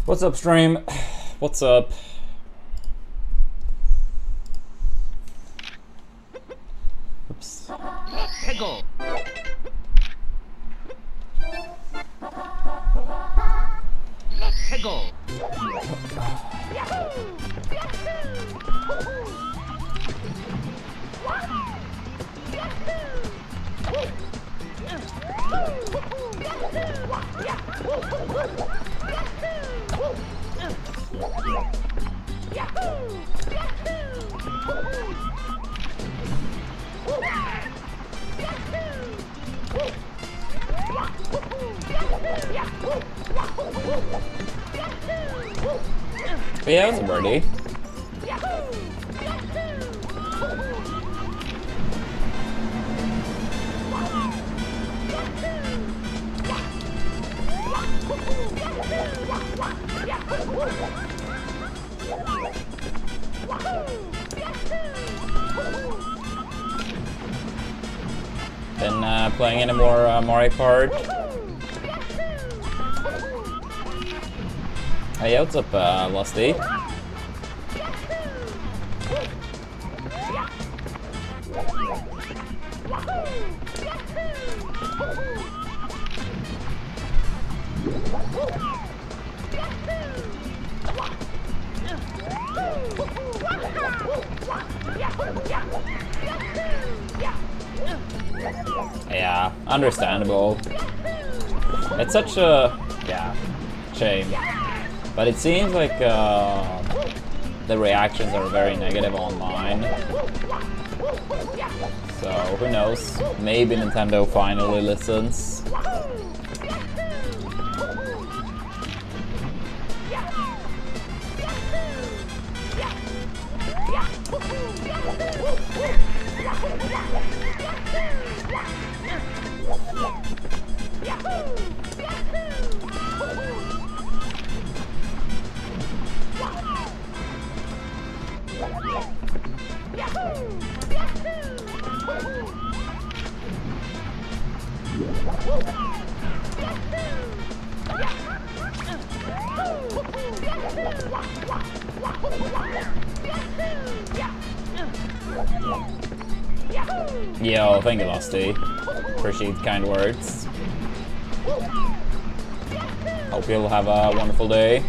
What's up, stream? What's up? Oops. Pickle. Pickle. Yeah, that's a birdie. Been playing any more Mario Kart? Hey, what's up, Lusty? Yeah, understandable. It's such a, shame. But it seems like the reactions are very negative online. So who knows? Maybe Nintendo finally listens. Yo, thank you, Lusty. Appreciate the kind words. Hope you'll have a wonderful day.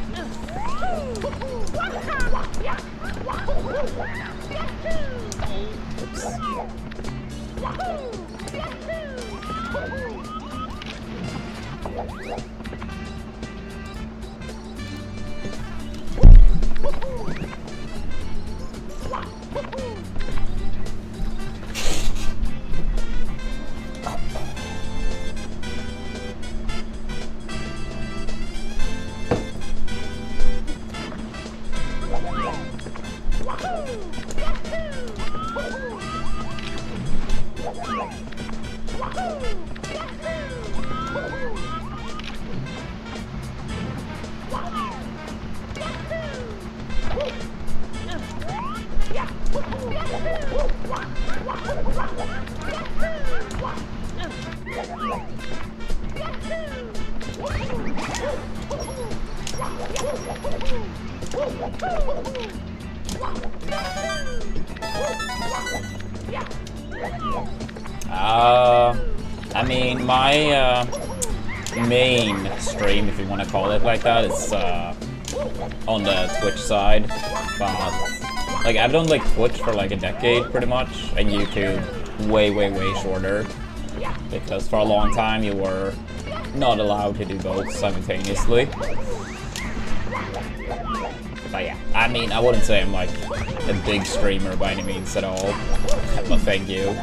I mean, my main stream, if you want to call it like that, is on the Twitch side. But like, I've done like Twitch for like a decade, pretty much, and YouTube way shorter. Because for a long time you were not allowed to do both simultaneously. But yeah, I mean, I wouldn't say I'm like a big streamer by any means at all. But thank you.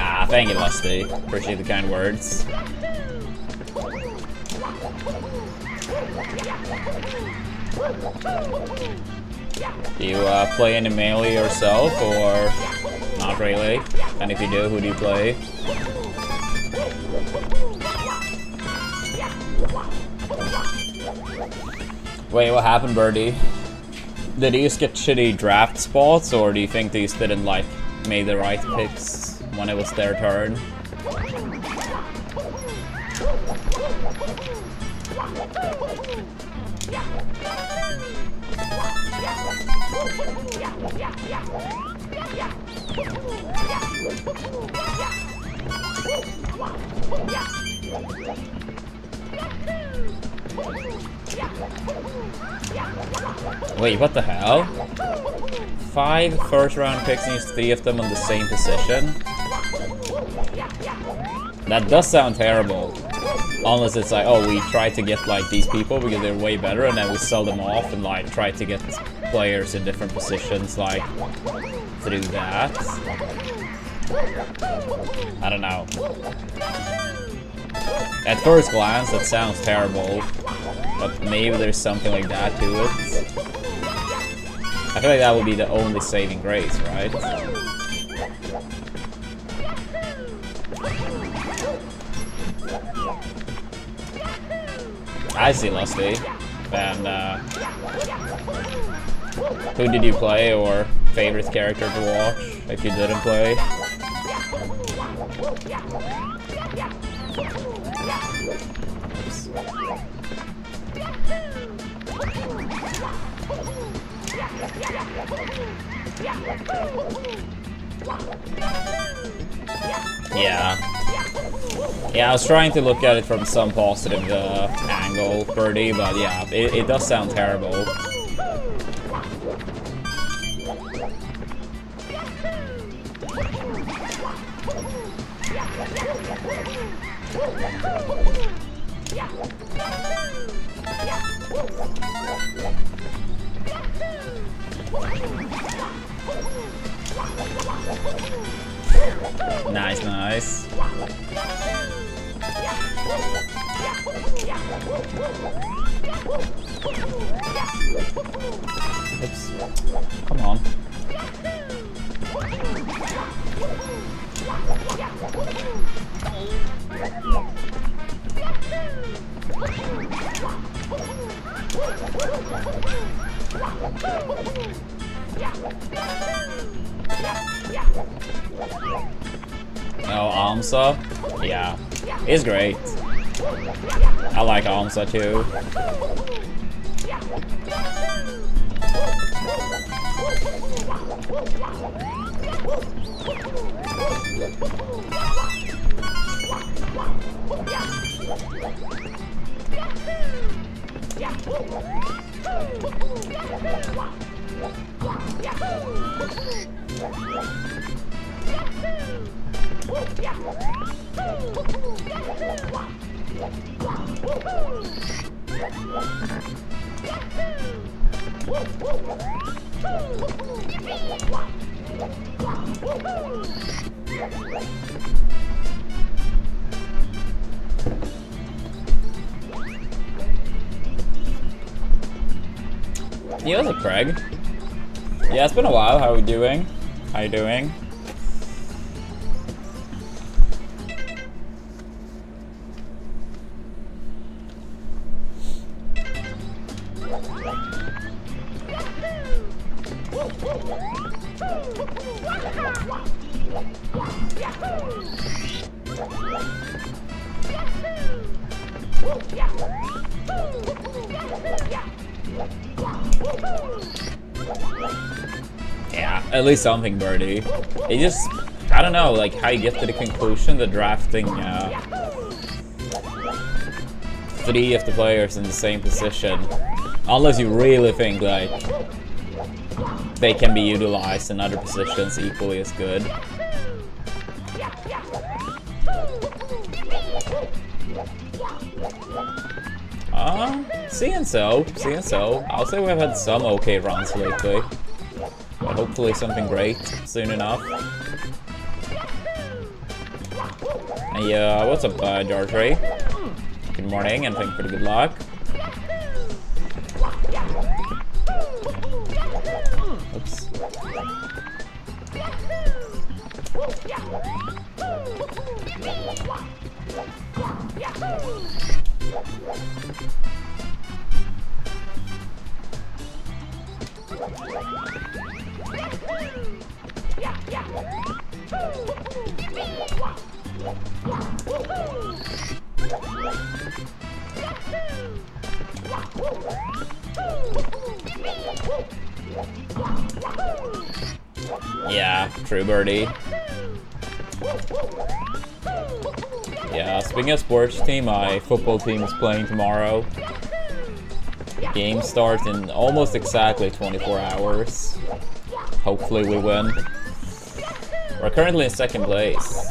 Ah, thank you, Lusty. Appreciate the kind words. Do you play any melee yourself, or not really? And if you do, who do you play? Wait, what happened, Birdie? Did you just get shitty draft spots, or do you think these didn't, like, made the right picks when it was their turn? Wait, what the hell? 5 first-round picks and use 3 of them on the same position? That does sound terrible. Unless it's like, oh, we try to get like these people because they're way better, and then we sell them off and like try to get players in different positions like through that. I don't know. At first glance, that sounds terrible, but maybe there's something like that to it. I feel like that would be the only saving grace, right? I see, Lusty. And who did you play, or favorite character to watch if you didn't play? Yeah, I was trying to look at it from some positive angle, Birdie, but yeah, it does sound terrible. Nice, nice. Oops. Come on. Oh, Amsa? Yeah. It's great. I like Amsa too. Yeah, what's up, Craig? Yeah, it's been a while. How are we doing? How you doing? Yeah, at least something, Birdie. It just, I don't know, like how you get to the conclusion that drafting 3 of the players in the same position, unless you really think like they can be utilized in other positions equally as good. Seeing so. I'll say we've had some okay runs lately. But hopefully something great soon enough. Hey, what's up, George Ray? Good morning, and thank you for the good luck. Oops. Yeah, true birdie. Yeah, speaking of sports team, my football team is playing tomorrow. Game starts in almost exactly 24 hours. Hopefully we win. We're currently in second place.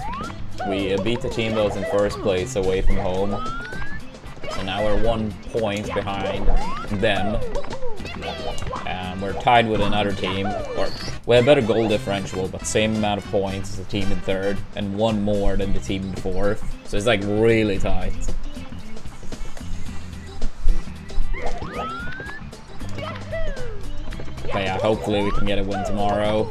We beat the team that was in first place away from home. So now we're 1 point behind them. We're tied with another team. Or we have better goal differential, but same amount of points as the team in third, and one more than the team in fourth. So it's like really tight. But yeah, hopefully we can get a win tomorrow.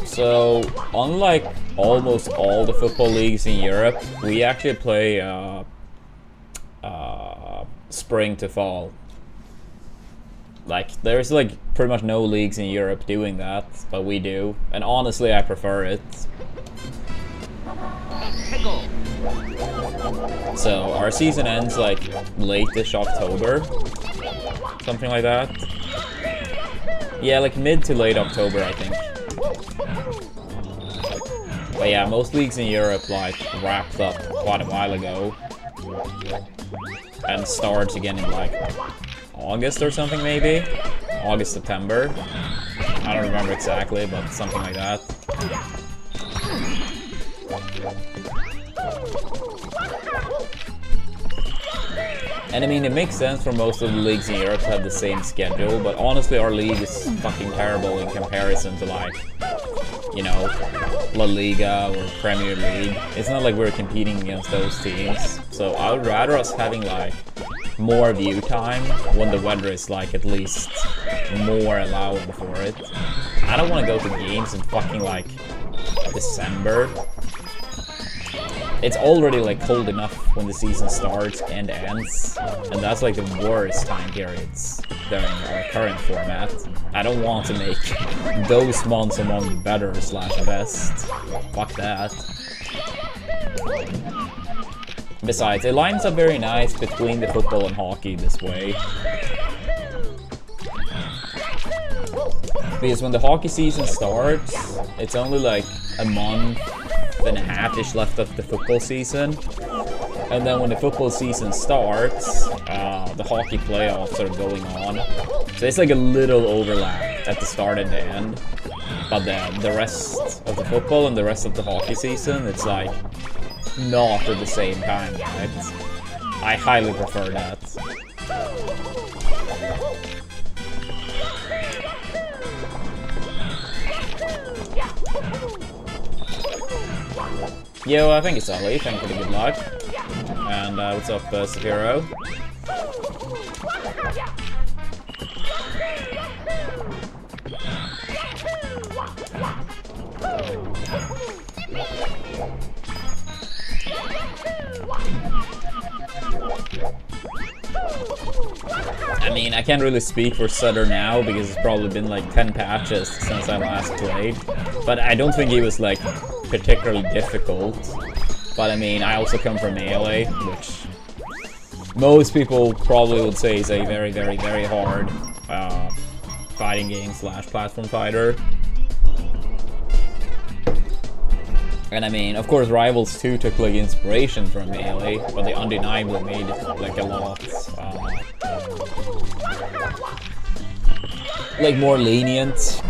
So, unlike almost all the football leagues in Europe, we actually play spring to fall. Like, there's like pretty much no leagues in Europe doing that, but we do. And honestly, I prefer it. So, our season ends like late-ish October. Something like that. Yeah, like mid to late October, I think. But yeah, most leagues in Europe like wrapped up quite a while ago. And starts again in like August or something maybe? August, September. I don't remember exactly, but something like that. And I mean, it makes sense for most of the leagues in Europe to have the same schedule, but honestly our league is fucking terrible in comparison to like, you know, La Liga or Premier League. It's not like we're competing against those teams. So I would rather us having like more view time when the weather is like at least more allowing for it. I don't want to go to games in fucking like December. It's already like cold enough when the season starts and ends, and that's like the worst time periods during our current format. I don't want to make those months among the better / best. Fuck that. Besides, it lines up very nice between the football and hockey this way. Because when the hockey season starts, it's only like a month and a half-ish left of the football season. And then when the football season starts, the hockey playoffs are going on. So it's like a little overlap at the start and the end. But then the rest of the football and the rest of the hockey season, it's like not at the same time, right? I highly prefer that. Yo, I think it's Ali. Thank you for the good luck. And what's up, Sekiro? I mean, I can't really speak for Sutter now because it's probably been like 10 patches since I last played. But I don't think he was like particularly difficult. But I mean, I also come from Melee, which most people probably would say is a very, very, very hard fighting game / platform fighter. And I mean, of course, Rivals 2 took like inspiration from Melee, but they undeniably made it like a lot like more lenient,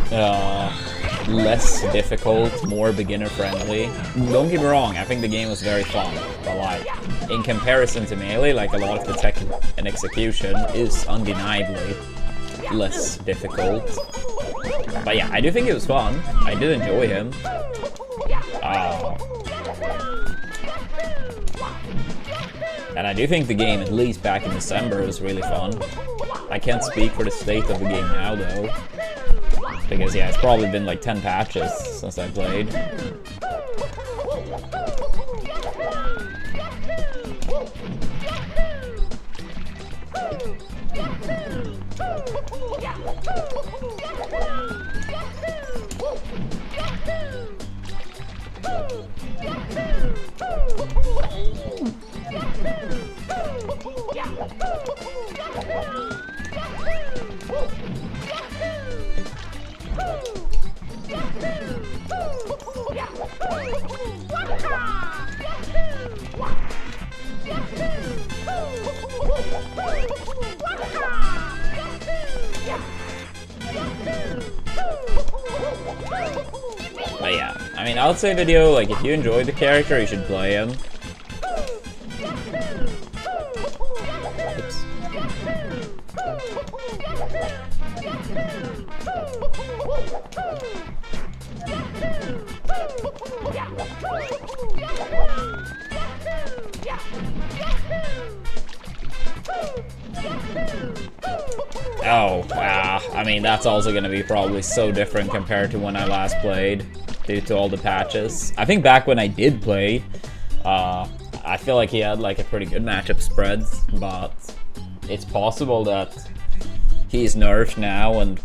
less difficult, more beginner friendly. Don't get me wrong, I think the game was very fun, but like in comparison to Melee, like a lot of the tech and execution is undeniably less difficult. But yeah, I do think it was fun. I did enjoy him. And I do think the game, at least back in December, was really fun. I can't speak for the state of the game now, though. Because, yeah, it's probably been like 10 patches since I played. But yeah, I mean, I would say video, like, if you enjoy the character, you should play him. Oops. Oh, I mean, that's also gonna be probably so different compared to when I last played, due to all the patches. I think back when I did play, I feel like he had like a pretty good matchup spread, but it's possible that he's nerfed now and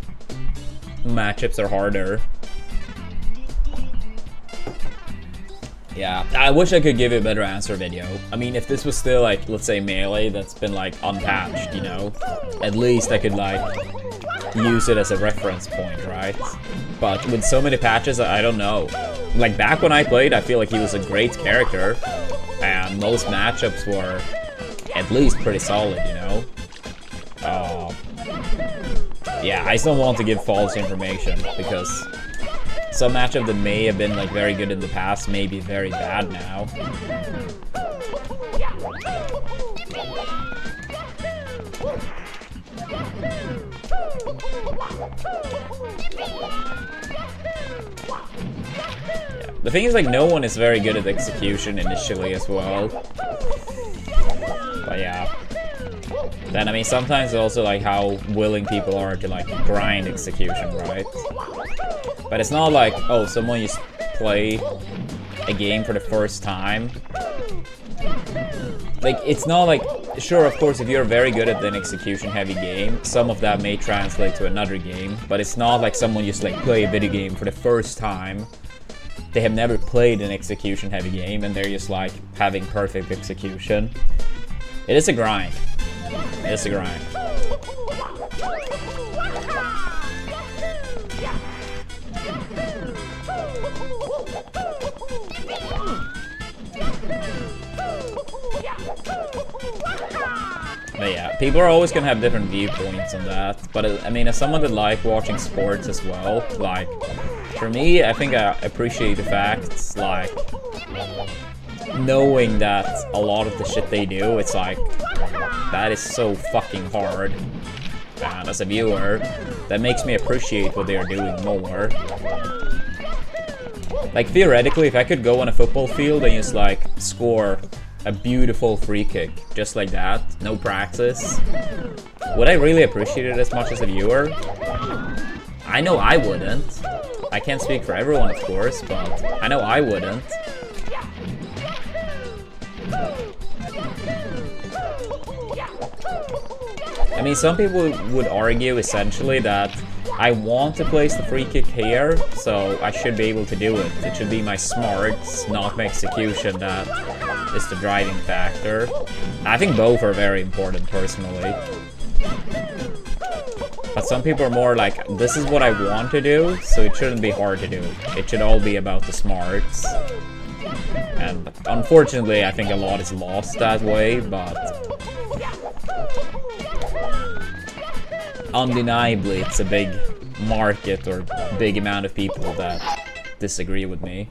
matchups are harder. Yeah, I wish I could give you a better answer video. I mean, if this was still like, let's say Melee that's been like unpatched, you know, at least I could like use it as a reference point, right? But with so many patches, I don't know. Like back when I played, I feel like he was a great character, and most matchups were at least pretty solid, you know? Yeah, I still want to give false information, because some matchup that may have been like very good in the past may be very bad now. Yeah. The thing is, like, no one is very good at execution initially as well. But yeah. Then, I mean, sometimes it's also like how willing people are to like grind execution, right? But it's not like, oh, someone used to play a game for the first time. Like, it's not like, sure, of course, if you're very good at an execution-heavy game, some of that may translate to another game, but it's not like someone just like play a video game for the first time. They have never played an execution-heavy game, and they're just like having perfect execution. It is a grind. It is a grind. But yeah, people are always gonna have different viewpoints on that. But I mean, as someone that likes watching sports as well, like, for me, I think I appreciate the facts, like, knowing that a lot of the shit they do, it's like, that is so fucking hard. And as a viewer, that makes me appreciate what they are doing more. Like, theoretically, if I could go on a football field and just, like, score a beautiful free kick, just like that, no practice, would I really appreciate it as much as a viewer? I know I wouldn't. I can't speak for everyone, of course, but I know I wouldn't. I mean, some people would argue essentially that I want to place the free kick here, so I should be able to do it. It should be my smarts, not my execution, that is the driving factor. I think both are very important, personally. But some people are more like, this is what I want to do, so it shouldn't be hard to do. It should all be about the smarts. And unfortunately, I think a lot is lost that way, but undeniably it's a big market or big amount of people that disagree with me.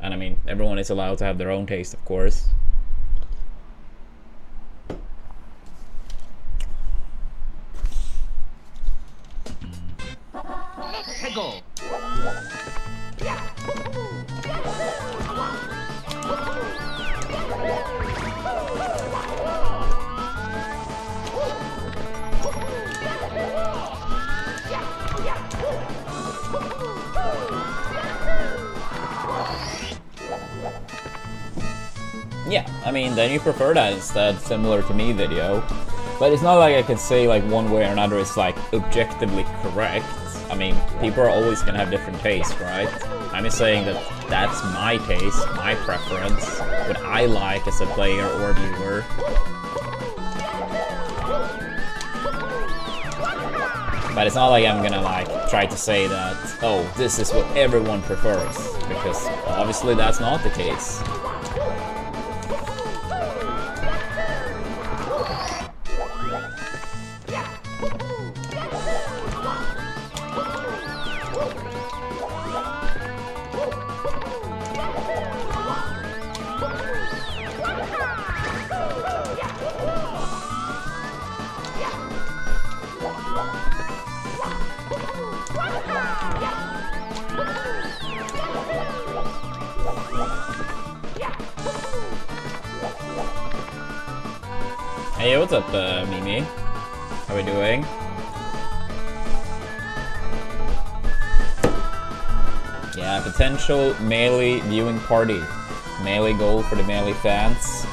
And I mean, everyone is allowed to have their own taste, of course. Go. Yeah, I mean, then you prefer that instead, similar to me video. But it's not like I could say like one way or another is like objectively correct. I mean, people are always gonna have different tastes, right? I'm just saying that that's my taste, my preference, what I like as a player or viewer. But it's not like I'm gonna like try to say that, oh, this is what everyone prefers, because obviously that's not the case. Hey, what's up, Mimi? How we doing? Yeah, potential Melee viewing party. Melee goal for the Melee fans.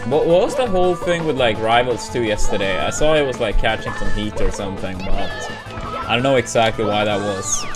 What was the whole thing with like Rivals 2 yesterday? I saw it was like catching some heat or something, but I don't know exactly why that was.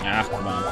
Ah, come on.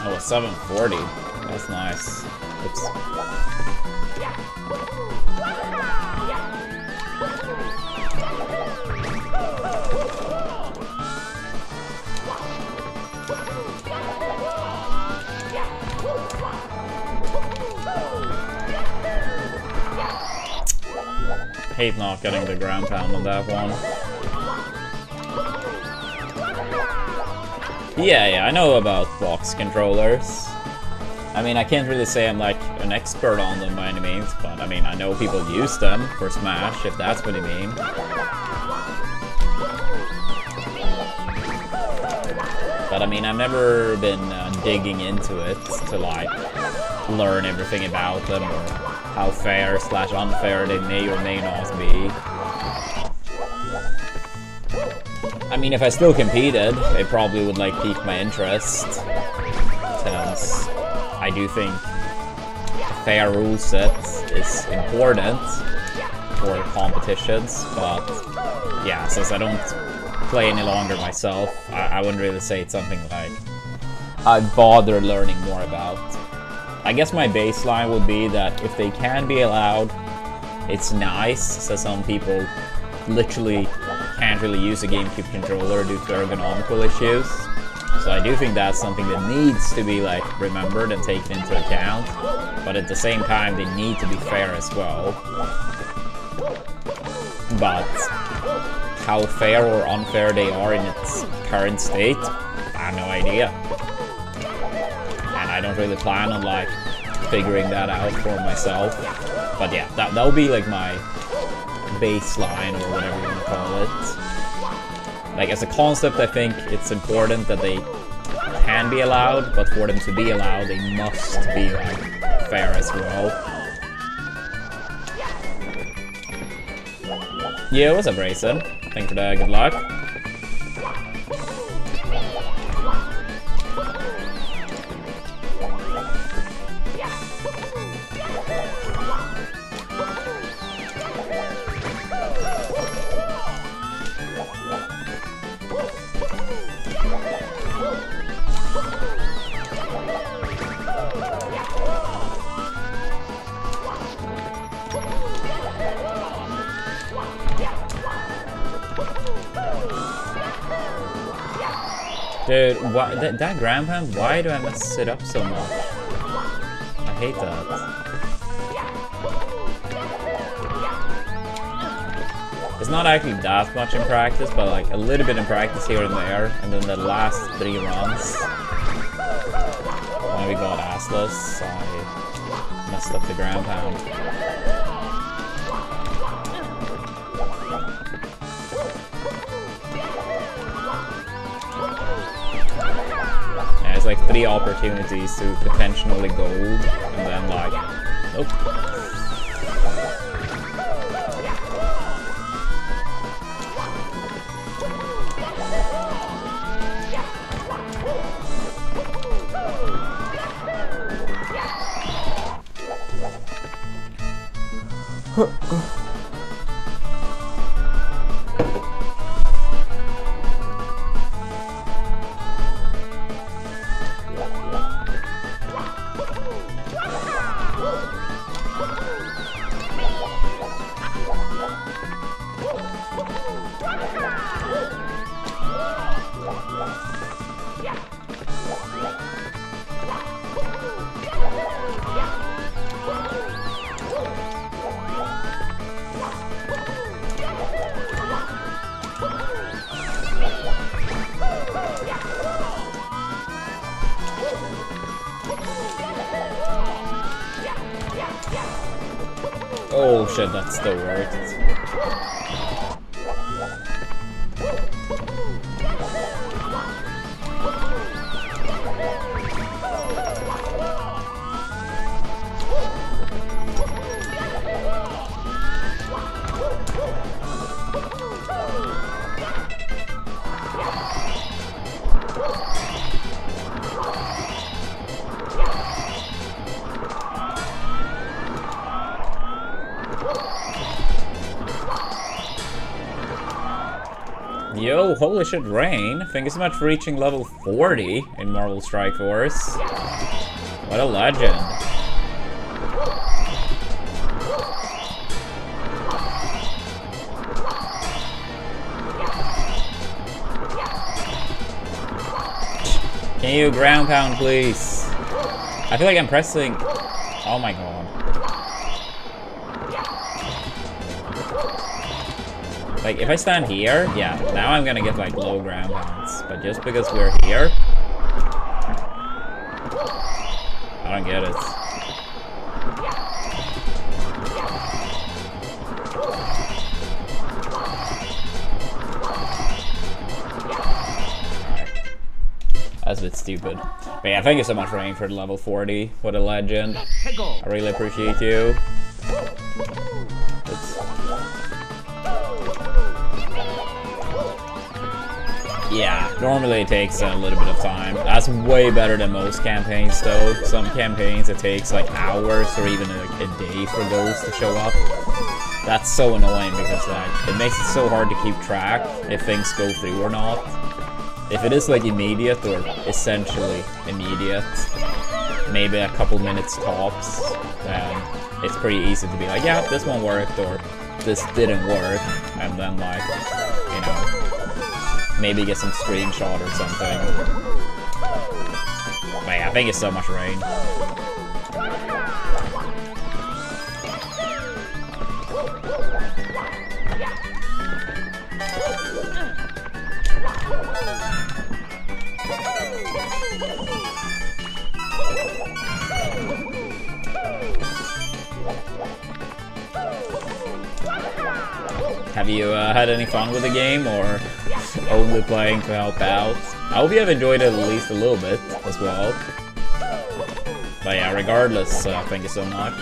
Oh, 740. That's nice. Oops. Hate not getting the ground pound on that one. Yeah, I know about box controllers. I mean, I can't really say I'm like an expert on them by any means, but I mean, I know people use them for Smash, if that's what you mean. But I mean, I've never been digging into it to like learn everything about them or how fair / unfair they may or may not be. I mean, if I still competed, it probably would like pique my interest, since I do think a fair rule set is important for competitions. But yeah, since I don't play any longer myself, I wouldn't really say it's something that I'd bother learning more about. I guess my baseline would be that if they can be allowed, it's nice, so some people literally can't really use a GameCube controller due to ergonomical issues. So I do think that's something that needs to be like remembered and taken into account, but at the same time they need to be fair as well. But how fair or unfair they are in its current state, I have no idea. And I don't really plan on like figuring that out for myself. But yeah, that'll be like my baseline or whatever you want to call it. Like as a concept, I think it's important that they can be allowed, but for them to be allowed, they must be like fair as well. Yeah, what's up, Rayson? Thanks for the good luck. Dude, that ground pound, why do I mess it up so much? I hate that. It's not actually that much in practice, but like a little bit in practice here and there, and then the last 3 runs, when we got assless, I messed up the ground pound. Like 3 opportunities to potentially gold, and then like, nope. Oh shit, that still worked. Yo, holy shit, Rain. Thank you so much for reaching level 40 in Marvel Strike Force. What a legend. Can you ground pound, please? I feel like I'm pressing... Oh my god. Like, if I stand here, yeah, now I'm gonna get, like, low ground pounds. But just because we're here... I don't get it. That's a bit stupid. But yeah, thank you so much, Rain, for the level 40. What a legend. I really appreciate you. Yeah, normally it takes a little bit of time. That's way better than most campaigns, though. Some campaigns it takes like hours or even like a day for those to show up. That's so annoying because it makes it so hard to keep track if things go through or not. If it is like immediate or essentially immediate, maybe a couple minutes tops, then it's pretty easy to be like, yeah, this one worked or this didn't work, and then like, you know, maybe get some screenshot or something. But yeah, thank you so much, Rain. Have you had any fun with the game, or only playing to help out? I hope you have enjoyed it at least a little bit as well. But yeah, regardless, thank you so much.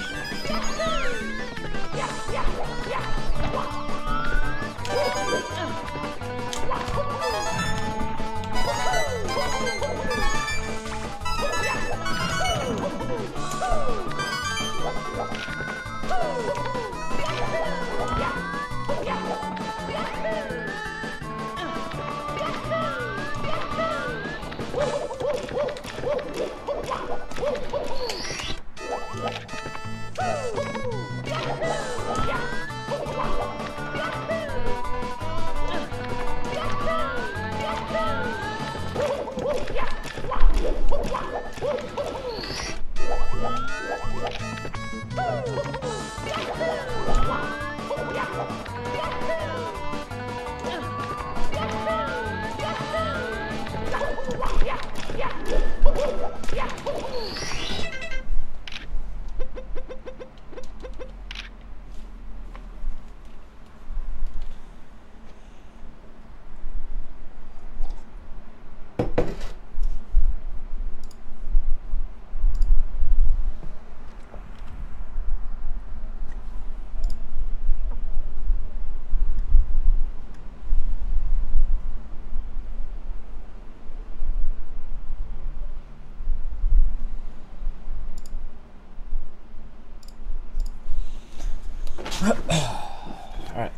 Alright.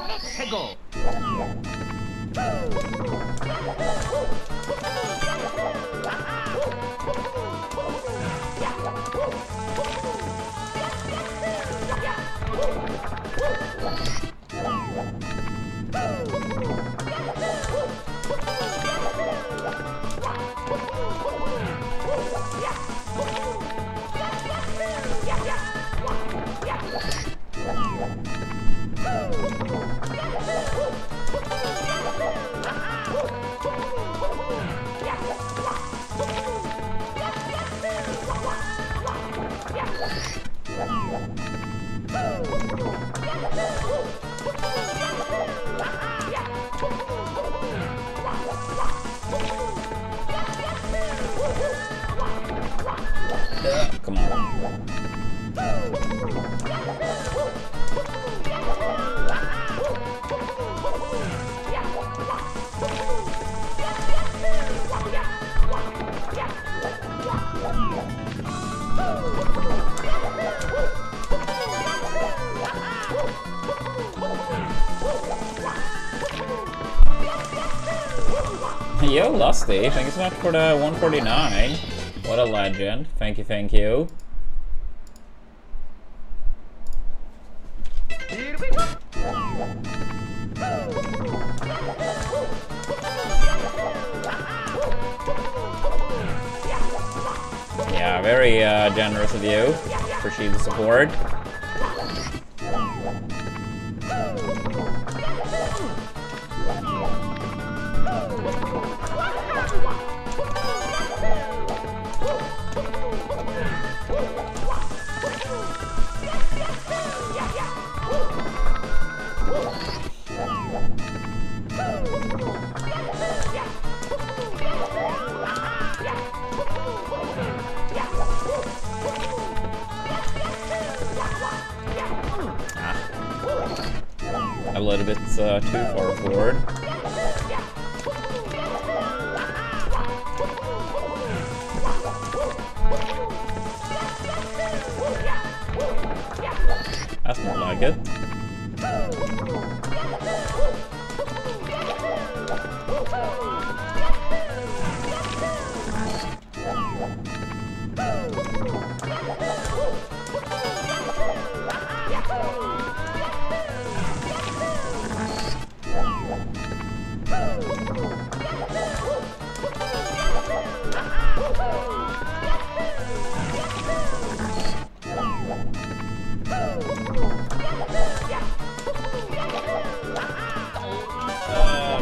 Let's go. Yo, Lusty, thank you so much for the 149. What a legend. Thank you, thank you. Yeah, very generous of you. Appreciate the support. A little bit too far forward. That's more like it.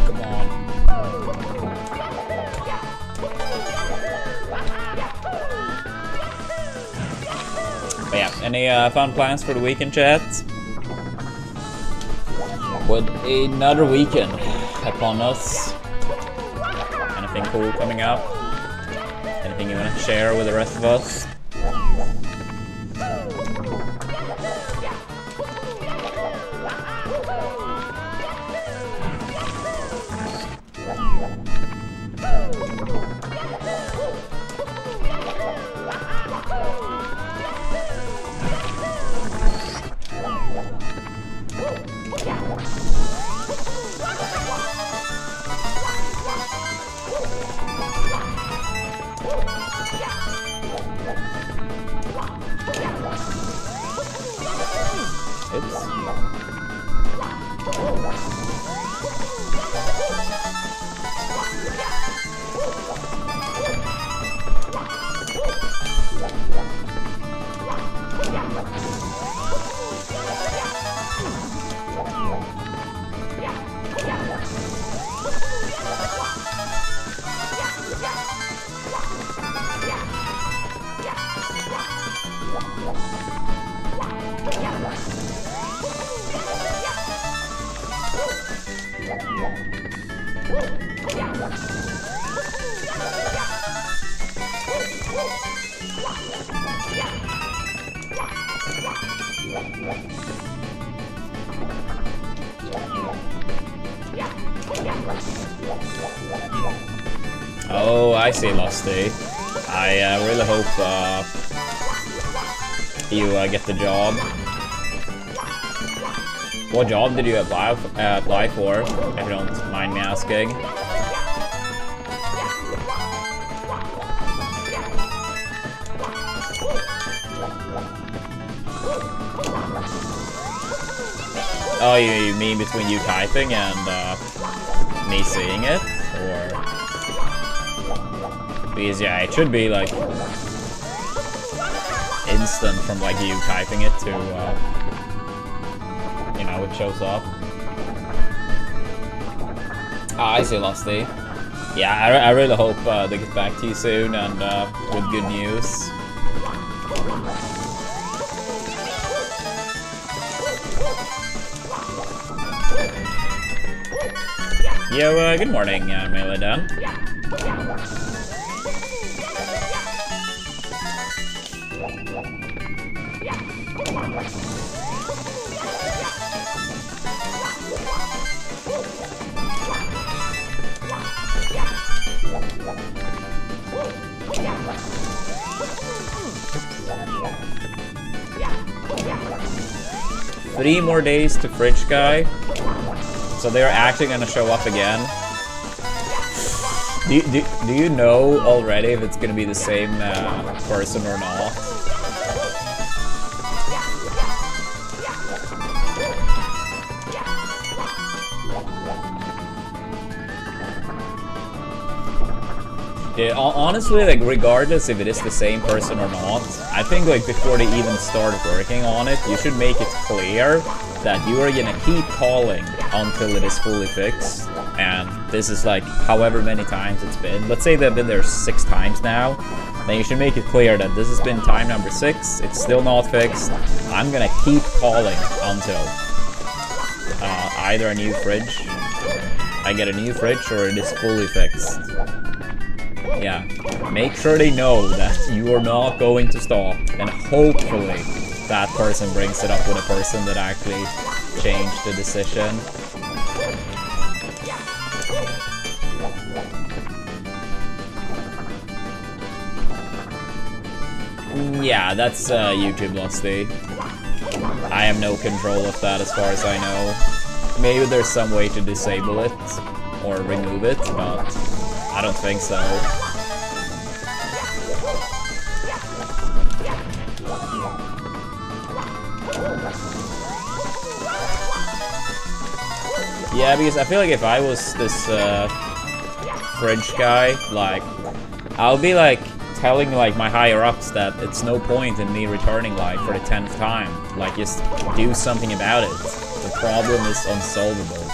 Come on. But yeah, any fun plans for the weekend, chat? With another weekend upon us. Anything cool coming up? Anything you want to share with the rest of us? Oh, I see, Lusty. I really hope you get the job. What job did you apply for, if you don't mind me asking? Oh, you mean between you typing and me seeing it? Or... Because yeah, it should be like instant from like you typing it to, you know, it shows up. Ah, I see, Lusty. Yeah, I really hope they get back to you soon and with good news. Yo, good morning, Meladan. 3 more days to Fridge Guy. So they're actually gonna show up again. Do you know already if it's gonna be the same person or not? Yeah, honestly, like, regardless if it is the same person or not, I think, like, before they even start working on it, you should make it clear that you are gonna keep calling until it is fully fixed. And this is, like, however many times it's been. Let's say they've been there 6 times now. Then you should make it clear that this has been time number 6. It's still not fixed. I'm gonna keep calling until either a new fridge, I get a new fridge, or it is fully fixed. Yeah, make sure they know that you are not going to stop, and hopefully that person brings it up with a person that actually changed the decision. Yeah, that's YouTube Lusty. I have no control of that as far as I know. Maybe there's some way to disable it or remove it, but I don't think so. Yeah, because I feel like if I was this fridge guy, like, I'll be like telling like my higher ups that it's no point in me returning like for the 10th time. Like, just do something about it. The problem is unsolvable.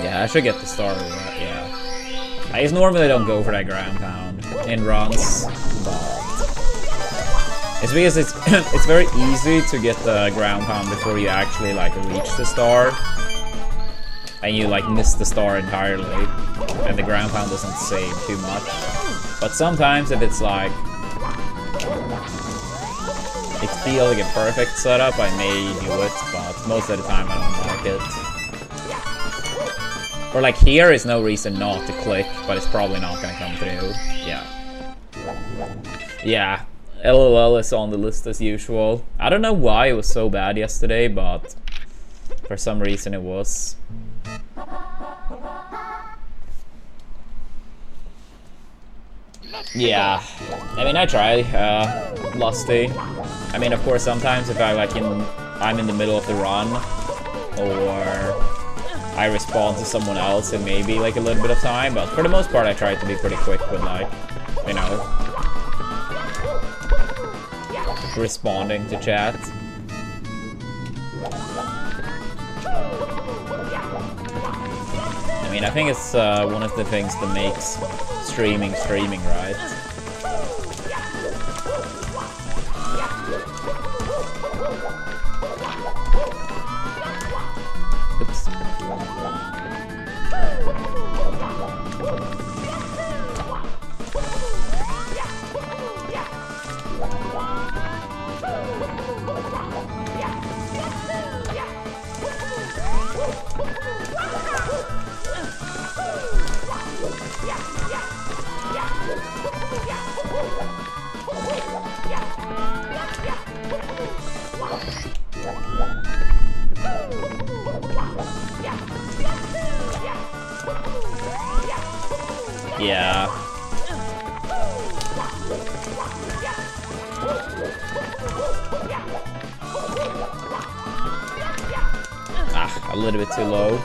Yeah, I should get the star, yeah. I just normally don't go for that ground pound in runs, but it's because it's it's very easy to get the ground pound before you actually like reach the star, and you like miss the star entirely, and the ground pound doesn't save too much. But sometimes if it's like it feels like a perfect setup, I may do it, but most of the time I don't like it. Or like here is no reason not to click, but it's probably not gonna come through. Yeah. Yeah. LOL is on the list as usual. I don't know why it was so bad yesterday, but for some reason it was. Yeah. I mean, I try Lusty. I mean, of course, sometimes if I'm in the middle of the run, or I respond to someone else, it may be like a little bit of time, but for the most part I try to be pretty quick with like, you know, responding to chat. I mean, I think it's one of the things that makes streaming, right? Oops. Yeah. Ah, a little bit too low.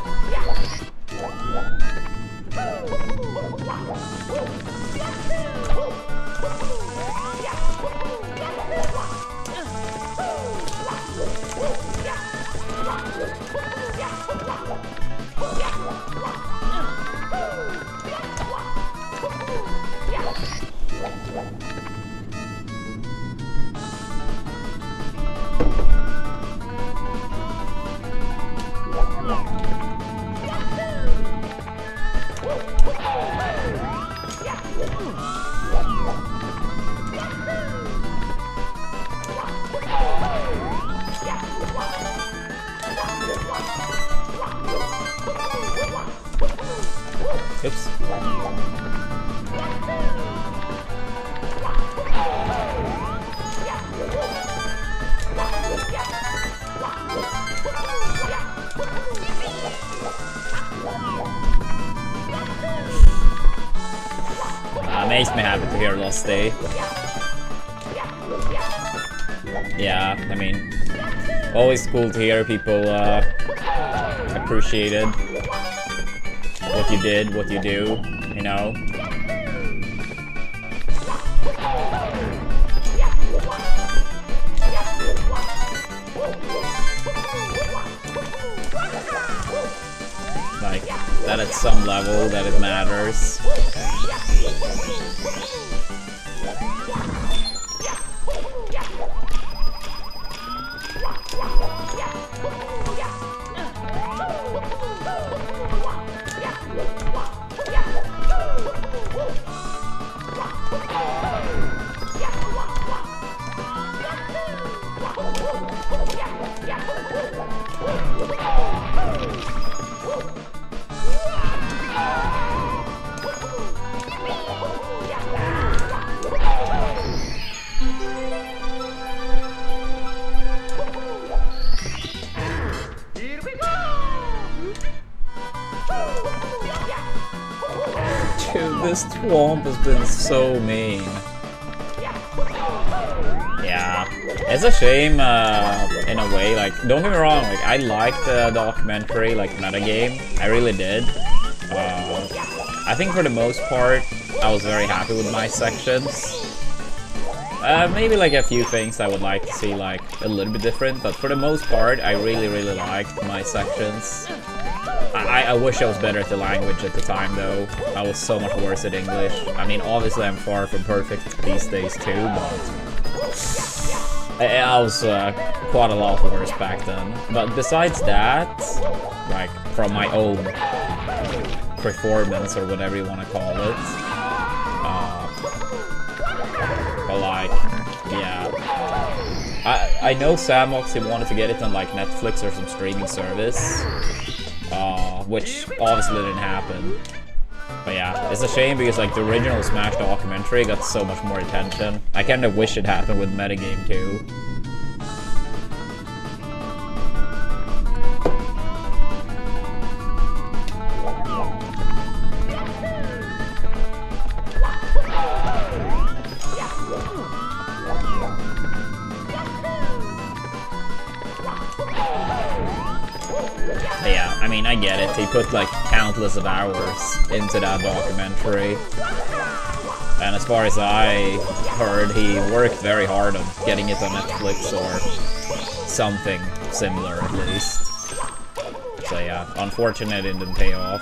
makes me happy to hear Lusty. Yeah, I mean, always cool to hear people appreciated what you did, what you do, you know. Like, that at some level, that it matters. Dude, this Twomp has been so mean. Yeah, it's a shame in a way. Like, don't get me wrong, like I liked the documentary, like metagame. I really did. I think for the most part, I was very happy with my sections. Maybe like a few things I would like to see like a little bit different, but for the most part, I really liked my sections. I wish I was better at the language at the time though. I was so much worse at English. I mean, obviously I'm far from perfect these days too, but I was quite a lot worse back then. But besides that, like from my own performance or whatever you want to call it, but like, yeah. I know Samox, he wanted to get it on like Netflix or some streaming service, which obviously didn't happen. But yeah, it's a shame because like the original Smash documentary got so much more attention. I kind of wish it happened with metagame too. But yeah, I mean, I get it. He put like countless of hours into that documentary. And as far as I heard, he worked very hard on getting it on Netflix or something similar at least. So yeah, unfortunate it didn't pay off.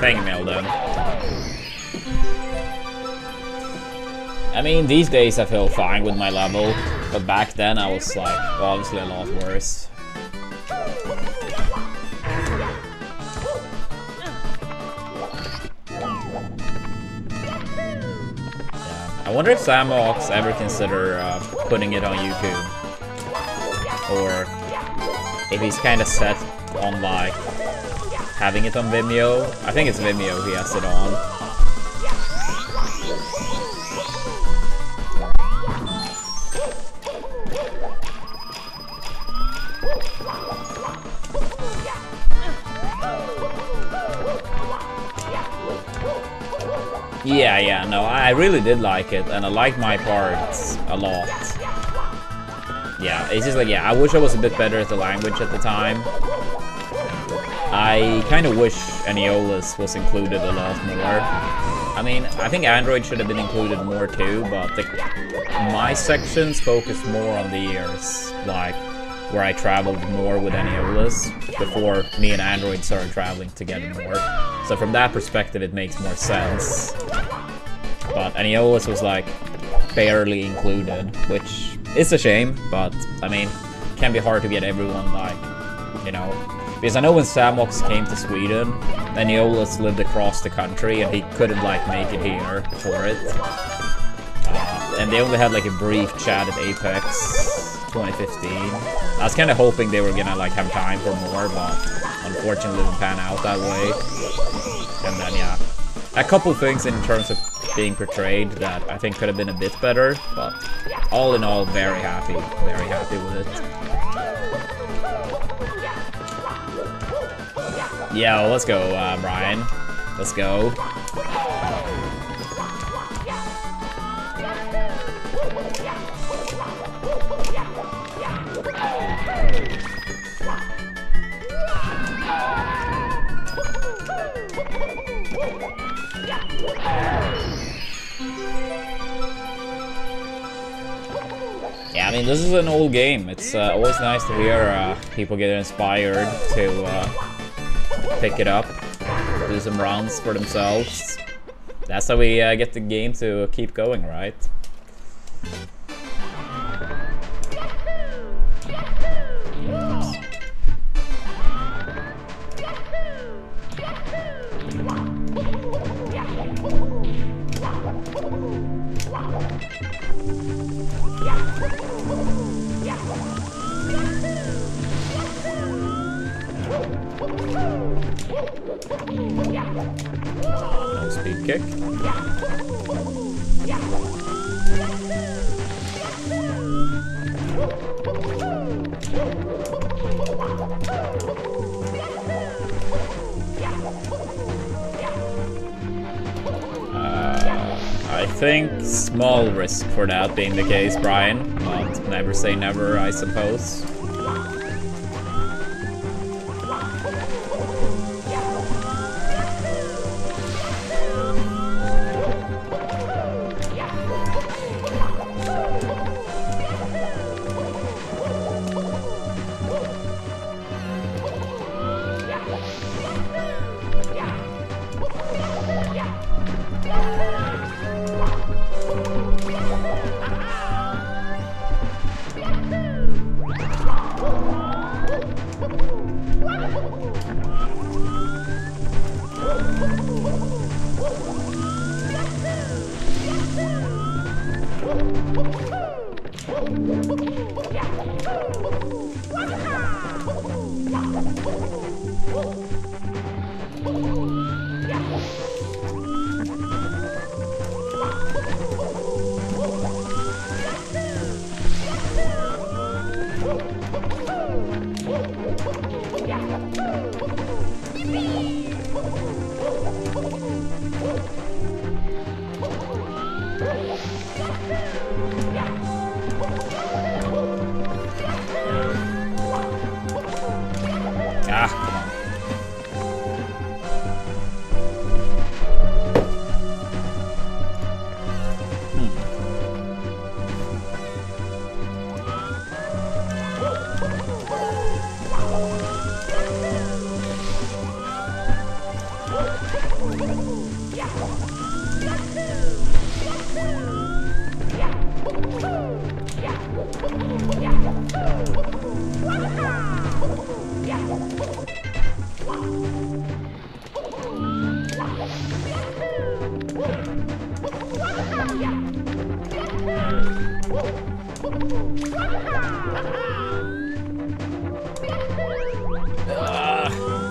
Thank you, Melden. I mean, these days I feel fine with my level, but back then I was like, obviously a lot worse. I wonder if Samox ever consider putting it on YouTube, or if he's kind of set on like having it on Vimeo. I think it's Vimeo he has it on. Yeah, no, I really did like it, and I liked my parts a lot. Yeah, it's just like, yeah, I wish I was a bit better at the language at the time. I kind of wish Aeolus was included a lot more. I mean, I think Android should have been included more too, but my sections focused more on the years, like where I traveled more with Aeolus before me and Android started traveling together more. So from that perspective, it makes more sense. But Aeolus was like barely included, which is a shame, but I mean, it can be hard to get everyone like, you know, because I know when Samox came to Sweden, Aeolus lived across the country and he couldn't like make it here for it. And they only had like a brief chat at Apex 2015. I was kind of hoping they were gonna like have time for more, but unfortunately didn't pan out that way. And then yeah, a couple things in terms of being portrayed that I think could have been a bit better, but all in all, very happy with it. Yeah, let's go, Brian. Let's go. Yeah, I mean, this is an old game. It's always nice to hear people get inspired to pick it up, do some runs for themselves. That's how we get the game to keep going, right? No speed kick. I think small risk for that being the case, Brian, but never say never, I suppose.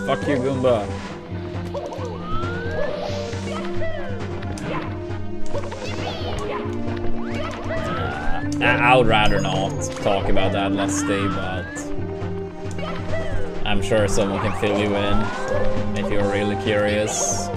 Fuck you, Goomba. I would rather not talk about that, let's stay, but I'm sure someone can fill you in if you're really curious.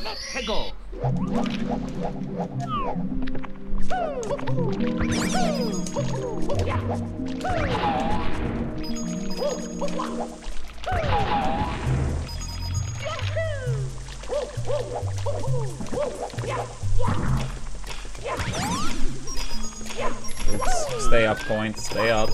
Let's go. Oops. Stay up, point. Stay up.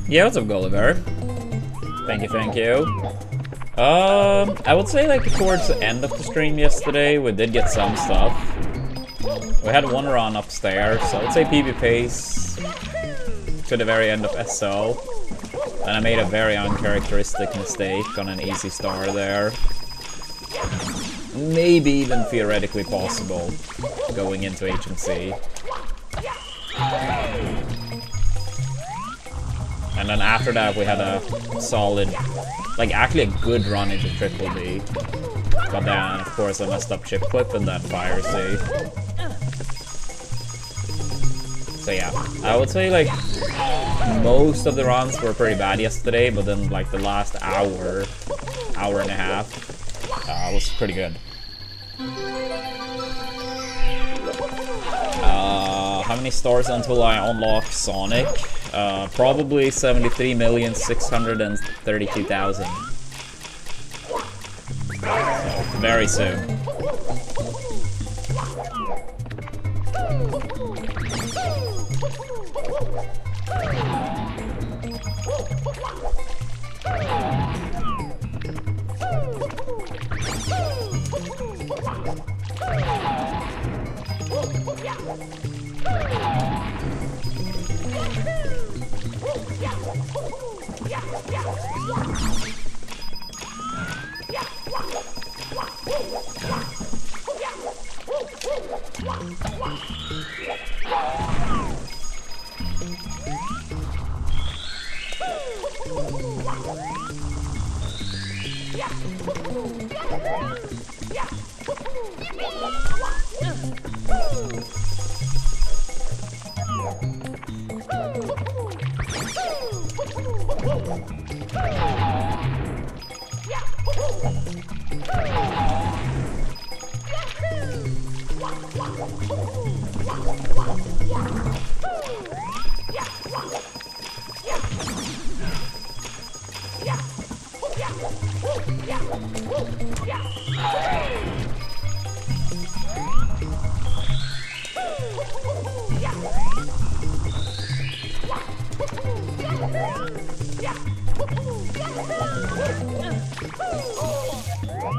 Yeah, what's up, Gulliver? Thank you, thank you. I would say like towards the end of the stream yesterday, we did get some stuff. We had one run upstairs, so I would say PB pace to the very end of SO. And I made a very uncharacteristic mistake on an easy star there. Maybe even theoretically possible going into HMC. And then after that we had a solid, like actually a good run into Triple D. But then of course I messed up Chip Clip and then Fire C. So yeah, I would say like most of the runs were pretty bad yesterday, but then like the last hour and a half was pretty good. How many stars until I unlock Sonic? Probably 73,632,000. So, very soon.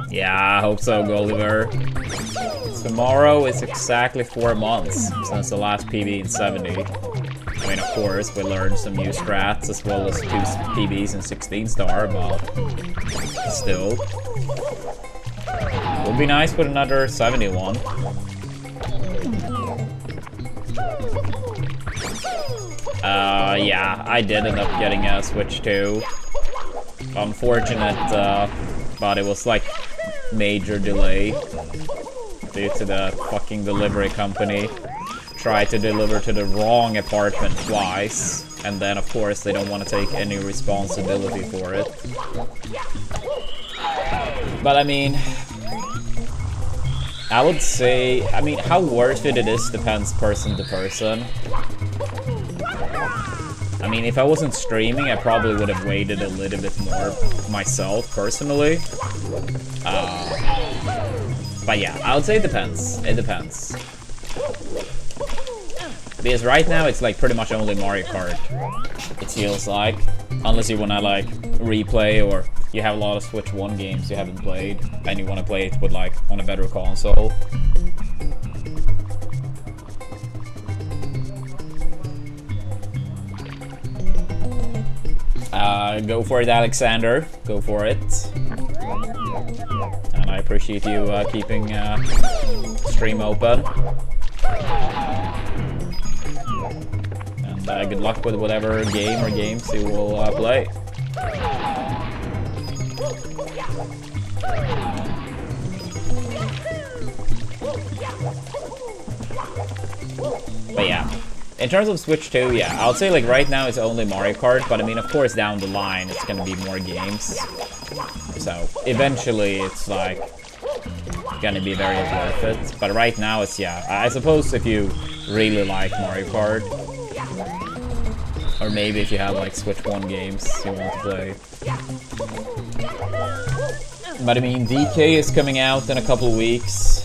Yeah, I hope so, Gulliver. Tomorrow is exactly 4 months since the last PB in 70. I mean, of course, we learned some new strats as well as 2 PBs in 16 star, but still. Would be nice with another 71. Yeah, I did end up getting a Switch 2. Unfortunate, but it was like major delay due to the fucking delivery company. Tried to deliver to the wrong apartment twice, and then of course they don't want to take any responsibility for it. But I mean, I would say, I mean, how worth it is depends person to person. I mean, if I wasn't streaming, I probably would have waited a little bit more myself, personally. But yeah, I would say it depends. It depends. Because right now, it's like pretty much only Mario Kart, it feels like. Unless you want to like replay, or you have a lot of Switch 1 games you haven't played, and you want to play it with like on a better console. Go for it, Alexander. Go for it. And I appreciate you keeping stream open. And good luck with whatever game or games you will play. But yeah. In terms of Switch 2, yeah, I would say like right now it's only Mario Kart, but I mean, of course, down the line it's gonna be more games. So eventually it's like gonna be very worth it. But right now it's, yeah, I suppose if you really like Mario Kart, or maybe if you have like Switch 1 games you want to play. But I mean, DK is coming out in a couple weeks.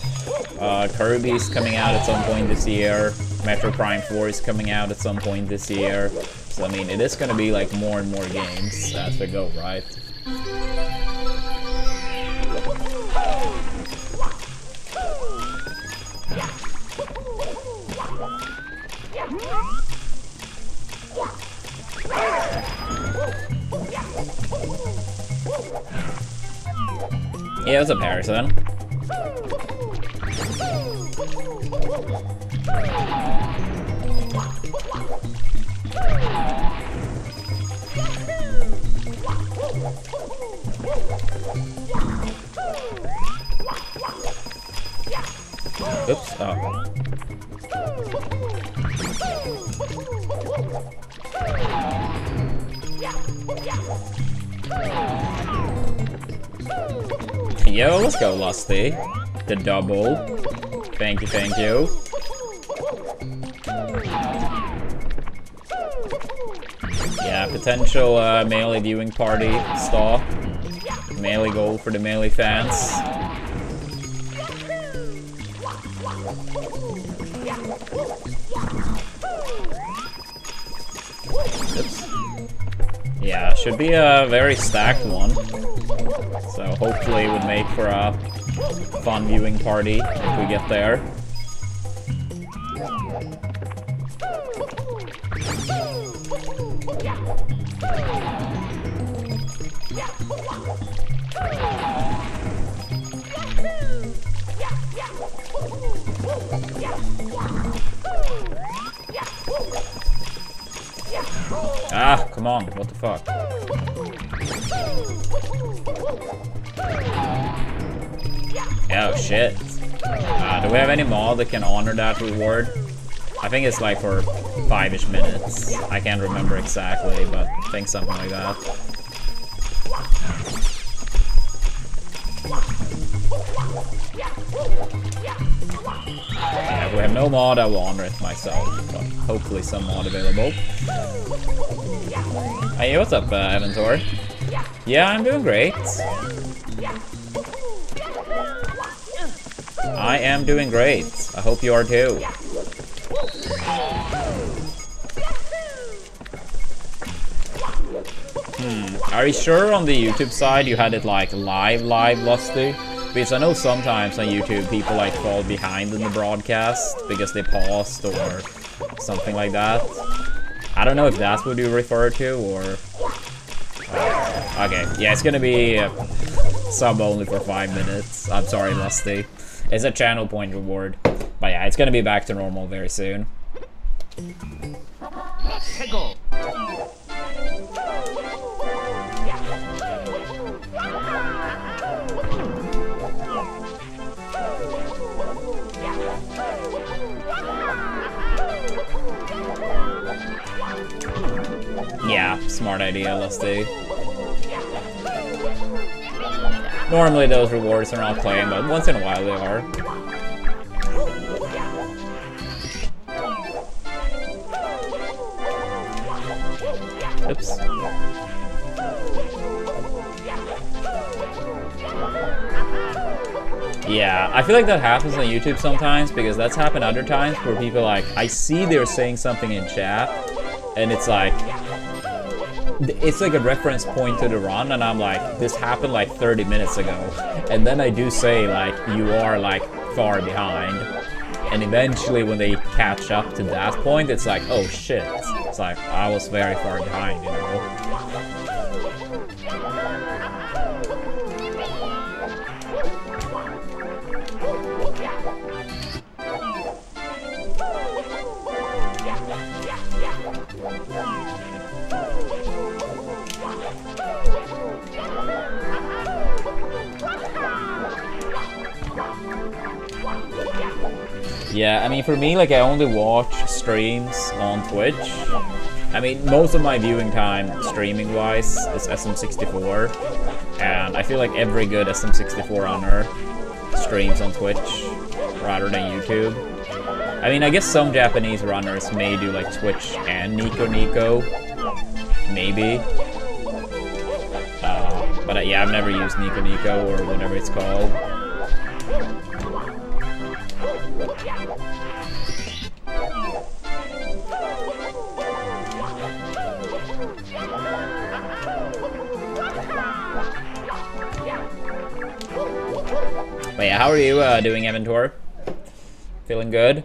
Kirby is coming out at some point this year. Metro Prime 4 is coming out at some point this year. So I mean, it is gonna be like more and more games as we go, right? Yeah, it was a Parison. Oops, oh. Yo, let's go, Lusty. The double. Thank you, thank you. Yeah, potential Melee viewing party stall. Melee goal for the Melee fans. Oops. Yeah, should be a very stacked one. So hopefully it would make for a fun viewing party if we get there. Ah, come on, what the fuck? Oh shit. Do we have any mod that can honor that reward? I think it's like for 5-ish minutes. I can't remember exactly, but I think something like that. Yeah, if we have no mod, I will honor it myself, but hopefully some mod available. Hey, what's up, Aventor? Yeah, I'm doing great. I am doing great. I hope you are too. Are you sure on the YouTube side you had it like live, Lusty? Because I know sometimes on YouTube people like fall behind in the broadcast because they paused or something like that. I don't know if that's what you refer to or... okay, yeah, it's gonna be sub only for 5 minutes. I'm sorry, Lusty. It's a channel point reward. But yeah, it's gonna be back to normal very soon. Go. Yeah, smart idea, Lusty. Normally those rewards are not claimed, but once in a while they are. Oops. Yeah, I feel like that happens on YouTube sometimes because that's happened other times where people like, I see they're saying something in chat and it's like a reference point to the run and I'm like, this happened like 30 minutes ago. And then I do say like, you are like far behind. And eventually when they catch up to that point, it's like, oh shit. It's like, I was very far behind, you know? Yeah, I mean, for me, like, I only watch streams on Twitch. I mean, most of my viewing time, streaming-wise, is SM64. And I feel like every good SM64 owner streams on Twitch rather than YouTube. I mean, I guess some Japanese runners may do, like, Twitch and Nico. Maybe. But yeah, I've never used Nico or whatever it's called. But yeah, how are you doing, Aventor? Feeling good?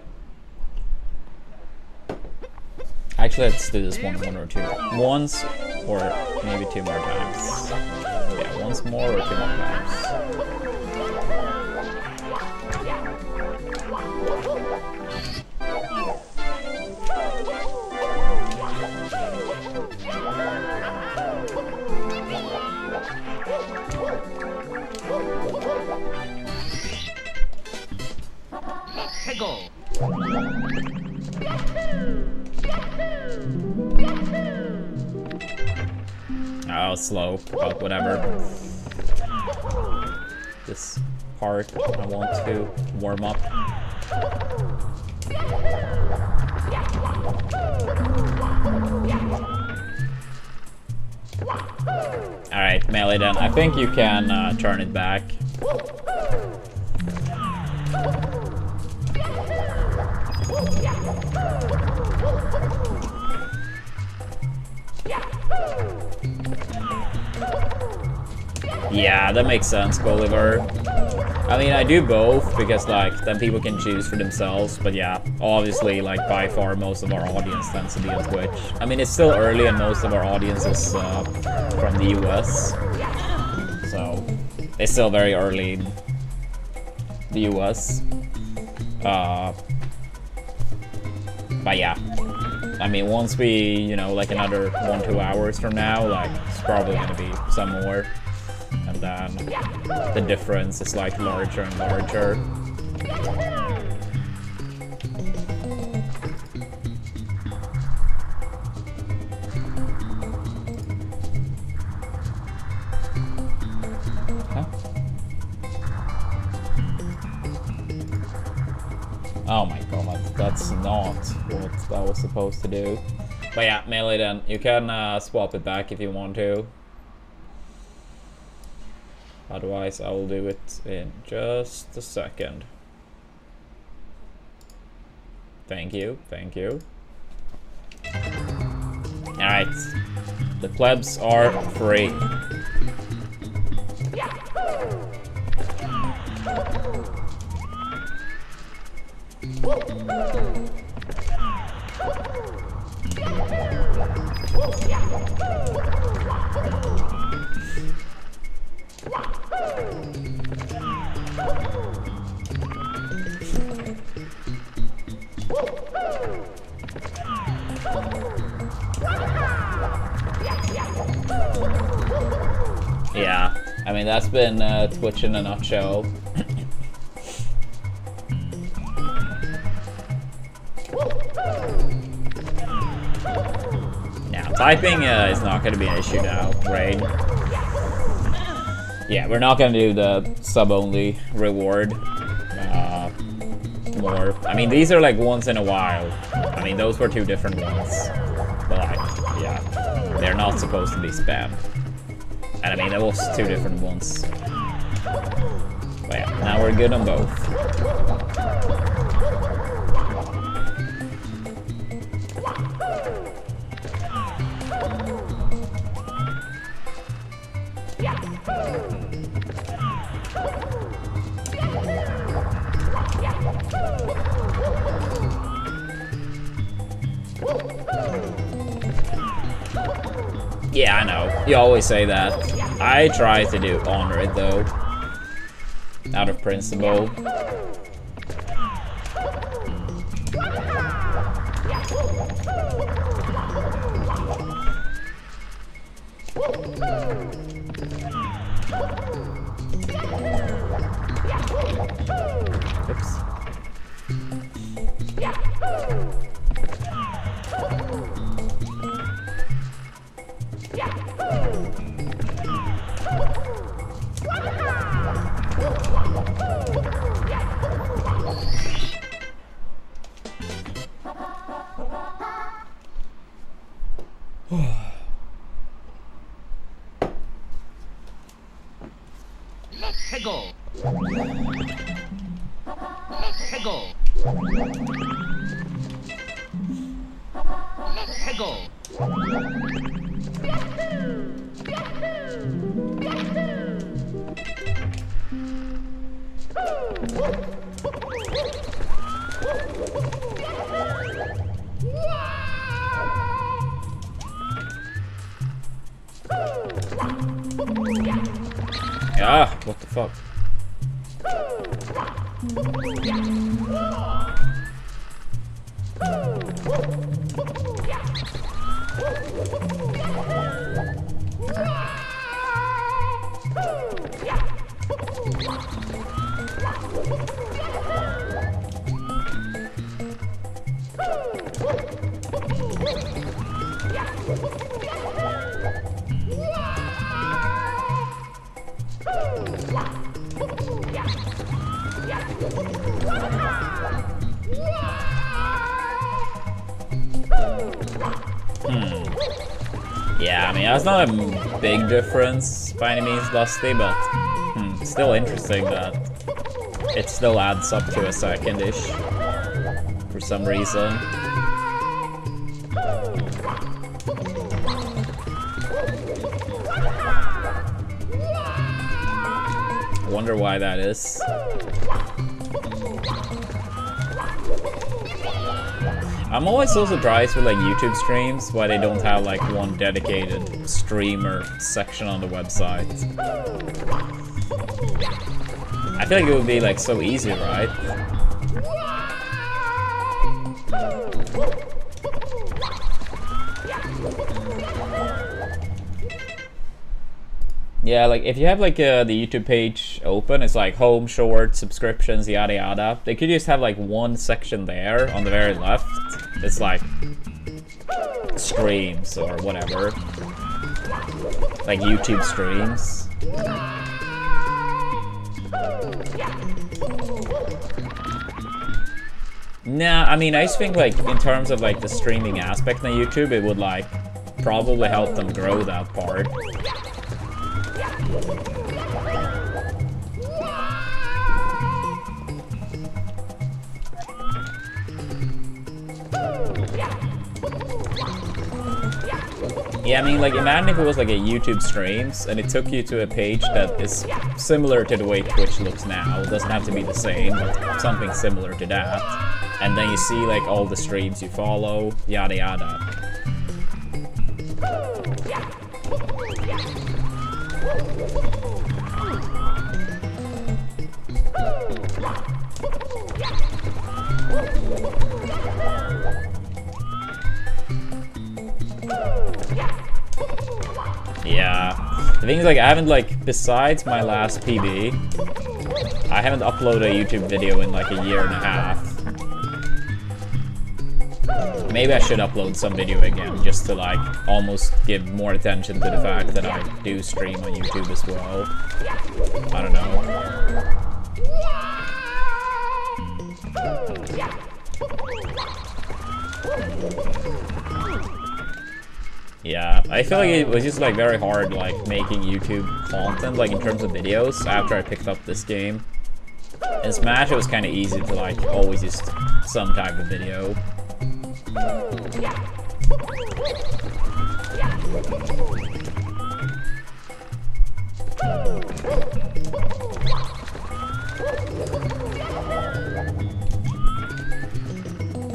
Actually, let's do this one or two. Once or maybe 2 more times. Yeah, once more or 2 more times. Go. Oh, slow, but whatever. This part I want to warm up. Alright, melee done. I think you can turn it back. Yeah, that makes sense, Gulliver. I mean, I do both because, like, then people can choose for themselves. But yeah, obviously, like, by far most of our audience tends to be on Twitch. I mean, it's still early and most of our audience is from the US. So, it's still very early in the US. But yeah. I mean, once we, you know, like another 1-2 hours from now, like, it's probably gonna be some more. and then the difference is like larger and larger. Huh? Oh my god, that's not what that was supposed to do. But yeah, melee then. You can swap it back if you want to. Otherwise, I will do it in just a second. Thank you, thank you. Alright. The plebs are free. Yeah, I mean, that's been Twitch in a nutshell. Now, typing is not going to be an issue now, right? Yeah, we're not going to do the sub-only reward more. I mean, these are like once in a while. I mean, those were two different ones. But like, yeah, they're not supposed to be spammed. And I mean, that was two different ones. But yeah, now we're good on both. Yeah, I know. You always say that. I try to do honor it though. Out of principle. Oops. 해고 해고 해고 Ah, what the fuck? Yeah, I mean, that's not a big difference by any means, Dusty, but it's still interesting that it still adds up to a second-ish for some reason. I wonder why that is. I'm always so surprised with like YouTube streams why they don't have like one dedicated streamer section on the website. I feel like it would be like so easy, right? Yeah, like if you have like the YouTube page open, it's like home, short, subscriptions, yada yada. They could just have like one section there on the very left. It's like streams or whatever. Like YouTube streams. Nah, I mean, I just think like in terms of like the streaming aspect on YouTube, it would like probably help them grow that part. Yeah, I mean, like, imagine if it was like a YouTube streams and it took you to a page that is similar to the way Twitch looks now. It doesn't have to be the same, but something similar to that. And then you see like all the streams you follow, yada yada. Yeah. The thing is, like, I haven't, like, besides my last PB, I haven't uploaded a YouTube video in like a year and a half. Maybe I should upload some video again, just to like almost give more attention to the fact that I do stream on YouTube as well. I don't know. Yeah, I feel like it was just like very hard like making YouTube content, like in terms of videos, after I picked up this game. In Smash it was kind of easy to like always just some type of video.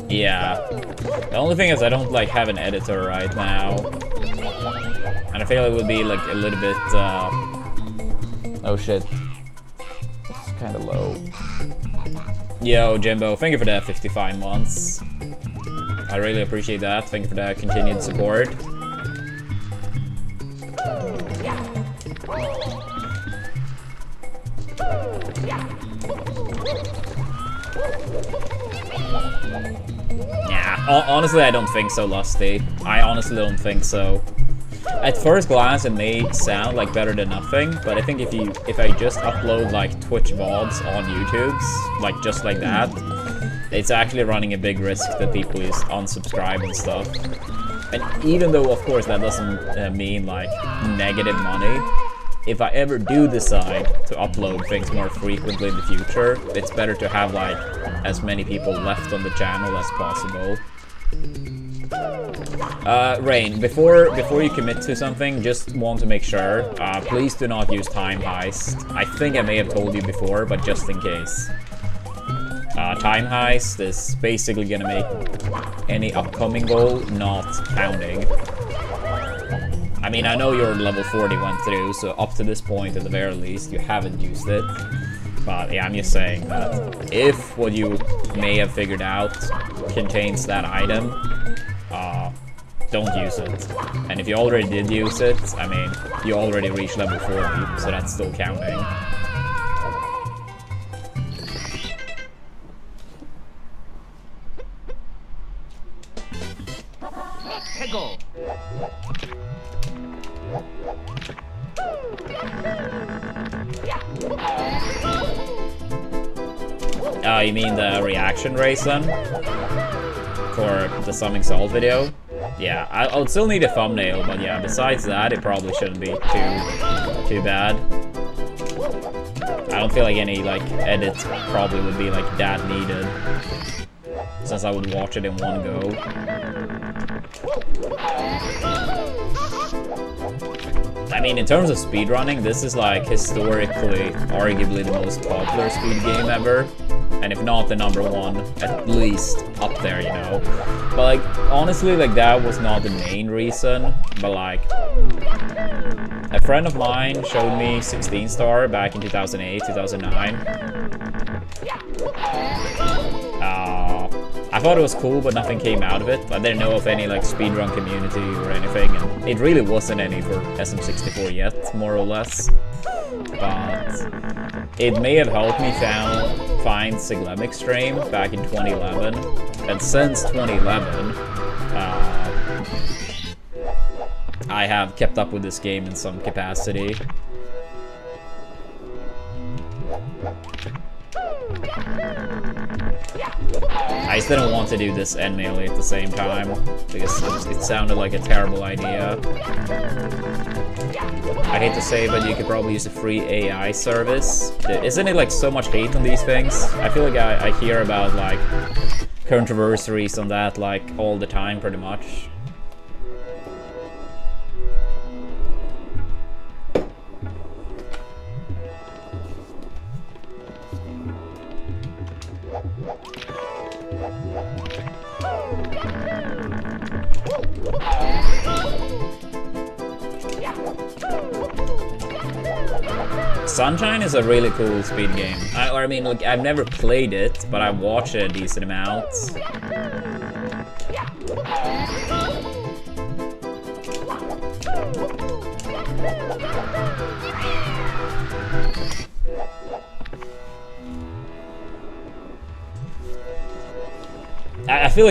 Yeah. The only thing is I don't like have an editor right now. And I feel it would be like a little bit oh shit. It's kinda low. Yo, Jimbo, thank you for that 55 months. I really appreciate that. Thank you for that continued support. Yeah, honestly, I don't think so, Lusty. I honestly don't think so. At first glance, it may sound like better than nothing, but I think if I just upload like Twitch VODs on YouTube's, like just like that, it's actually running a big risk that people just unsubscribe and stuff. And even though, of course, that doesn't mean like negative money, if I ever do decide to upload things more frequently in the future, it's better to have like as many people left on the channel as possible. Rain, before you commit to something, just want to make sure, please do not use Time Heist. I think I may have told you before, but just in case. Time Heist is basically gonna make any upcoming goal not counting. I mean, I know your level 40 went through, so up to this point, at the very least, you haven't used it. But yeah, I'm just saying that if what you may have figured out contains that item, don't use it. And if you already did use it, I mean, you already reached level 40, so that's still counting. Hegel. Oh, you mean the reaction race then? For the Summing Salt video? Yeah, I'll still need a thumbnail, but yeah, besides that, it probably shouldn't be too bad. I don't feel like any, like, edits probably would be, like, that needed, since I would watch it in one go. I mean, in terms of speedrunning, this is, like, historically, arguably the most popular speed game ever. And if not the #1, at least up there, you know. But like, honestly, like that was not the main reason, but like, a friend of mine showed me 16 Star back in 2008, 2009. I thought it was cool, but nothing came out of it. I didn't know of any like speedrun community or anything, and it really wasn't any for SM64 yet, more or less. But it may have helped me find Siglemic's stream back in 2011, and since 2011, I have kept up with this game in some capacity. I just didn't want to do this and melee at the same time, because it sounded like a terrible idea. I hate to say, but you could probably use a free AI service. Isn't it like so much hate on these things? I feel like I hear about like controversies on that like all the time, pretty much. Sunshine is a really cool speed game. I mean, like, I've never played it, but I watch it a decent amount. I feel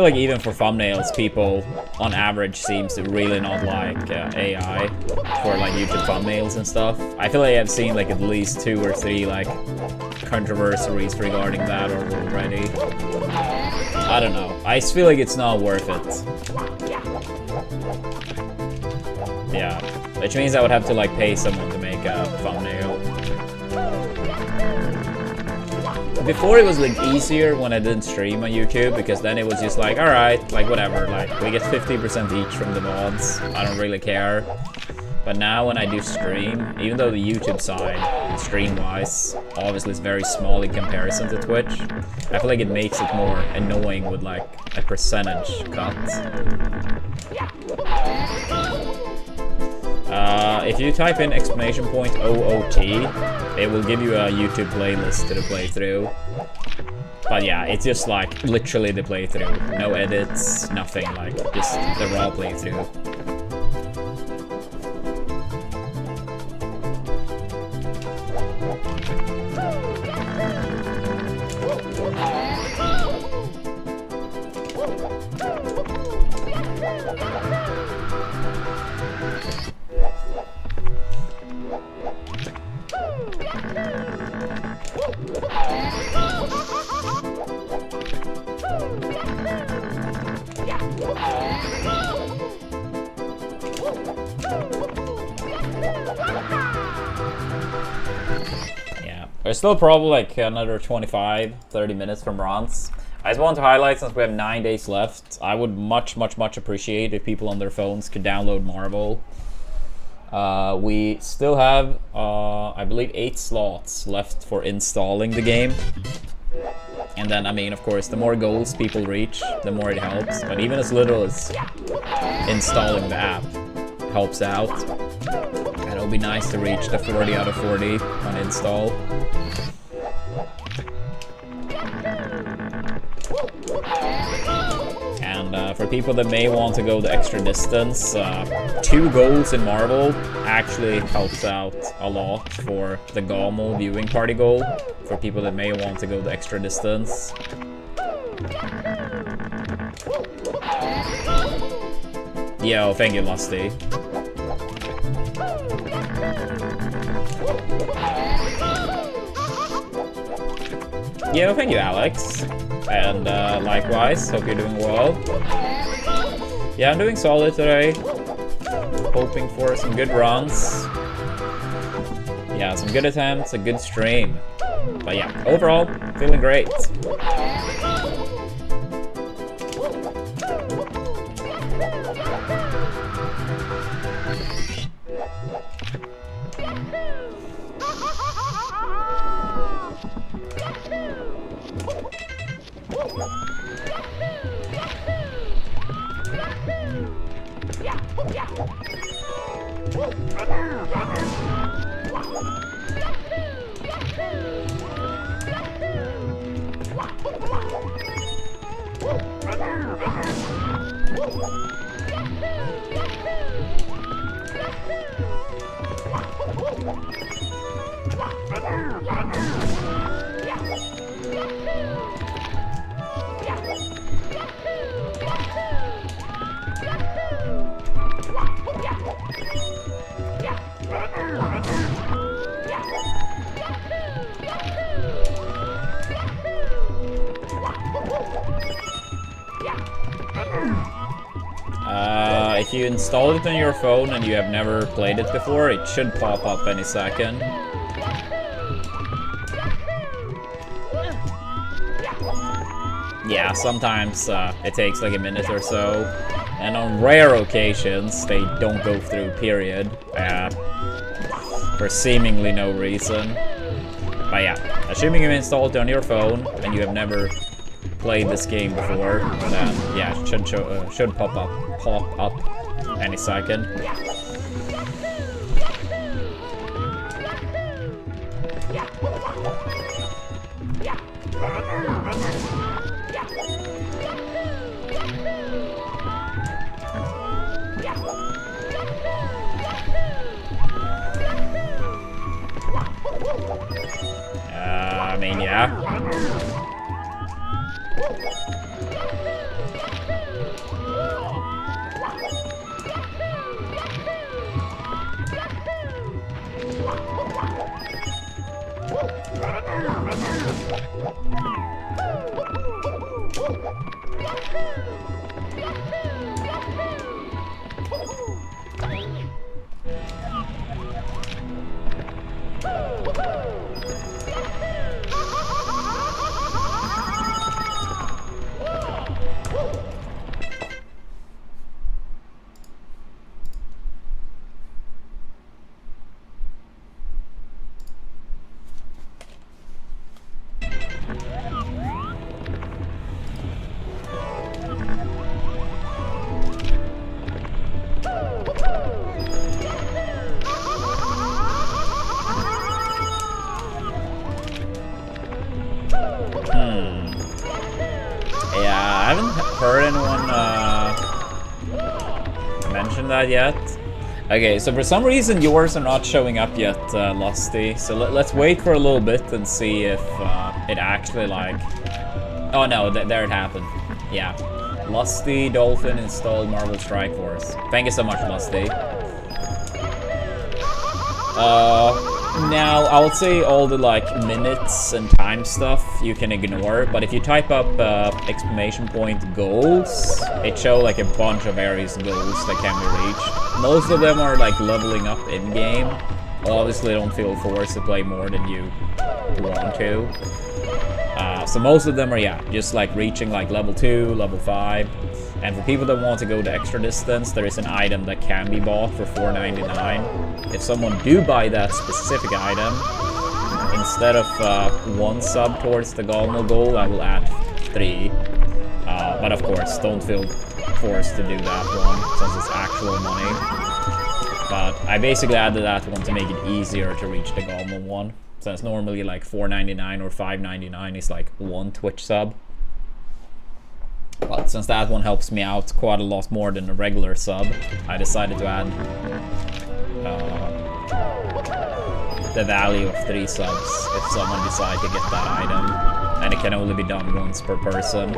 like even for thumbnails, people on average seems to really not like AI for like YouTube thumbnails and stuff. I feel like I've seen like at least 2 or 3 like controversies regarding that already. I don't know. I just feel like it's not worth it. Yeah, which means I would have to like pay someone to make a thumbnail. Before it was like easier when I didn't stream on YouTube, because then it was just like, alright, like whatever, like we get 50% each from the mods, I don't really care. But now when I do stream, even though the YouTube side, stream-wise, obviously is very small in comparison to Twitch, I feel like it makes it more annoying with like a percentage cut. If you type in !OOT, it will give you a YouTube playlist to the playthrough. But yeah, it's just like literally the playthrough. No edits, nothing, like just the raw playthrough. There's still probably like another 25-30 minutes from Ron's. I just want to highlight, since we have 9 days left, I would much appreciate if people on their phones could download Marvel. We still have, I believe, 8 slots left for installing the game. And then, I mean, of course, the more goals people reach, the more it helps. But even as little as installing the app helps out. And it'll be nice to reach the 40 out of 40 on install. And for people that may want to go the extra distance, 2 goals in Marvel actually helps out a lot for the Gamo viewing party goal, for people that may want to go the extra distance. Yo, thank you, Lusty. Yo, thank you, Alex. And likewise, hope you're doing well. Yeah, I'm doing solid today. Hoping for some good runs. Yeah, some good attempts, a good stream. But yeah, overall, feeling great. If you install it on your phone and you have never played it before, it should pop up any second. Yeah, sometimes it takes like a minute or so, and on rare occasions they don't go through, period, for seemingly no reason. But yeah, assuming you installed it on your phone and you have never played this game before, then yeah, it should pop up any second. I mean, yeah. Yeah, I haven't heard anyone mention that yet. Okay, so for some reason yours are not showing up yet, Lusty. So let's wait for a little bit and see if it actually like... Oh no, there it happened. Yeah. Lusty Dolphin installed Marvel Strike Force. Thank you so much, Lusty. Now, I would say all the like minutes and time stuff you can ignore, but if you type up exclamation point goals, it shows like a bunch of various goals that can be reached. Most of them are like leveling up in-game. Obviously, don't feel forced to play more than you want to. So most of them are, yeah, just like reaching like level 2, level 5. And for people that want to go the extra distance, there is an item that can be bought for $4.99. If someone do buy that specific item, instead of 1 sub towards the Galmo goal, I will add 3. But of course, don't feel forced to do that one, since it's actual money. But I basically added that one to make it easier to reach the Galmo one. Since normally like $4.99 or $5.99 is like 1 Twitch sub. But since that one helps me out quite a lot more than a regular sub, I decided to add the value of 3 subs if someone decides to get that item. And it can only be done once per person.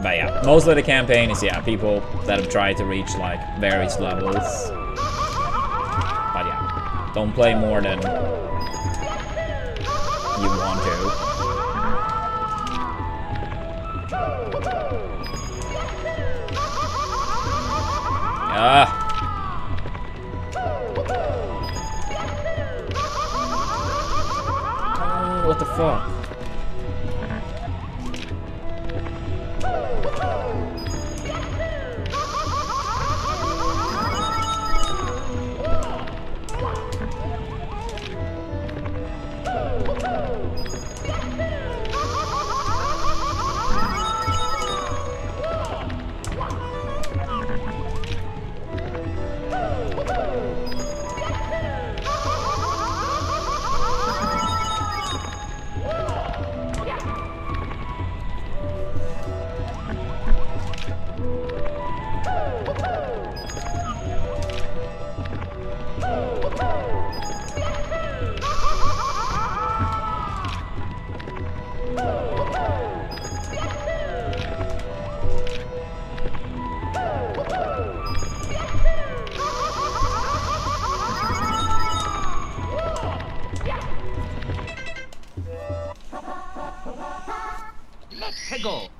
But yeah, most of the campaign is, yeah, people that have tried to reach like various levels. But yeah, don't play more than you want to. What the fuck? Hegel.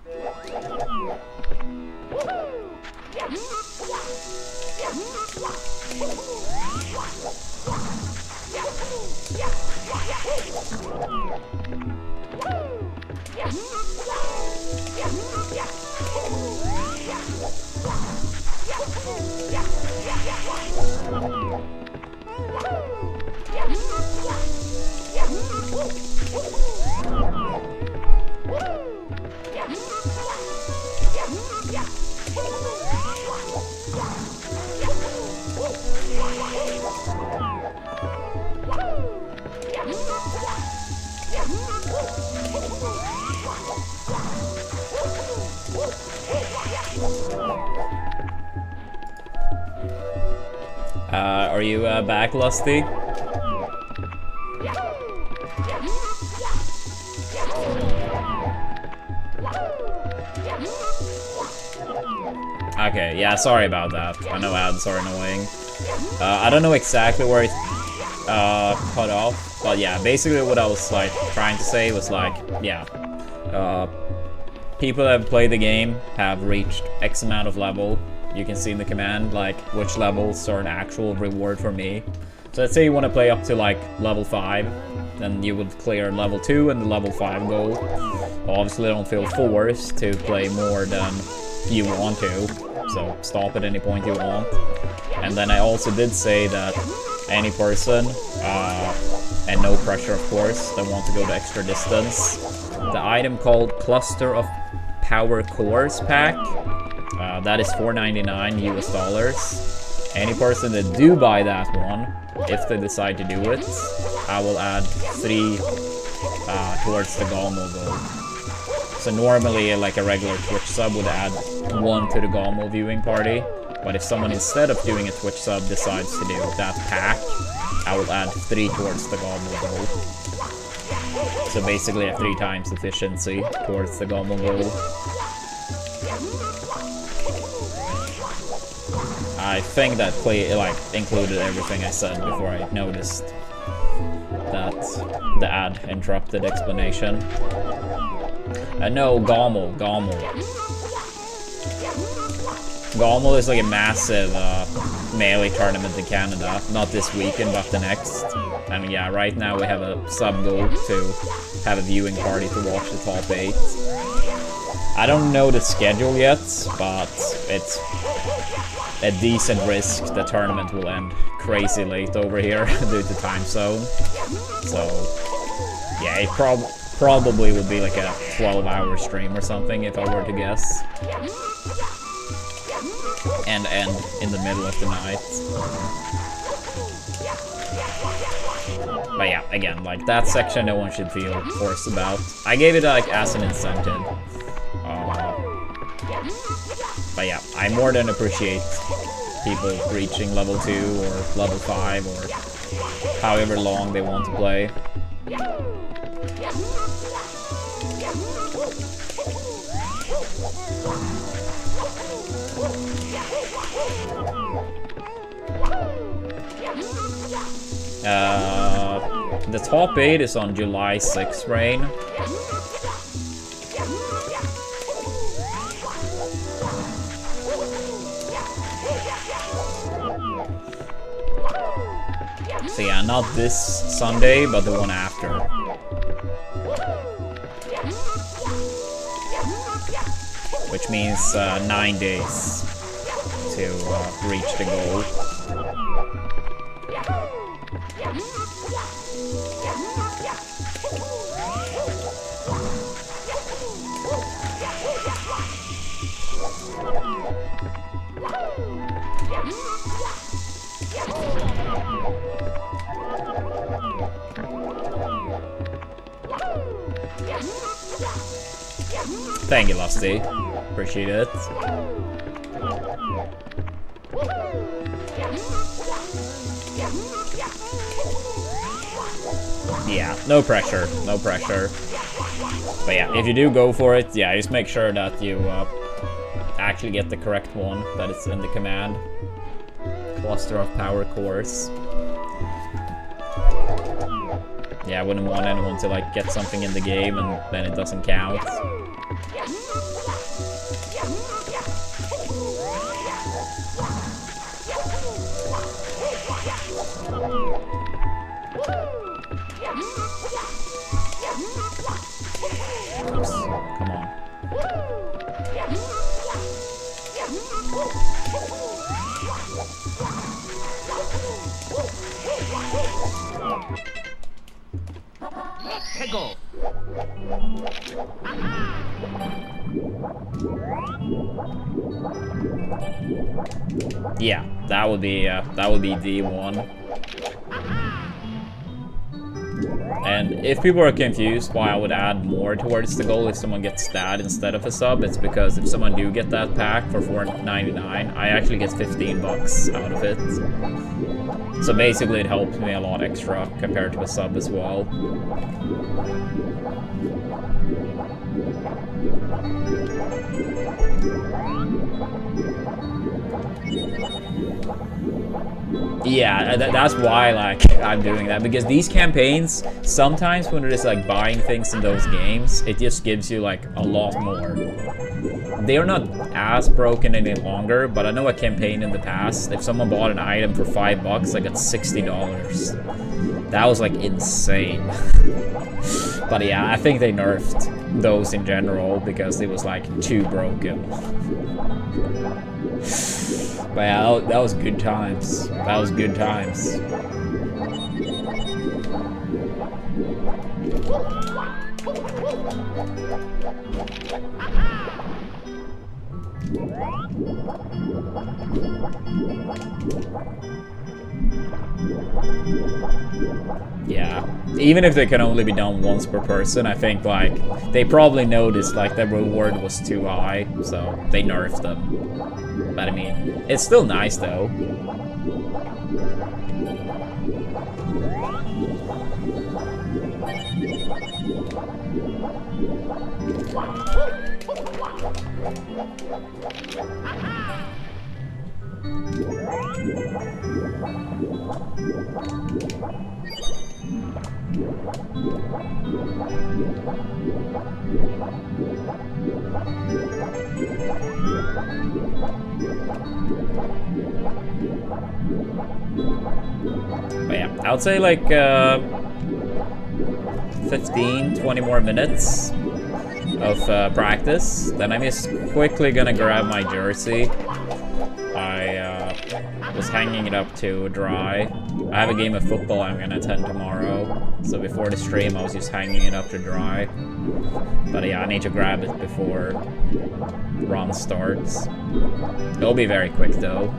Are you back, Lusty? Okay, yeah, sorry about that. I know ads are annoying. I don't know exactly where it cut off, but yeah, basically what I was like trying to say was like, yeah, people that have played the game have reached X amount of level. You can see in the command like which levels are an actual reward for me. So let's say you want to play up to like level 5, then you would clear level 2 and the level 5 goal. Obviously don't feel forced to play more than you want to, so stop at any point you want. And then I also did say that any person, and no pressure of course, that want to go the extra distance, the item called Cluster of Power Cores pack, that is $4.99 US. Any person that do buy that one, if they decide to do it, I will add 3 towards the Galmo goal. So normally like a regular Twitch sub would add 1 to the Galmo viewing party, but if someone instead of doing a Twitch sub decides to do that pack, I will add 3 towards the Galmo goal. So basically a 3 times efficiency towards the Galmo goal. I think that included everything I said before I noticed that the ad interrupted explanation. No, Galmo. Galmo is like a massive melee tournament in Canada. Not this weekend, but the next. I mean, yeah, right now we have a sub goal to have a viewing party to watch the top 8. I don't know the schedule yet, but it's a decent risk the tournament will end crazy late over here due to time zone. So, yeah, it probably would be like a 12-hour stream or something if I were to guess. And end in the middle of the night. But yeah, again, like that section no one should feel forced about. I gave it like as an incentive. But yeah, I more than appreciate people reaching level 2 or level 5 or however long they want to play. The top 8 is on July 6th, Rain. So yeah, not this Sunday, but the one after. Which means 9 days to reach the goal. Thank you, Lusty. Appreciate it. Yeah, no pressure, no pressure. But yeah, if you do go for it, yeah, just make sure that you actually get the correct one that is in the command. Cluster of Power Cores. Yeah, I wouldn't want anyone to like get something in the game and then it doesn't count. Oops, come on. Hegel. Yeah, that would be D1. And if people are confused why I would add more towards the goal if someone gets that instead of a sub, it's because if someone do get that pack for $4.99, I actually get 15 bucks out of it. So basically it helps me a lot extra compared to a sub as well. Yeah, that's why like I'm doing that, because these campaigns, sometimes when it is like buying things in those games, it just gives you like a lot more. They are not as broken any longer, but I know a campaign in the past, if someone bought an item for $5, I got $60. That was like insane. But yeah, I think they nerfed those in general because it was like too broken. But yeah, that was good times. That was good times. Yeah, even if they can only be done once per person, I think like they probably noticed like the reward was too high, so they nerfed them. But I mean, it's still nice though. But yeah, I would say like 15, 20 more minutes of practice. Then I'm just quickly gonna grab my jersey. I was hanging it up to dry. I have a game of football I'm gonna attend tomorrow, so before the stream I was just hanging it up to dry. But yeah, I need to grab it before the run starts. It'll be very quick though.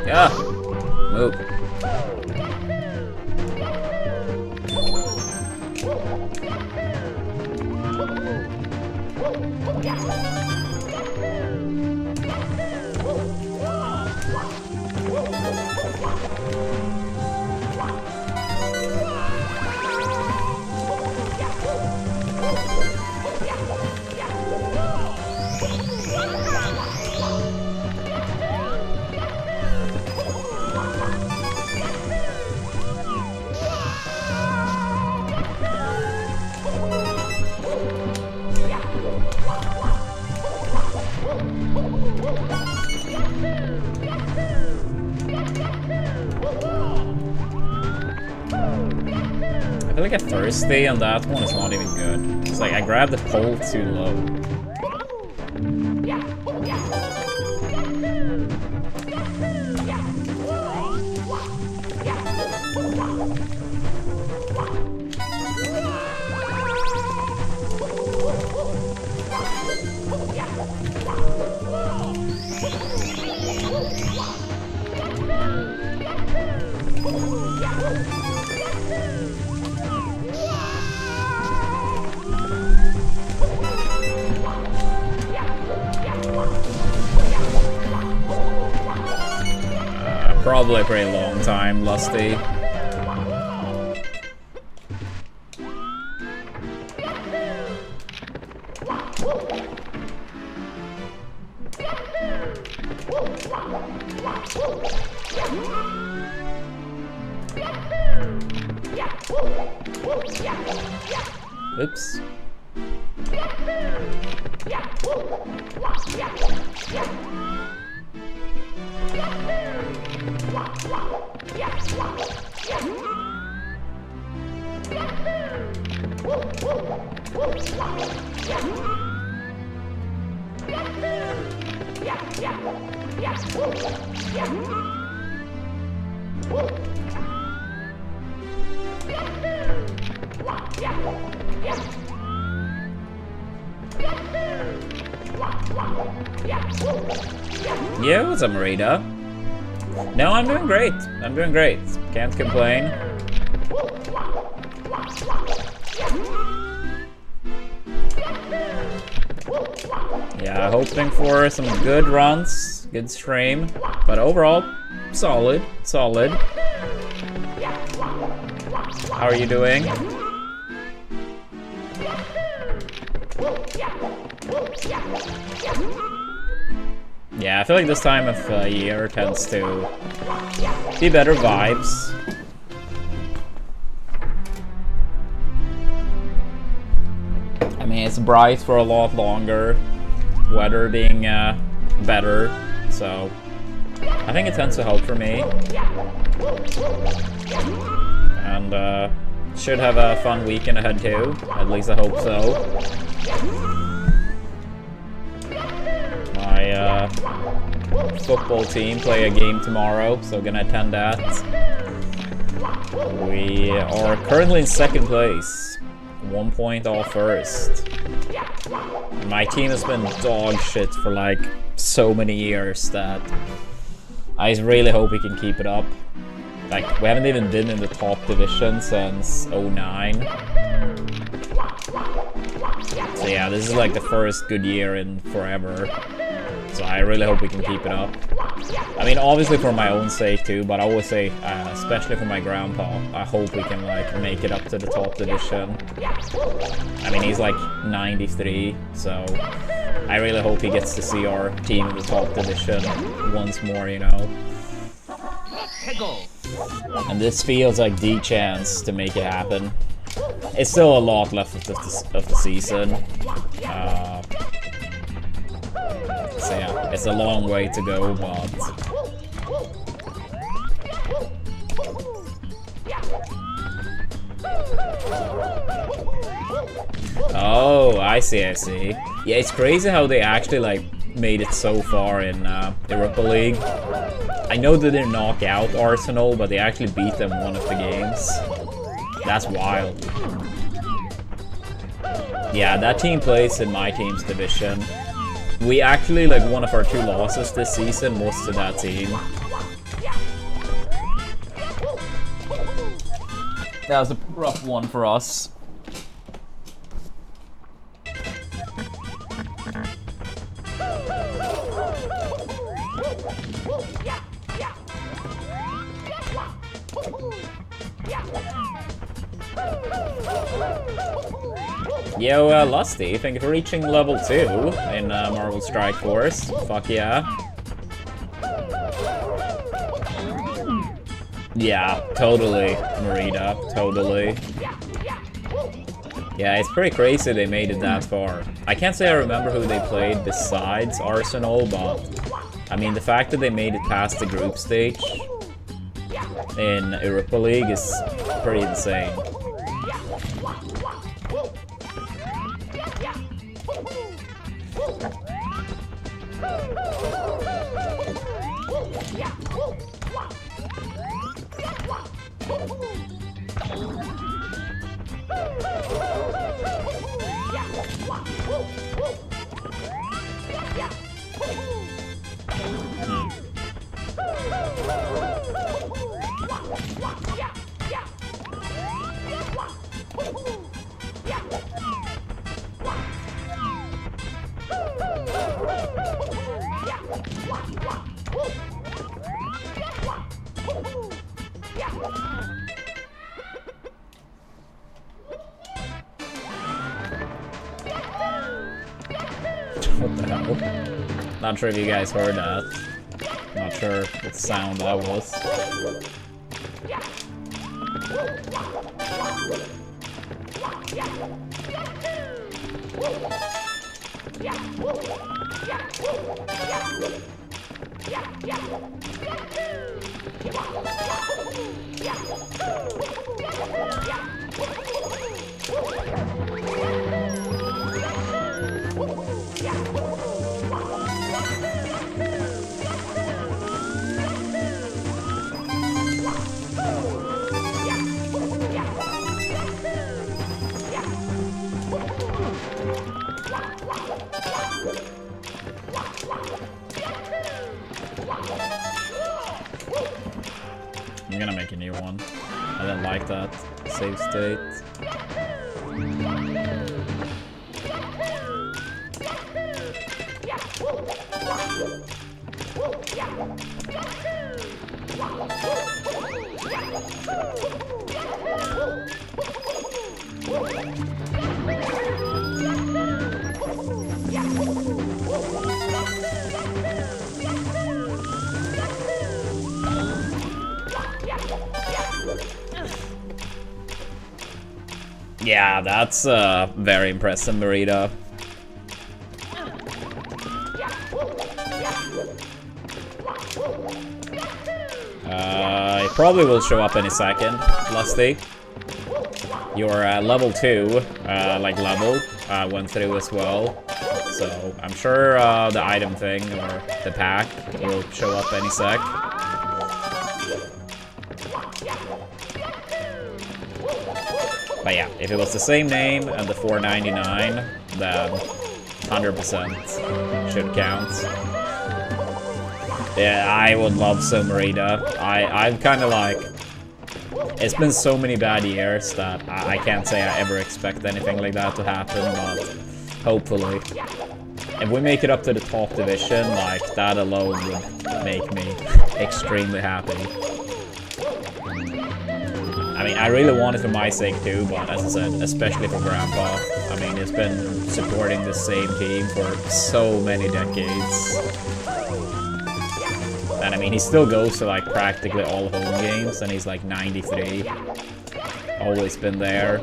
Yeah, move. feel like a thirsty on that one is not even good. It's like I grabbed the pole too low. Probably a pretty long time, Lusty. Oops. Yeah, what's up, Marita? No, I'm doing great. I'm doing great. Can't complain. Yeah, hoping for some good runs, good stream, but overall, solid, solid. How are you doing? Yeah, I feel like this time of year tends to be better vibes. I mean, it's bright for a lot longer, weather being better, so I think it tends to help for me. And should have a fun weekend ahead too, at least I hope so. My football team play a game tomorrow, so gonna attend that. We are currently in second place, 1 point off first. My team has been dog shit for like so many years that I really hope we can keep it up. Like, we haven't even been in the top division since 09. So yeah, this is like the first good year in forever. So I really hope we can keep it up. I mean, obviously for my own sake too, but I always say, especially for my grandpa, I hope we can like make it up to the top division. I mean, he's like 93, so I really hope he gets to see our team in the top division once more, you know. And this feels like the chance to make it happen. It's still a lot left of the season. So yeah, it's a long way to go, but oh, I see. Yeah, it's crazy how they actually like made it so far in Europa League. I know they didn't knock out Arsenal, but they actually beat them one of the games. That's wild. Yeah, that team plays in my team's division. We actually, like, one of our 2 losses this season was to that team. That was a rough one for us. Yo, Lusty, thank you for reaching level 2 in Marvel Strike Force. Fuck yeah. Yeah, totally, Marita, totally. Yeah, it's pretty crazy they made it that far. I can't say I remember who they played besides Arsenal, but I mean, the fact that they made it past the group stage in Europa League is pretty insane. What the hell? Not sure if you guys heard that. Not sure what sound that was. I'm gonna make a new one. I didn't like that save state. Yeah, that's very impressive, Marita. It probably will show up any second, Lusty. Your level 2, like level, went through as well. So I'm sure the item thing or the pack will show up any sec. But yeah, if it was the same name and the 499, then 100% should count. Yeah, I would love some Marita. I'm kind of like... It's been so many bad years that I can't say I ever expect anything like that to happen, but hopefully. If we make it up to the top division, like, that alone would make me extremely happy. I mean, I really want it for my sake too, but as I said, especially for Grandpa. I mean, he's been supporting the same team for so many decades. And I mean, he still goes to like practically all home games, and he's like 93. Always been there.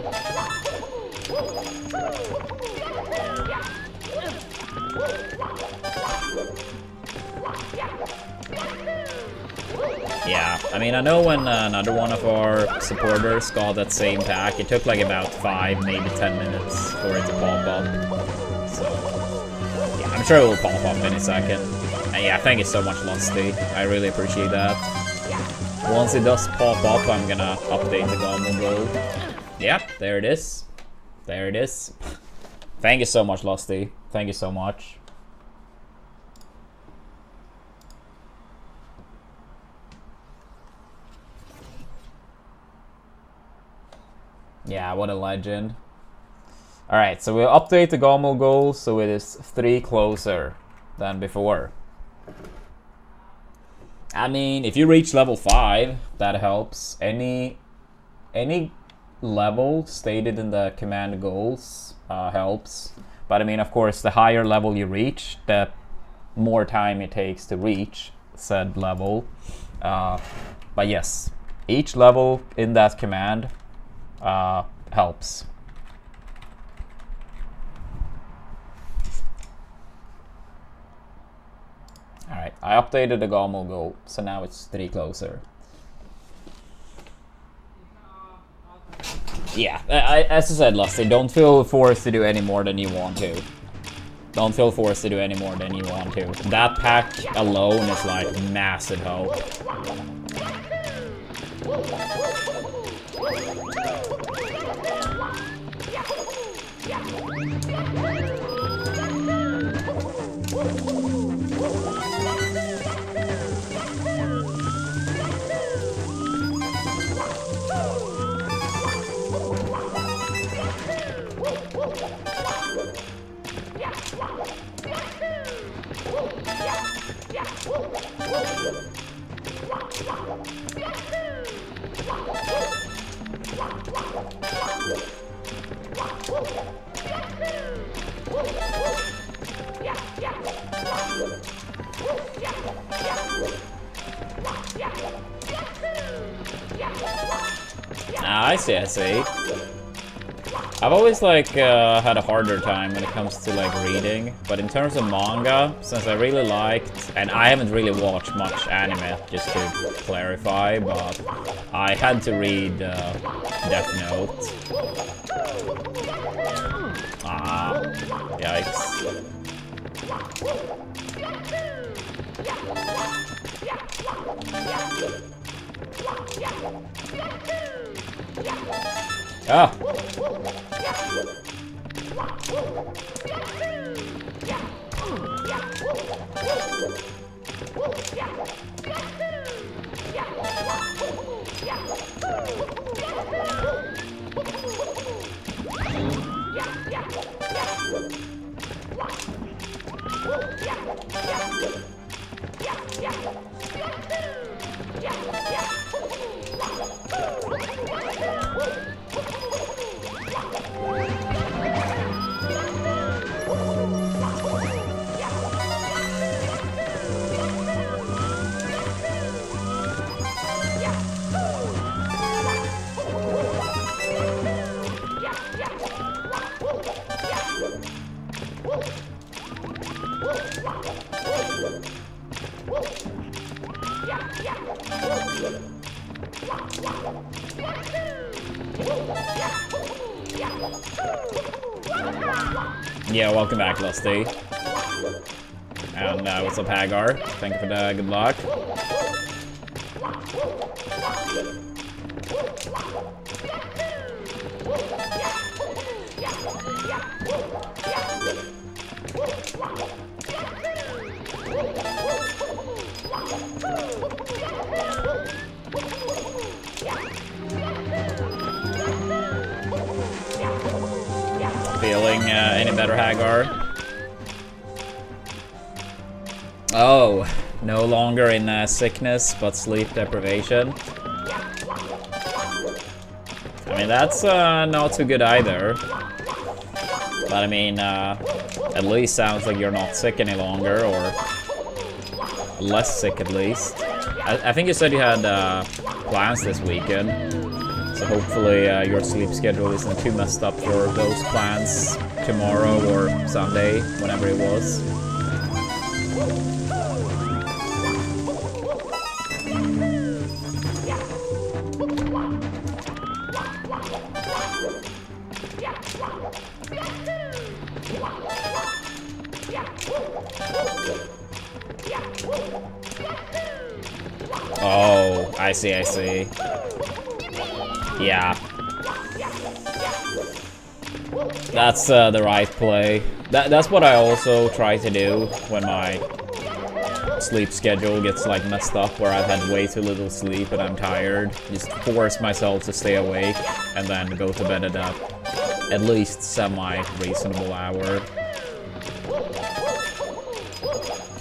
Yeah, I mean, I know when another one of our supporters got that same pack, it took like about 5, maybe 10 minutes for it to pop up. So, yeah, I'm sure it will pop up any second. And yeah, thank you so much, Lusty. I really appreciate that. Once it does pop up, I'm gonna update the Goblin Gold. Yep, there it is. There it is. Thank you so much, Lusty. Thank you so much. Yeah, what a legend. Alright, so we'll update the Gommel goal so it is 3 closer than before. I mean, if you reach level 5, that helps. Any level stated in the command goals helps. But I mean, of course, the higher level you reach, the more time it takes to reach said level. But yes, each level in that command helps. Alright, I updated the Gommel goal, so now it's 3 closer. Yeah, as I said, Lusty, don't feel forced to do any more than you want to. Don't feel forced to do any more than you want to. That pack alone is like massive help. I see, I see. I've always like had a harder time when it comes to like reading, but in terms of manga, since I really liked, and I haven't really watched much anime, just to clarify, but I had to read Death Note. Ah, yikes. Ah! Yeah, welcome back, Lusty. And what's up, Hagar? Thank you for the good luck. Feeling any better, Hagar? Oh, no longer in sickness, but sleep deprivation. I mean, that's not too good either. But I mean, at least sounds like you're not sick any longer, or less sick at least. I think you said you had plans this weekend. So hopefully your sleep schedule isn't too messed up for those plans tomorrow or Sunday, whenever it was. Oh, I see, I see. Yeah. That's the right play. That's what I also try to do when my sleep schedule gets like messed up, where I've had way too little sleep and I'm tired. Just force myself to stay awake and then go to bed at at least semi-reasonable hour.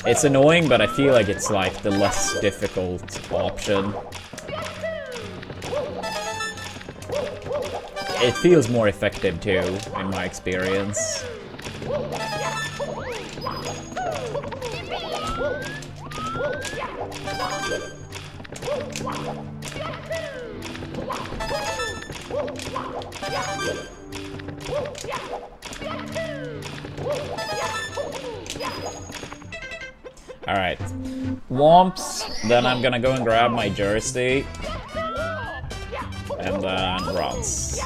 It's annoying, but I feel like it's like the less difficult option. It feels more effective too, in my experience. Alright. Womps. Then I'm gonna go and grab my jersey. And then rods.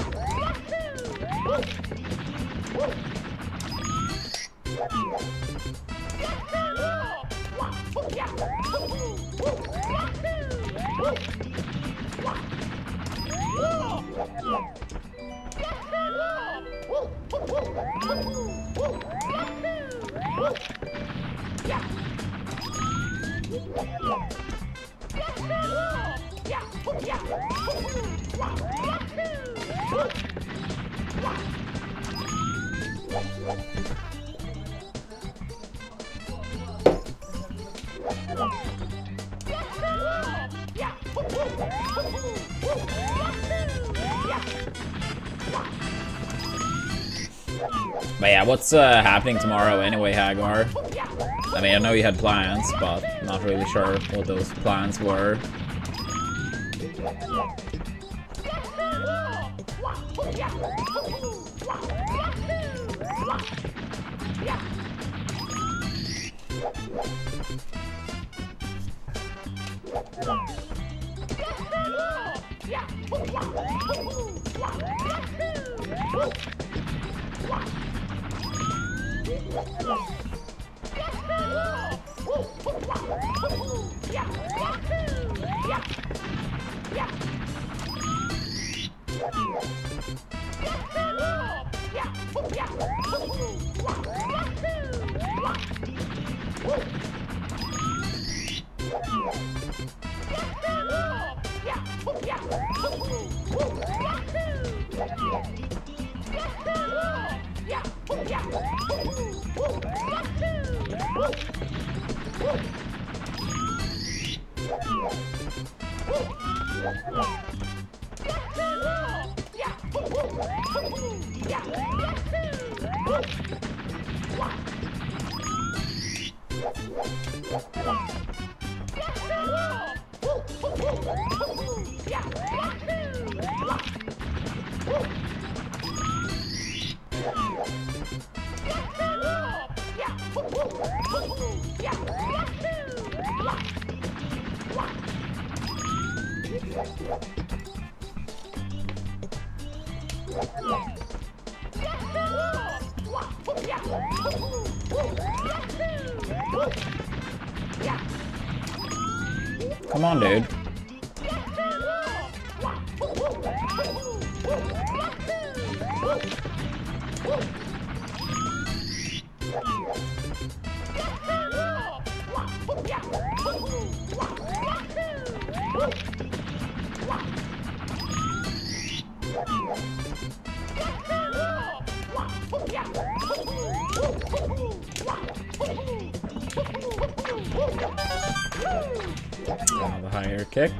But yeah, what's happening tomorrow anyway, Hagar? I mean, I know you had plans, but not really sure what those plans were. Come on, dude. The higher kick.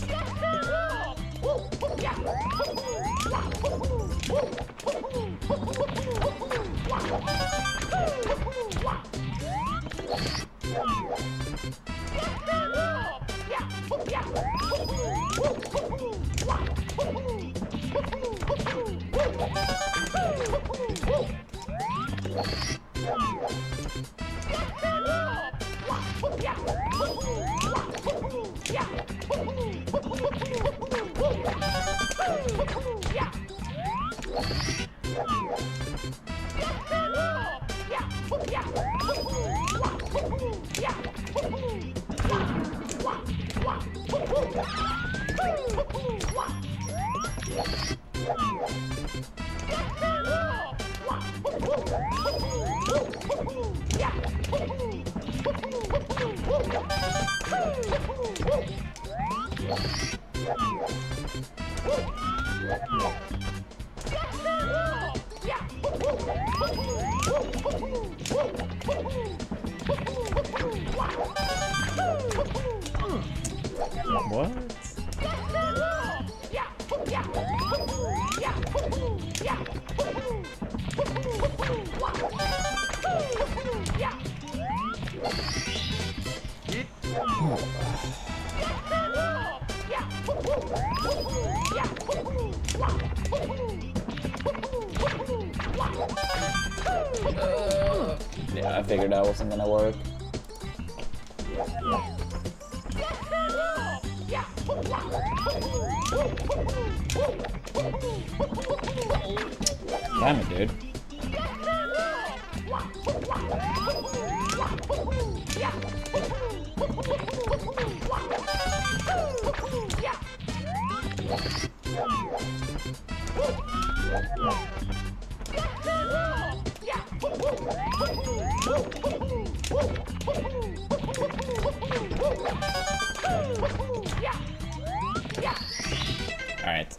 What? Yeah, I figured that wasn't gonna work. Damn it, dude.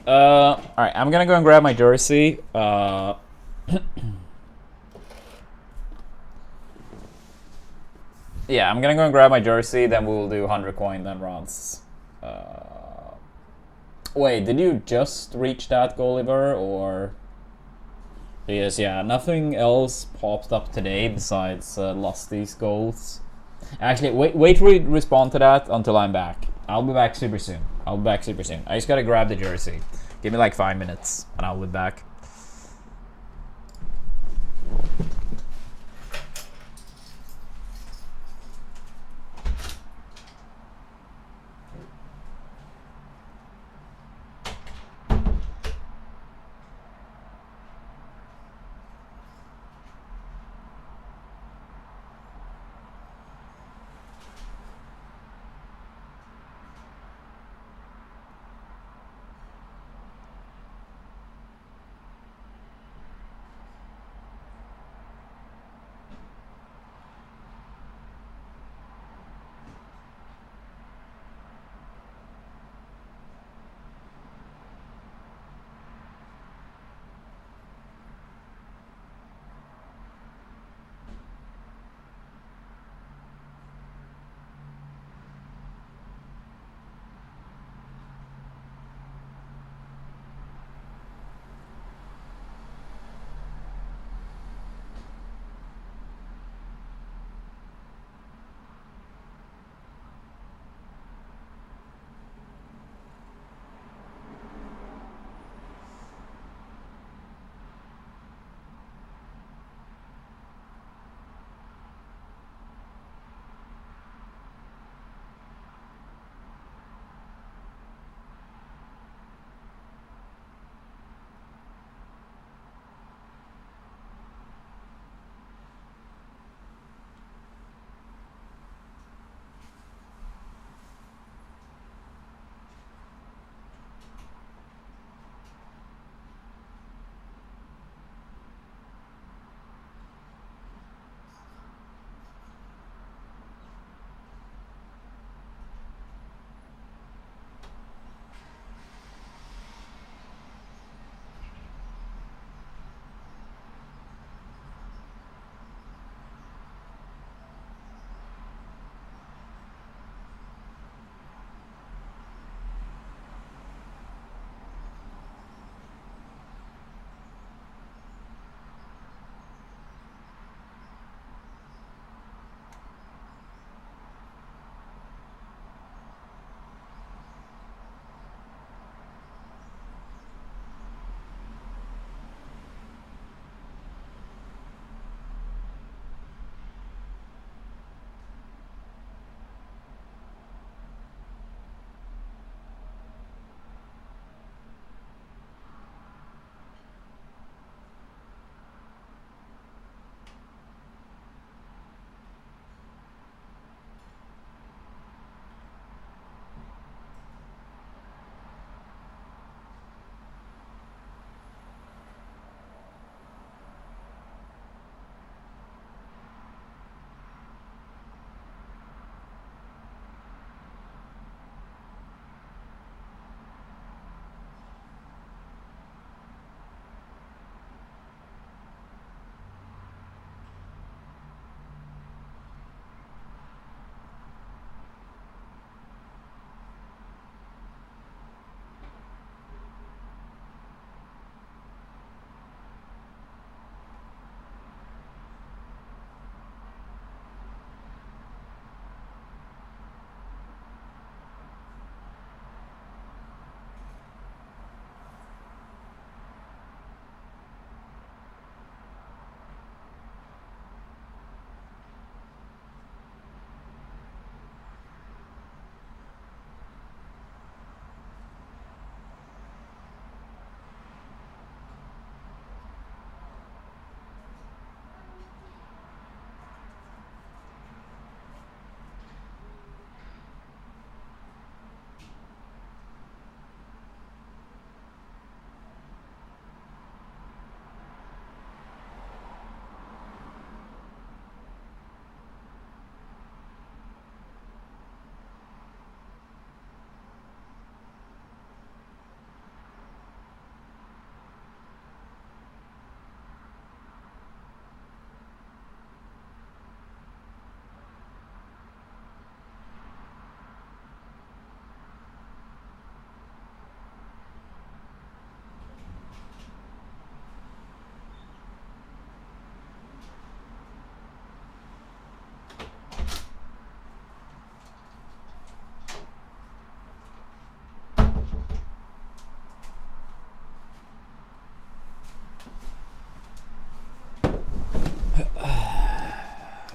Alright, I'm gonna go and grab my jersey. Yeah, I'm gonna go and grab my jersey, then we'll do 100 coin, then runs. Wait, did you just reach that, Gulliver, or...? Because, yeah, nothing else popped up today besides Lusty's goals. Actually, wait till we respond to that until I'm back. I'll be back super soon. I just gotta grab the jersey. Give me like 5 minutes, and I'll be back.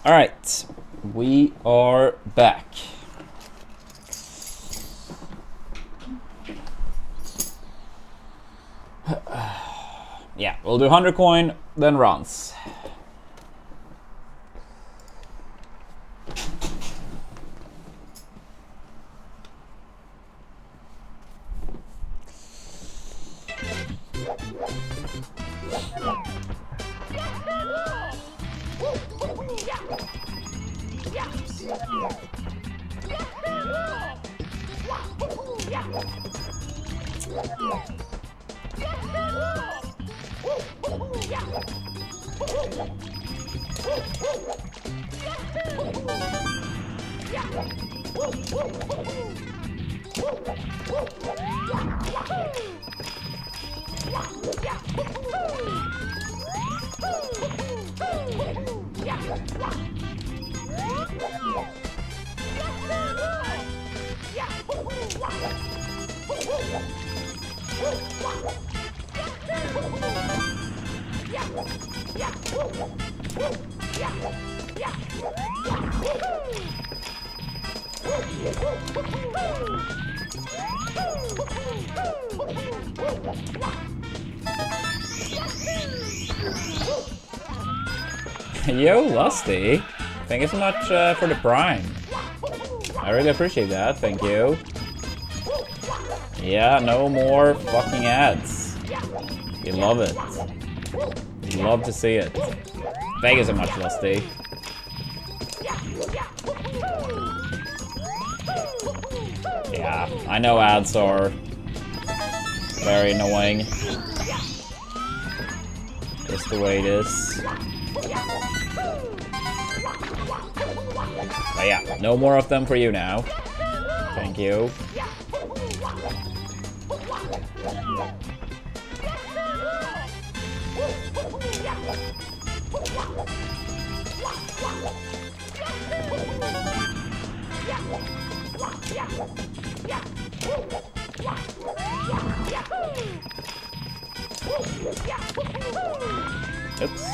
Alright, we are back. Yeah, we'll do 100 coin, then runs. Yo, Lusty. Thank you so much for the Prime. I really appreciate that, thank you. Yeah, no more fucking ads. You love it. You love to see it. Thank you so much, Lusty. Yeah, I know ads are very annoying. Just the way it is. But yeah, no more of them for you now. Thank you. Oops.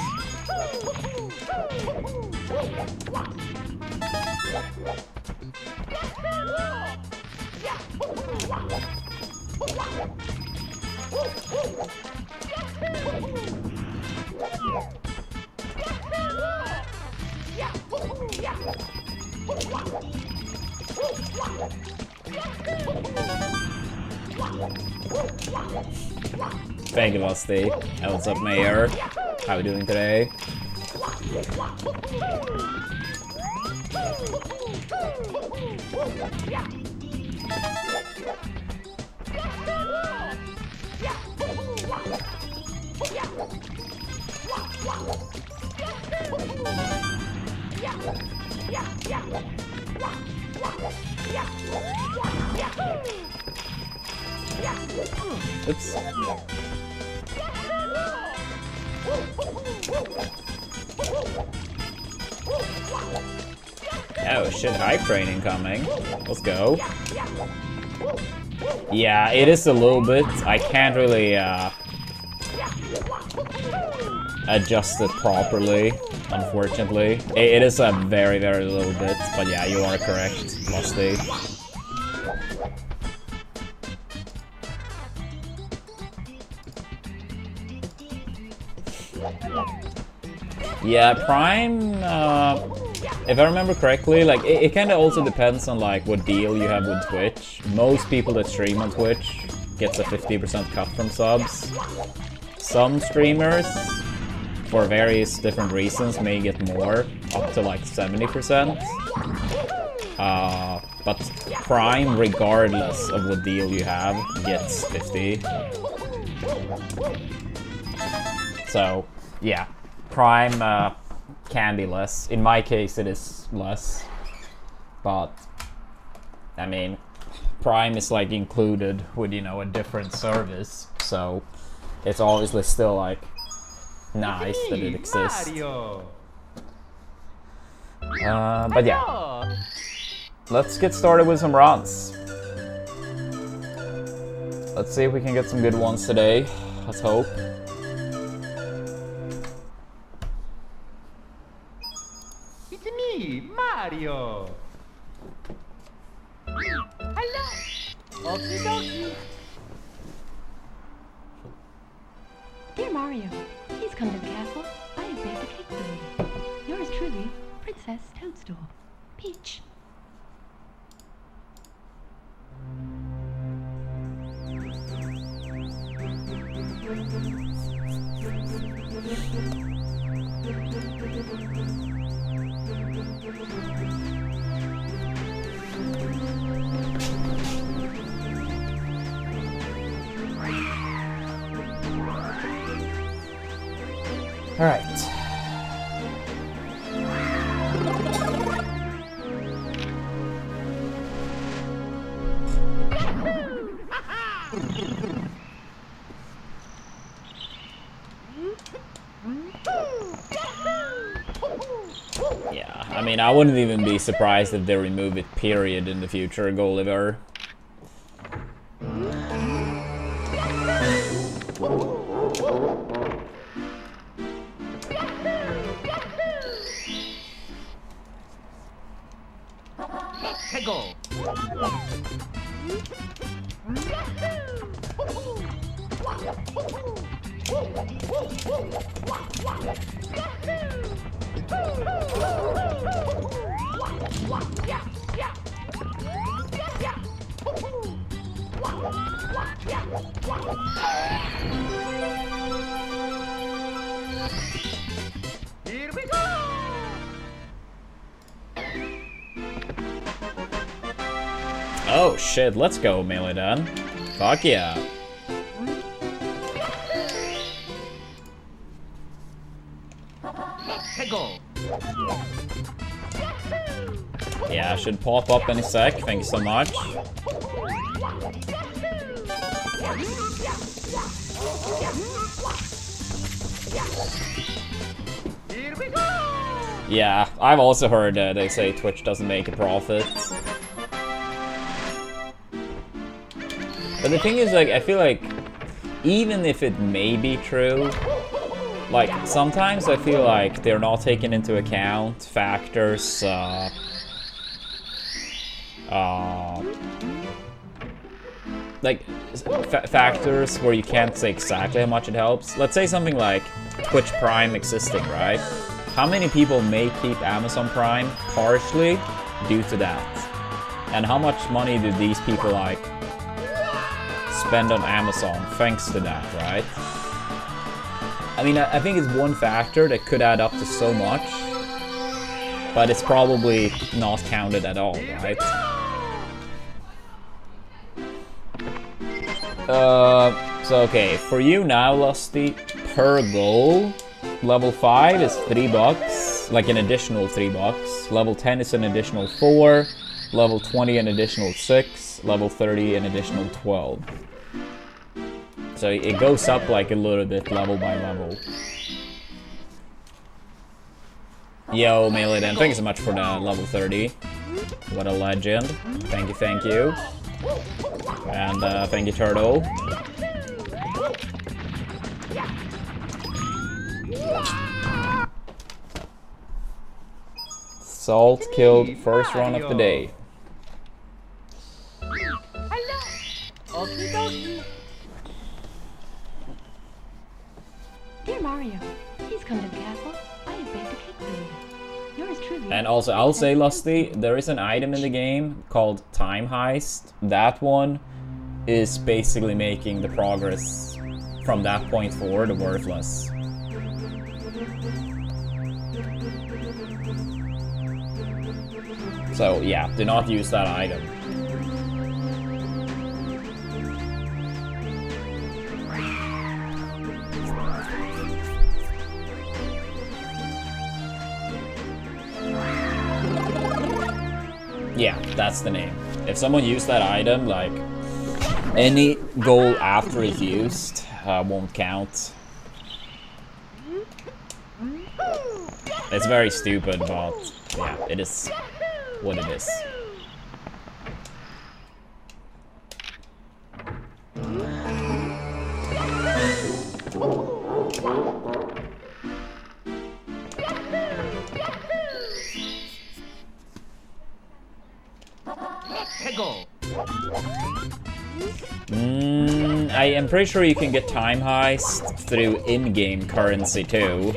Thank you, Lusty. And what's up, Mayor? How are we doing today? Oops. Oh shit, hype train incoming. Let's go. Yeah, it is a little bit. I can't really adjust it properly, unfortunately. It is a very, very little bit, but yeah, you are correct, Lusty. Yeah, Prime, if I remember correctly, like, it kind of also depends on, like, what deal you have with Twitch. Most people that stream on Twitch gets a 50% cut from subs. Some streamers, for various different reasons, may get more, up to, like, 70%. But Prime, regardless of what deal you have, gets 50. So, yeah. Prime can be less. In my case, it is less. But, I mean, Prime is like included with, you know, a different service. So, it's obviously still like nice that it exists. But yeah. Let's get started with some runs. Let's see if we can get some good ones today. Let's hope. Mario! Hello! Okie dokie! Dear Mario, please come to the castle. I have baked a cake for you. Yours truly, Princess Toadstool. Peach. All right. Yeah, I mean, I wouldn't even be surprised if they remove it, period, in the future, Gulliver. Hegel! Here we go! Oh shit, let's go, Melee then. Fuck yeah. Hegel! Yeah, should pop up any sec, thank you so much. Here we go! Yeah, I've also heard they say Twitch doesn't make a profit. But the thing is, like, I feel like even if it may be true, like, sometimes I feel like they're not taking into account factors, like, factors where you can't say exactly how much it helps. Let's say something like Twitch Prime existing, right? How many people may keep Amazon Prime partially due to that? And how much money do these people, like, spend on Amazon thanks to that, right? I mean, I think it's one factor that could add up to so much, but it's probably not counted at all, right? So okay, for you now, Lusty, per goal, level 5 is $3, like an additional $3. Level 10 is an additional 4. Level 20 an additional 6. Level 30 an additional 12. So it goes up like a little bit level by level. Yo, Melee then, thank you so much for the level 30. What a legend. Thank you, thank you. And thank you, Turtle. Salt killed first run of the day. Okie dokie! Dear Mario, please come to the castle. I have baked a cake for you. Yours truly. And also, I'll say, Lusty, there is an item in the game called Time Heist. That one is basically making the progress from that point forward worthless. So yeah, do not use that item. Yeah, that's the name. If someone used that item, like, any goal after it's used won't count. It's very stupid, but yeah, it is what it is. I'm pretty sure you can get time heist through in-game currency too.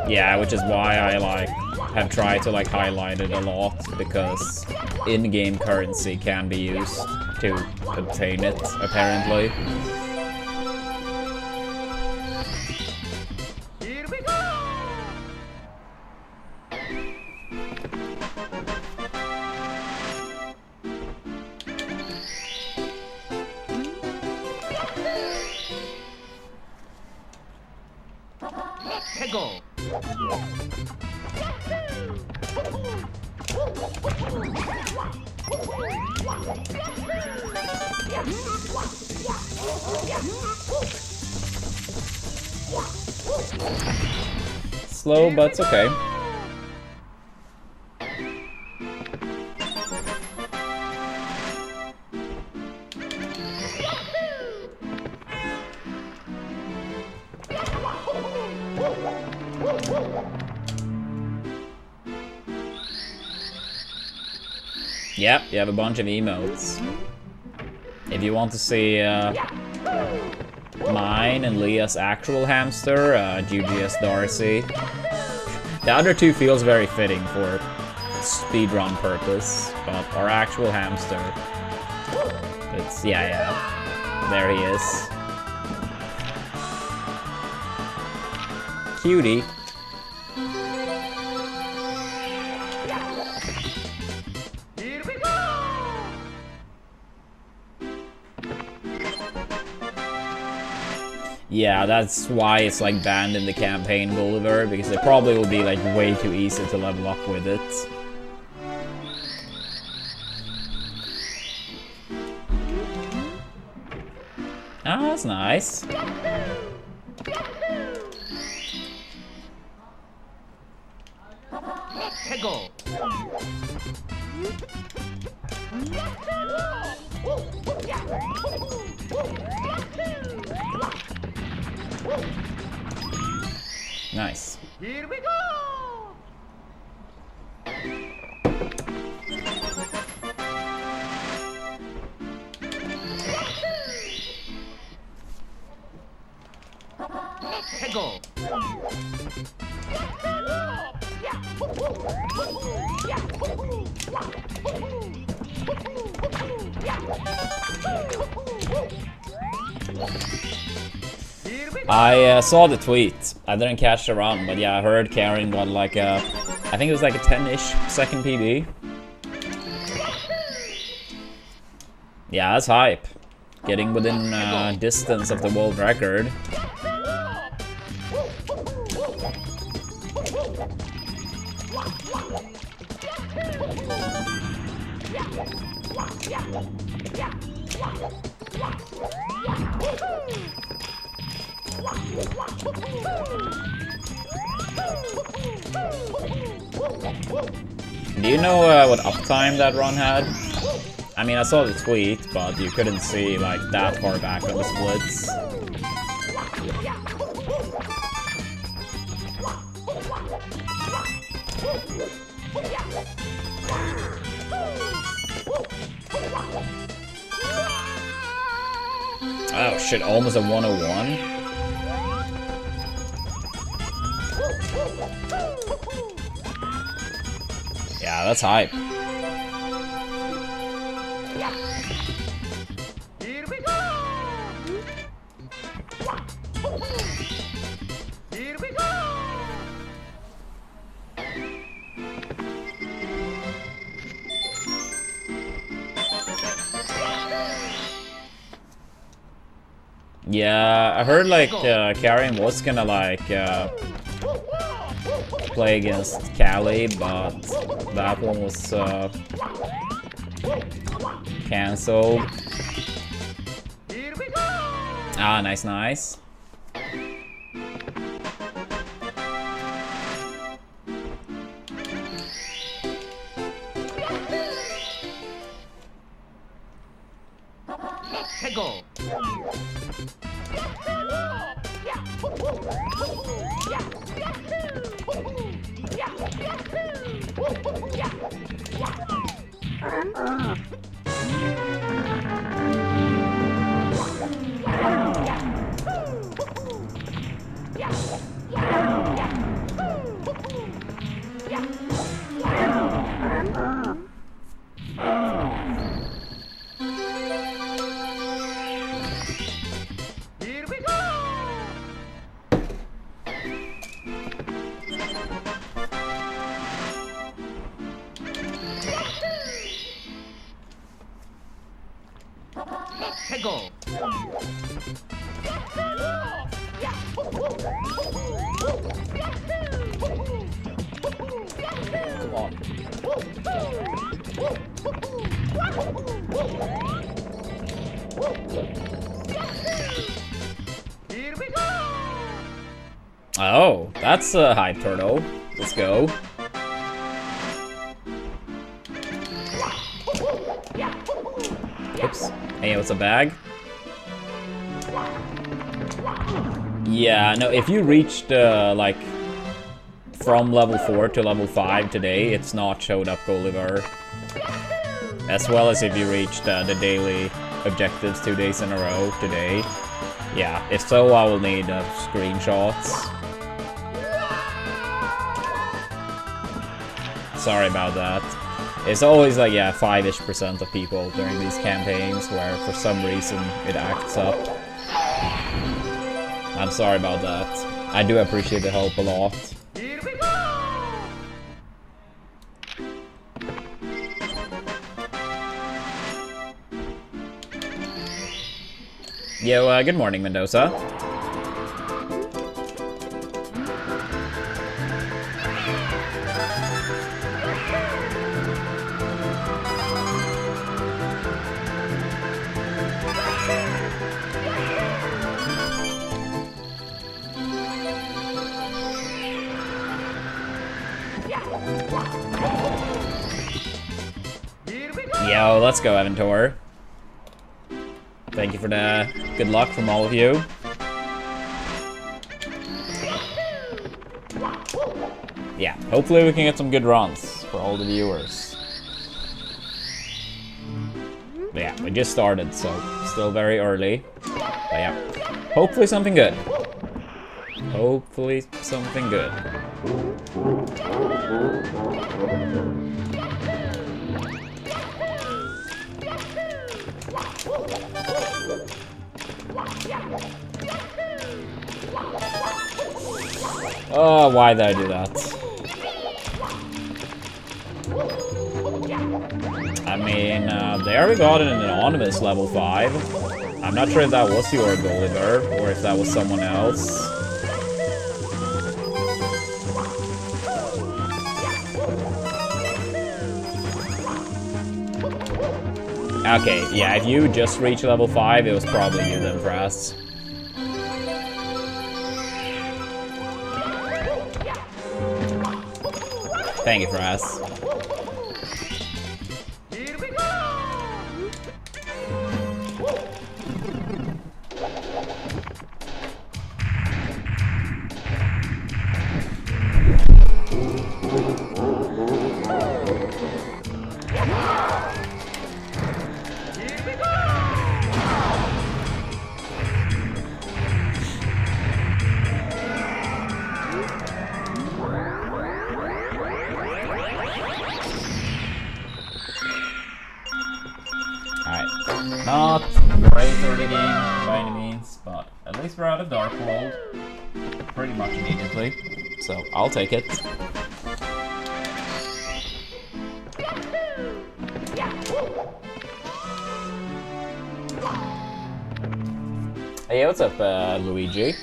Yeah, which is why I like have tried to like highlight it a lot, because in-game currency can be used to obtain it, apparently. Here we go! Let's go! Slow, but it's okay. Yep, you have a bunch of emotes. If you want to see mine and Leah's actual hamster, GGS Darcy. The other two feels very fitting for speedrun purpose, but our actual hamster, it's, yeah, there he is. Cutie. Here we go! Yeah, that's why it's like banned in the campaign Gulliver, because it probably will be like way too easy to level up with it. Oh, that's nice. Let's go! Nice. Here we go! Let's go! I saw the tweet. I didn't catch the run, but yeah, I heard Karen got like a, I think it was like a 10-ish second PB. Yeah, that's hype. Getting within distance of the world record. Do you know what uptime that run had? I mean, I saw the tweet, but you couldn't see like that far back on the splits. Oh shit, almost a 101. Yeah, that's hype. Here we go! Here we go! Yeah, I heard like Karen was gonna like play against Callie, but that one was cancelled. Here we go! Ah, nice, nice. Let's go! Come on. Here we go! Oh, that's a hype turtle. Let's go. Oops. Hey, what's a bag? Yeah, no, if you reached, like, from level 4 to level 5 today, it's not showed up Gulliver. As well as if you reached the daily objectives 2 days in a row today. Yeah, if so, I will need screenshots. Sorry about that. It's always like, yeah, 5-ish% of people during these campaigns where for some reason it acts up. I'm sorry about that. I do appreciate the help a lot. Here we go! Yo, good morning, Mendoza. Here we go! Yo, let's go, Aventor. Thank you for the good luck from all of you. Yeah, hopefully we can get some good runs for all the viewers. But yeah, we just started, so still very early. But yeah, hopefully something good. Hopefully something good. Oh, why did I do that? I mean, they already got an anonymous level 5. I'm not sure if that was your Gulliver, or if that was someone else. Okay, yeah, if you just reached level 5, it was probably you then, Fras. Thank you, Fras. Here we go! Here we go! Alright, not great early game by any means, but at least we're out of Dark World pretty much immediately, so I'll take it. Hey, what's up, Luigi?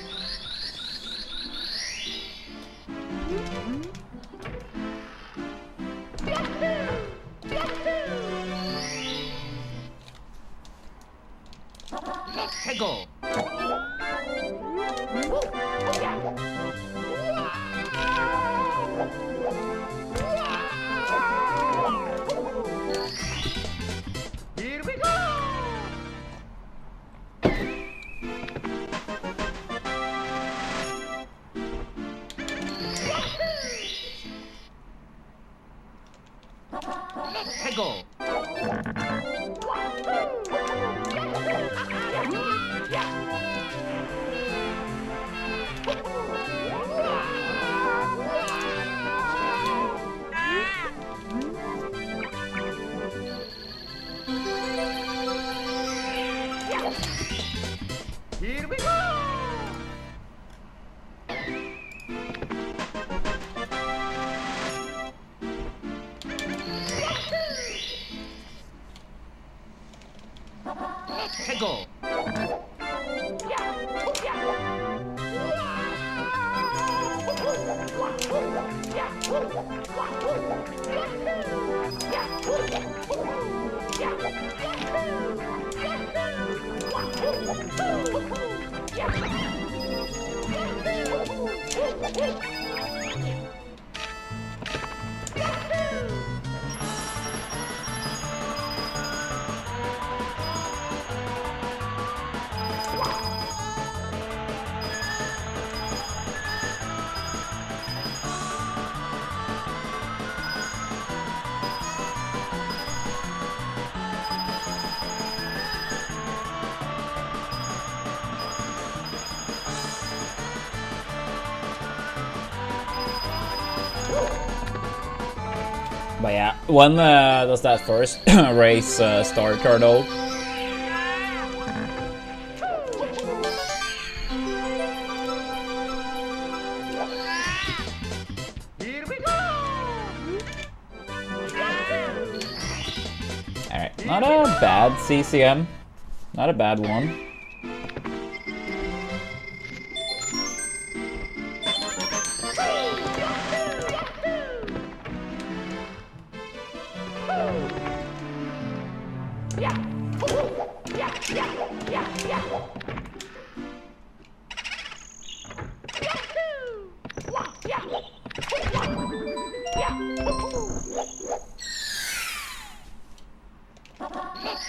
Let's go! Here we go! Let's go! Here we go! Let's go! But yeah, when does that first race start, Turtle? Here we go! Alright, not a bad CCM. Not a bad one.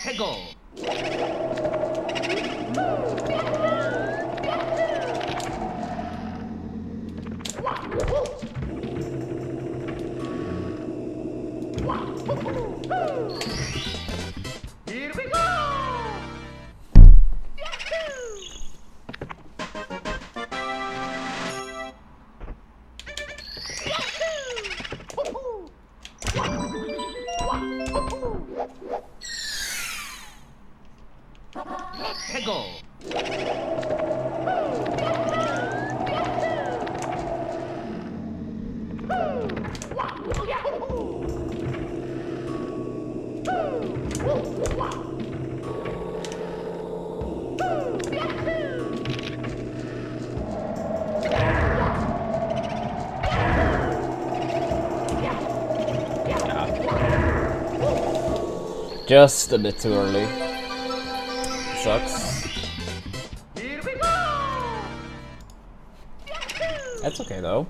해고! Here we go! 해고! Just a bit too early. Sucks. Here we go! That's okay though.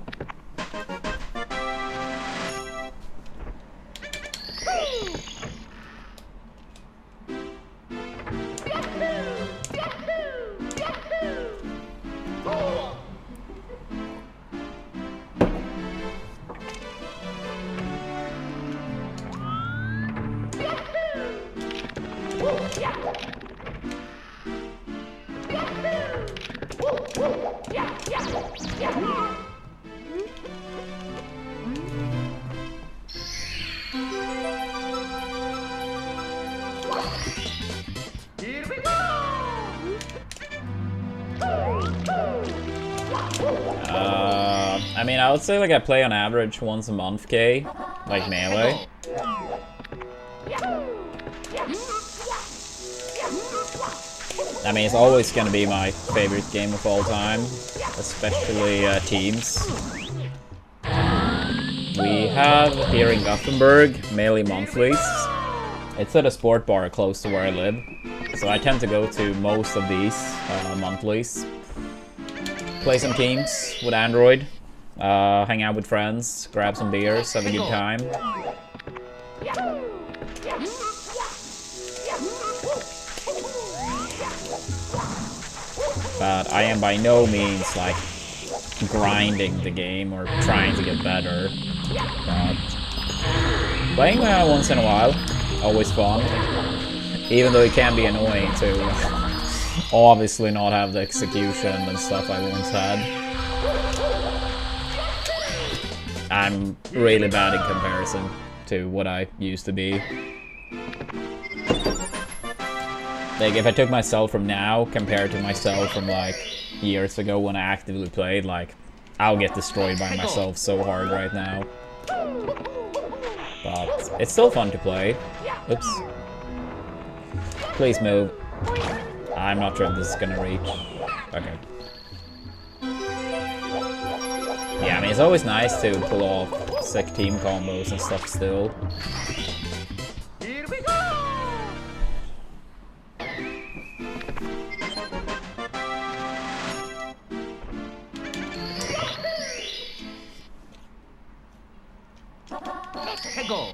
Here we go! I mean, I would say like I play on average once a month, K, like melee. I mean, it's always gonna be my favorite game of all time, especially teams. We have here in Gothenburg melee monthlies. It's at a sport bar close to where I live, so I tend to go to most of these monthlies. Play some teams with Android, hang out with friends, grab some beers, have a good time. But I am by no means like grinding the game or trying to get better. But playing once in a while, always fun. Even though it can be annoying to obviously not have the execution and stuff I once had. I'm really bad in comparison to what I used to be. Like, if I took myself from now compared to myself from, like, years ago when I actively played, like, I'll get destroyed by myself so hard right now. But it's still fun to play. Oops. Please move. I'm not sure if this is gonna reach. Okay. Yeah, I mean, it's always nice to pull off sick team combos and stuff still. Here we go! 해고!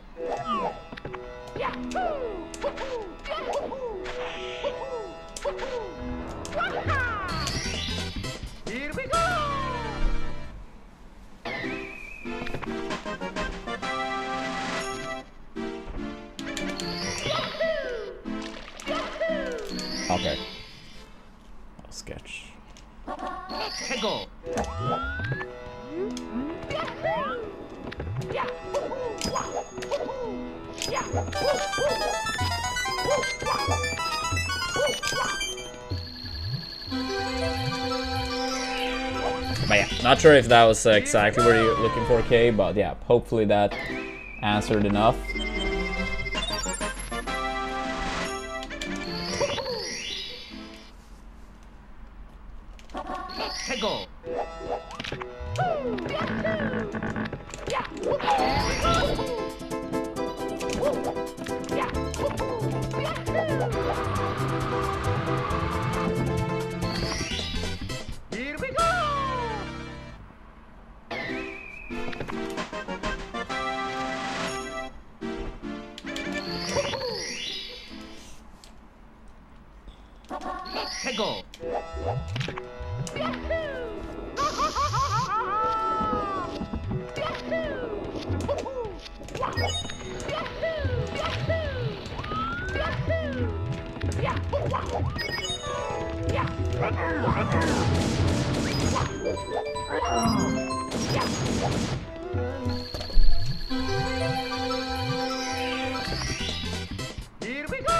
Here we go! Okay. I'll sketch. 해고! But yeah, not sure if that was exactly what you're looking for, Kay, but yeah, hopefully that answered enough. Go. Here we go. Go. Here we go.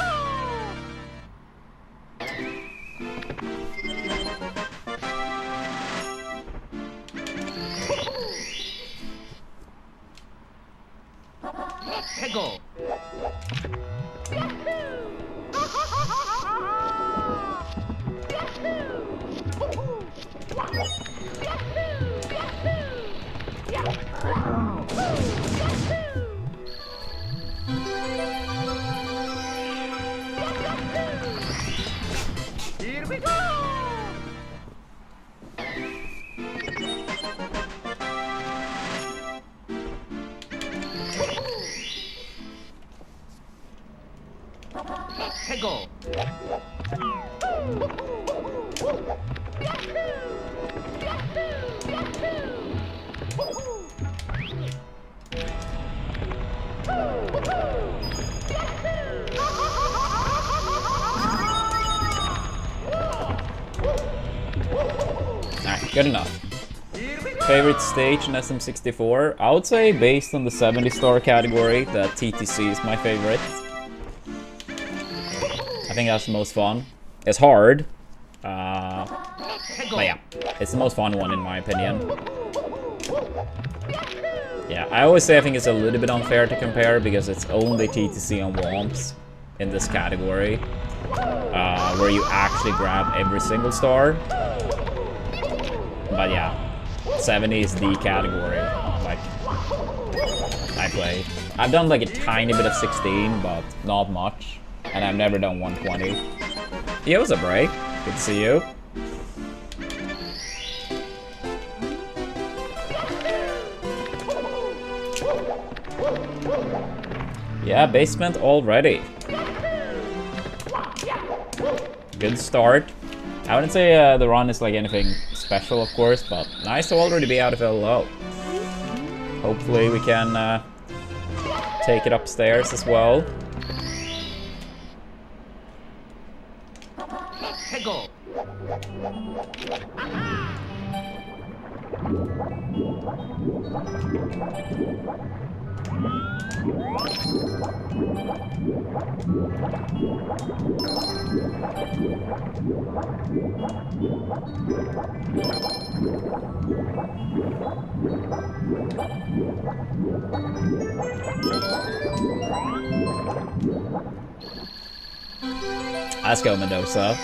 Go. Here we go. Go. Alright, good enough. Favorite stage in SM64? I would say, based on the 70-star category, that TTC is my favorite. I think that's the most fun. It's hard, but yeah, it's the most fun one in my opinion. Yeah, I always say I think it's a little bit unfair to compare because it's only TTC and Womps in this category, where you actually grab every single star. But yeah, 70 is the category like I play. I've done like a tiny bit of 16, but not much. And I've never done 120. Yeah, what's up, Ray? Good to see you. Yeah, basement already. Good start. I wouldn't say the run is like anything special, of course, but nice to already be out of LO. Hopefully we can take it upstairs as well. Go. Let's go, Mendoza.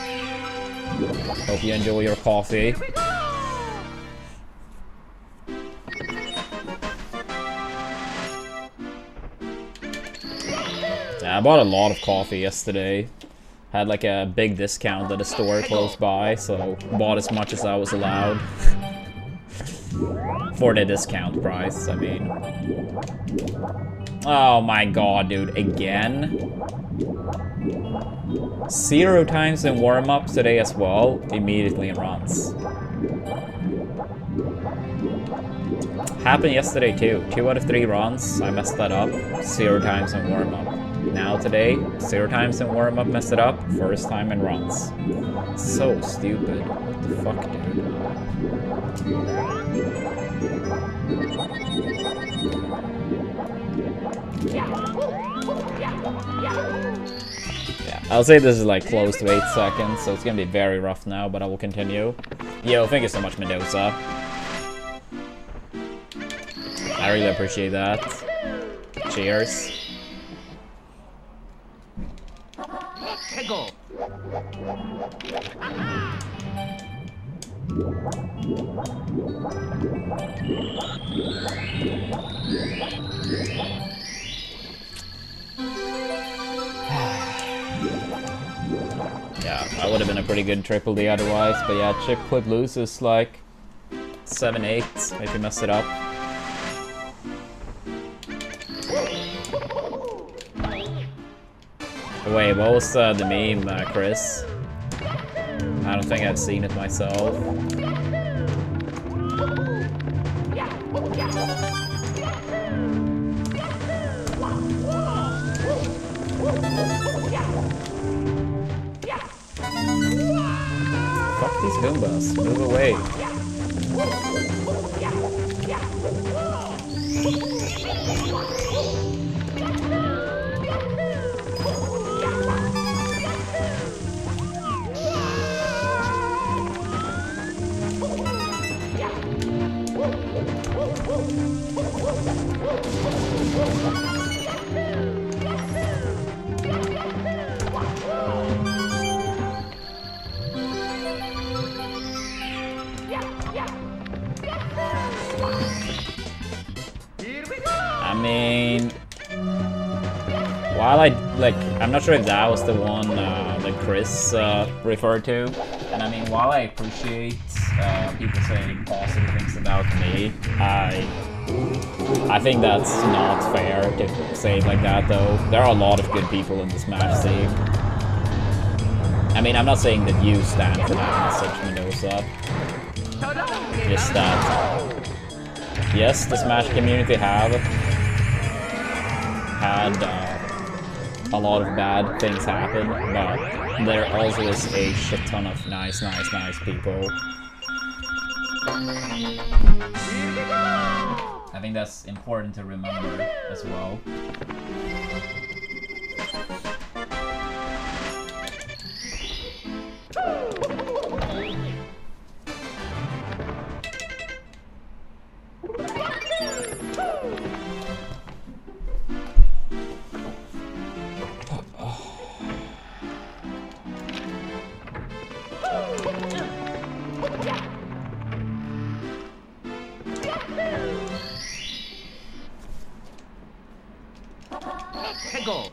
Hope you enjoy your coffee. Yeah, I bought a lot of coffee yesterday. Had like a big discount at a store close by, so bought as much as I was allowed. For the discount price, I mean. Oh my god, dude, again? 0 times in warm-ups today as well, immediately in runs. Happened yesterday too. 2 out of 3 runs, I messed that up. 0 times in warm-up. Now today, 0 times in warm-up, messed it up. First time in runs. So stupid. What the fuck, dude? Yeah, I'll say this is like close to 8 seconds, so it's gonna be very rough now, but I will continue. Yo, thank you so much, Mendoza. I really appreciate that. Cheers. Go. Yeah, that would have been a pretty good triple D otherwise, but yeah, chip clip loses like 7-8 if you mess it up. Wait, what was the meme, Chris? I don't think I've seen it myself. Fuck these Goombas, move away. I mean, while I'm not sure if that was the one that Chris referred to, and I mean, while I appreciate people saying positive things about me, I think that's not fair to say it like that, though. There are a lot of good people in this Smash scene. I mean, I'm not saying that you stand for that message, Mendoza. Just that, yes, the Smash community have had a lot of bad things happen, but there also is a shit ton of nice people. I think that's important to remember as well. Go.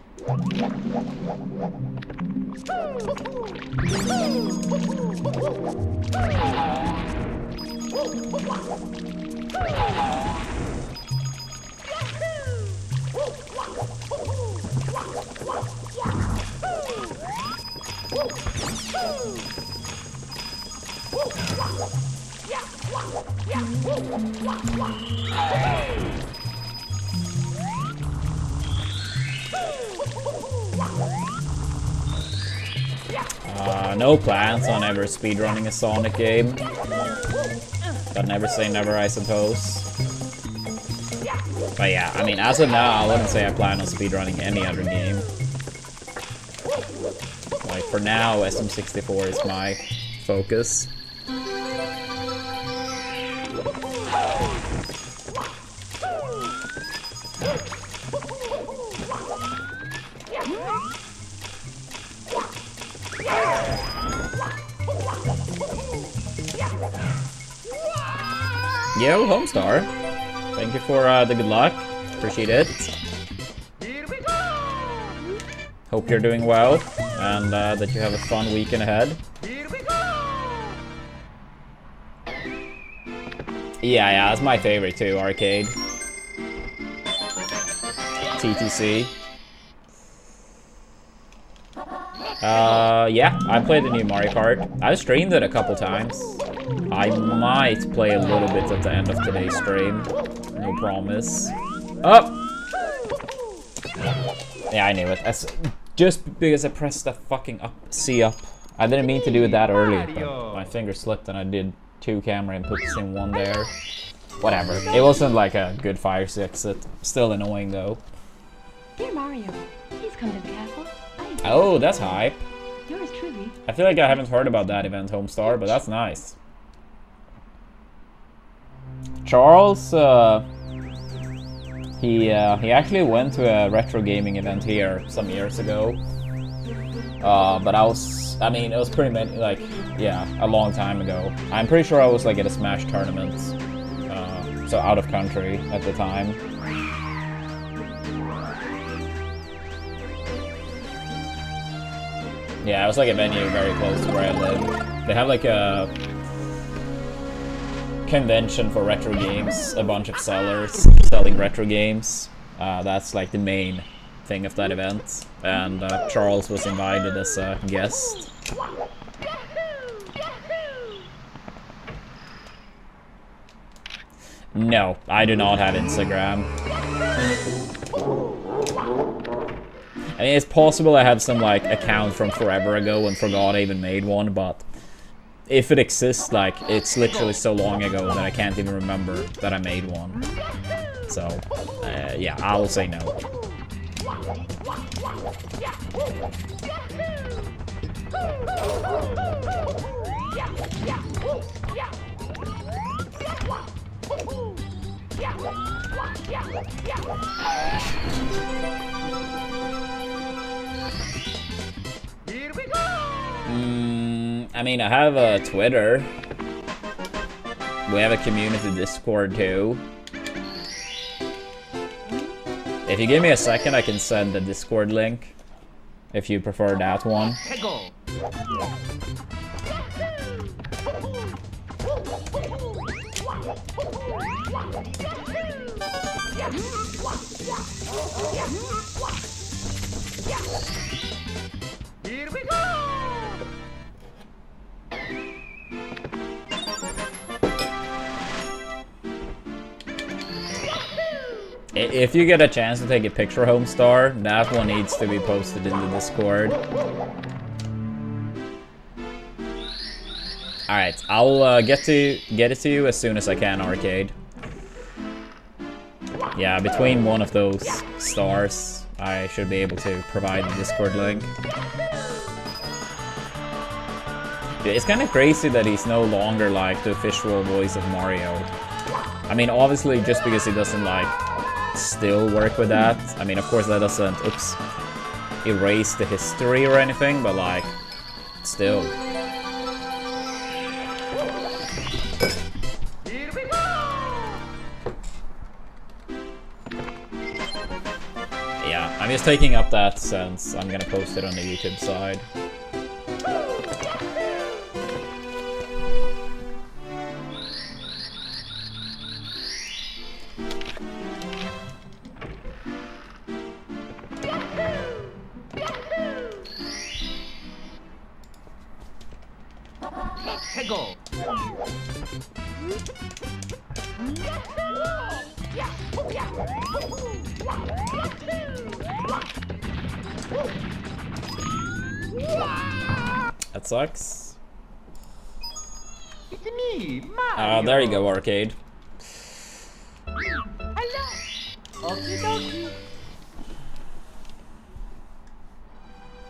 No plans on ever speedrunning a Sonic game. But never say never, I suppose. But yeah, I mean, as of now, I wouldn't say I plan on speedrunning any other game. Like, for now, SM64 is my focus. Yo, Homestar. Thank you for the good luck. Appreciate it. Hope you're doing well and that you have a fun weekend ahead. Yeah, that's my favorite too, arcade. TTC. Yeah, I played the new Mario Kart. I streamed it a couple times. I might play a little bit at the end of today's stream. No promise. Oh! Yeah, I knew it. Just because I pressed the fucking C up. I didn't mean to do it that early, but my finger slipped and I did 2 camera inputs in 1 there. Whatever. It wasn't like a good fire exit. Still annoying though. Dear Mario, please come to the castle. Oh, that's hype. Yours truly. I feel like I haven't heard about that event, Homestar, but that's nice. Charles, he actually went to a retro gaming event here some years ago. But I mean, it was pretty many, like, yeah, a long time ago. I'm pretty sure I was like at a Smash tournament, so out of country at the time. Yeah, it was like a venue very close to where I live. They have like a convention for retro games, a bunch of sellers selling retro games. That's like the main thing of that event, and Charles was invited as a guest. No, I do not have Instagram. I mean, it's possible I have some like account from forever ago and forgot I even made one, but if it exists, like, it's literally so long ago that I can't even remember that I made one. So, yeah, I'll say no. Here we go! I mean, I have a Twitter. We have a community Discord too. If you give me a second, I can send the Discord link. If you prefer that one. Go! Here we go! If you get a chance to take a picture, Homestar, that one needs to be posted in the Discord. Alright, I'll get it to you as soon as I can, Arcade. Yeah, between one of those stars, I should be able to provide the Discord link. It's kind of crazy that he's no longer like the official voice of Mario. I mean, obviously, just because he doesn't like still work with that. I mean, of course, that doesn't erase the history or anything, but like, still. Here we go! Yeah, I'm just taking up that since I'm gonna post it on the YouTube side. Go! That sucks. It's me, Mario! There you go, Arcade. Hello! Okie dokie!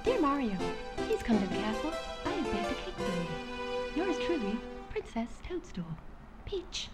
Dear Mario, please come to the castle. I have baked a cake for you. Yours truly, Princess Toadstool. Peach.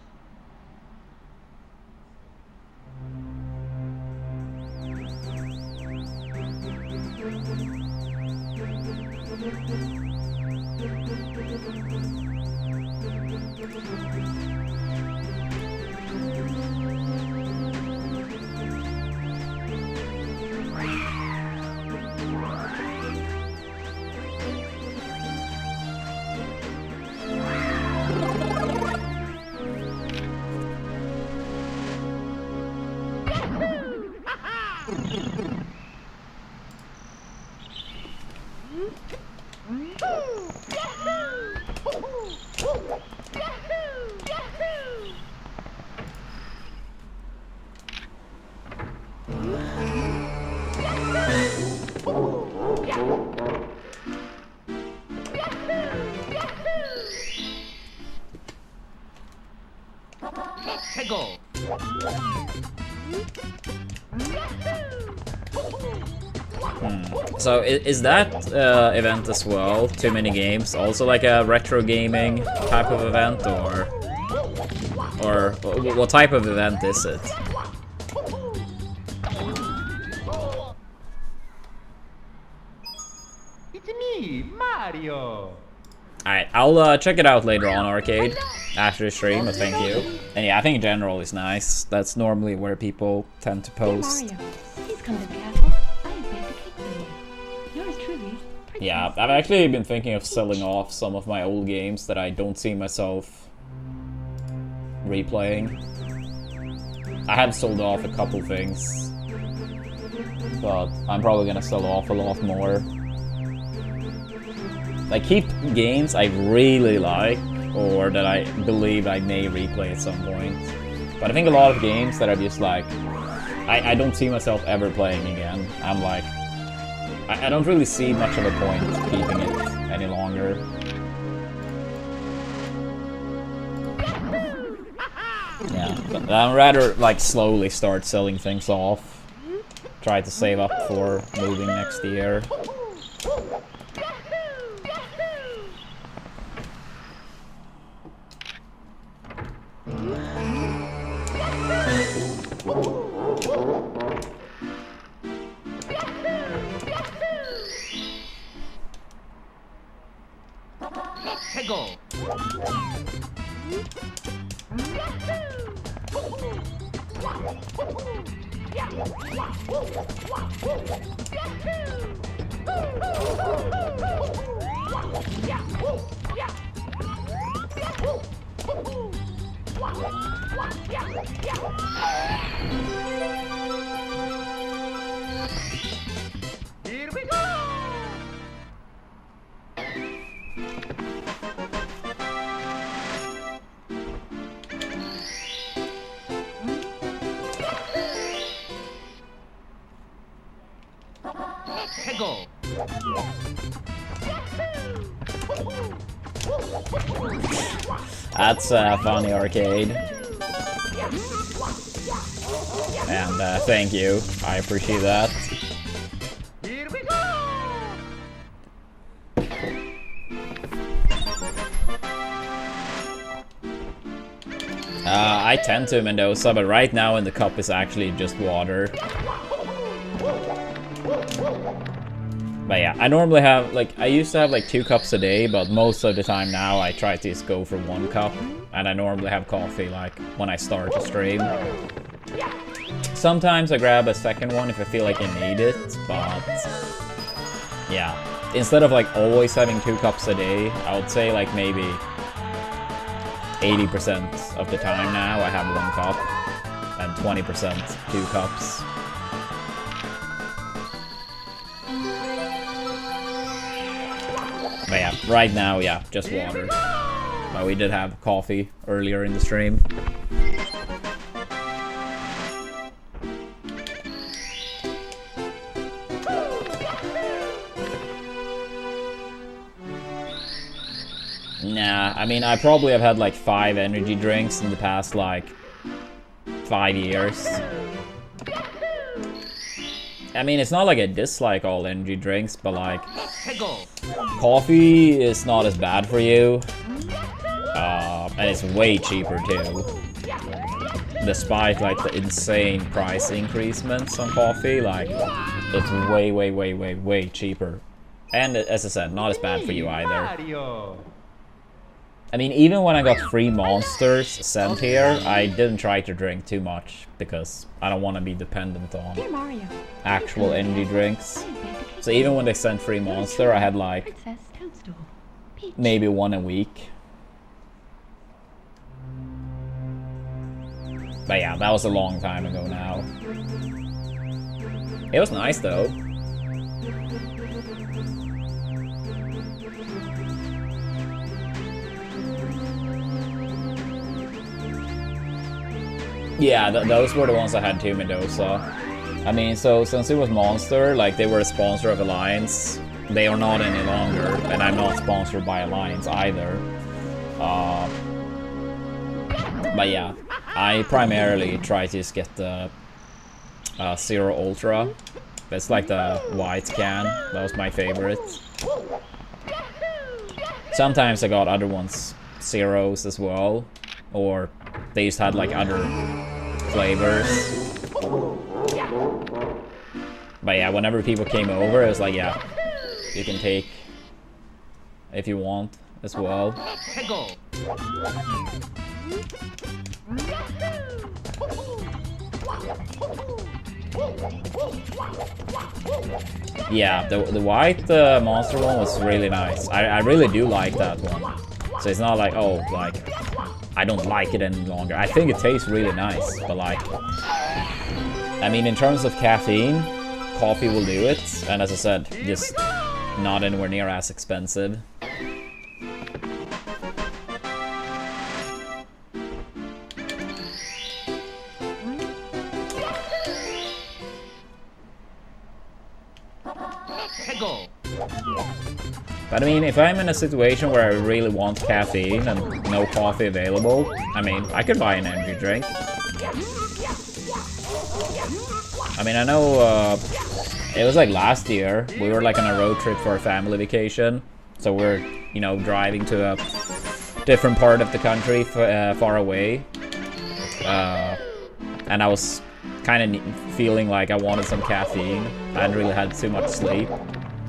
Go! So is that event as well, too many games, also like a retro gaming type of event, or what type of event is it? It's me, Mario. Alright, I'll check it out later on, Arcade, after the stream, but thank you. And yeah, I think general is nice. That's normally where people tend to post. Mario, please come to the castle. I have baked a cake for you. Yours truly, Princess. Yeah, I've actually been thinking of selling off some of my old games that I don't see myself replaying. I have sold off a couple things, but I'm probably gonna sell off a lot more. I keep games I really like, or that I believe I may replay at some point. But I think a lot of games that are just like, I don't see myself ever playing again. I'm like, I don't really see much of a point keeping it any longer. Yeah, but I'd rather like slowly start selling things off. Try to save up for moving next year. Let's go. Here we go. Let's go. That's funny, Arcade. And thank you. I appreciate that. Here we go. I tend to Mendoza, but right now in the cup is actually just water. But yeah, I normally have, like, I used to have like 2 cups a day, but most of the time now I try to just go for 1 cup. And I normally have coffee, like, when I start to stream. Sometimes I grab a second one if I feel like I need it, but yeah. Instead of like always having 2 cups a day, I would say like maybe 80% of the time now I have 1 cup, and 20% 2 cups. But yeah, right now, yeah, just water. But we did have coffee earlier in the stream. Nah, I mean, I probably have had like 5 energy drinks in the past like 5 years. I mean, it's not like I dislike all energy drinks, but like, coffee is not as bad for you. And it's way cheaper too. Despite like the insane price increasements on coffee, like, it's way cheaper. And as I said, not as bad for you either. I mean, even when I got free monsters sent here, I didn't try to drink too much because I don't want to be dependent on Dear Mario, actual energy drinks. I have baked a cake So even when they sent free monster, I had like Princess Toadstool. Peach. maybe 1 a week. But yeah, that was a long time ago now. It was nice though. Yeah, those were the ones I had too, Mendoza. I mean, so since it was Monster, like they were a sponsor of Alliance, they are not any longer, and I'm not sponsored by Alliance either. But yeah, I primarily try to just get the Zero Ultra That's like the white can. That was my favorite. Sometimes I got other ones, zeros as well, or they just had like other flavors. But yeah, whenever people came over, it was like, yeah, you can take if you want as well. Yeah, the white monster one was really nice. I really do like that one. So it's not like, oh, like, I don't like it any longer. I think it tastes really nice, but like, I mean, in terms of caffeine, coffee will do it. And as I said, just not anywhere near as expensive. But I mean, if I'm in a situation where I really want caffeine and no coffee available, I mean, I could buy an energy drink. I mean, I know it was like last year, we were like on a road trip for a family vacation. So we're, you know, driving to a different part of the country far away. And I was kind of feeling like I wanted some caffeine. I hadn't really had too much sleep.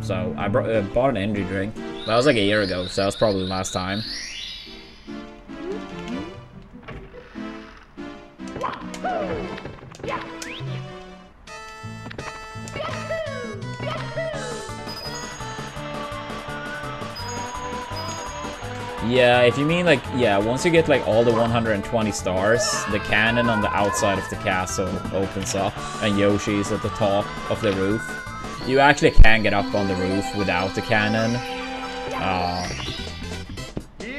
So I bought an energy drink. That was like a year ago, so that was probably the last time. Yeah, if you mean like, yeah, once you get like all the 120 stars, the cannon on the outside of the castle opens up and Yoshi's at the top of the roof. You actually can get up on the roof without the cannon.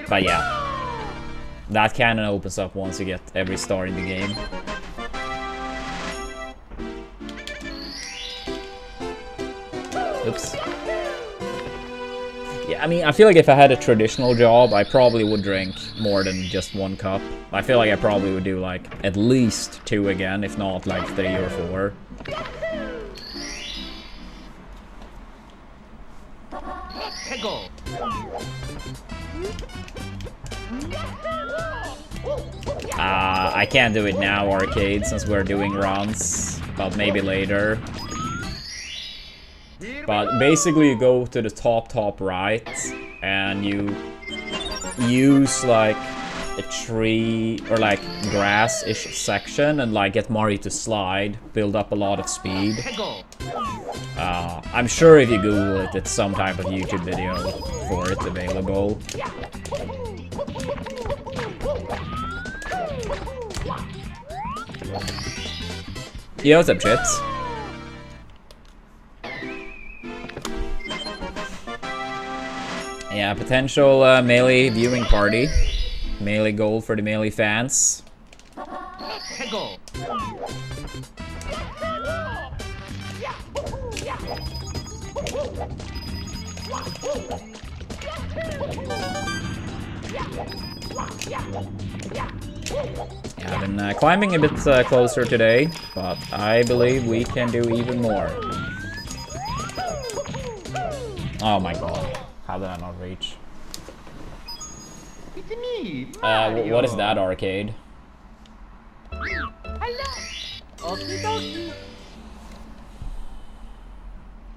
But yeah, that cannon opens up once you get every star in the game. Oops. Yeah, I mean, I feel like if I had a traditional job, I probably would drink more than just 1 cup. I feel like I probably would do like at least 2 again, if not like 3 or 4. I can't do it now, arcade, since we're doing runs, but maybe later. But basically you go to the top right, and you use like a tree or like grass-ish section and like get Mario to slide, build up a lot of speed. I'm sure if you Google it, it's some type of YouTube video for it available. Yo, what's up, Chips? Yeah, potential Melee viewing party. Melee gold for the Melee fans. Yeah, I've been climbing a bit closer today, but I believe we can do even more. Oh my god, how did I not reach? It's me, what is that, arcade? Hello. Okie dokie.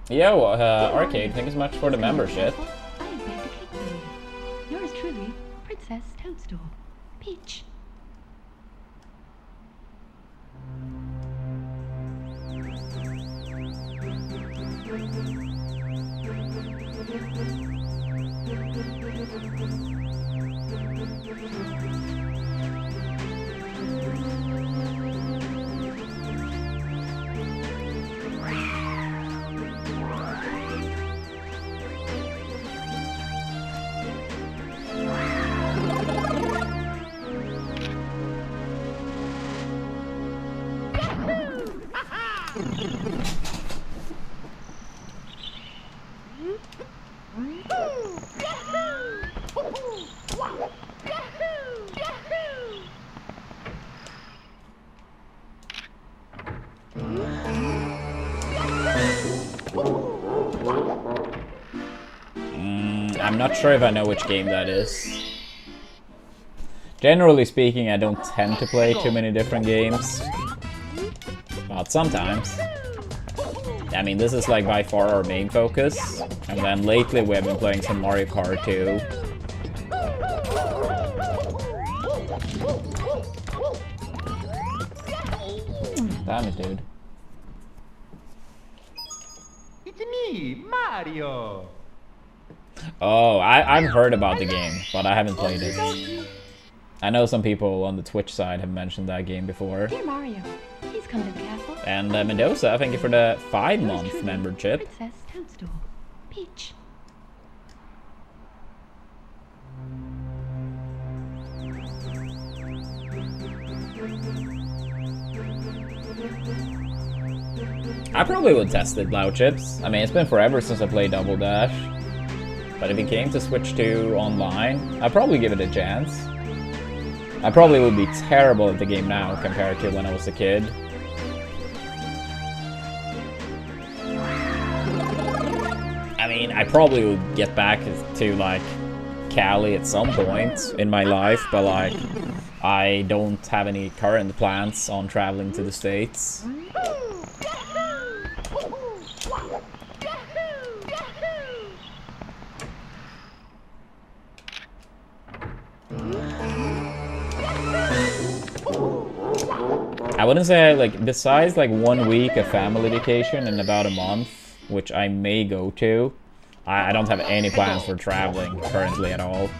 Yo, arcade, thank you so much for the membership. I have baked a cake for you. Yours truly, Princess Toadstool. Peach. I'm not sure if I know which game that is. Generally speaking, I don't tend to play too many different games. But sometimes. I mean, this is like by far our main focus. And then lately we have been playing some Mario Kart 2. Damn it, dude. It's me, Mario. Oh, I've heard about the game, but I haven't played it. I know some people on the Twitch side have mentioned that game before. Dear Mario, please come to the castle. And Mendoza, thank you for the 5-month membership. Princess Toadstool. Peach. I probably would test it, Loud Chips. I mean, it's been forever since I played Double Dash. But if it came to Switch 2 online, I'd probably give it a chance. I probably would be terrible at the game now compared to when I was a kid. I mean, I probably would get back to, like, Cali at some point in my life, but, like, I don't have any current plans on traveling to the States. I wouldn't say, like, besides, like, 1 week of family vacation in about a month, which I may go to, I don't have any plans for traveling currently at all.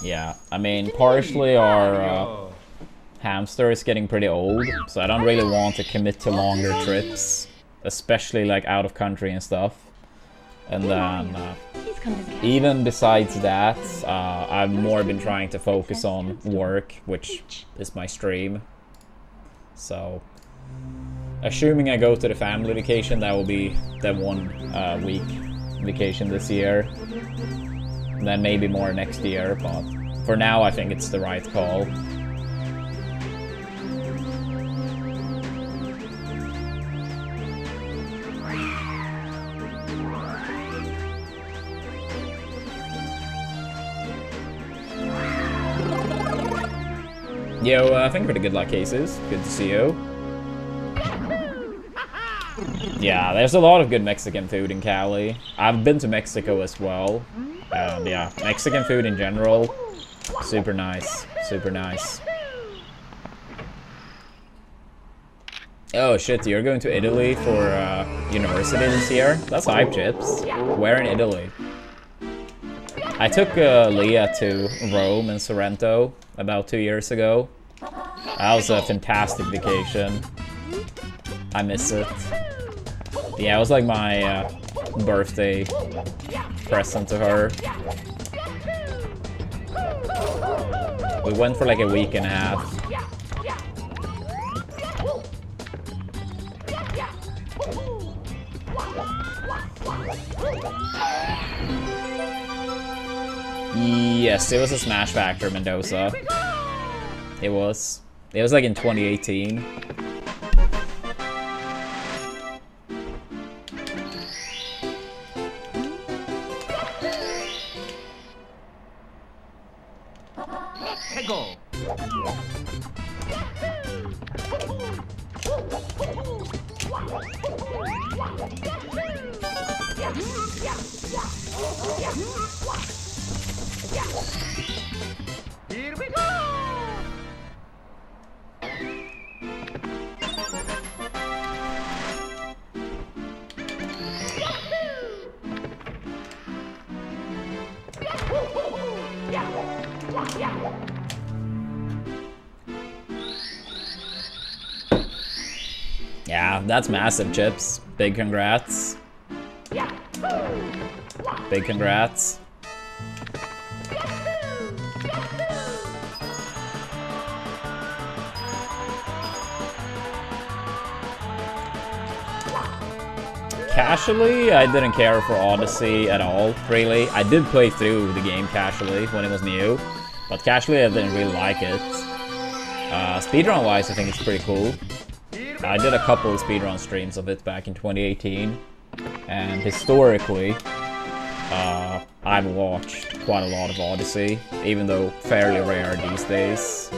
Yeah, I mean, partially our hamster is getting pretty old, so I don't really want to commit to longer trips, especially like out of country and stuff. And then, even besides that, I've more been trying to focus on work, which is my stream. So, assuming I go to the family vacation, that will be the 1 week vacation this year. And then maybe more next year, but for now I think it's the right call. Yo, thank you for the good luck cases. Good to see you. Yeah, there's a lot of good Mexican food in Cali. I've been to Mexico as well. And yeah, Mexican food in general, super nice, super nice. Oh shit, you're going to Italy for university this year? That's hype, Chips. Where in Italy? I took Leah to Rome and Sorrento about 2 years ago. That was a fantastic vacation. I miss it. Yeah, it was like my birthday present to her. We went for like a week and a half. Yes, it was a Smash Factor, Mendoza. It was. It was like in 2018. Go. Here we go. Yeah, that's massive, Chips. Big congrats. Big congrats. Casually, I didn't care for Odyssey at all, really. I did play through the game casually when it was new, but casually I didn't really like it. Speedrun-wise, I think it's pretty cool. I did a couple of speedrun streams of it back in 2018, and historically, I've watched quite a lot of Odyssey, even though fairly rare these days.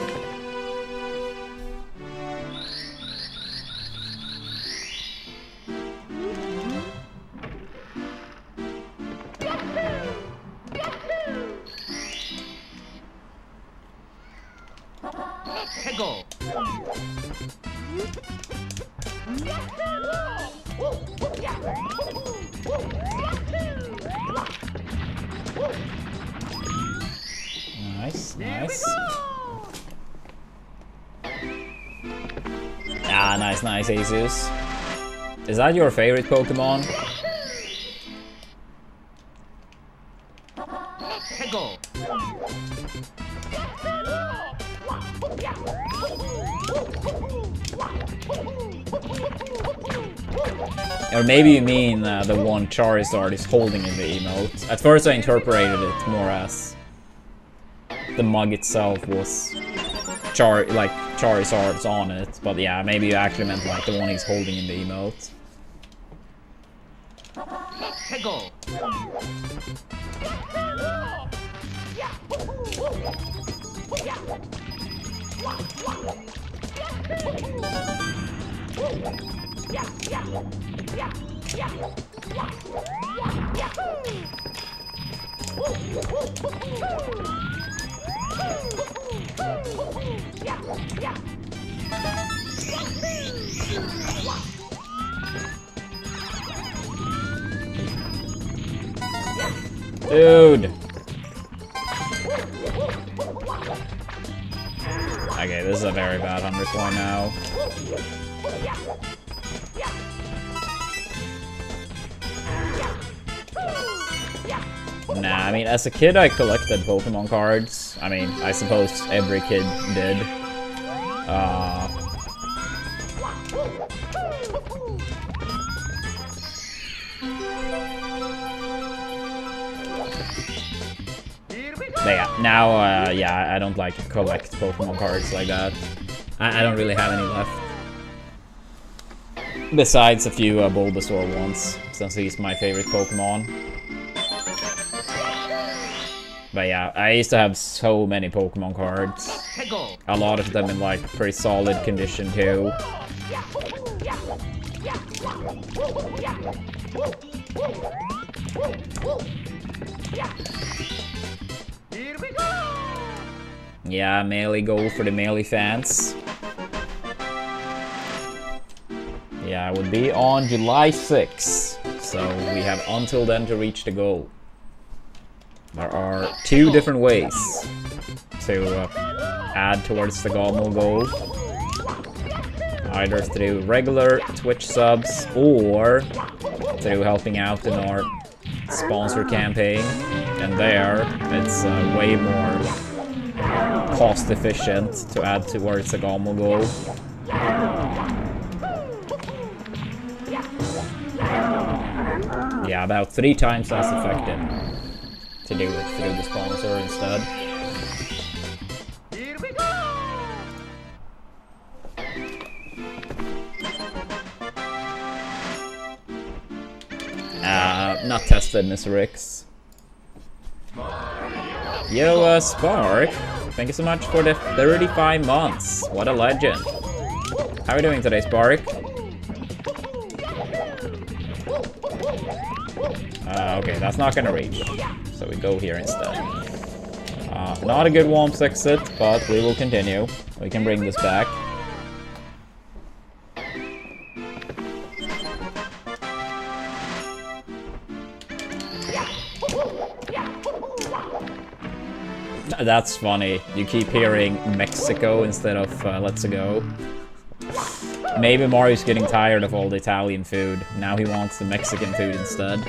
Go. Nice, nice. Ah, nice, nice, Jesus. Is that your favorite Pokemon? Go. Or maybe you mean the one Charizard is holding in the emote. At first I interpreted it more as the mug itself was Charizard's on it, but yeah, maybe you actually meant like the one he's holding in the emote. Go. Dude! Okay, this is a very bad underscore now. Nah, I mean, as a kid I collected Pokemon cards. I mean, I suppose every kid did. But yeah, now, yeah, I don't like collect Pokemon cards like that. I don't really have any left. Besides a few Bulbasaur ones, since he's my favorite Pokemon. But yeah, I used to have so many Pokemon cards. A lot of them in like pretty solid condition too. Yeah, melee goal for the melee fans. Yeah, it would be on July 6th, so we have until then to reach the goal. There are two different ways to add towards the Gommel goal. Either through regular Twitch subs or through helping out in our sponsor campaign. And there, it's way more cost efficient to add towards the Gommel goal. Yeah, about 3 times as effective to do it through the sponsor instead. Not tested, Mr. Rix. Yo, Spark, thank you so much for the 35 months. What a legend. How are you doing today, Spark? Okay, that's not gonna reach. So we go here instead. Not a good Womps exit, but we will continue. We can bring this back. That's funny. You keep hearing Mexico instead of Let's Go. Maybe Mario's getting tired of all the Italian food. Now he wants the Mexican food instead.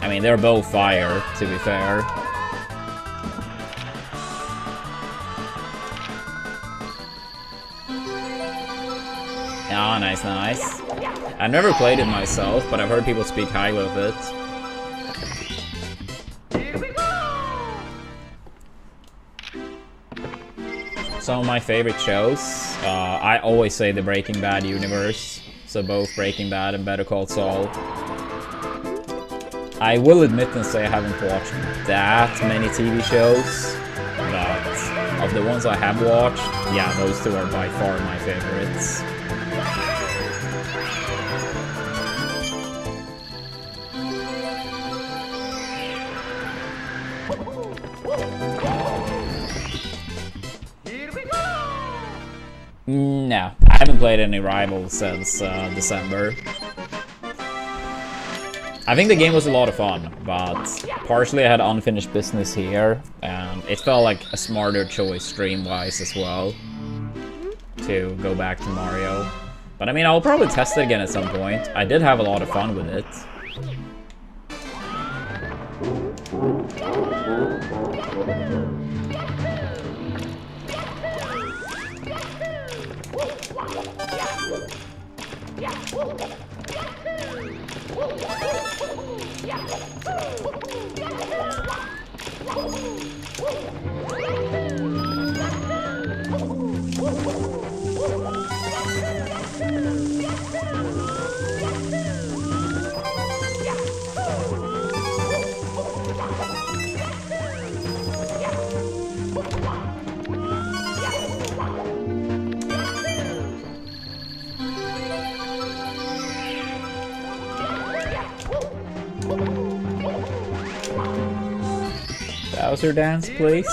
I mean, they're both fire, to be fair. nice, nice. I've never played it myself, but I've heard people speak highly of it. Some of my favorite shows, I always say the Breaking Bad universe, so both Breaking Bad and Better Call Saul. I will admit and say I haven't watched that many TV shows, but of the ones I have watched, yeah, those two are by far my favorites. No, I haven't played any Rivals since December. I think the game was a lot of fun, but partially I had unfinished business here, and it felt like a smarter choice stream-wise as well to go back to Mario. But I mean, I'll probably test it again at some point. I did have a lot of fun with it. Bowser dance, please.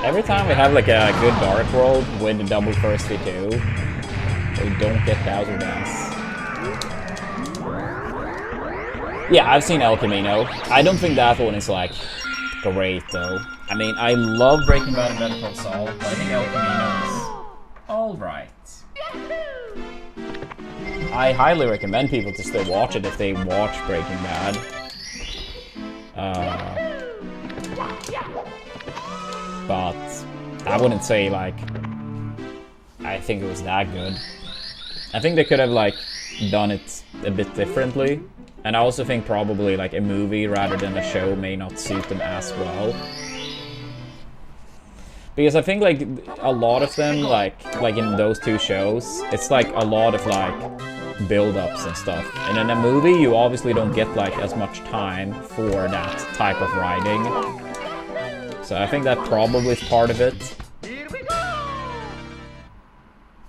Every time we have like a good Dark World with the double thirsty too, we don't get Bowser dance. Yeah, I've seen El Camino. I don't think that one is like great though. I mean, I love Breaking Bad and Better Call Saul, but I think El Camino is alright. I highly recommend people to still watch it if they watch Breaking Bad. But I wouldn't say like I think it was that good. I think they could have like done it a bit differently. And I also think probably like a movie rather than a show may not suit them as well. Because I think like a lot of them, like in those two shows, it's like a lot of like build-ups and stuff. And in a movie, you obviously don't get like as much time for that type of writing. So I think that probably is part of it.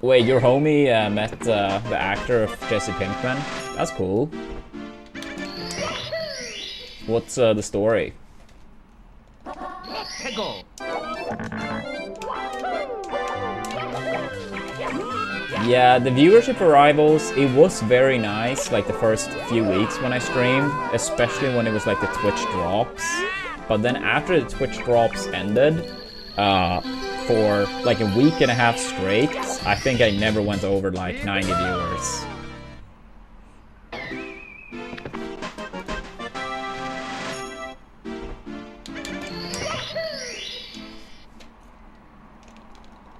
Wait, your homie met the actor of Jesse Pinkman? That's cool. What's the story? Yeah, the viewership for Rivals, it was very nice, like the first few weeks when I streamed, especially when it was like the Twitch drops. But then after the Twitch drops ended, for like a week and a half straight, I think I never went over like 90 viewers.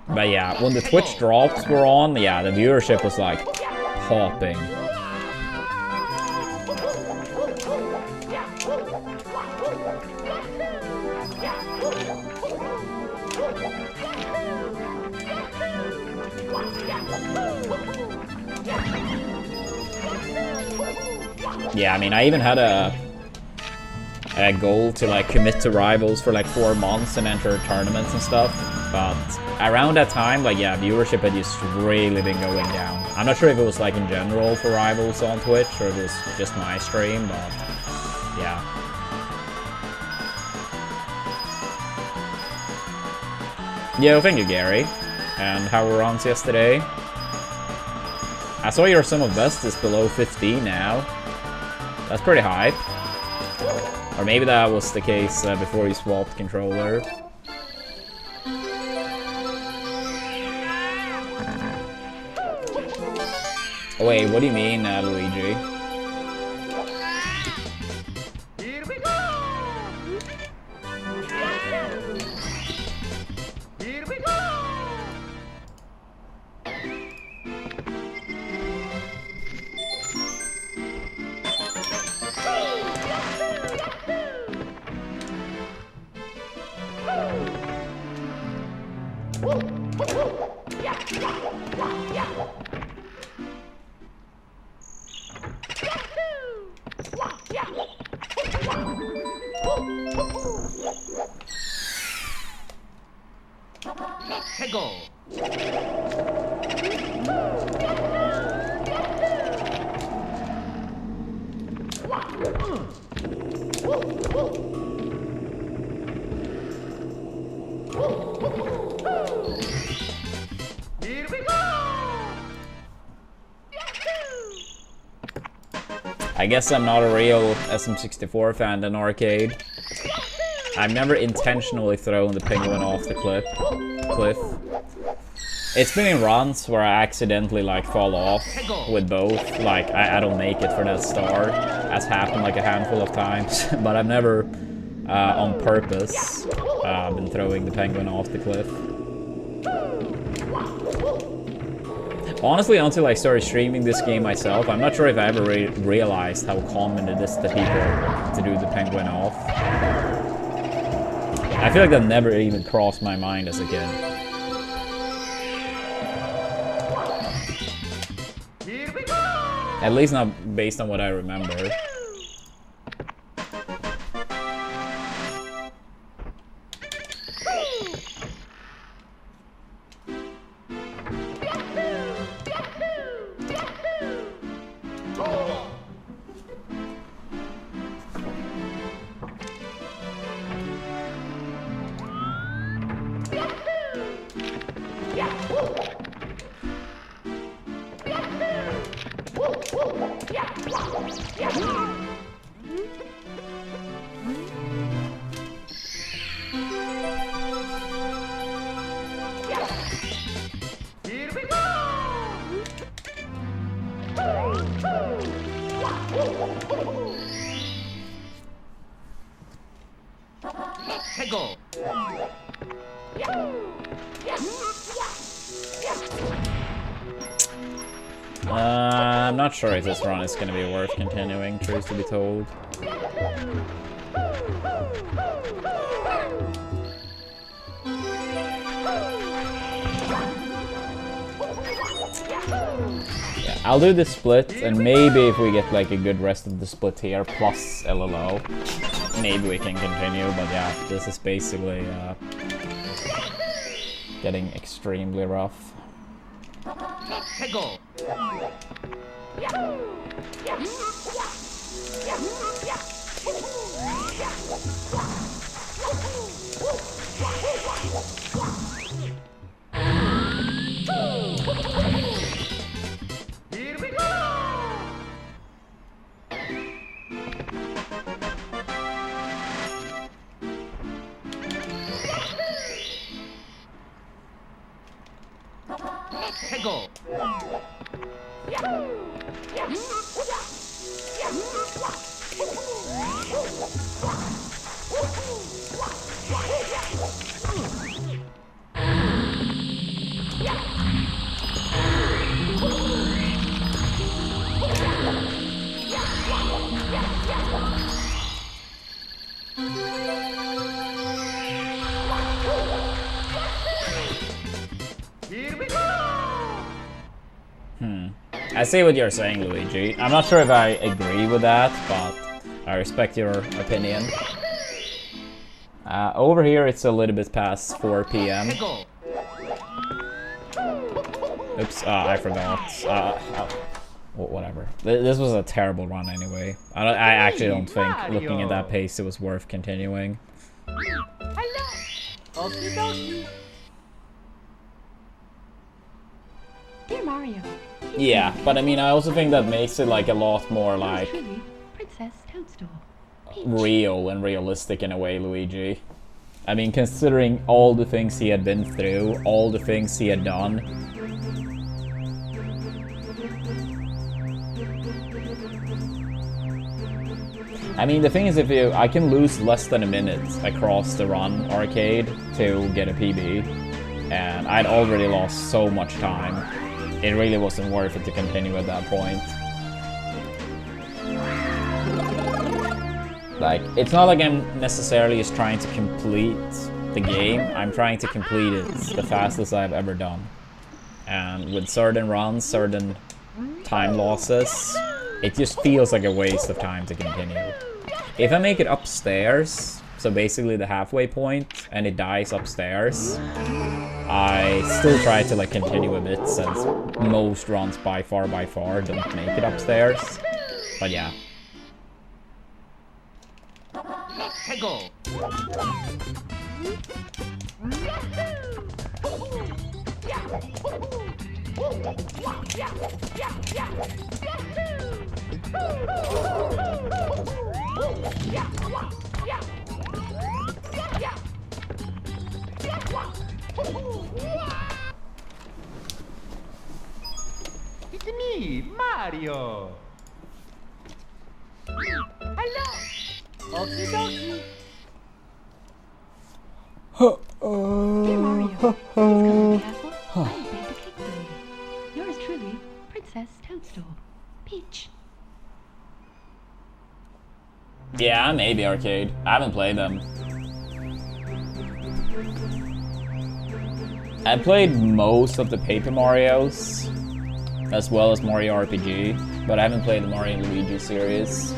But yeah, when the Twitch drops were on, yeah, the viewership was like popping. Yeah, I mean, I even had a goal to like commit to Rivals for like 4 months and enter tournaments and stuff, but around that time, like, yeah, viewership had just really been going down. I'm not sure if it was like in general for Rivals on Twitch or if it was just my stream, but yeah. Yo, thank you, Gary. And how were runs yesterday? I saw your sum of best is below 50 now. That's pretty high. Or maybe that was the case before you swapped controller. Wait, what do you mean, Luigi? Here we go! Here we go! Peggle! Here we go! I guess I'm not a real SM64 fan in arcade. I've never intentionally thrown the penguin off the cliff. It's been in runs where I accidentally like fall off with both. Like I don't make it for that star. That's happened like a handful of times, but I've never on purpose been throwing the penguin off the cliff. Honestly, until I started streaming this game myself, I'm not sure if I ever realized how common it is to people to do the penguin off. I feel like that never even crossed my mind as a kid. Here we go! At least not based on what I remember. Here we go! Peggle! I'm not sure if this run is going to be worth continuing, truth to be told. Yeah, I'll do the split, and maybe if we get like a good rest of the split here, plus LLO, maybe we can continue, but yeah, this is basically getting extremely rough. Peggle! Here we go! Peggle! Here we go! I see what you're saying, Luigi. I'm not sure if I agree with that, but I respect your opinion. Over here, it's a little bit past 4 p.m. Peggle! Oops, I forgot. Whatever. This was a terrible run anyway. I actually don't think, looking at that pace, it was worth continuing. Hello! Okie dokie! Dear Mario. Yeah, but I mean, I also think that makes it like a lot more like Truly, Princess Toadstool. real and realistic in a way, Luigi. I mean, considering all the things he had been through, all the things he had done. I mean, the thing is, I can lose less than a minute across the run arcade to get a PB, and I'd already lost so much time. It really wasn't worth it to continue at that point. Like, it's not like I'm necessarily just trying to complete the game. I'm trying to complete it the fastest I've ever done. And with certain runs, certain time losses, it just feels like a waste of time to continue. If I make it upstairs, so basically the halfway point, and it dies upstairs, I still try to like continue a bit, since most runs by far don't make it upstairs. But yeah. Go. It's me, Mario. Hello. Okie dokie. Dear Mario, please come to the castle. I have baked a cake for you. Yours truly, Princess Toadstool. Peach. Yeah, maybe arcade. I haven't played them. I played most of the Paper Marios, as well as Mario RPG, but I haven't played the Mario and Luigi series.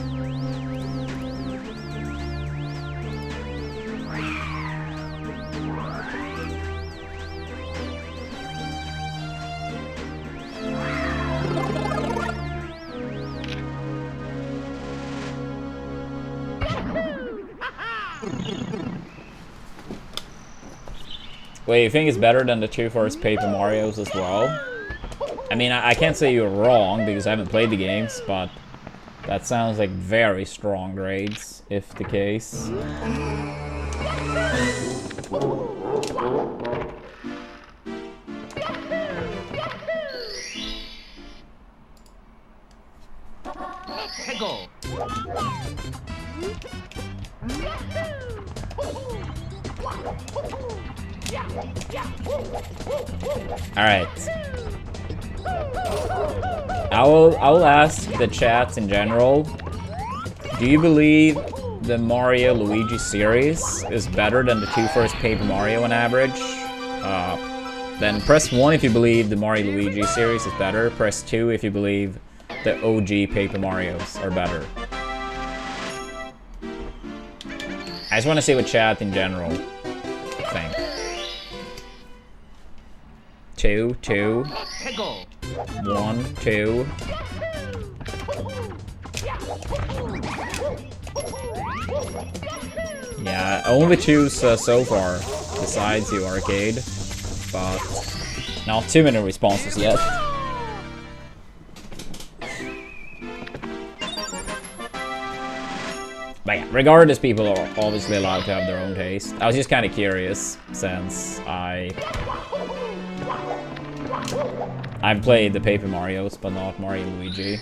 Wait, you think it's better than the two first Paper Marios as well? I mean, I can't say you're wrong because I haven't played the games, but that sounds like very strong grades, if the case. Go. Alright. I will ask the chat in general, do you believe the Mario Luigi series is better than the two first Paper Mario on average? Then press 1 if you believe the Mario Luigi series is better, press 2 if you believe the OG Paper Marios are better. I just want to see what chat in general think. 2, 2, 1, 2. Yeah, I only choose so far, besides you, Arcade. But not too many responses yet. But yeah, regardless, people are obviously allowed to have their own taste. I was just kind of curious, since I've played the Paper Marios, but not Mario and Luigi.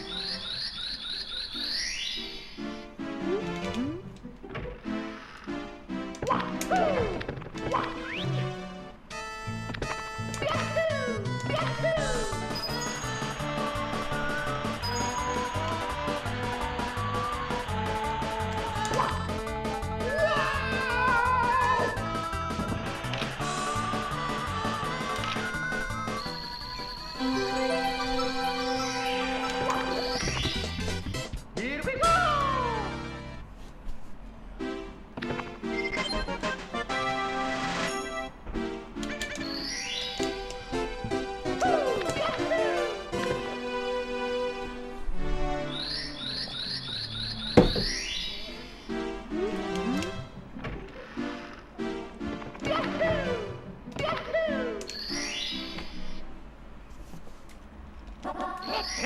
Here we go.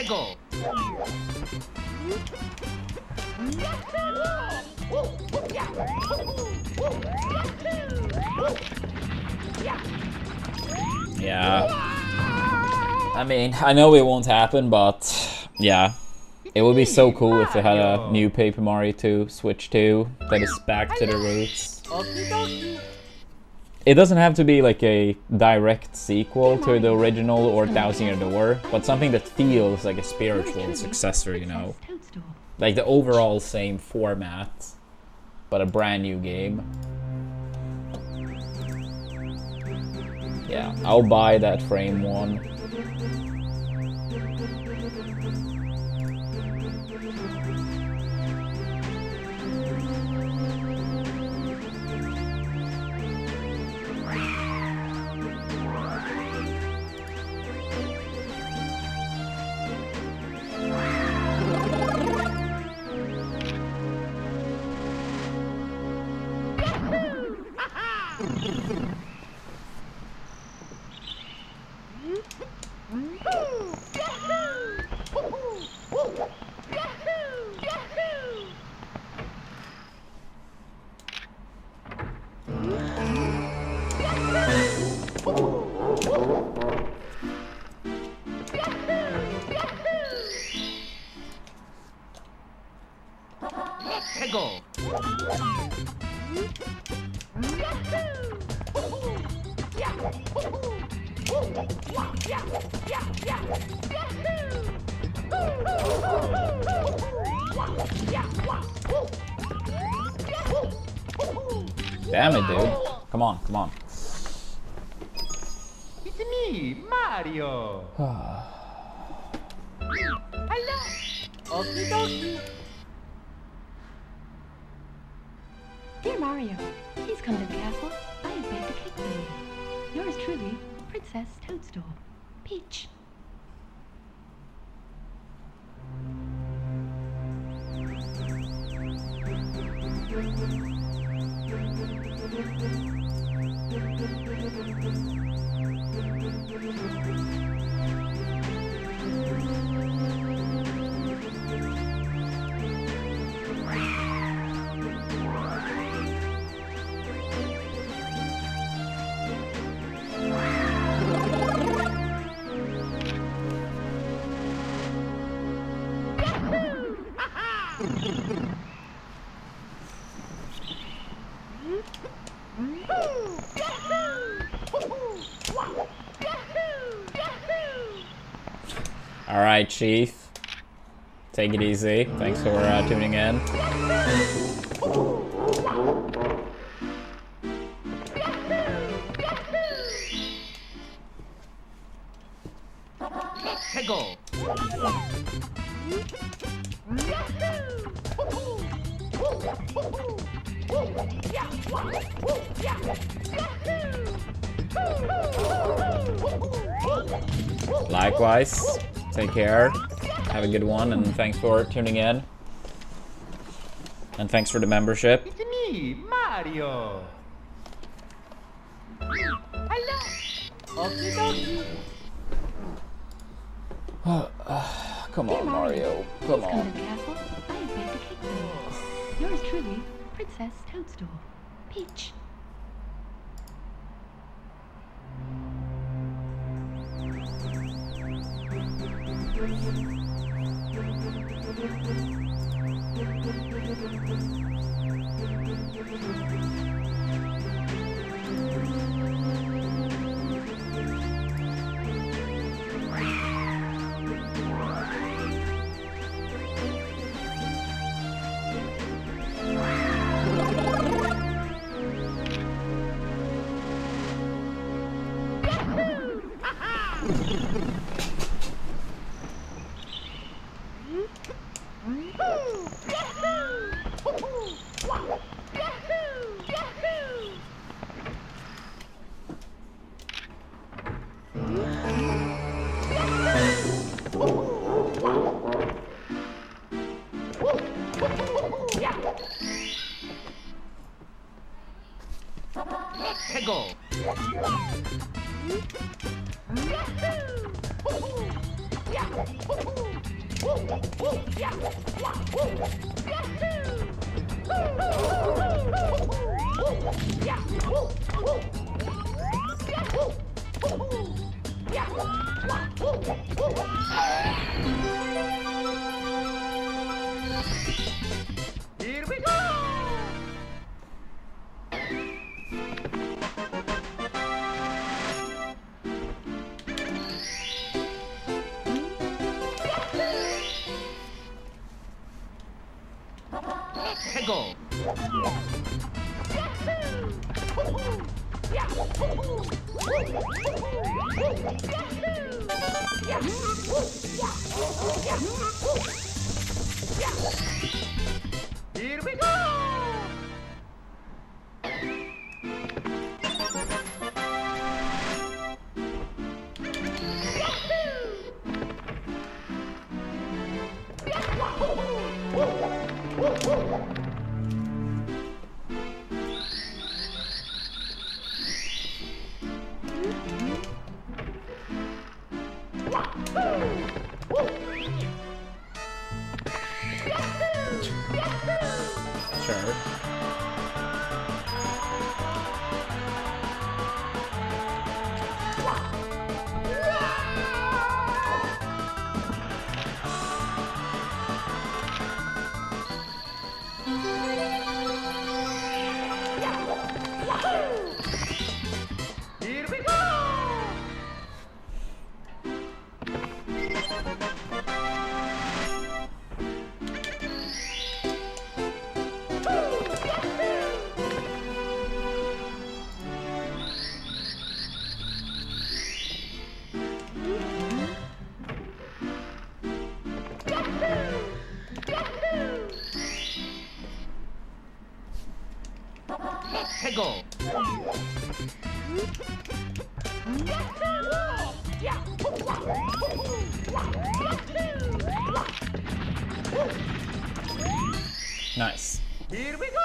Go. Yeah. I mean, I know it won't happen, but yeah. It would be so cool if they had a new Paper Mario 2 Switch 2 that is back to the roots. Okie dokie. It doesn't have to be like a direct sequel to the original or Thousand Year Door, but something that feels like a spiritual successor, you know? Like the overall same format, but a brand new game. Yeah, I'll buy that frame one. Peggle. Damn it, dude. Come on, come on. It's me, Mario. Hello. Okie dokie. Dear Mario, please come to the castle. I have baked a cake for you. Yours truly, Princess Toadstool. Peach. Alright, Chief. Take it easy. Thanks for tuning in. Peggle. Likewise. Take care. Have a good one, and thanks for tuning in. And thanks for the membership. It's me, Mario. Hello. Okie dokie. Come on, Mario. Come Please come on. to the castle. I have baked a cake for you. Yours truly, Princess Toadstool. Peach. Peggle. 해고. Here we go. Sure. Here we go. 해고. Nice. Here we go.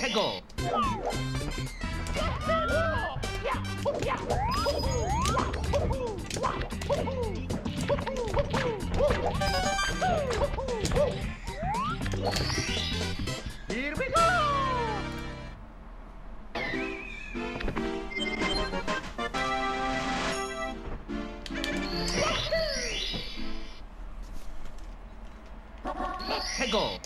해고. Here we go. 해고.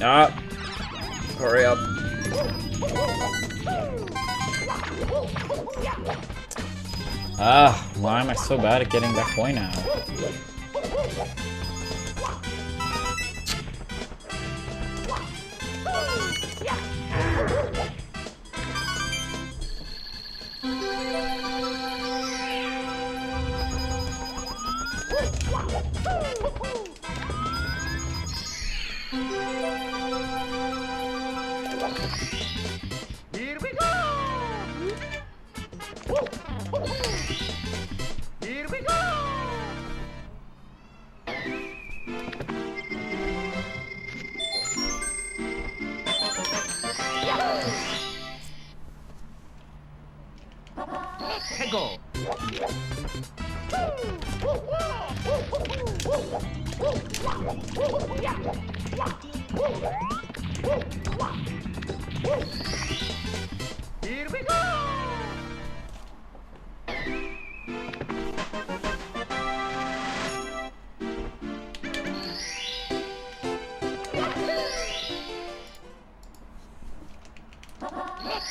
Ah, hurry up. Ah, why am I so bad at getting that coin out? Here we go. Here we go. 해고. Here we go.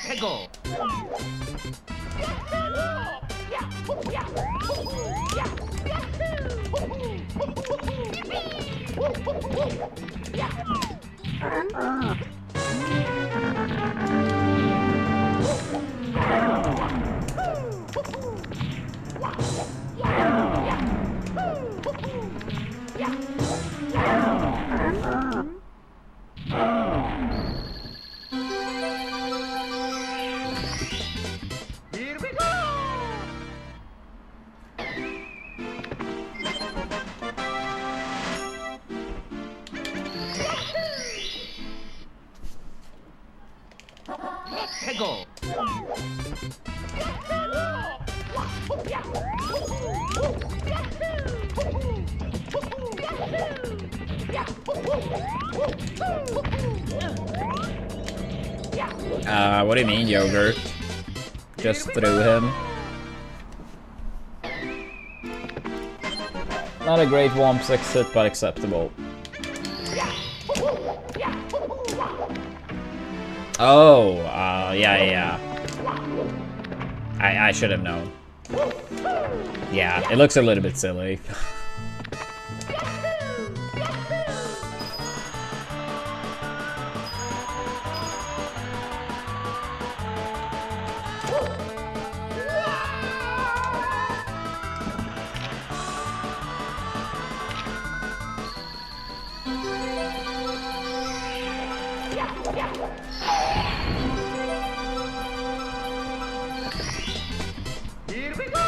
해고. Here we go. 해고. What do you mean, yogurt? Just threw him. Not a great Womp exit, but acceptable. Oh, yeah. I should have known. Yeah, it looks a little bit silly. Here we go!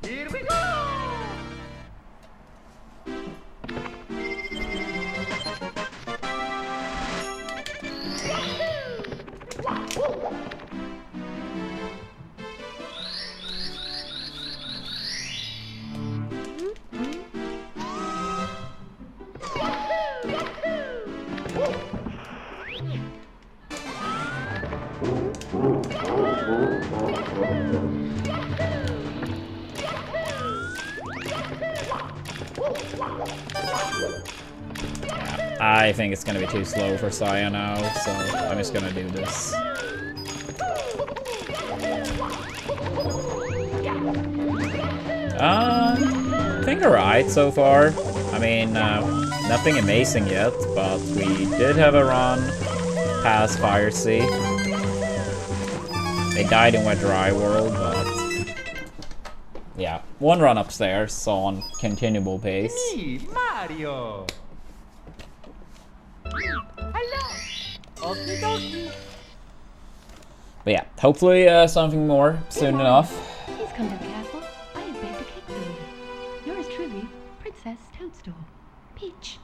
Here we go! I think it's gonna be too slow for Saya now, so I'm just gonna do this. I think alright so far. I mean, nothing amazing yet, but we did have a run past Fire Sea. They died in Wet Dry World, but yeah, one run upstairs on continual pace. Me, Mario! Hello! Okie dokie! But yeah, hopefully something more soon enough. Please come to the castle. I have baked a cake for you. Yours truly, Princess Toadstool. Peach.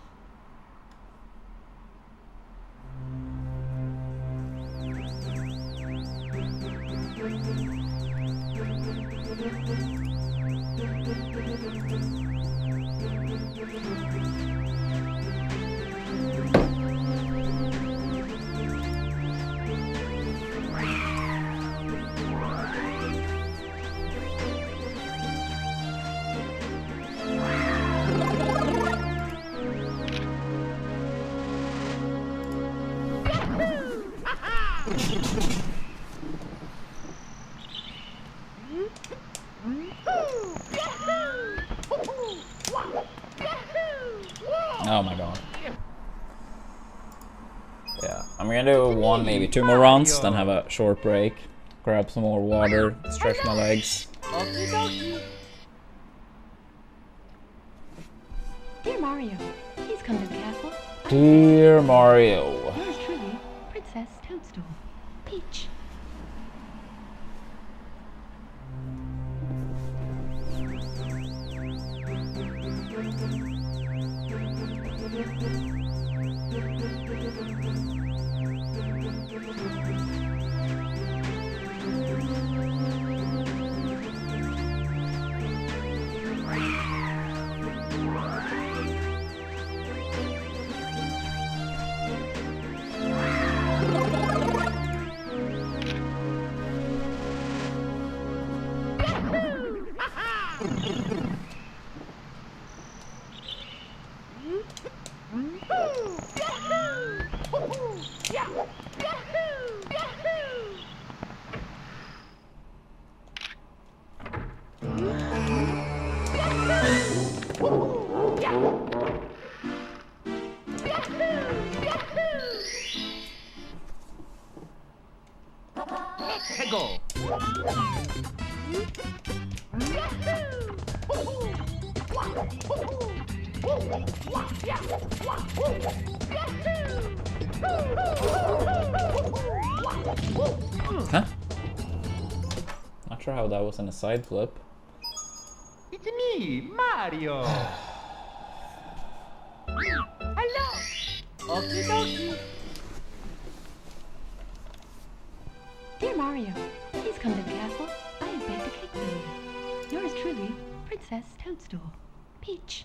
Oh my god. Yeah, I'm gonna do one, maybe two more runs, then have a short break. Grab some more water, stretch my legs. Okie dokie! Dear Mario, please come to the castle. Dear Mario. Yours truly, Princess Toadstool. Peach. Let's go. Huh? Not sure how that was in a side flip. It's me, Mario. Hello. Okie dokie. Dear Mario, please come to the castle. I have baked a cake for you. Yours truly, Princess Toadstool. Peach.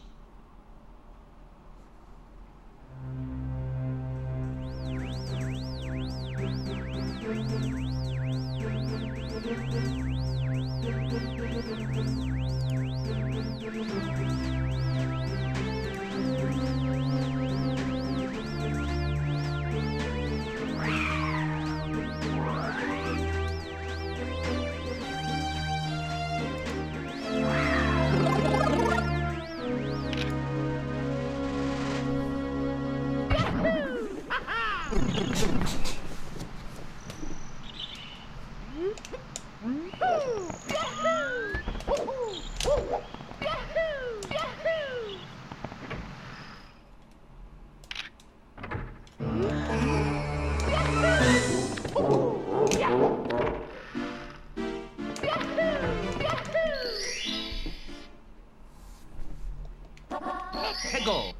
Let's go.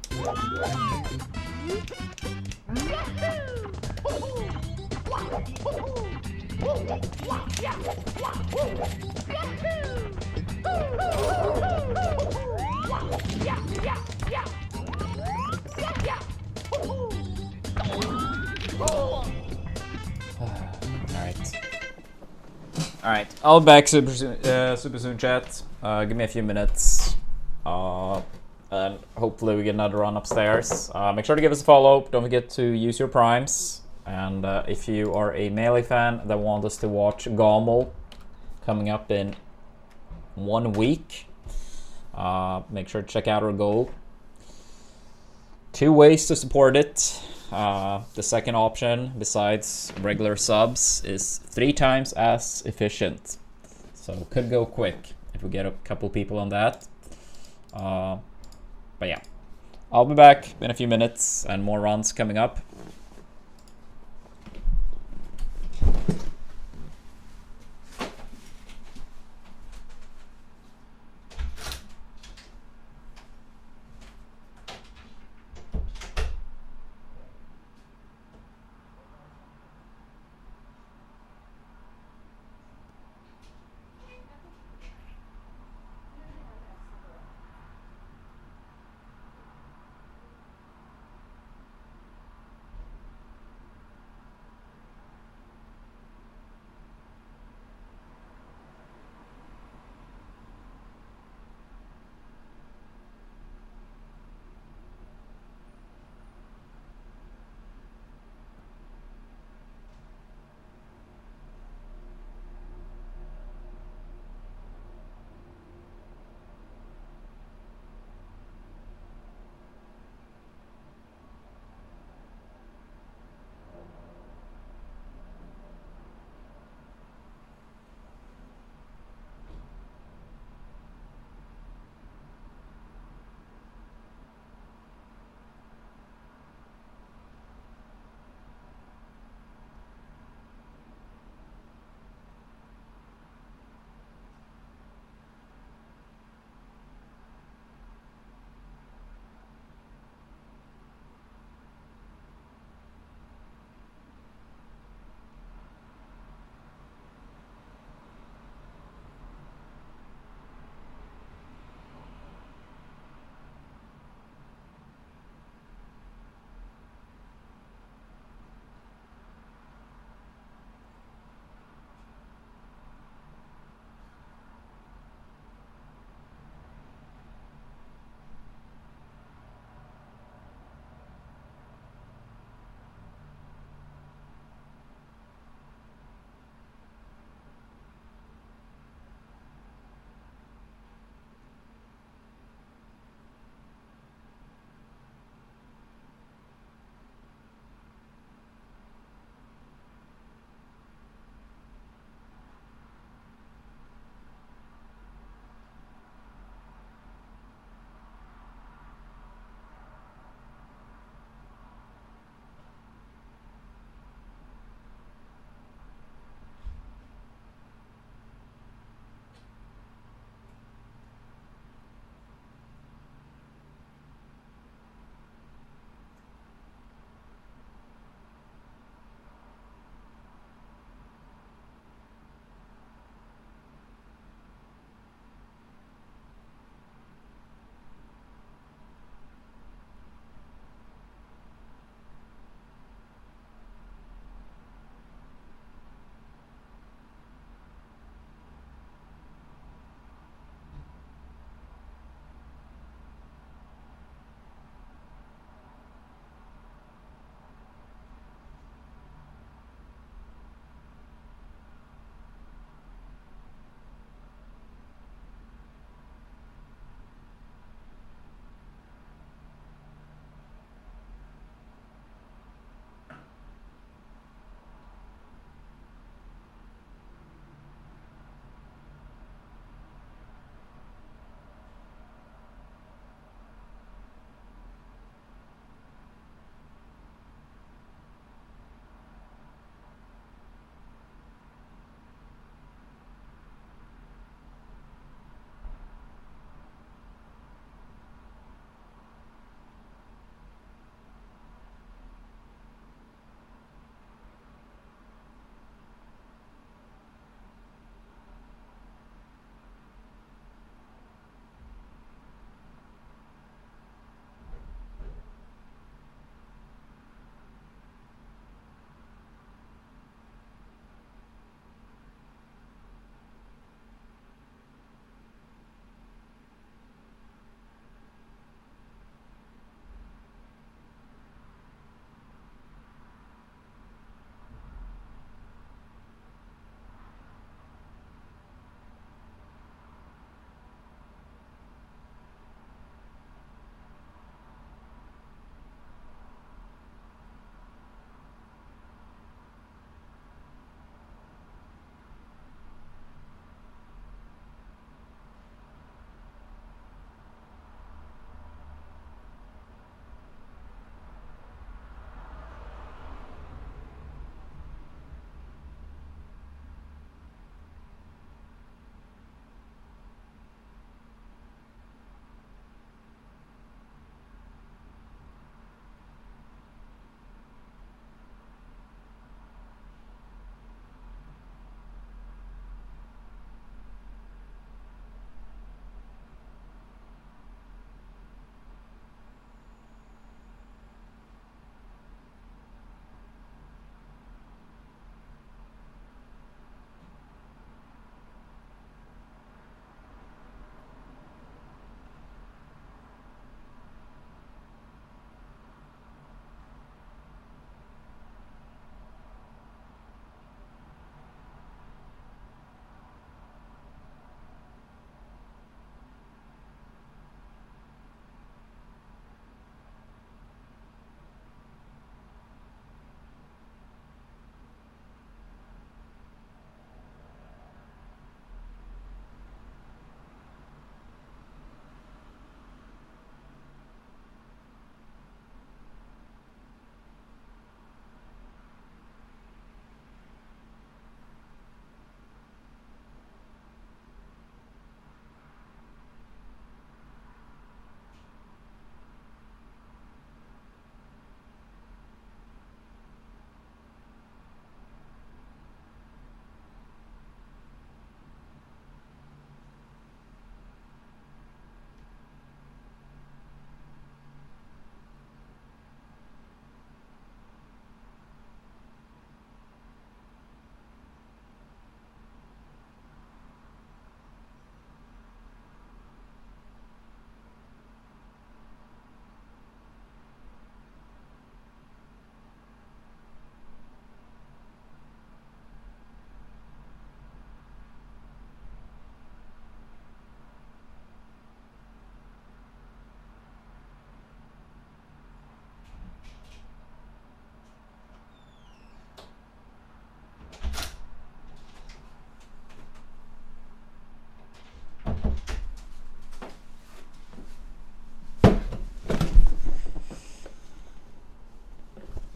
Alright, I'll be back super soon, chat. Give me a few minutes. And hopefully we get another run upstairs. Make sure to give us a follow. Don't forget to use your primes. And if you are a Melee fan that wants us to watch Gommel coming up in 1 week, make sure to check out our goal. 2 ways to support it. The second option, besides regular subs, is 3 times as efficient. So could go quick if we get a couple people on that. But yeah, I'll be back in a few minutes and more runs coming up.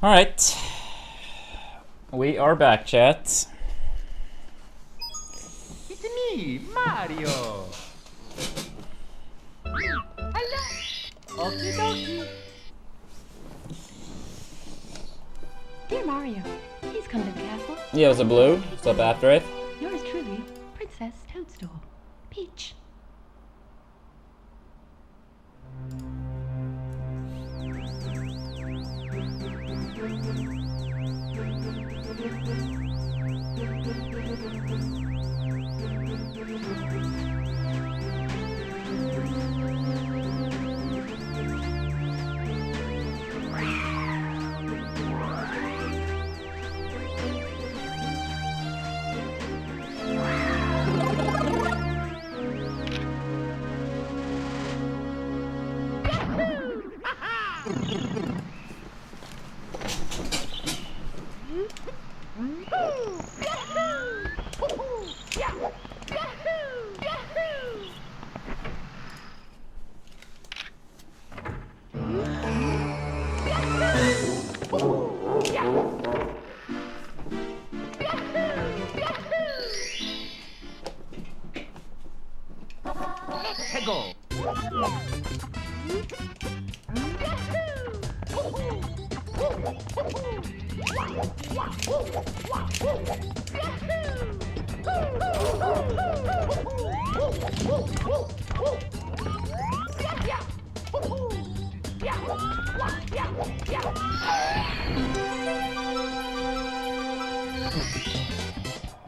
Alright. We are back, chat. It's me, Mario. Hello. Okie dokie. Dear Mario, please come to the castle. Yeah, was it blue? What's up after it? Yours truly, Princess Toadstool. Peach. Go.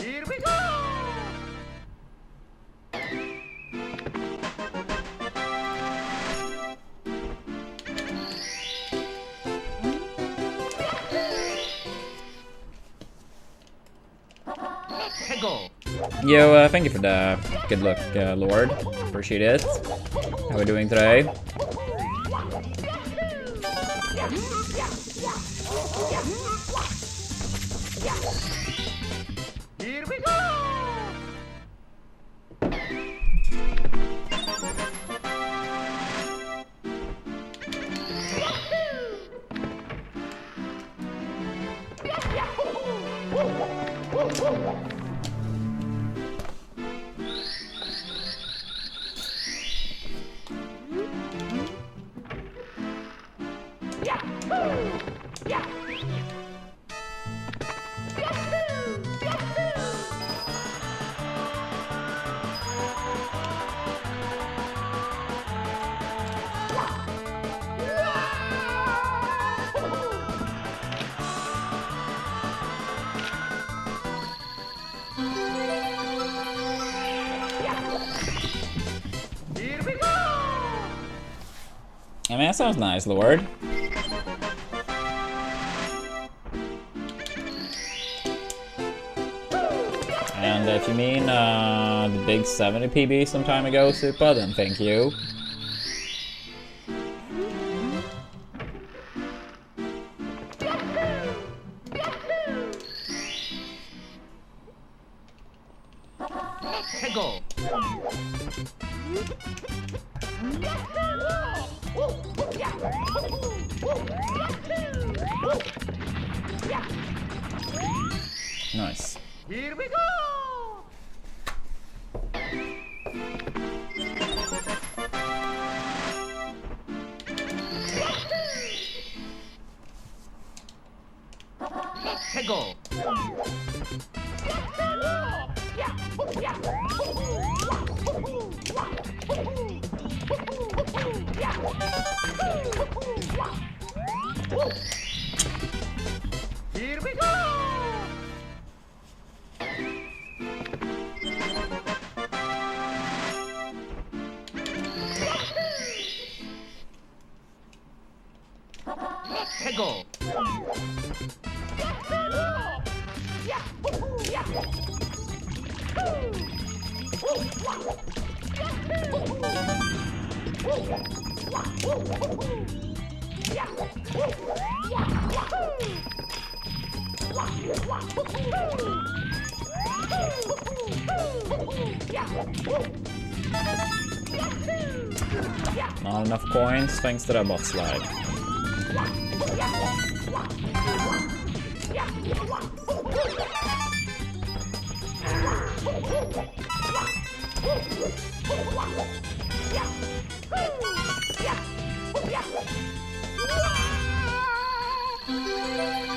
Here we go. Go. Yo, thank you for the good luck, Lord. Appreciate it. How are we doing today? Here we go. I mean, that sounds nice, Lord. And if you mean the big 70 PB some time ago, Supa, then thank you. Go. Nice. Here we go. Go. Here we go. Go. Not enough coins thanks to that bot slide.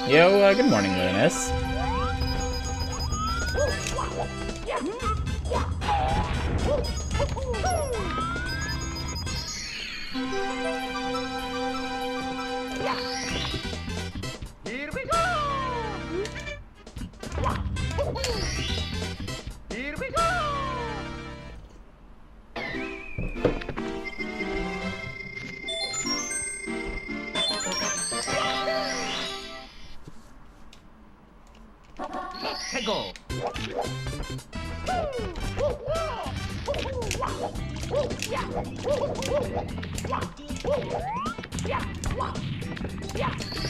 Yo, good morning, Linus. Here we go! Here we go! Let's go!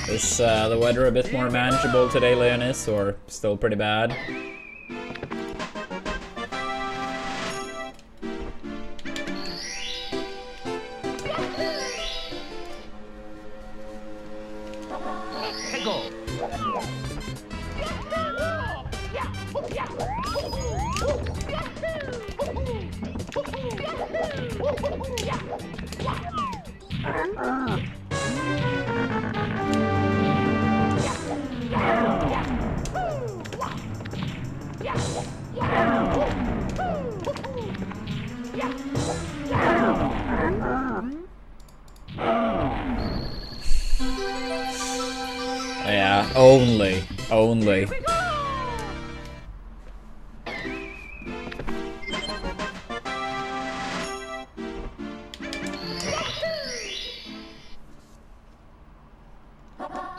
Is the weather a bit more manageable today, Leonis, or still pretty bad? Let's go! Yeah, only.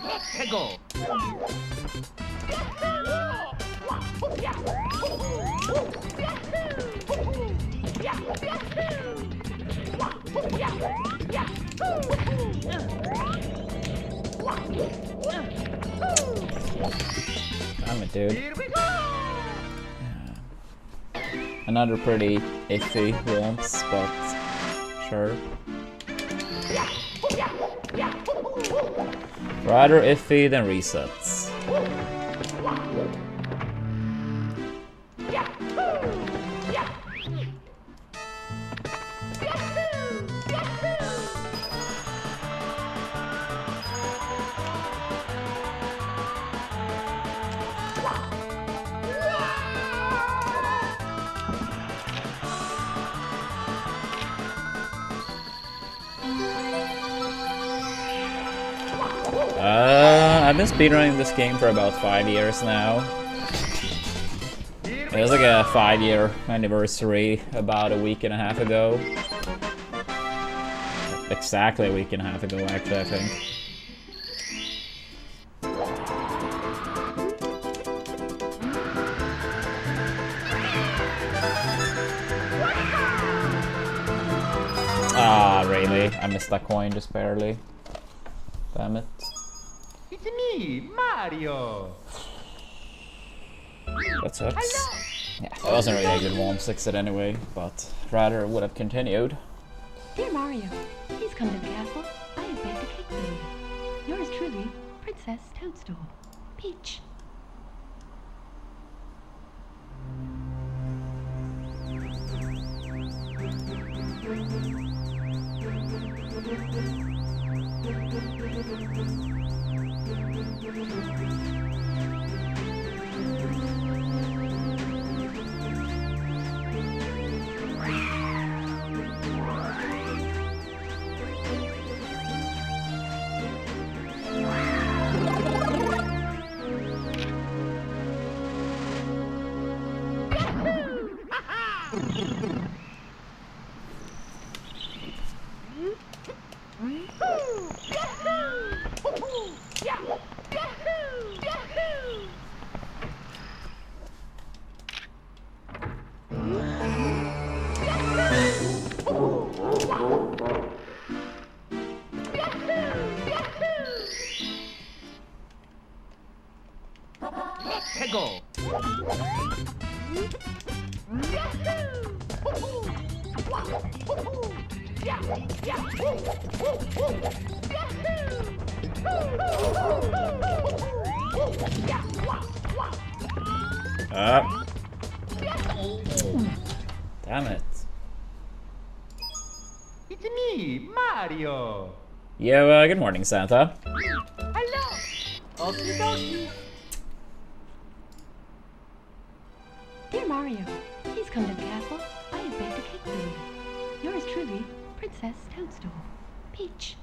Let's go! Damn it, dude. Here we go! Another pretty iffy once, but sure. Rather iffy than resets. I've been speedrunning this game for about 5 years now. It was like a 5-year anniversary about a week and a half ago. Exactly a week and a half ago, actually, I think. Ah, really? I missed that coin just barely. Damn it. It's me, Mario! That sucks. Yeah, it wasn't really a good one, 6 it anyway, but rather would have continued. Dear Mario, please come to the castle. I have baked a cake for you. Yours truly, Princess Toadstool. Peach. Let's go! Damn it. It's me, Mario. Yeah, good morning, Santa. Hello. Okie dokie. Dear Mario, please come to the castle. I have baked a cake for you. Yours truly, Princess Toadstool. Peach.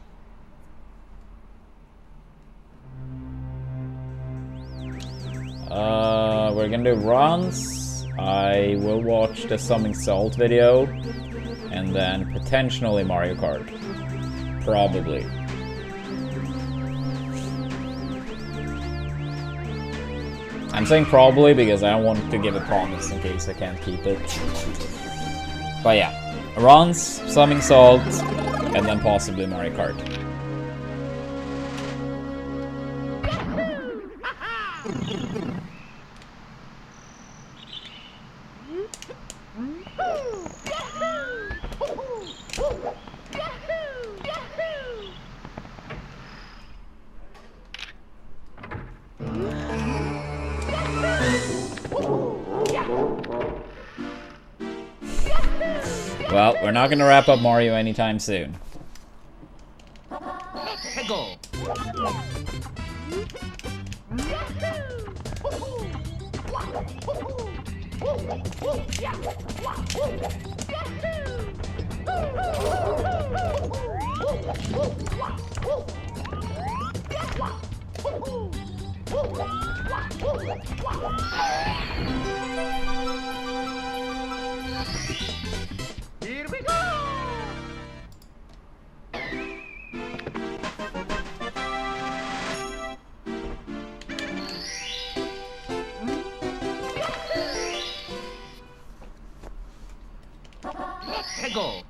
We're gonna do runs. I will watch the Summing Salt video, and then potentially Mario Kart. Probably. I'm saying probably because I don't want to give a promise in case I can't keep it. But yeah, runs, Summing Salt, and then possibly Mario Kart. Well, we're not gonna wrap up Mario anytime soon. Go. Here we go. Go.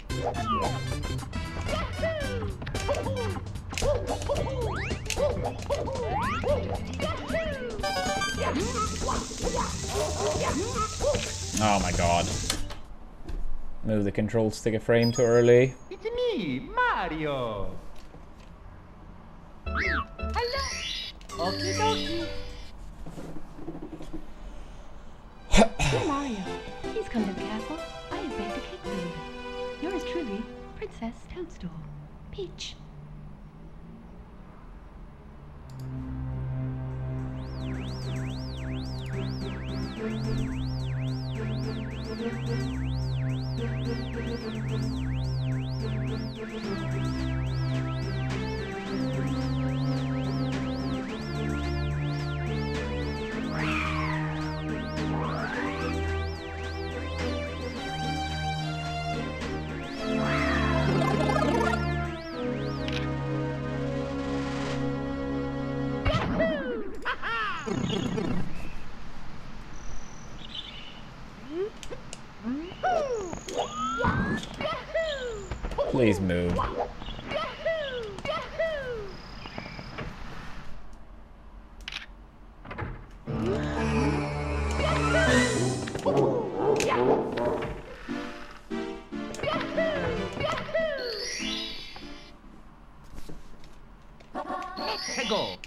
Oh my god. Move the control stick a frame too early. It's me, Mario. Hello. Okie dokie. Dear Mario, please come to the castle. I have baked a cake for you. Yours truly, Princess Toadstool. Peach. Please move. Go.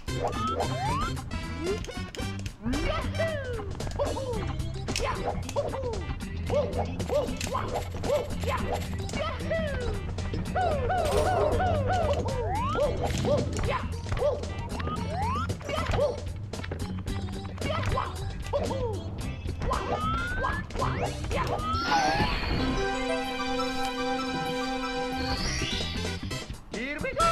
Here we go.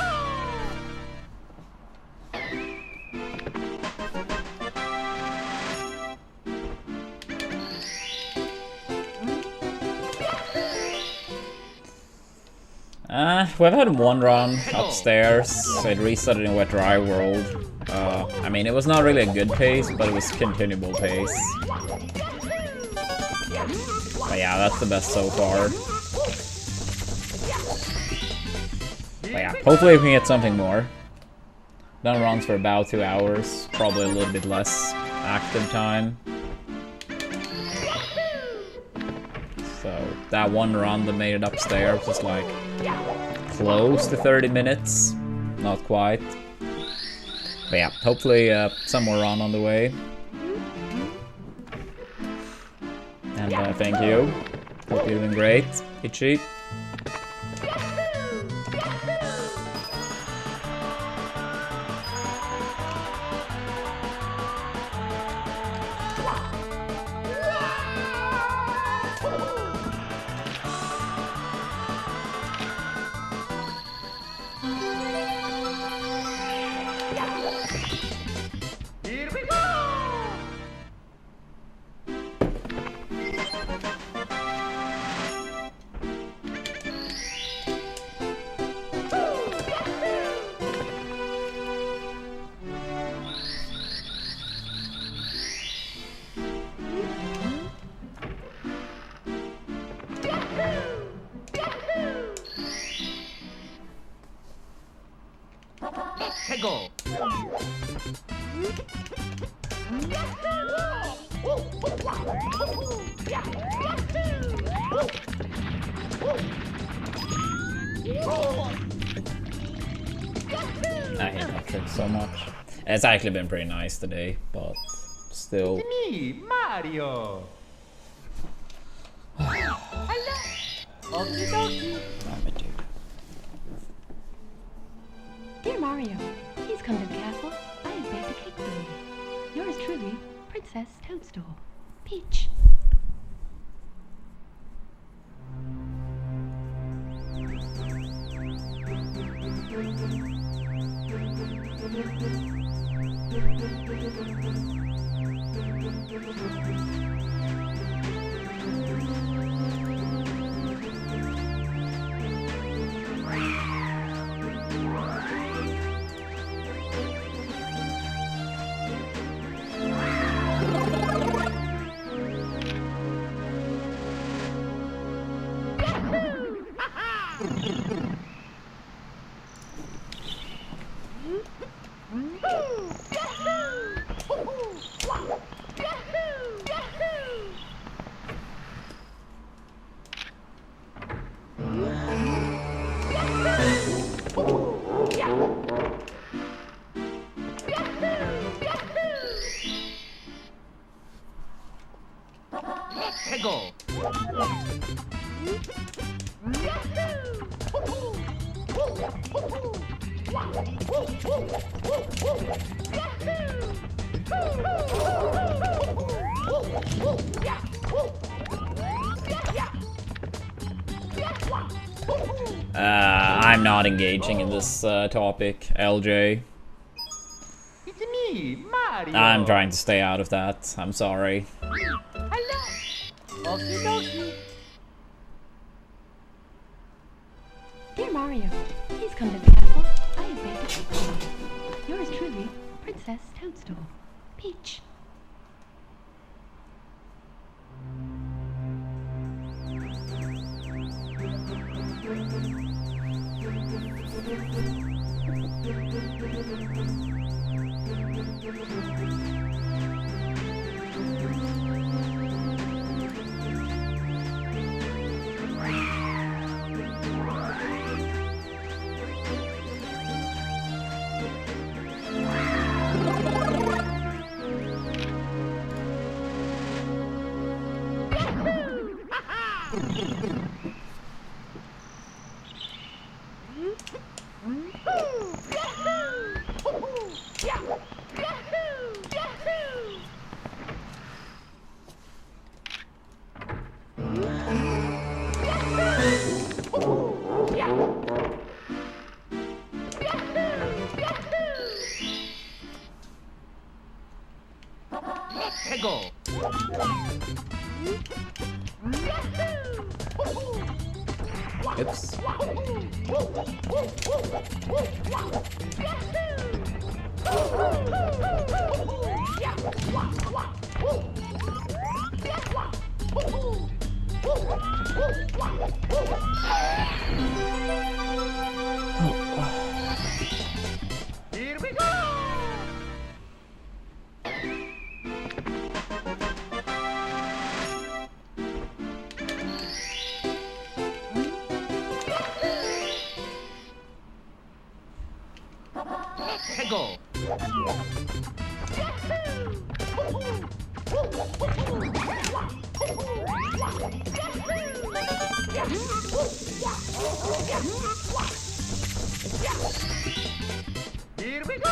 We've had one run upstairs. It restarted in Wet Dry World. I mean, it was not really a good pace, but it was continuable pace. But yeah, that's the best so far. But yeah, hopefully we can get something more. Done runs for about 2 hours, probably a little bit less active time. So that one run that made it upstairs was like close to 30 minutes, not quite. But yeah, hopefully some more on the way. And thank you. Hope you're doing great, Itchy. Here we go! Let's go! I hate that trick so much. It's actually been pretty nice today, but still. Me, Mario! Hello! Okie dokie! Damn it, dude. Dear Mario, please come to the castle. I have baked a cake for you. Yours truly, Princess Toadstool. Peach. Let's go! I'm not engaging in this topic, LJ. It's me, Mario! I'm trying to stay out of that. I'm sorry. Hello! Okie dokie! Dear Mario, please come to the castle. I have baked a cake for you. Yours truly, Princess Toadstool. Peach. Let's go! Oops. Here we go! Let's go! Here we go!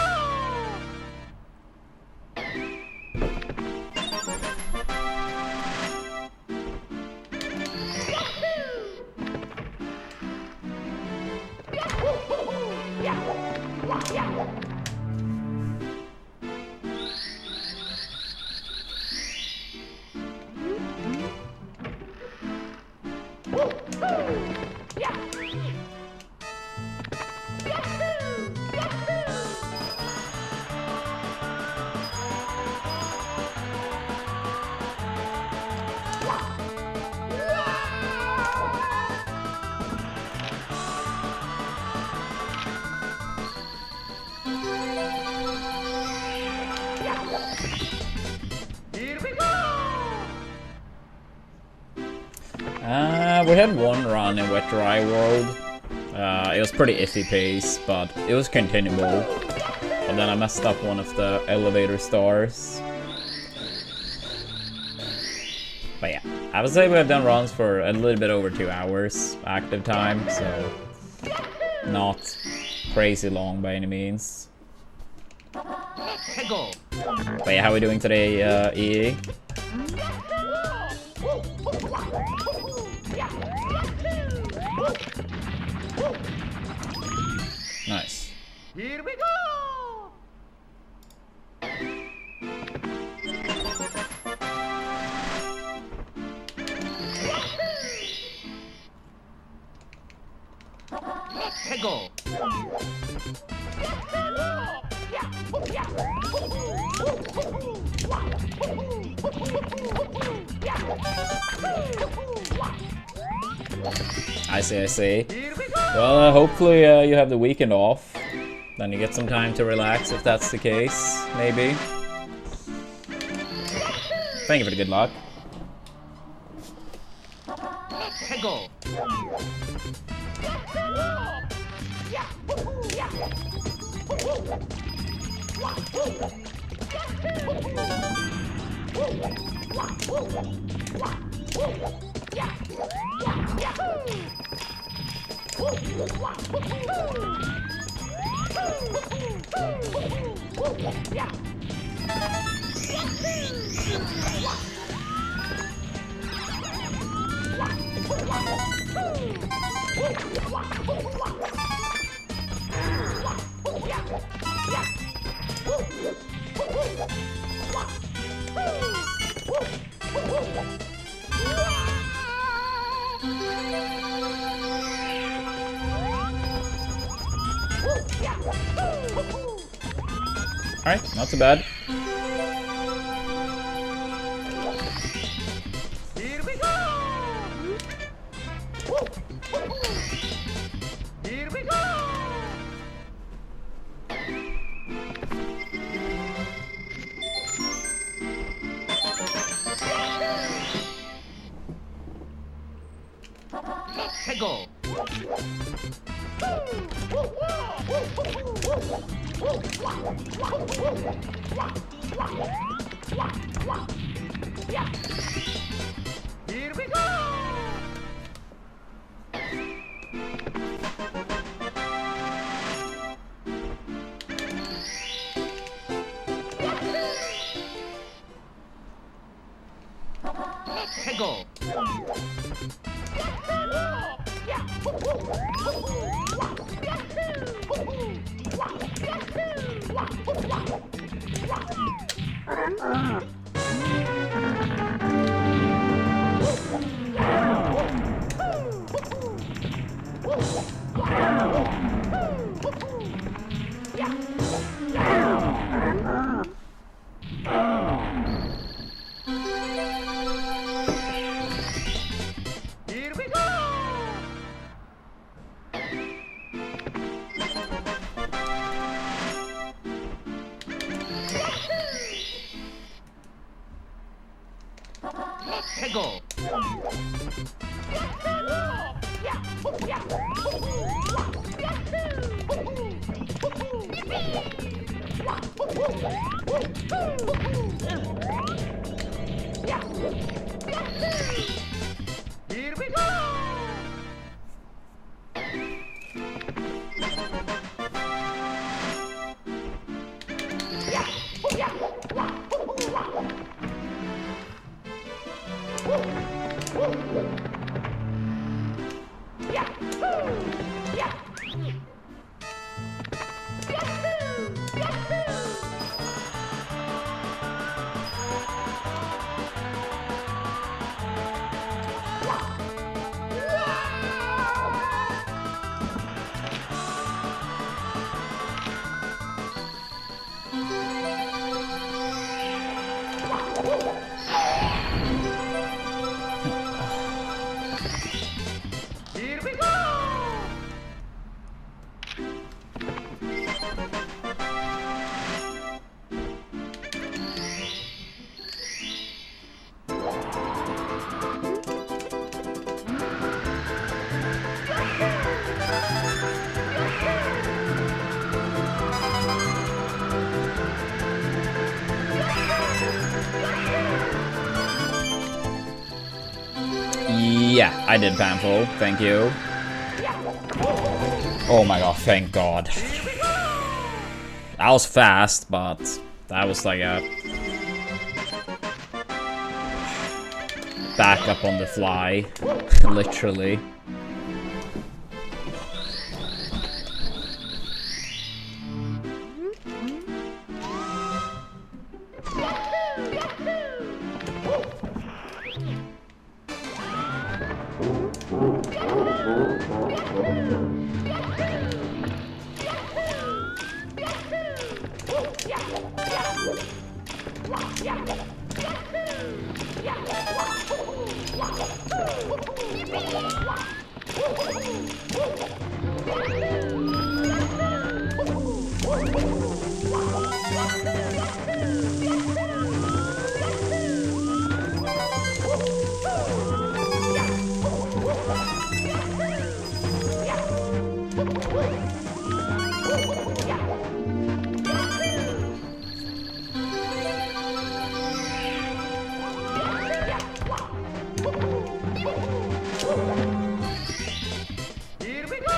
We had one run in Wet Dry World. It was pretty iffy pace, but it was continuable. But then I messed up one of the elevator stars. But yeah, I would say we have done runs for a little bit over 2 hours active time, so not crazy long by any means. But yeah, how are we doing today, EE? Nice. Here we go! Let's go! I see. Well, hopefully you have the weekend off. Then you get some time to relax if that's the case, maybe. Thank you for the good luck. Let's go! Alright, not too bad. Here we go! Here we go! Let's go! Here we go! Let's go! Here we go! Let's go! Here we go! Here we go! Yeah, I did Panful. Thank you. Oh my god, thank god. That was fast, but that was like a back up on the fly, literally. Here we go!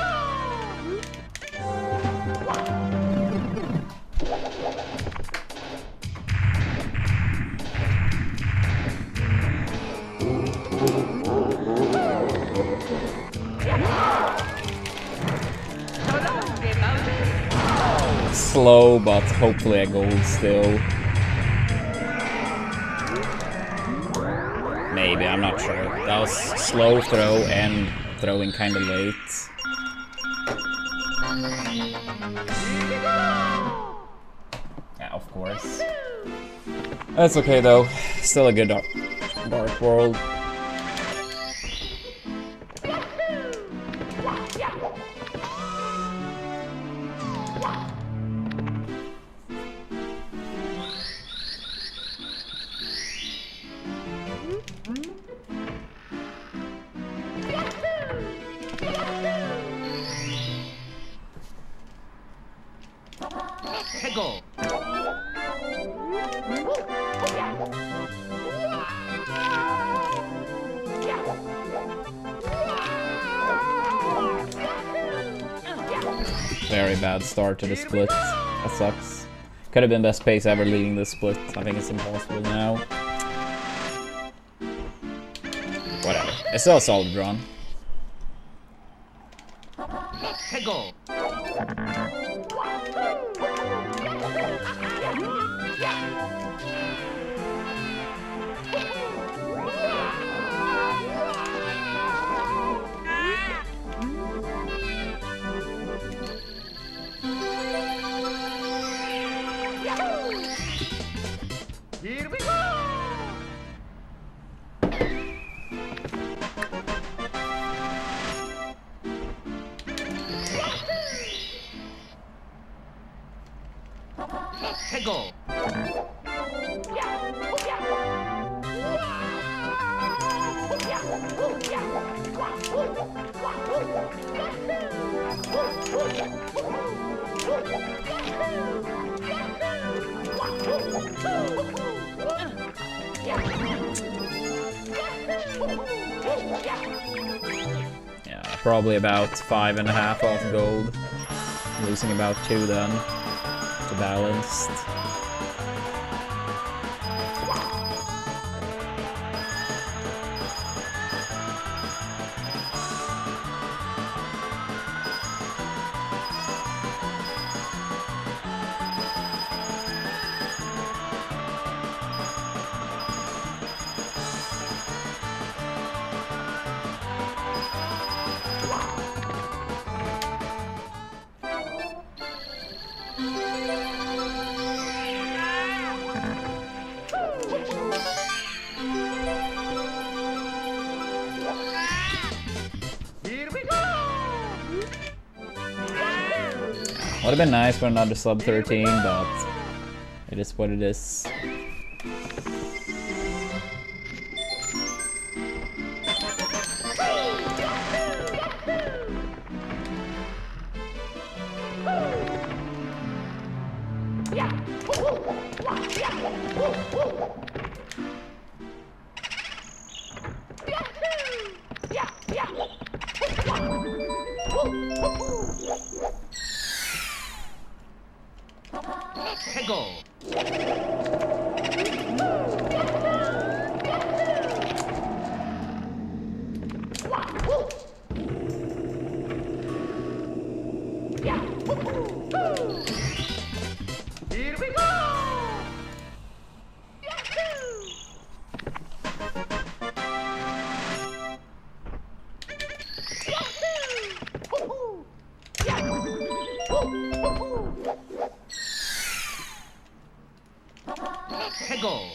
Slow, but hopefully a gold still. Maybe, I'm not sure. That was slow throw and throwing kind of late. Yeah, of course. That's okay though. Still a good Dark World. Go! Very bad start to the split. That sucks. Could have been best pace ever leading this split. I think it's impossible now. Whatever. It's still a solid run. Go! Here we go! Go! Yeah, probably about 5.5 off gold. Losing about 2 then, to balanced. Here we go! Would have been nice for another sub 13, but it is what it is. Go! Here we go! Go!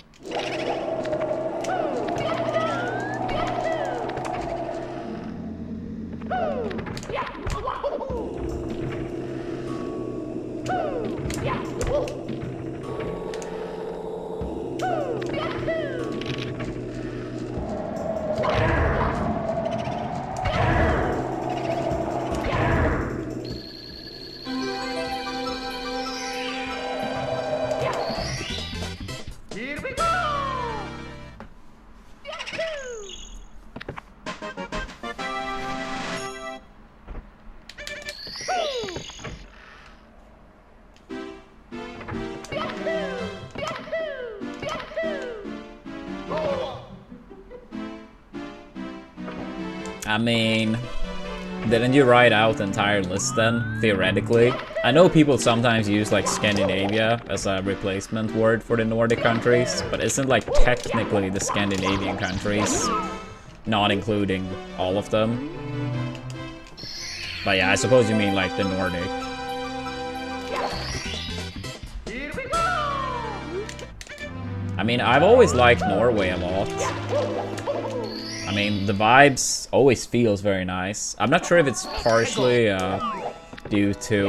Here we go! I mean, didn't you write out the entire list then, theoretically? I know people sometimes use like Scandinavia as a replacement word for the Nordic countries, but isn't like technically the Scandinavian countries, not including all of them? But yeah, I suppose you mean like the Nordic. Here we go! I mean, I've always liked Norway a lot. I mean, the vibes always feels very nice. I'm not sure if it's partially due to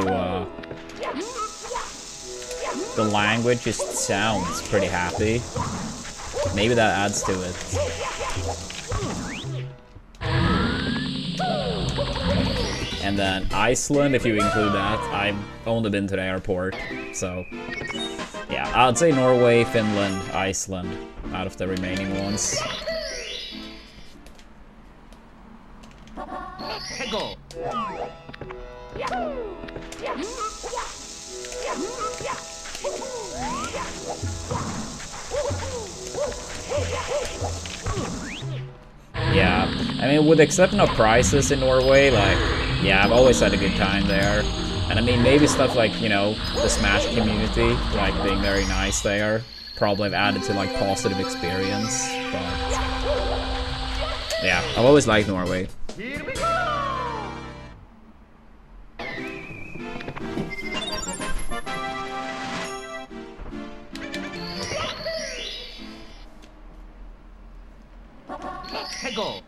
the language just sounds pretty happy. Maybe that adds to it. And then Iceland, if you include that, I've only been to the airport, so yeah, I'd say Norway, Finland, Iceland out of the remaining ones. Go! Yeah, I mean, with the exception of prices in Norway, like, yeah, I've always had a good time there. And I mean, maybe stuff like, you know, the Smash community, like, being very nice there, probably have added to, like, positive experience, but yeah, I've always liked Norway. Here we go! Go!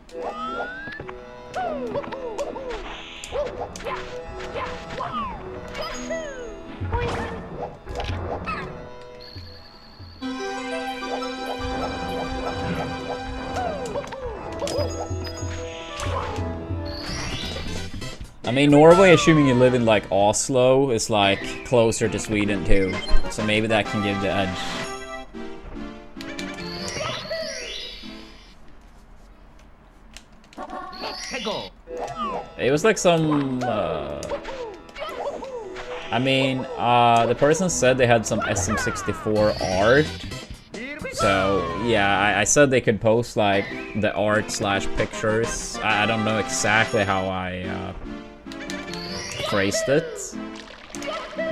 I mean, Norway, assuming you live in, like, Oslo, is, like, closer to Sweden, too. So maybe that can give the edge. 해고. It was like some, I mean, the person said they had some SM64 art. So, yeah, I said they could post, like, the art slash pictures. I don't know exactly how I phrased it.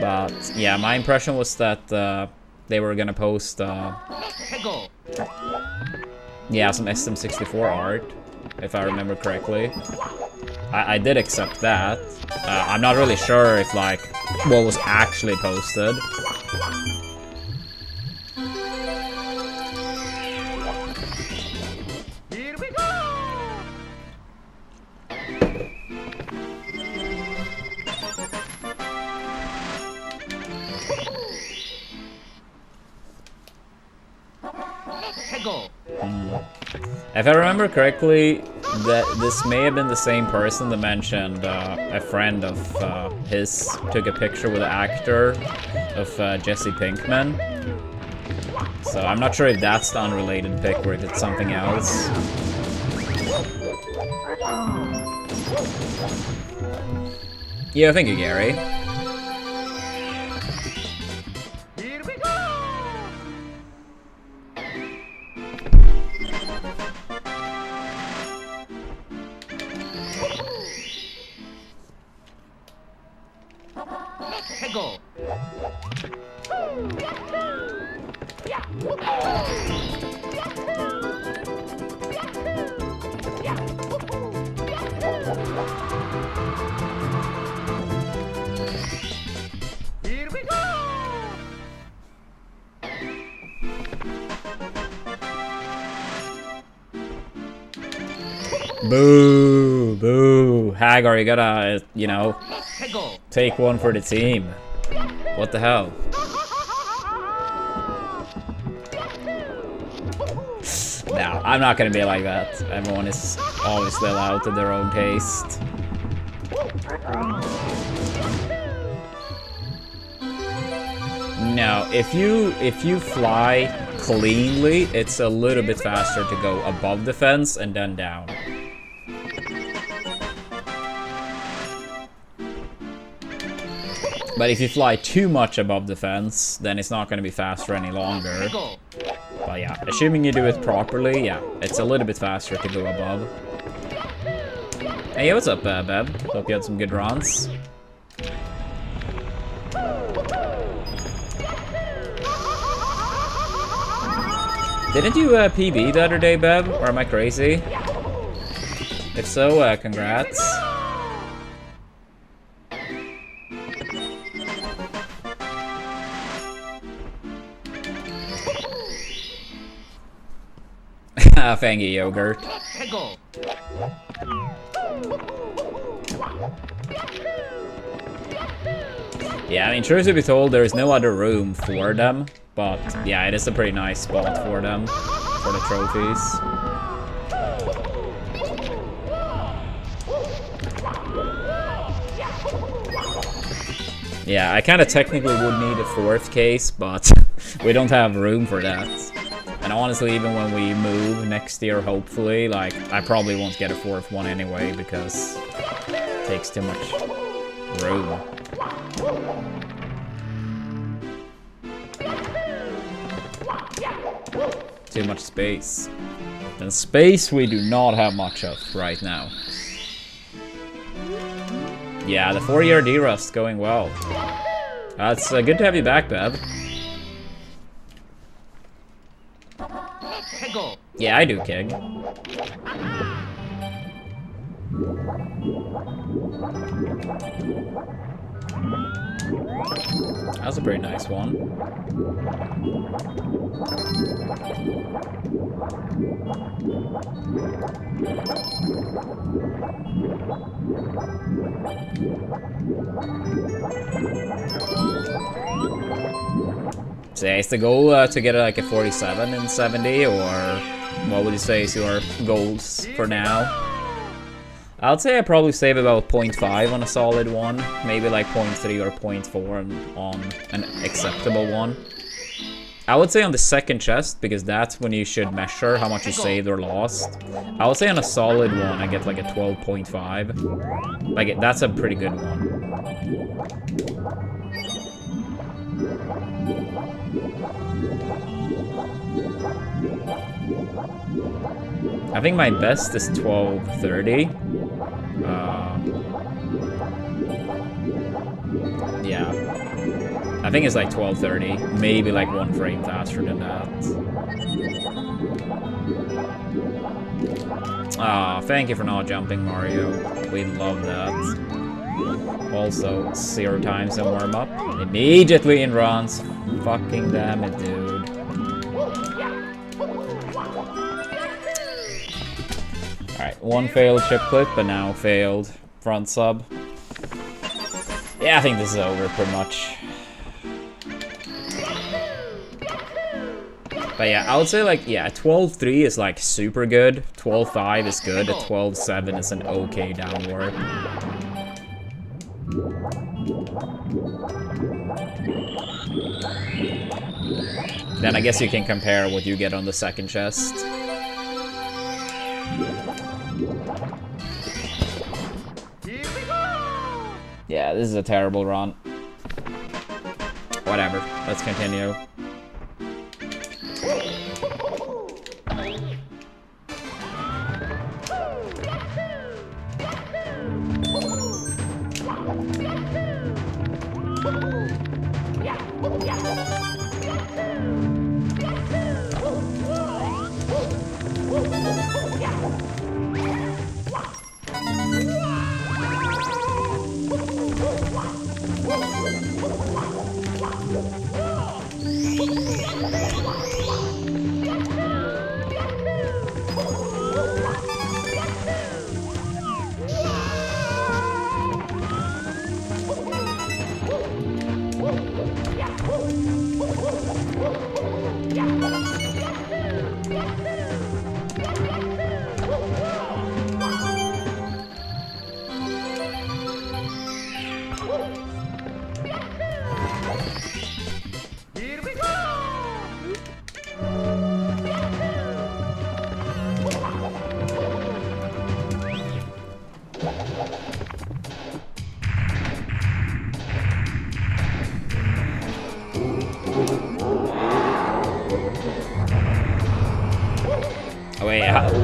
But, yeah, my impression was that they were gonna post, yeah, some SM64 art, if I remember correctly. I did accept that. I'm not really sure if, like, what was actually posted. Here we go. 해고. If I remember correctly, that this may have been the same person that mentioned a friend of his took a picture with the actor of Jesse Pinkman. So I'm not sure if that's the unrelated pic or if it's something else. Yeah, thank you, Gary. Here we go. 해고. Here we go. Boo, boo. Hagar, you gotta, you know, 해고. take one for the team. What the hell? No, I'm not gonna be like that. Everyone is obviously allowed to their own taste. No, if you fly cleanly, it's a little bit faster to go above the fence and then down. But if you fly too much above the fence, then it's not going to be faster any longer. 해고. But yeah, assuming you do it properly, yeah, it's a little bit faster to go above. Hey, what's up, Beb? Hope you had some good runs. Didn't you PB the other day, Beb? Or am I crazy? If so, congrats. Thank you, Yogurt. 해고. Yeah, I mean, truth to be told, there is no other room for them. But yeah, it is a pretty nice spot for them, for the trophies. Yeah, I kind of technically would need a fourth case, but we don't have room for that. And honestly, even when we move next year, hopefully, like, I probably won't get a fourth one anyway, because it takes too much room. Too much space. And space we do not have much of right now. Yeah, the 4-year D-Rust going well. It's good to have you back, Beb. 해고. Yeah, I do, King. That was a pretty nice one. So yeah, is the goal to get like a 47 in 70, or what would you say is your goals for now? I'd say I probably save about 0.5 on a solid one, maybe like 0.3 or 0.4 on an acceptable one. I would say on the second chest, because that's when you should measure how much you saved or lost. I would say on a solid one, I get like a 12.5. Like, that's a pretty good one. I think my best is 1230. Yeah. I think it's like 1230. Maybe like 1 frame faster than that. Ah, thank you for not jumping, Mario. We love that. Also, 0 times in warm-up. Immediately in runs. Fucking damn it, dude. Alright, 1 failed chip clip, but now failed front sub. Yeah, I think this is over pretty much. But yeah, I would say like, yeah, 12.3 is like super good. 12.5 is good. 12.7 is an okay downward. Then I guess you can compare what you get on the second chest. Yeah, this is a terrible run. Whatever, let's continue.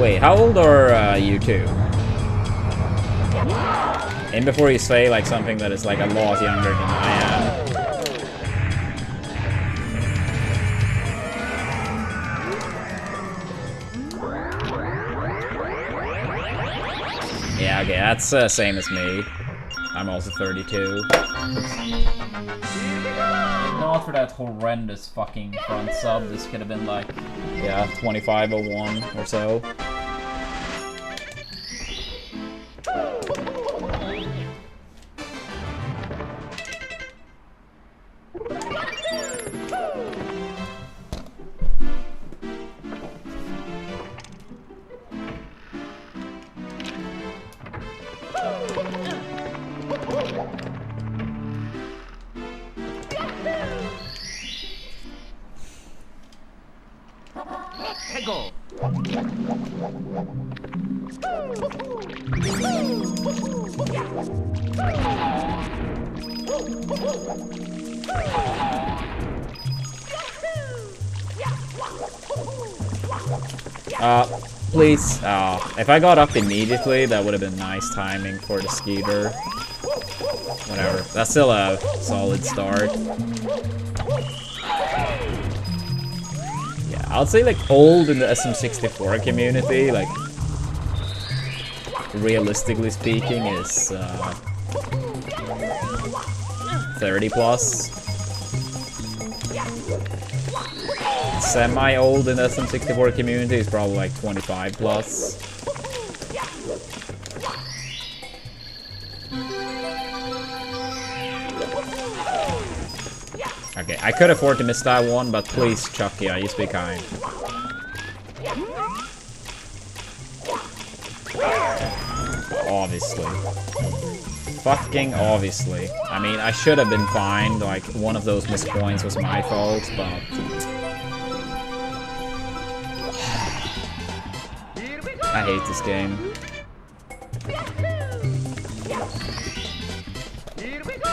Wait, how old are you two? And before you say like something that is like a lot younger than I am. Yeah, okay, that's same as me. I'm also 32. Not for that horrendous fucking front sub, this could have been like, yeah, 2501 or so. Please. If I got up immediately, that would have been nice timing for the skeeter. Whatever. That's still a solid start. Yeah, I'll say like old in the SM64 community, like realistically speaking, is 30 plus. Semi-old in the SM64 community is probably like 25 plus. Okay, I could afford to miss that one, but please, Chucky, you be kind. Obviously. Fucking obviously. I mean, I should have been fine, like, one of those missed points was my fault, but I hate this game. Here we go!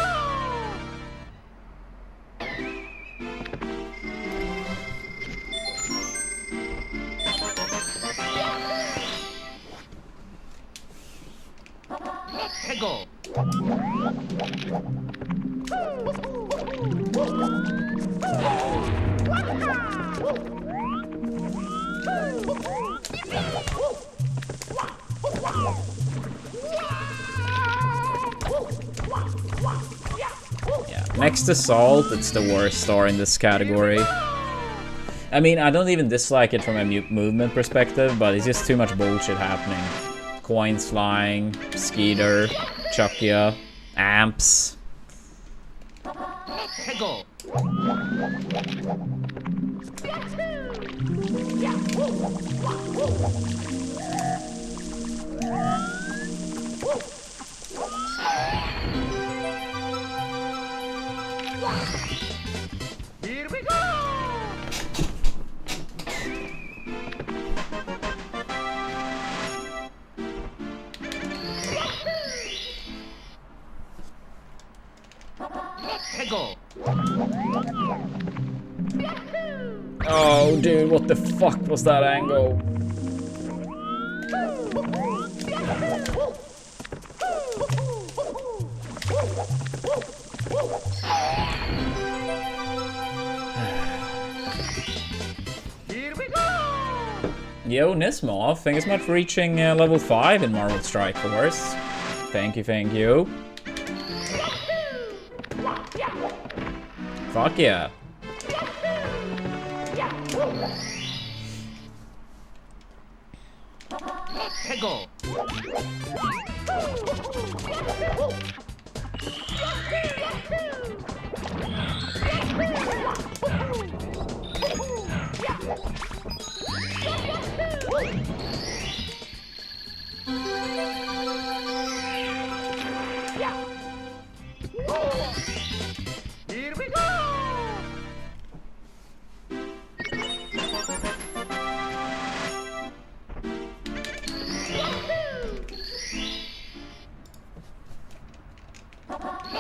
Let's go! Yeah, next to Salt, it's the worst star in this category. I mean, I don't even dislike it from a movement perspective, but it's just too much bullshit happening. Coins flying, Skeeter, Chuckia, amps. Let's go! Here we go! Let's go! Oh, dude, what the fuck was that angle? Here we go! Yo, Nismov, thanks so much for reaching level 5 in Marvel Strike Force. Thank you, thank you. Fuck yeah. Let's go! Here we go!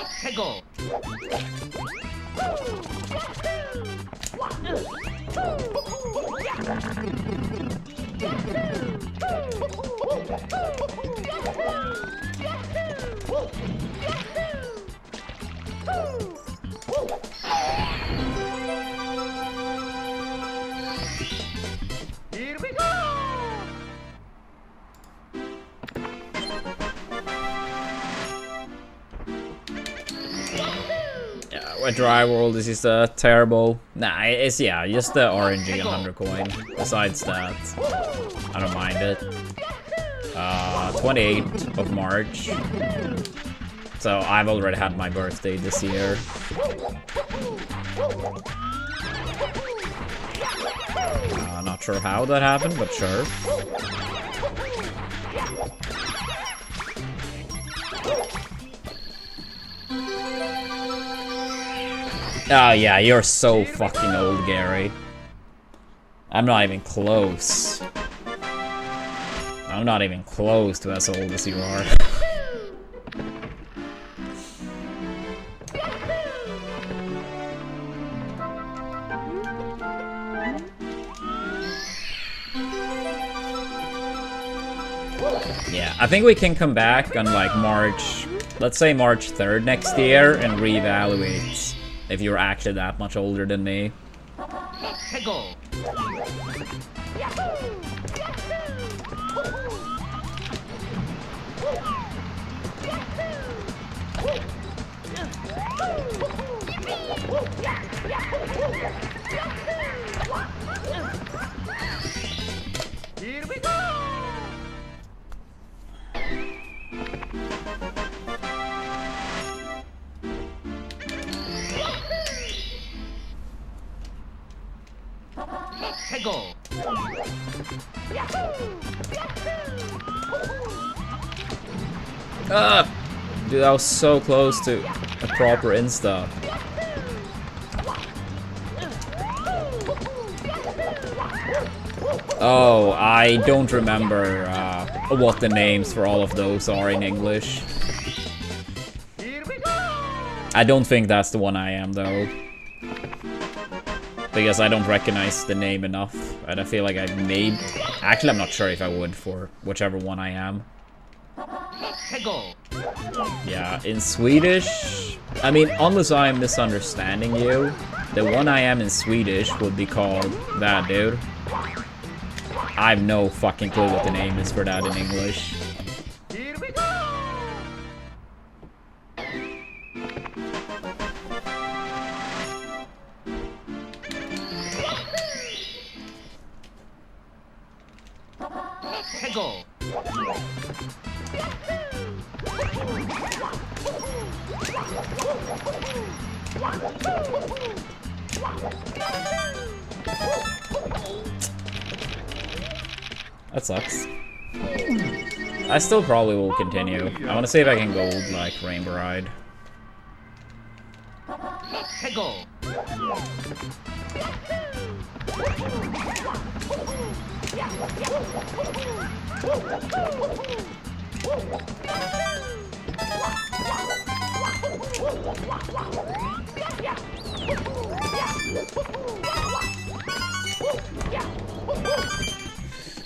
Let's go! Here we go! Yeah, with Dry World is just terrible. Nah, it's just the RNG and 100 coin. Besides that, I don't mind it. 28th of March. So I've already had my birthday this year. Not sure how that happened, but sure. Oh yeah, you're so fucking old, Gary. I'm not even close. I'm not even close to as old as you are. Yeah, I think we can come back on like March, let's say March 3rd next year and reevaluate if you're actually that much older than me. Let's go! Here we go! Let's go! Ah! Dude, I was so close to a proper insta. Oh, I don't remember what the names for all of those are in English. Here we go! I don't think that's the one I am, though. Because I don't recognize the name enough. And I feel like I made... Actually, I'm not sure if I would for whichever one I am. Tego. Yeah, in Swedish... I mean, unless I'm misunderstanding you, the one I am in Swedish would be called that, dude. I have no fucking clue what the name is for that in English. Here we go! Tego. That sucks. I still probably will continue. I want to see if I can go like Rainbow Ride. Tego.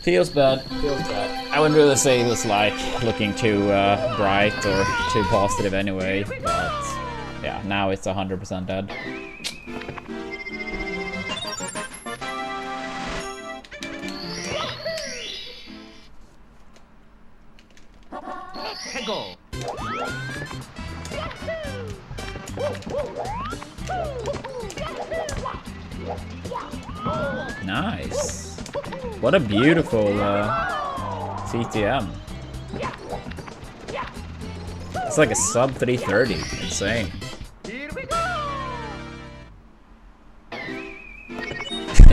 Feels bad. Feels bad. I wouldn't really say it was like looking too bright or too positive anyway, but yeah, now it's 100% dead. Tego. Nice. What a beautiful CTM. It's like a sub 330. Insane. Here we go!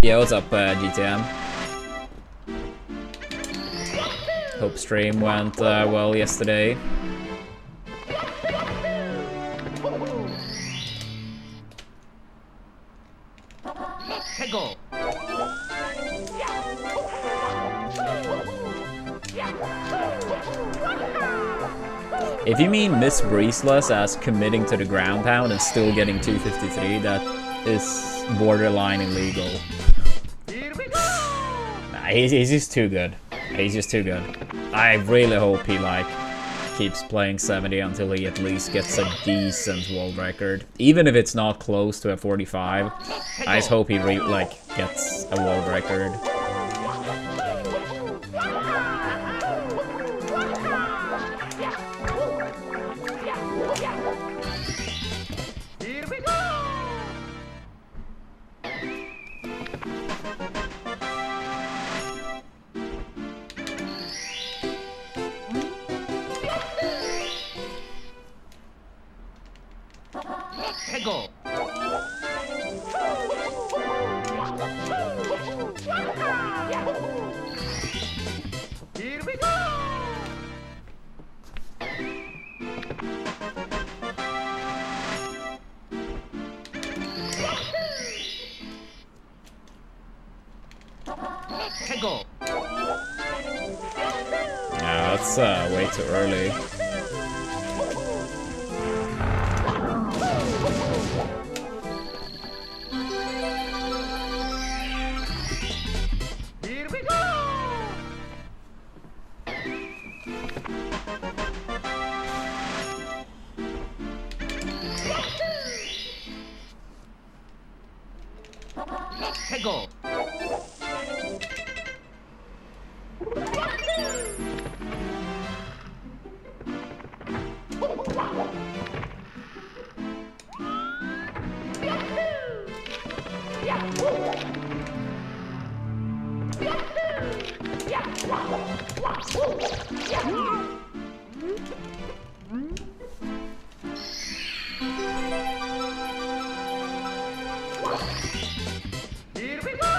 Yeah, what's up, GTM? Hope stream went well yesterday. Tego. If you mean Miss Breezeless as committing to the ground pound and still getting 253, that is borderline illegal. Here we go! Nah, he's just too good. He's just too good. I really hope he like keeps playing 70 until he at least gets a decent world record. Even if it's not close to a 45, I just hope he gets a world record. Here we go! Tego. Here we go! Tego. Yeah, that's way too early. Here we go! Tego. Here we go!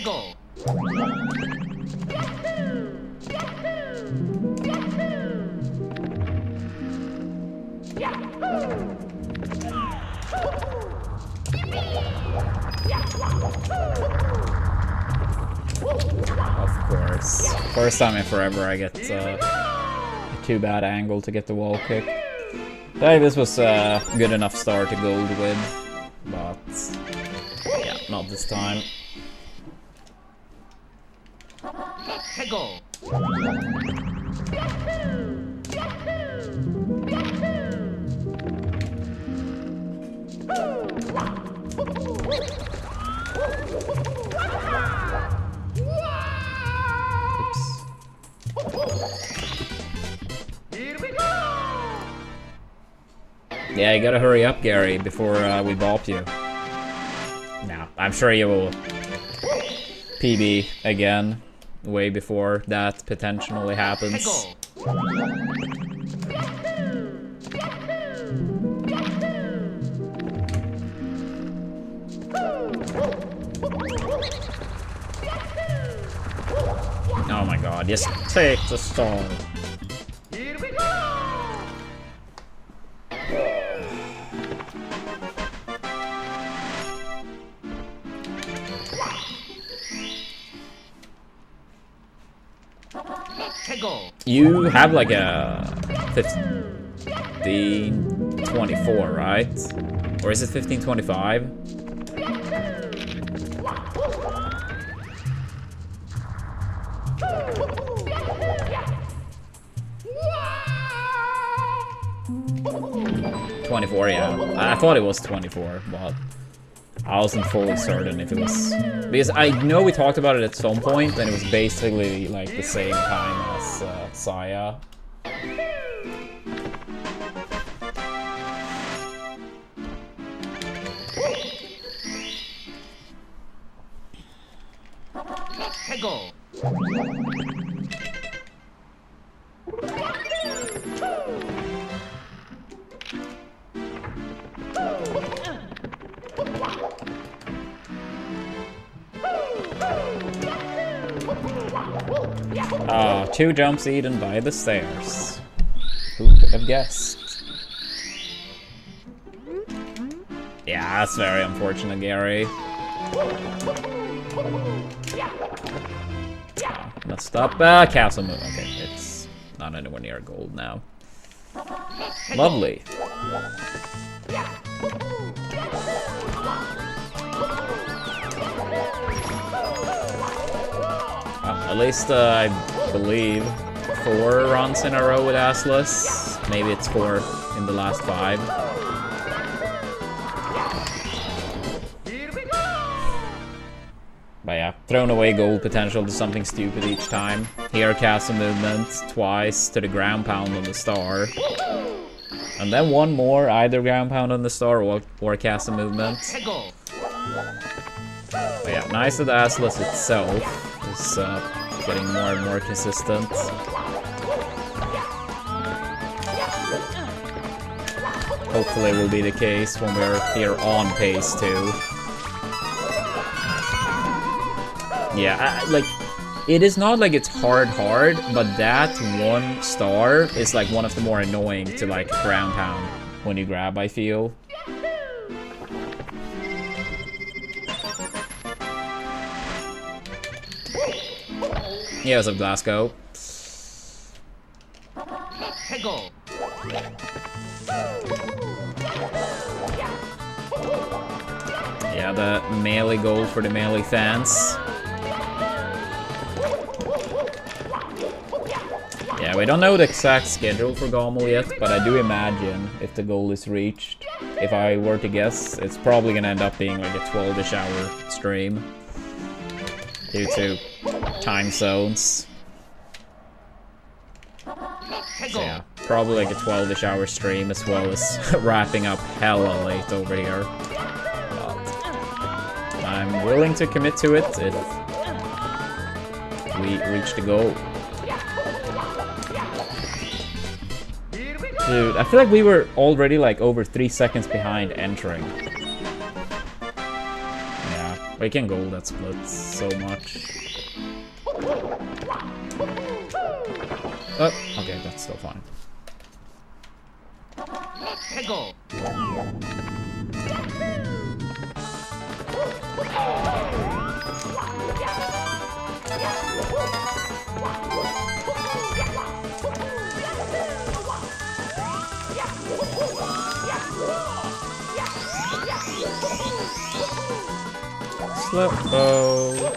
해고. Of course. First time in forever I get a too bad angle to get the wall kick. This was a good enough start to gold with, but yeah, not this time. 해고. Oops. Here we go. Yeah, you gotta hurry up, Gary, before we bop you. Now, I'm sure you will PB again, way before that potentially happens. 해고. 'Oh my god, just take the stall. Here we go. 해고. You have like a 1524, right? Or is it 1525? Yeah, I thought it was 24, but I wasn't fully certain if it was, because I know we talked about it at some point, and it was basically like the same time as Saya. 해고. Ah, 2 jumps eaten by the stairs. Who could have guessed? Yeah, that's very unfortunate, Gary. Messed up. Castle move. Okay, it's not anywhere near gold now. Lovely. At least I believe 4 runs in a row with Assless. Maybe it's 4 in the last 5. But yeah, thrown away gold potential to something stupid each time. Here, castle movement twice to the ground pound on the star. And then one more, either ground pound on the star or castle movement. But yeah, nice that the Assless itself is getting more and more consistent. Hopefully it will be the case when we're here on pace too. Yeah, like, it is not like it's hard, but that 1 star is like one of the more annoying to like ground pound when you grab, I feel. Yeah, what's up, Glasgow? Yeah, the melee goal for the melee fans. Yeah, we don't know the exact schedule for Gommel yet, but I do imagine if the goal is reached, if I were to guess, it's probably gonna end up being like a 12-ish hour stream due to time zones. So yeah, probably like a 12-ish hour stream as well as wrapping up hella late over here. But I'm willing to commit to it if we reach the goal. Dude, I feel like we were already like over 3 seconds behind entering. Yeah, We can go that splits so much. Oh, okay, that's still fine. 해고. Slow.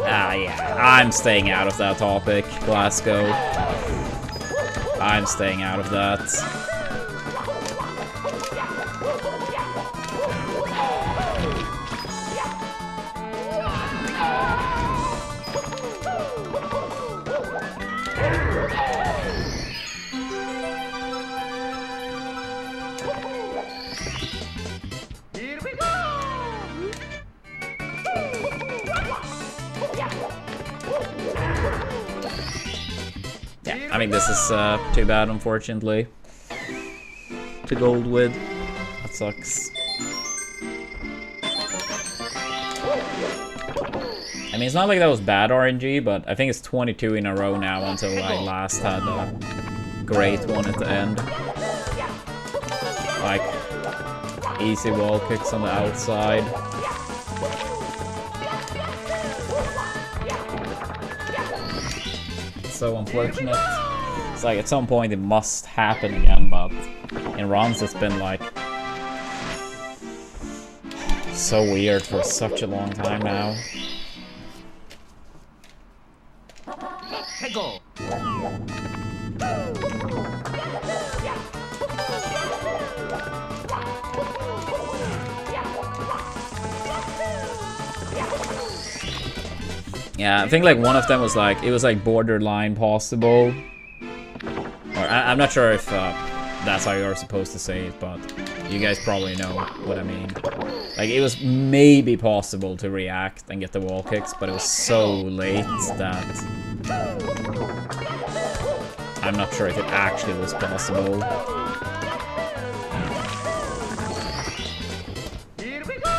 Ah, yeah. I'm staying out of that topic, Glasgow. I'm staying out of that. Here we go. Yeah, I mean, this is too bad, unfortunately. To gold with. That sucks. I mean, it's not like that was bad RNG, but I think it's 22 in a row now until I last had a great one at the end. Like, easy wall kicks on the outside. It's so unfortunate. It's like at some point it must happen again, but in runs it's been like so weird for such a long time now. 해고. Yeah, I think like one of them was like, it was like borderline possible. Or I'm not sure if that's how you're supposed to say it, but you guys probably know what I mean. Like, it was maybe possible to react and get the wall kicks, but it was so late that I'm not sure if it actually was possible. Here we go.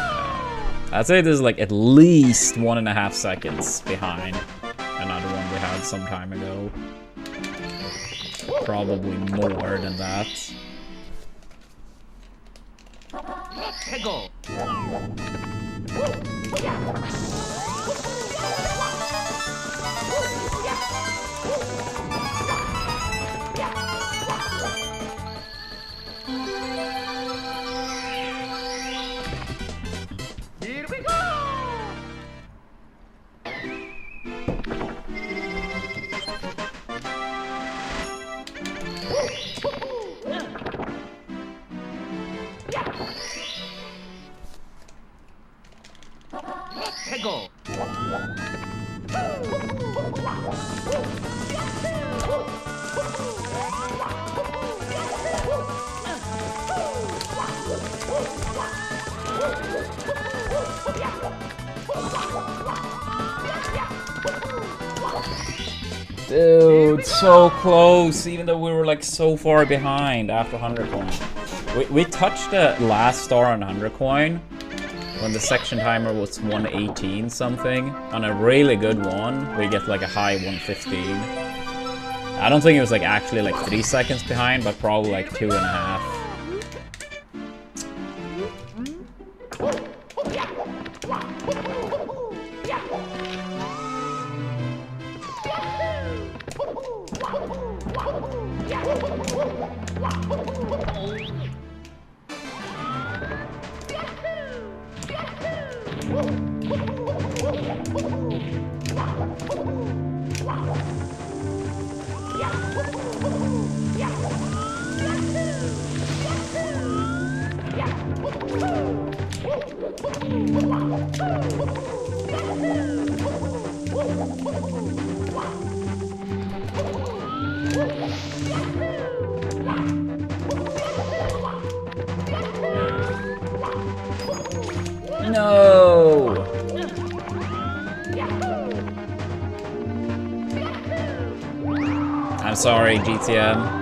I'd say this is like at least 1.5 seconds behind another one we had some time ago. Probably more than that. 해고. Here we go. 해고. Dude, so close, even though we were like so far behind after 100 coin. We touched the last star on 100 coin when the section timer was 118 something. On a really good one, we get like a high 115. I don't think it was like actually like 3 seconds behind, but probably like 2.5. No! I'm I'm sorry, GTM.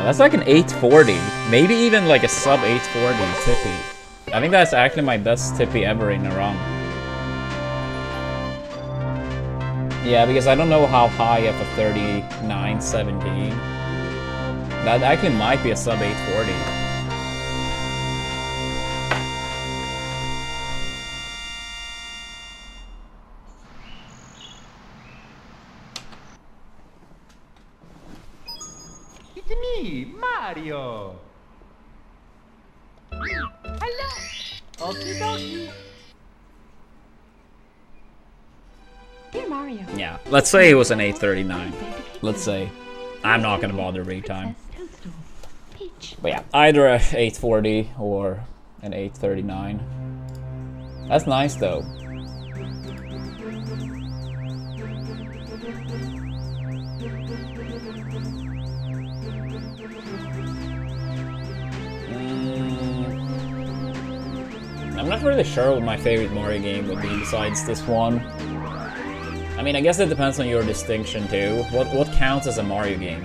That's like an 840, maybe even like a sub 840 tippy. I think that's actually my best tippy ever in a run. Yeah, because I don't know how high up a 39.17. That actually might be a sub 840. It's me, Mario. Hello. Okie dokie. Dear Mario. Yeah, let's say it was an 839. Let's say. I'm not gonna bother retime. But yeah, either a 840 or an 839. That's nice though. I'm not really sure what my favorite Mario game would be besides this one. I mean, I guess it depends on your distinction too. What counts as a Mario game?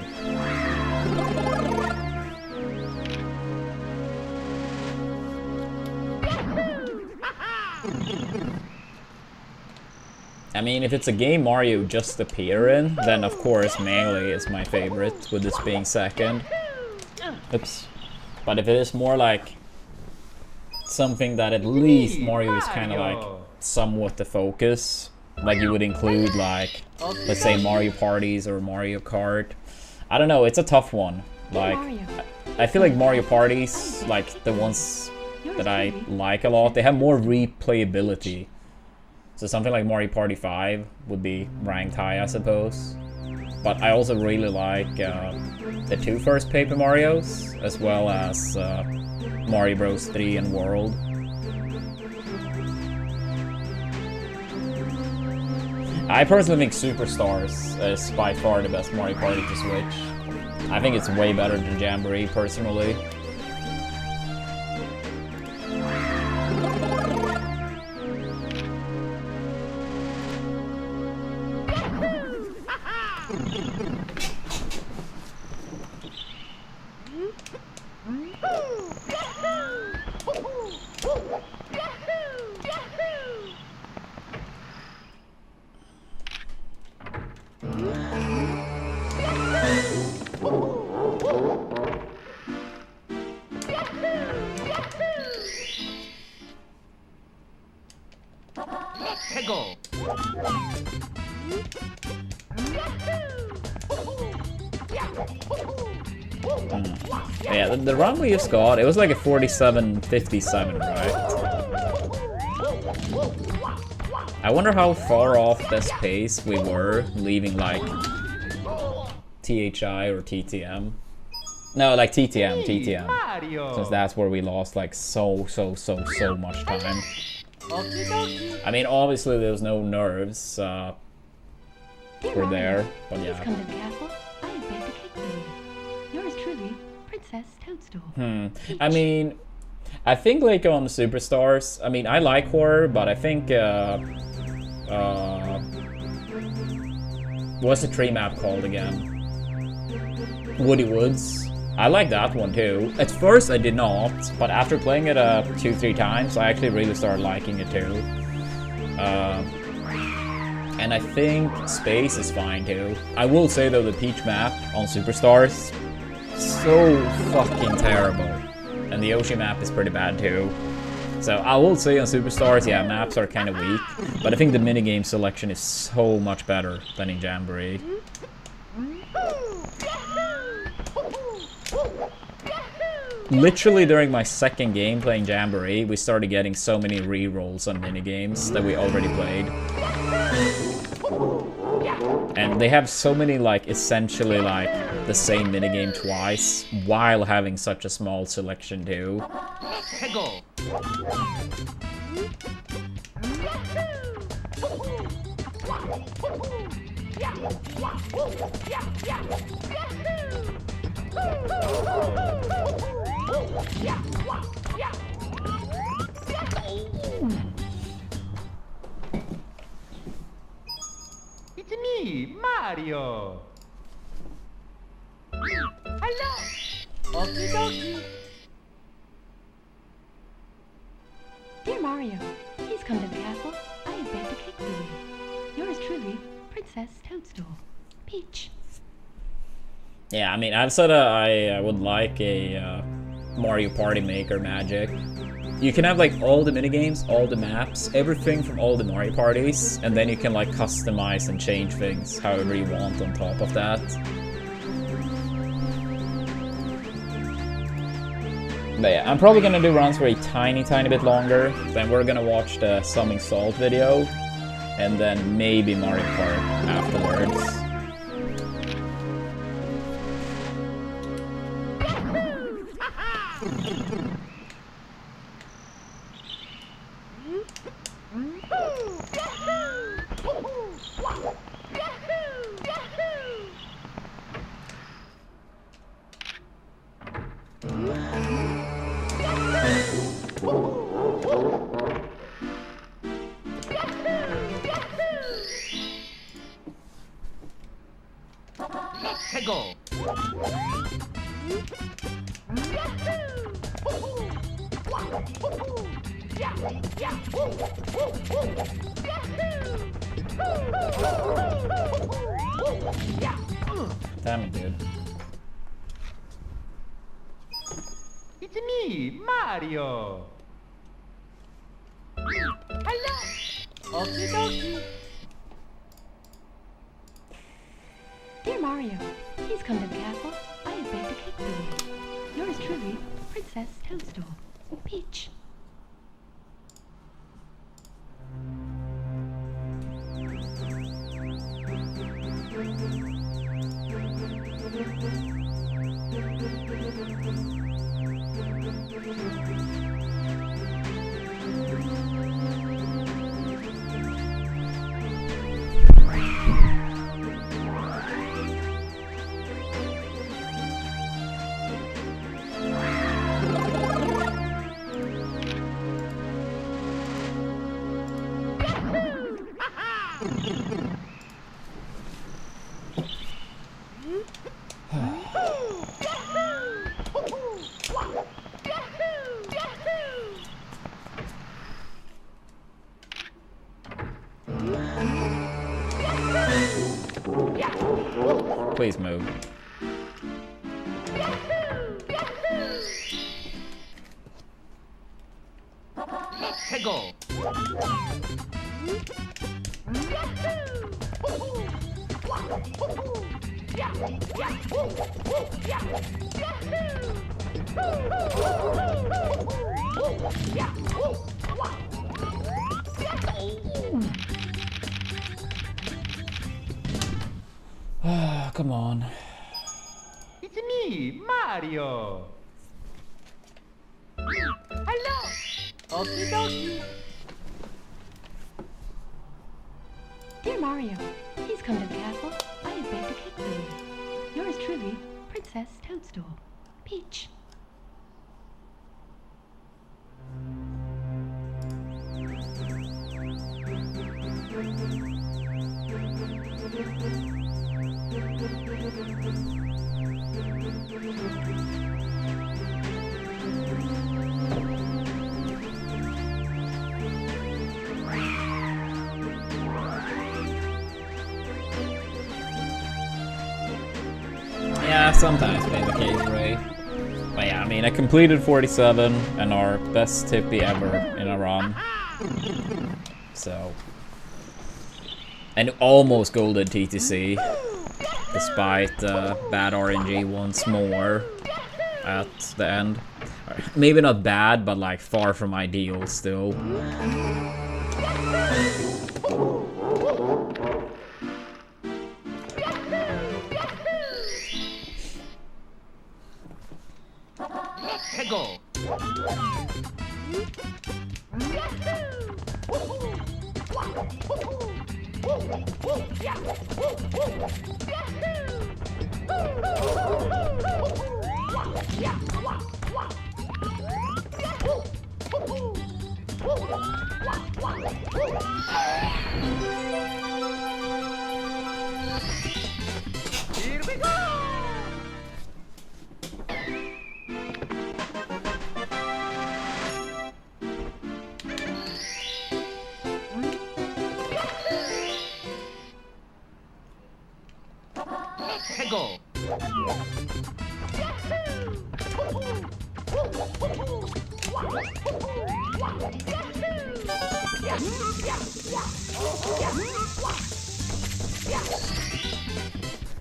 I mean, if it's a game Mario just appear in, then of course Melee is my favorite, with this being second. Oops. But if it is more like something that at least Mario is kind of like somewhat the focus, like you would include like, let's say Mario Parties or Mario Kart. I don't know, it's a tough one. Like, I feel like Mario Parties, like the ones that I like a lot, they have more replayability. So something like Mario Party 5 would be ranked high, I suppose. But I also really like the two first Paper Marios, as well as Mario Bros 3 and World. I personally think Superstars is by far the best Mario Party to Switch. I think it's way better than Jamboree, personally. Yeah, the run we just got, it was like a 47.57, right? I wonder how far off this pace we were, leaving like THI or TTM. No, like TTM. Since that's where we lost like so much time. I mean, obviously there was no nerves were there, but yeah. Come to the castle. I have baked a cake for you. Yours truly, Princess Toadstool. I mean, I think like on Superstars, I mean, I like horror, but I think what's the tree map called again? Woody Woods. I like that one too. At first I did not, but after playing it 2-3 times, I actually really started liking it too. And I think Space is fine too. I will say though, the Peach map on Superstars, so fucking terrible. And the Yoshi map is pretty bad too. So I will say on Superstars, yeah, maps are kind of weak, but I think the minigame selection is so much better than in Jamboree. Literally during my second game playing Jamboree, we started getting so many re-rolls on minigames that we already played. And they have so many, like, essentially, like, the same minigame twice, while having such a small selection, too. It's me, Mario. Hello. Okie dokie. Dear Mario, please come to the castle. I have baked a cake for you. Yours truly, Princess Toadstool. Peach. Yeah, I mean, I've said I would like a Mario Party Maker magic. You can have, like, all the minigames, all the maps, everything from all the Mario parties, and then you can, like, customize and change things however you want on top of that. But yeah, I'm probably gonna do runs for a tiny bit longer, then we're gonna watch the Summing Salt video, and then maybe Mario Kart afterwards. Let's go. Damn it, dude. It's me, Mario. Hello. Okie dokie. Dear Mario, please come to the castle. I have baked a cake for you. Yours truly, Princess Toadstool. Peach. Please move. Let's go. Ah, come on. It's me, Mario. Hello. Okie dokie. Dear Mario, please come to the castle. I have baked a cake for you. Yours truly, Princess Toadstool. Peach. Yeah, sometimes been the case, right? But yeah, I mean, I completed 47 and our best tippy ever in a run. So. And almost golden TTC. Despite bad RNG once more at the end. Maybe not bad, but like far from ideal still. Go. Here we go. Go.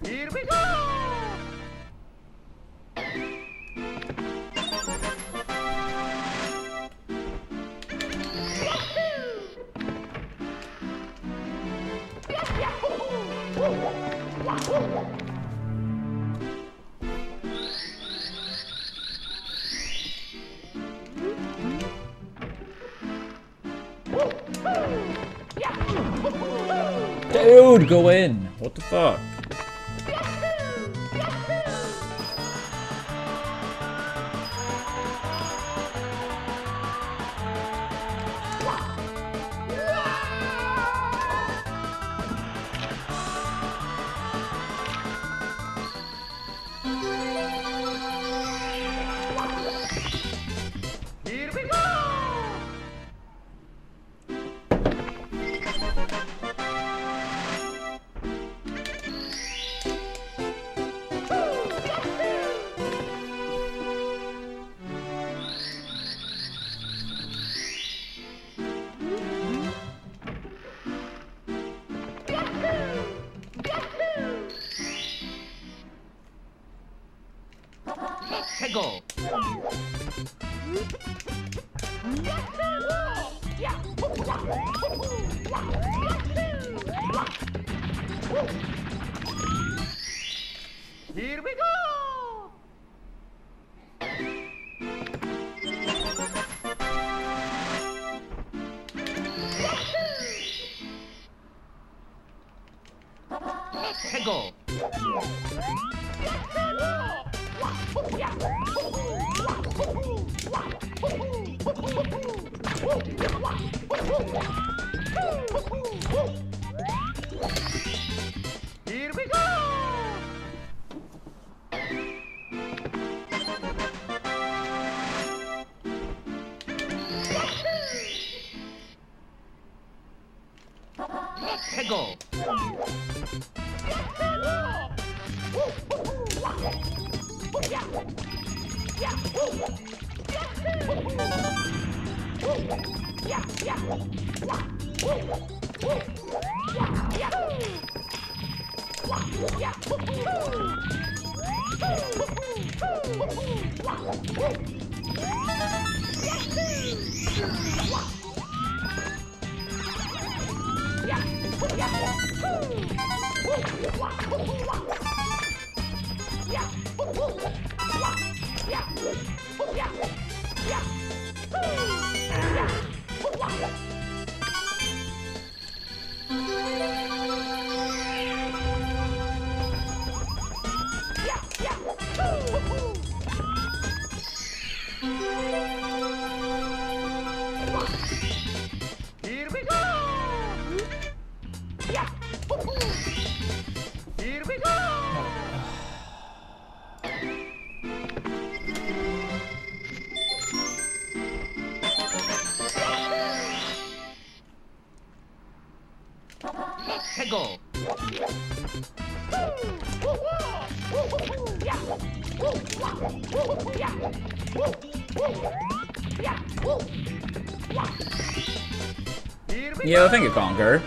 Here we go. Dude, go in! What the fuck? Here we go. Go. Here we go. Go. Here we go. Go. Here we go. Here we go. Go. Yeah, thank you, Conquer.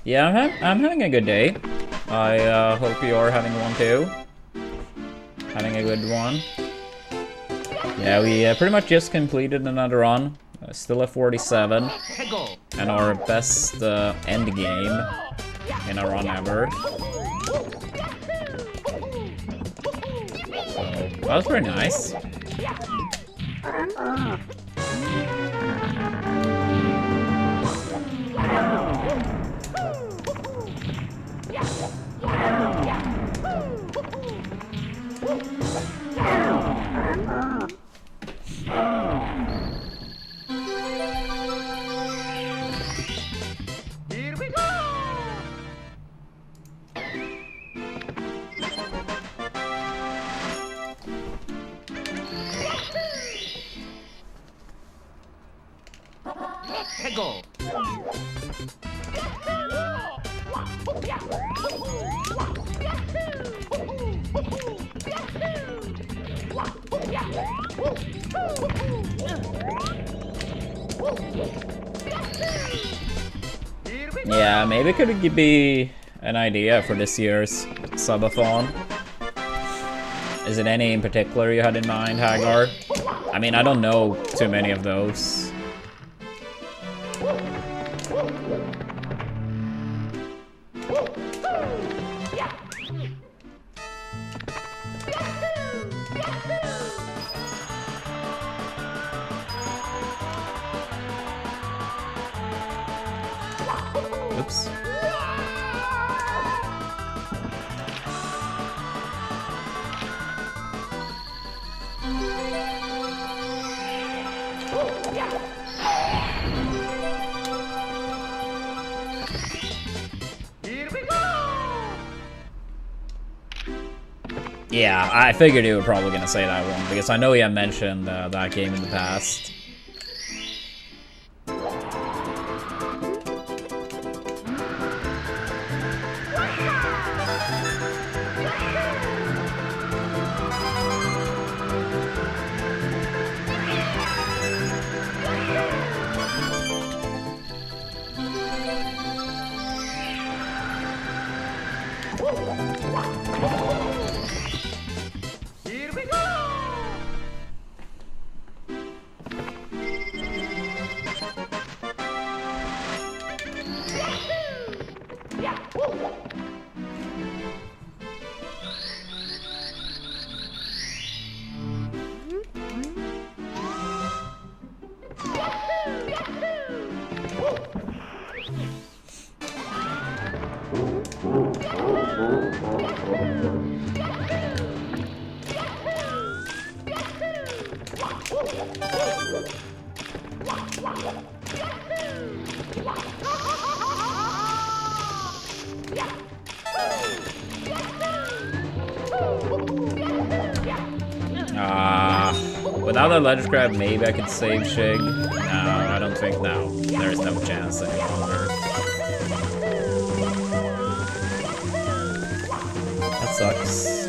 Yeah, I'm having a good day. I hope you're having one too. Having a good one. Yeah, we pretty much just completed another run. Still at 47. And our best end game in a run ever. So, that was pretty nice. Here we go! Let's go! Yeah, maybe it could be an idea for this year's subathon. Is it any in particular you had in mind, Hagar? I mean, I don't know too many of those. Oops. Here we go! Yeah, I figured you were probably gonna say that one because I know you have mentioned that game in the past. Here we go! Without a ledge grab, maybe I could save Shig. No, I don't think. No, there's no chance any longer. That sucks.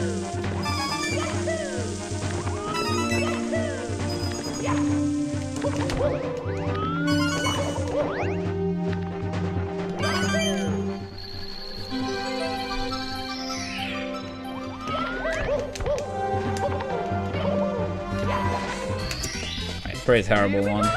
Pretty terrible one. Oh,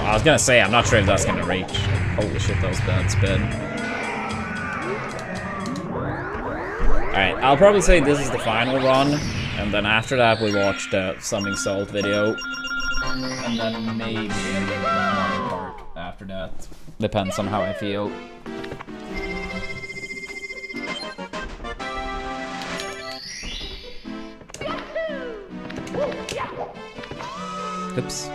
I was gonna say, I'm not sure if that's gonna reach. Holy shit, that was bad spin. Alright, I'll probably say this is the final run. And then after that, we watched the Summing Salt video. And then maybe Mario Kart after that. Depends on how I feel. Oops.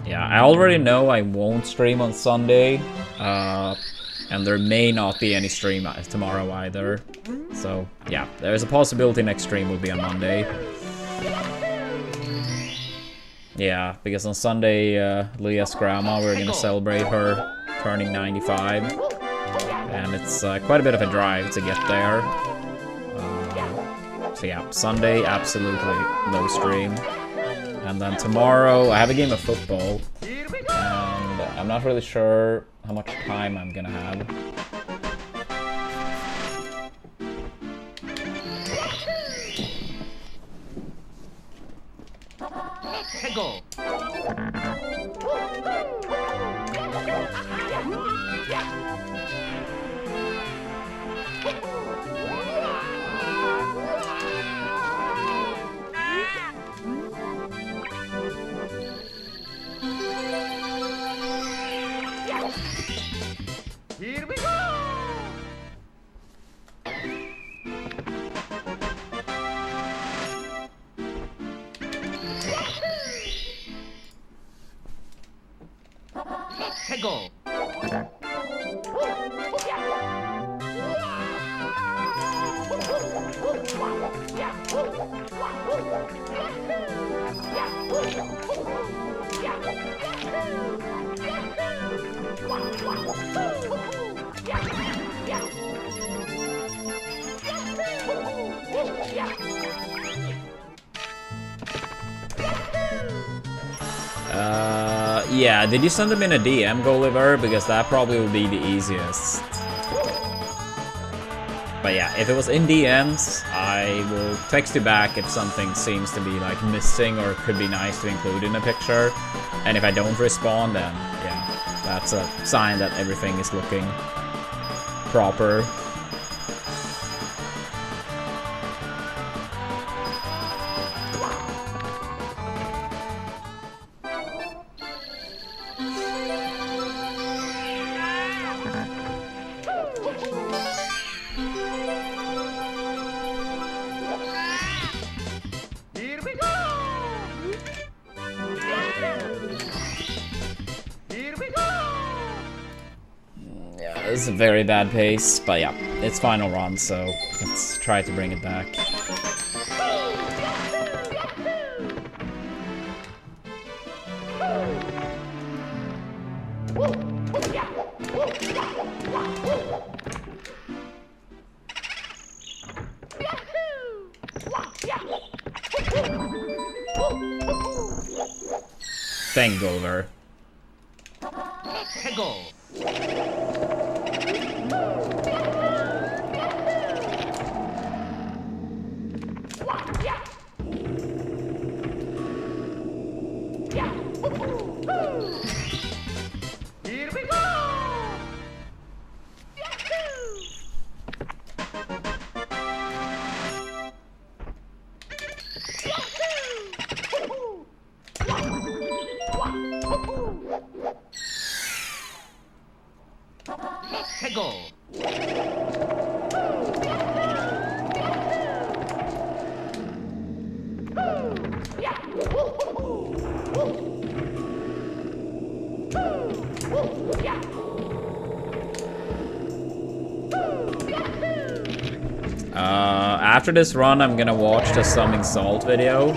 Yeah, I already know I won't stream on Sunday, and there may not be any stream tomorrow either. So, yeah, there's a possibility next stream will be on Monday. Yeah, because on Sunday, Leah's grandma, we're gonna celebrate her turning 95. And it's quite a bit of a drive to get there. So yeah, Sunday, absolutely no stream. And then tomorrow, I have a game of football. And I'm not really sure how much time I'm gonna have. Go. Here we go. Go. Yeah, did you send them in a DM, Gulliver? Because that probably would be the easiest. But yeah, if it was in DMs, I will text you back if something seems to be like missing or could be nice to include in a picture. And if I don't respond, then yeah, that's a sign that everything is looking proper. This is a very bad pace, but yeah, it's final run, so let's try to bring it back. Thank Gulliver. Go. Here we go. Go. After this run, I'm gonna watch the Summing Salt video.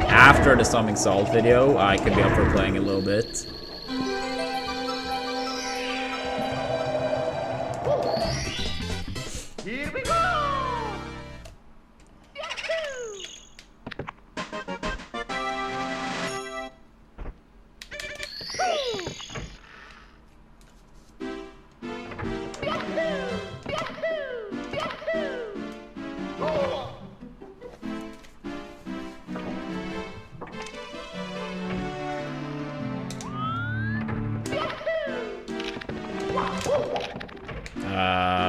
After the Summing Salt video, I could be up for playing a little bit. Here we go.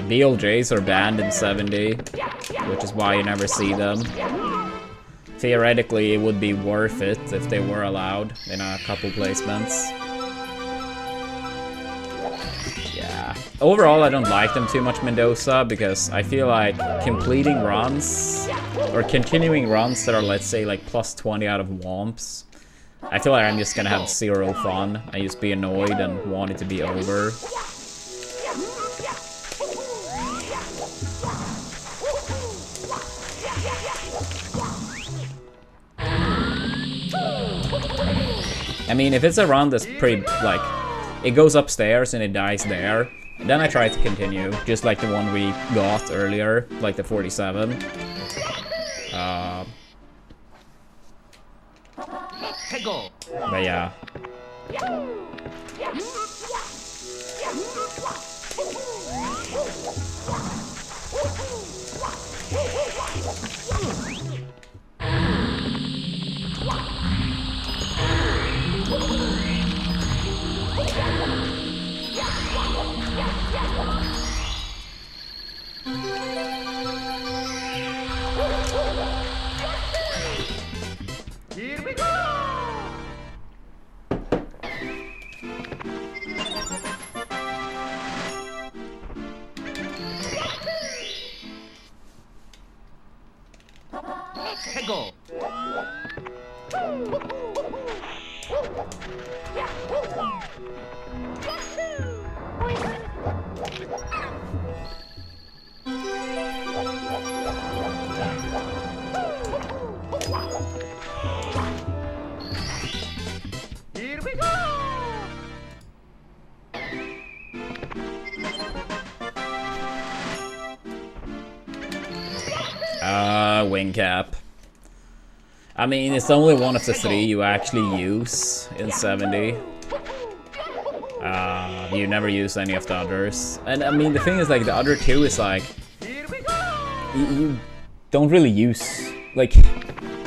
BLJs are banned in 70, which is why you never see them. Theoretically, it would be worth it if they were allowed in a couple placements. Yeah. Overall, I don't like them too much, Mendoza, because I feel like completing runs, or continuing runs that are, let's say, like plus 20 out of Womps, I feel like I'm just gonna have zero fun. I just be annoyed and want it to be over. I mean, if it's a run that's pretty, like, it goes upstairs and it dies there, then I try to continue, just like the one we got earlier, like the 47. But yeah. Here we go! Let's go! Here we go! Wing cap. I mean, it's only one of the three you actually use in 70. You never use any of the others. And I mean, the thing is, like, the other two is like, you don't really use, like,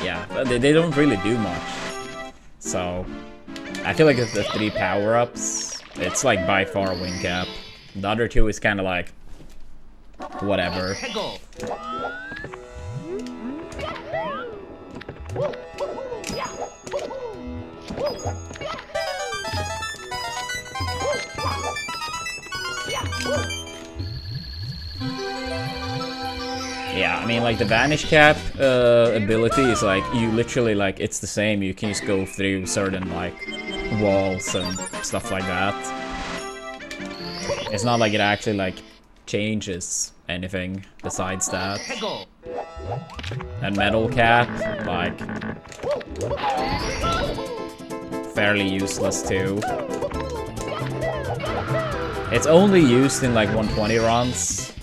yeah, they don't really do much. So, I feel like it's the three power-ups, it's like by far wing cap. The other two is kind of like, whatever. Yeah, I mean, like, the Vanish Cap ability is like, you literally, like, it's the same, you can just go through certain, like, walls and stuff like that. It's not like it actually, like, changes anything besides that. And Metal Cap, like, fairly useless too. It's only used in, like, 120 runs.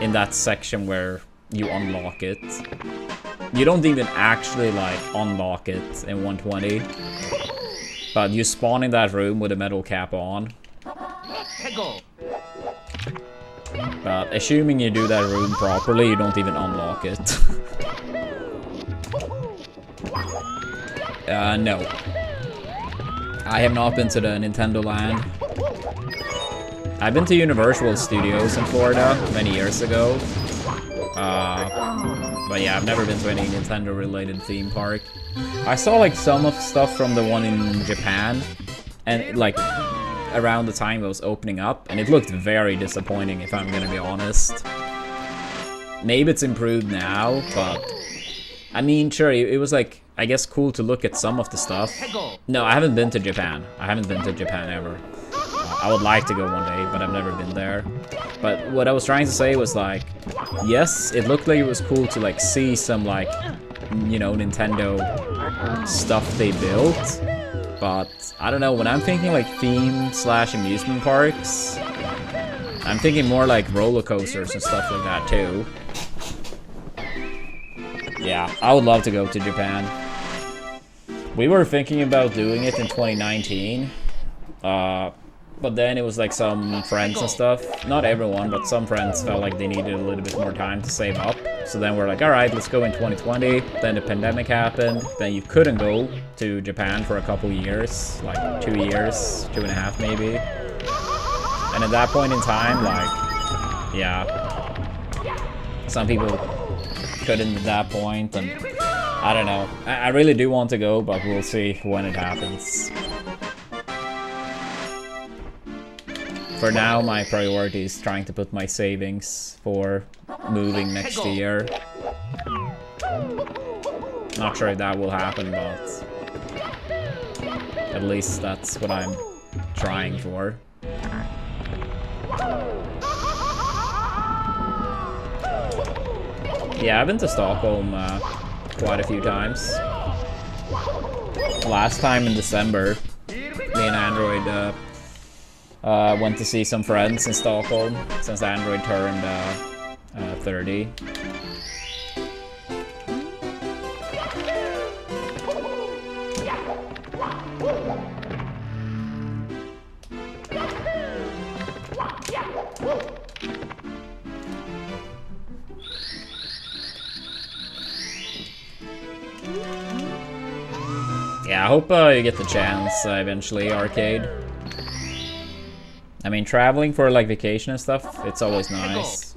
In that section where you unlock it. You don't even actually, like, unlock it in 120. But you spawn in that room with a metal cap on. But assuming you do that room properly, you don't even unlock it. No. I have not been to the Nintendo Land. I've been to Universal Studios in Florida many years ago. But yeah, I've never been to any Nintendo-related theme park. I saw, like, some of stuff from the one in Japan, and, like, around the time it was opening up, and it looked very disappointing, if I'm gonna be honest. Maybe it's improved now, but I mean, sure, it was, like, I guess cool to look at some of the stuff. No, I haven't been to Japan. I haven't been to Japan ever. I would like to go one day, but I've never been there. But what I was trying to say was, like, yes, it looked like it was cool to, like, see some, like, you know, Nintendo stuff they built. But I don't know, when I'm thinking, like, theme/amusement parks, I'm thinking more like roller coasters and stuff like that too. Yeah, I would love to go to Japan. We were thinking about doing it in 2019. But then it was like some friends and stuff. Not everyone, but some friends felt like they needed a little bit more time to save up. So then we're like, alright, let's go in 2020. Then the pandemic happened. Then you couldn't go to Japan for a couple years. Like 2 years, 2.5 maybe. And at that point in time, like, yeah. Some people couldn't at that point, and I don't know. I really do want to go, but we'll see when it happens. For now, my priority is trying to put my savings for moving next year. Not sure if that will happen, but At least that's what I'm trying for. Yeah, I've been to Stockholm quite a few times. Last time in December, me and Android went to see some friends in Stockholm since Android turned 30. Yeah, I hope you get the chance eventually, Arcade. I mean, traveling for like vacation and stuff, it's always nice.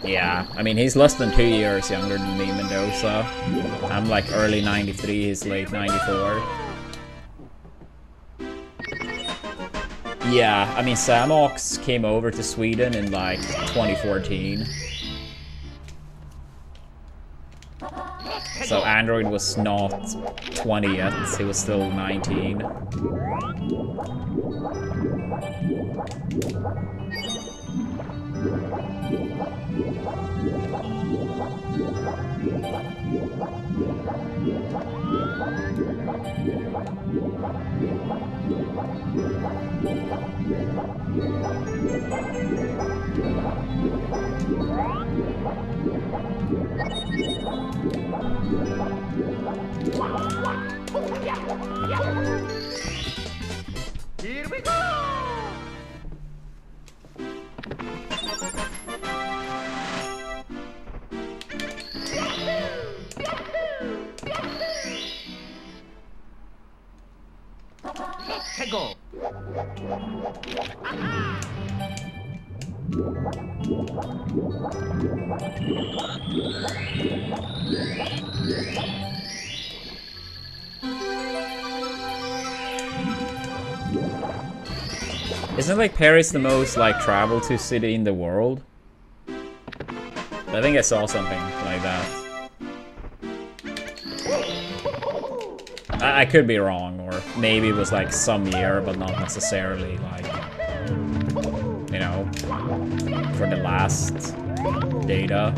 Yeah, I mean, he's less than 2 years younger than me, Mendoza. I'm like early 93, he's late 94. Yeah, I mean, Samox came over to Sweden in like 2014. So Android was not 20 yet, he was still 19. Here we go! Let's go! Isn't like Paris the most like traveled to city in the world? I think I saw something like that. I could be wrong, or maybe it was like some year, but not necessarily like, you know, for the last data.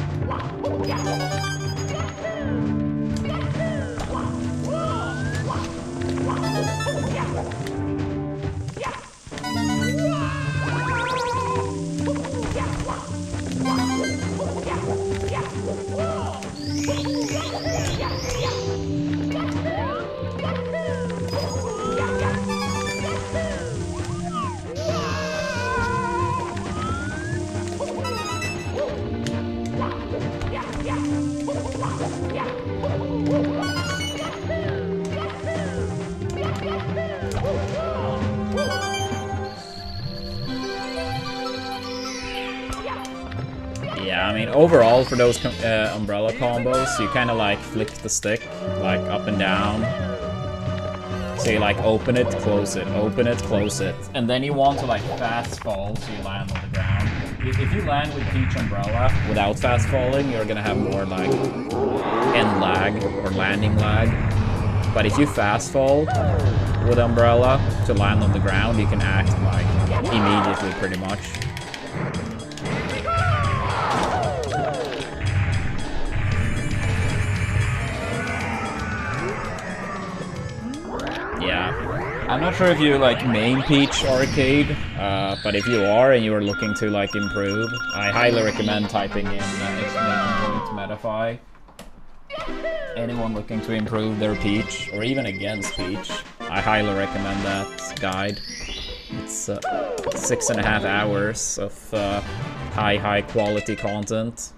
Yeah, I mean, overall for those umbrella combos, you kind of like flick the stick, like up and down. So you like open it, close it, open it, close it. And then you want to like fast fall so you land on the ground. If you land with Peach Umbrella without fast falling, you're gonna have more like end lag or landing lag. But if you fast fall with Umbrella to land on the ground, you can act like immediately pretty much. Yeah, I'm not sure if you like main Peach Arcade, but if you are and you are looking to like improve, I highly recommend typing in Metafy. Anyone looking to improve their Peach, or even against Peach, I highly recommend that guide. It's 6.5 hours of high quality content.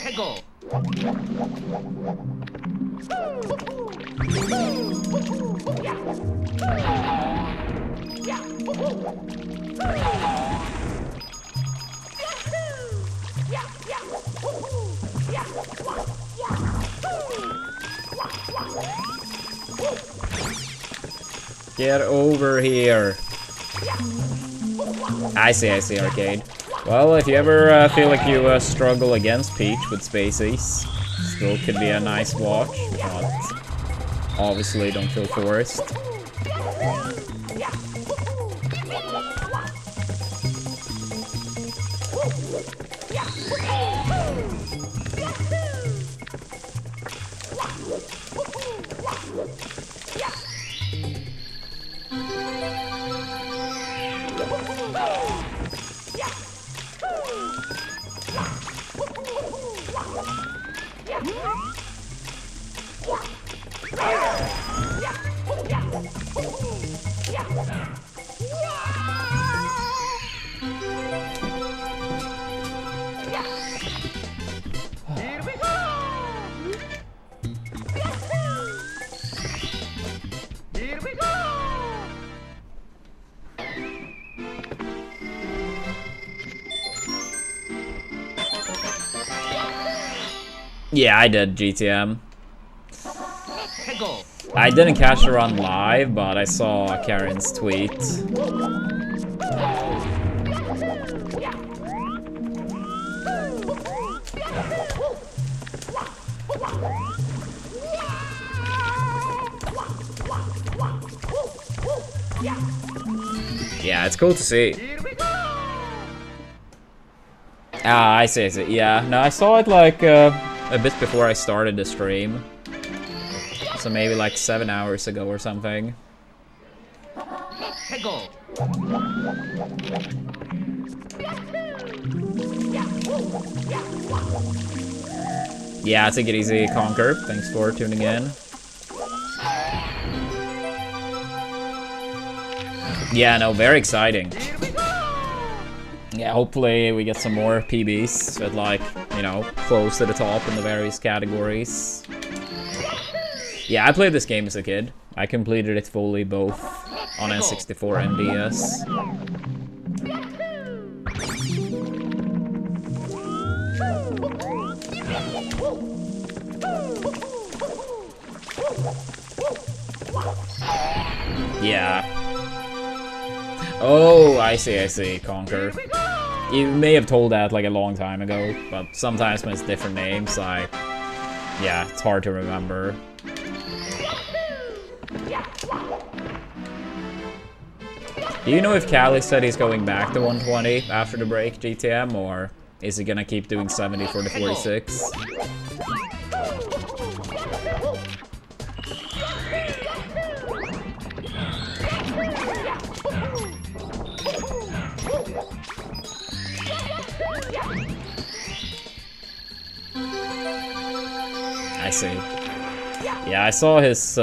해고. Get over here. I see, arcade. Well, if you ever feel like you struggle against Peach with Space Ace, still could be a nice watch, but obviously don't feel forced. Yeah, I did GTM. I didn't catch her on live, but I saw Karen's tweet. Yeah, it's cool to see. Ah, I see. Yeah, no, I saw it like a bit before I started the stream. So maybe like 7 hours ago or something. Yeah, take it easy, Conquer. Thanks for tuning in. Yeah, no, very exciting. Yeah, hopefully we get some more PBs that, like, you know, close to the top in the various categories. Yeah, I played this game as a kid. I completed it fully both on N64 and DS. Yeah. Oh, I see, Conquer. You may have told that like a long time ago, but sometimes when it's different names, yeah, it's hard to remember. Do you know if Callie said he's going back to 120 after the break, GTM, or is he gonna keep doing 70 for the 46? I see. Yeah, I saw his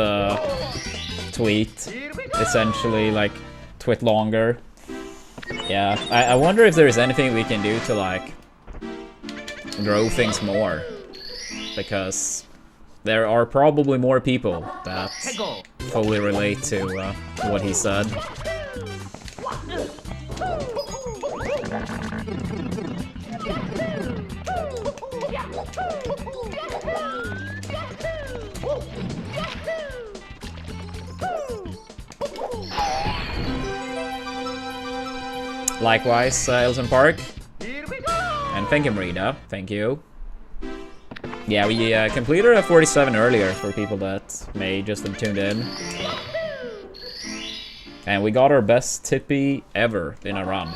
tweet, essentially, like, twit longer. Yeah, I wonder if there's anything we can do to, like, grow things more. Because there are probably more people that fully relate to what he said. Likewise, Elton Park. And thank you, Marina. Thank you. Yeah, we completed a 47 earlier for people that may just have tuned in. And we got our best tippy ever in a run.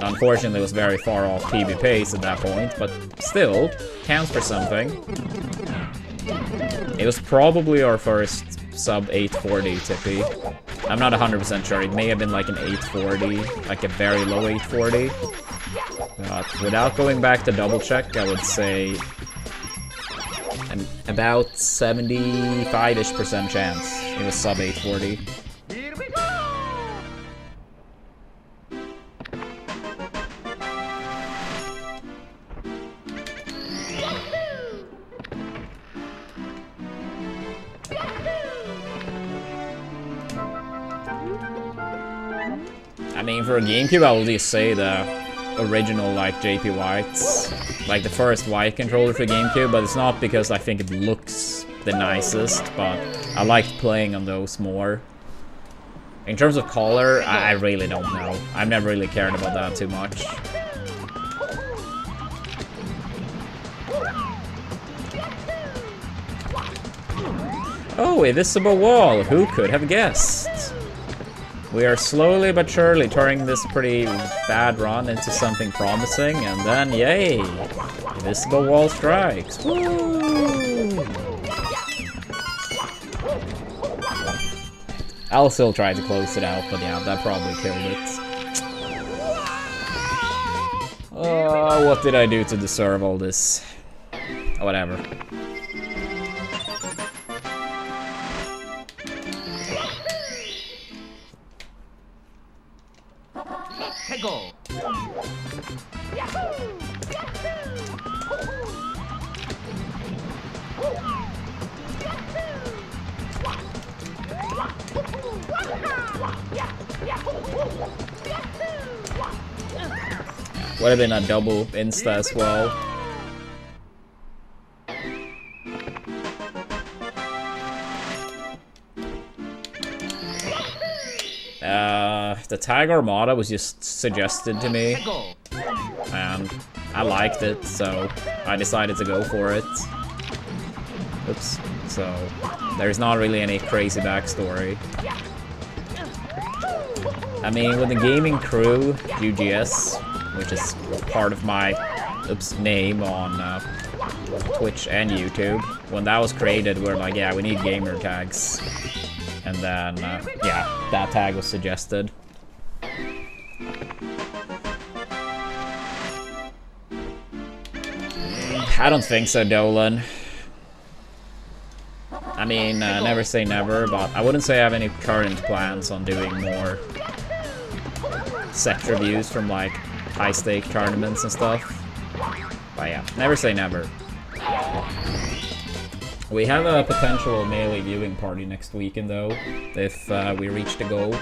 Unfortunately, it was very far off PB pace at that point, but still, counts for something. It was probably our first sub 840 tippy. I'm not 100% sure, it may have been like an 840, like a very low 840. But without going back to double check, I would say about 75-ish% chance it was sub 840. I mean, for a GameCube, I will just say the original, like, JP White's, like the first white controller for GameCube, but it's not because I think it looks the nicest, but I liked playing on those more. In terms of color, I really don't know. I've never really cared about that too much. Oh, a visible wall! Who could have guessed? We are slowly but surely turning this pretty bad run into something promising, and then, yay! A visible wall strikes! Woo! I'll still try to close it out, but yeah, that probably killed it. What did I do to deserve all this? Whatever. Go. Would have been a double insta as well. The tag Armada was just suggested to me, and I liked it, so I decided to go for it. Oops. So, there's not really any crazy backstory. I mean, with the gaming crew, UGS, which is part of my name on Twitch and YouTube, when that was created, we're like, yeah, we need gamer tags. And then, yeah, that tag was suggested. I don't think so, Dolan. I mean, never say never, but I wouldn't say I have any current plans on doing more set reviews from, like, high-stake tournaments and stuff. But yeah, never say never. We have a potential Melee viewing party next weekend, though, if we reach the goal.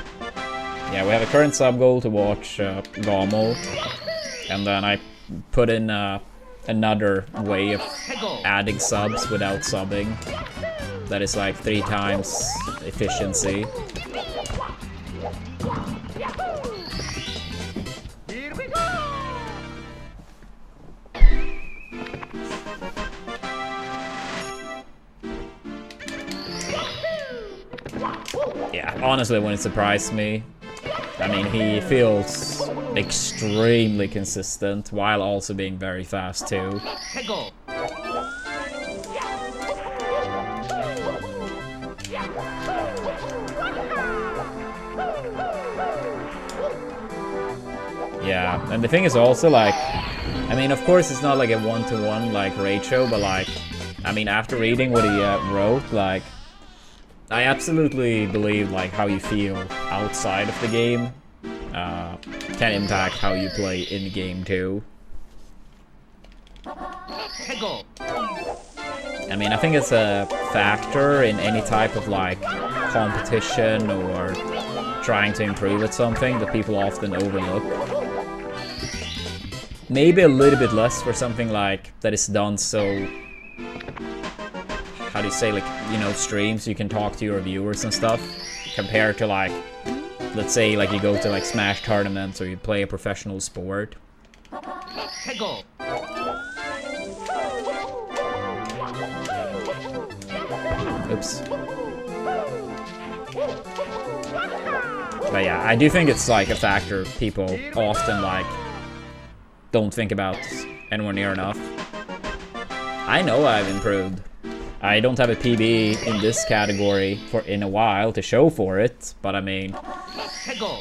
Yeah, we have a current sub goal to watch Gamo, and then I put in another way of adding subs without subbing. That is like 3 times efficiency. Yeah, honestly, wouldn't surprise me. I mean, he feels extremely consistent while also being very fast too. Yeah, and the thing is also, like, I mean, of course it's not like a one-to-one like ratio, but like, I mean, after reading what he wrote, like, I absolutely believe like how you feel outside of the game can impact how you play in the game too. I mean, I think it's a factor in any type of like competition or trying to improve at something that people often overlook. Maybe a little bit less for something like that is done so, how do you say, like, you know, streams, you can talk to your viewers and stuff, compared to like, let's say like you go to like Smash tournaments or you play a professional sport. Oops. But yeah, I do think it's like a factor people often like don't think about anywhere near enough. I know I've improved. I don't have a PB in this category in a while to show for it, but I mean,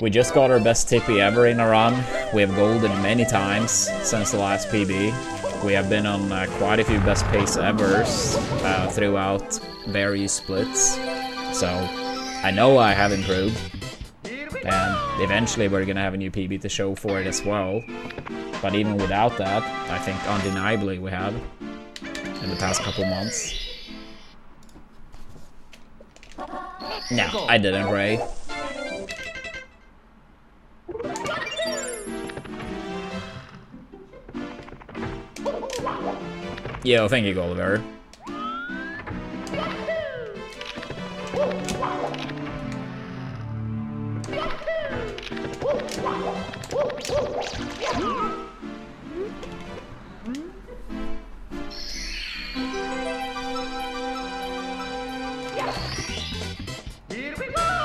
we just got our best tippy ever in a run. We have golded many times since the last PB. We have been on quite a few best pace evers throughout various splits, so I know I have improved, and eventually we're gonna have a new PB to show for it as well. But even without that, I think undeniably we have in the past couple months. No, I didn't, Ray. Yo, thank you, Gulliver. Here we go!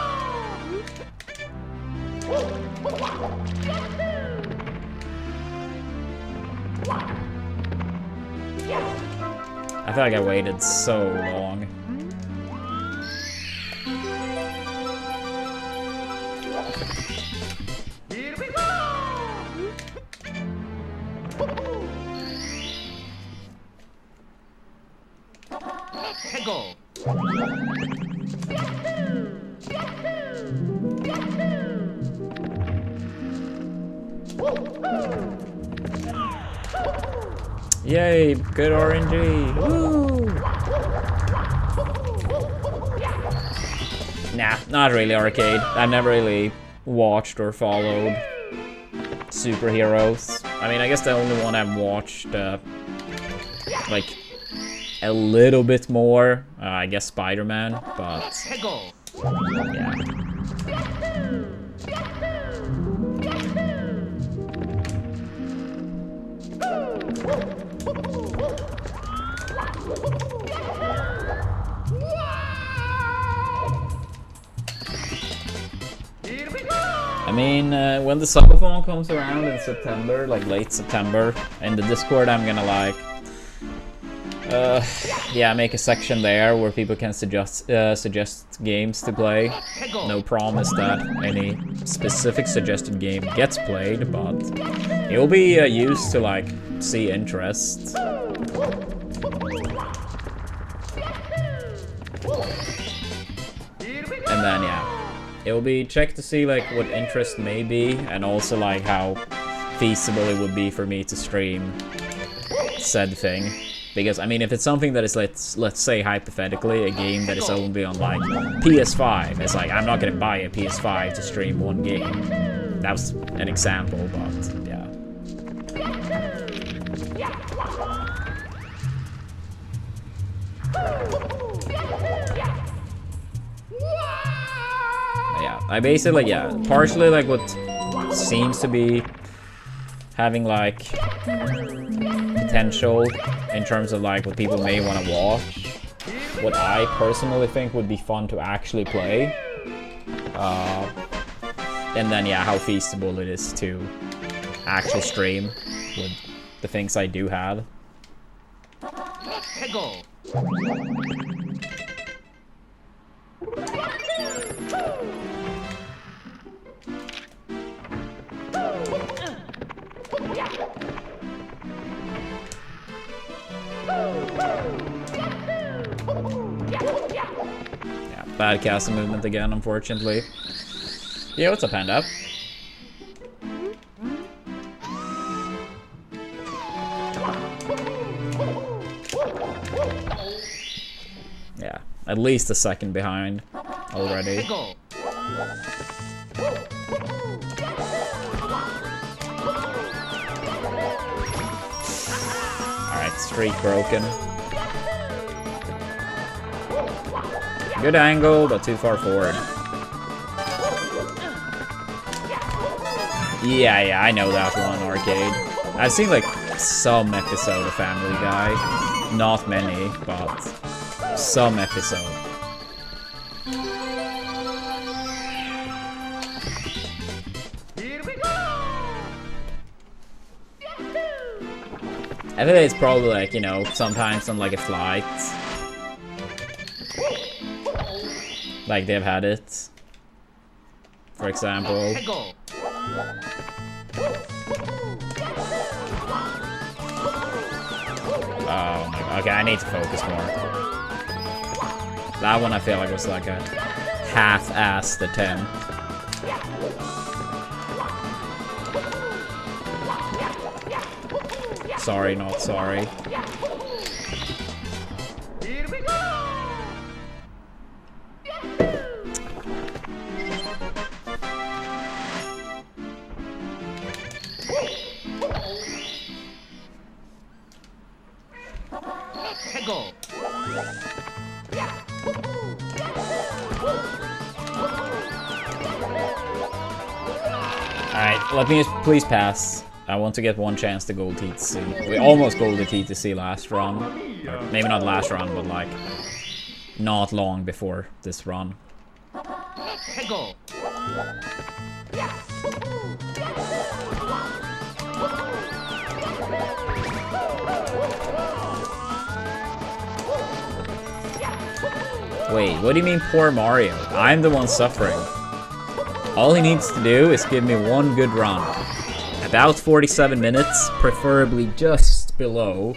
I feel like I waited so long. Here we go! Go! Yay, good RNG. Woo! Nah, not really arcade. I've never really watched or followed superheroes. I mean, I guess the only one I've watched, like, a little bit more, I guess Spider-Man, but yeah. I mean, when the subathon comes around in September, like late September, in the Discord, I'm gonna like, yeah, make a section there where people can suggest games to play. No promise that any specific suggested game gets played, but it will be used to like see interest. And then yeah, it will be checked to see like what interest may be, and also like how feasible it would be for me to stream said thing. Because I mean, if it's something that is let's say hypothetically a game that is only on like PS5, it's like I'm not gonna buy a PS5 to stream one game. That was an example, but yeah. Yeah, I basically, yeah, partially like what seems to be having like potential in terms of like what people may want to watch. What I personally think would be fun to actually play. And then yeah, how feasible it is to actually stream with the things I do have. Go! Yeah, bad casting movement again, unfortunately. Yeah, what's up, Panda? Yeah, at least a second behind already. Alright, streak broken. Good angle, but too far forward. Yeah, I know that one, Arcade. I've seen like some episode of Family Guy. Not many, but some episode. I think it's probably like, you know, sometimes on like a flight. Like they've had it. For example. Oh my god. Okay, I need to focus more. That one I feel like was like a half-assed attempt. Sorry, not sorry. Here we go! Alright, let me please pass. I want to get one chance to gold TTC. We almost golded TTC last run. Or maybe not last run, but like not long before this run. Go. Wait, what do you mean poor Mario? I'm the one suffering. All he needs to do is give me one good run. About 47 minutes, preferably just below.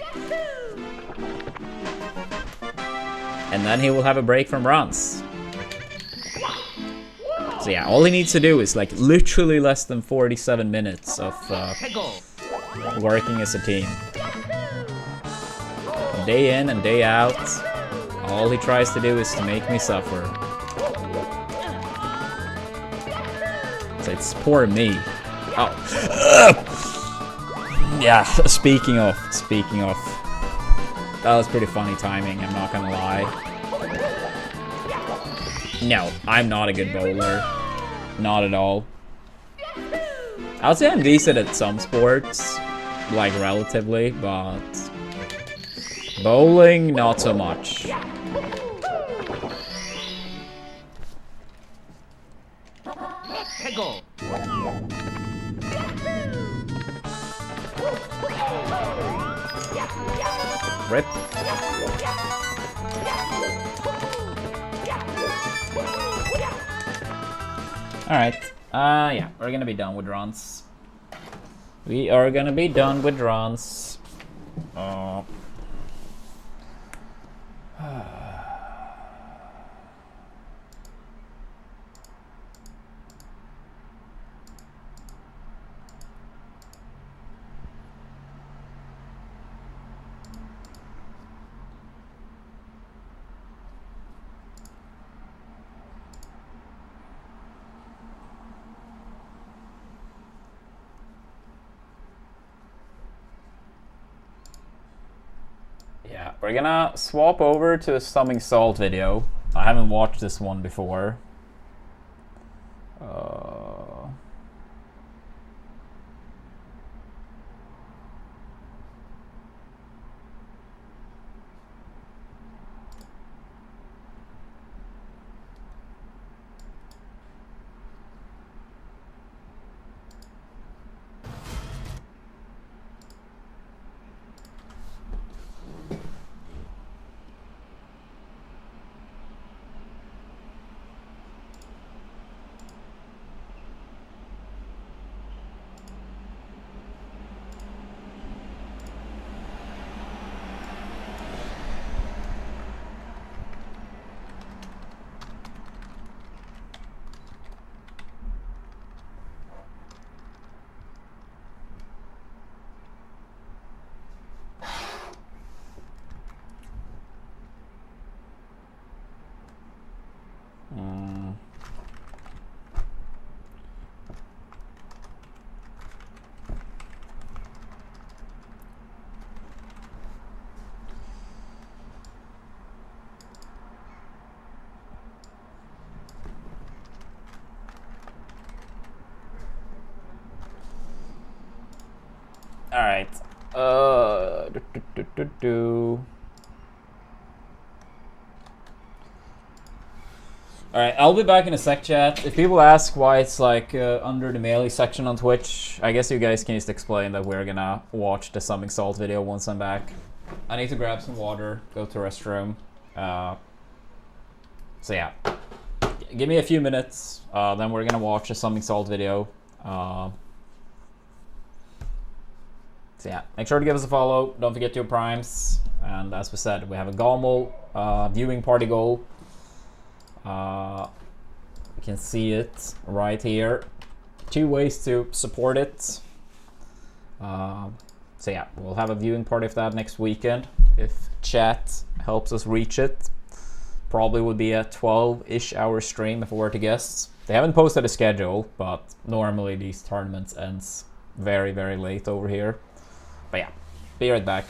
And then he will have a break from runs. So yeah, all he needs to do is like literally less than 47 minutes of working as a team. Day in and day out, all he tries to do is to make me suffer. So it's poor me. Oh. Yeah, speaking of. That was pretty funny timing, I'm not gonna lie. No, I'm not a good bowler. Not at all. I would say I'm decent at some sports, like relatively, but bowling, not so much. Go. Rip. Alright. Yeah, we're gonna be done with runs. We are gonna be done with runs. Yeah, we're gonna swap over to a Summing Salt video. I haven't watched this one before. Alright. Alright, I'll be back in a sec, chat. If people ask why it's like under the melee section on Twitch, I guess you guys can just explain that we're gonna watch the Summing Salt video once I'm back. I need to grab some water, go to the restroom. So yeah. Give me a few minutes, then we're gonna watch the Summing Salt video. So yeah, make sure to give us a follow. Don't forget your primes. And as we said, we have a Gommel viewing party goal. You can see it right here. 2 ways to support it. So yeah, we'll have a viewing party of that next weekend if chat helps us reach it. Probably would be a 12-ish hour stream if we were to guess. They haven't posted a schedule, but normally these tournaments ends very, very late over here. But yeah, be right back.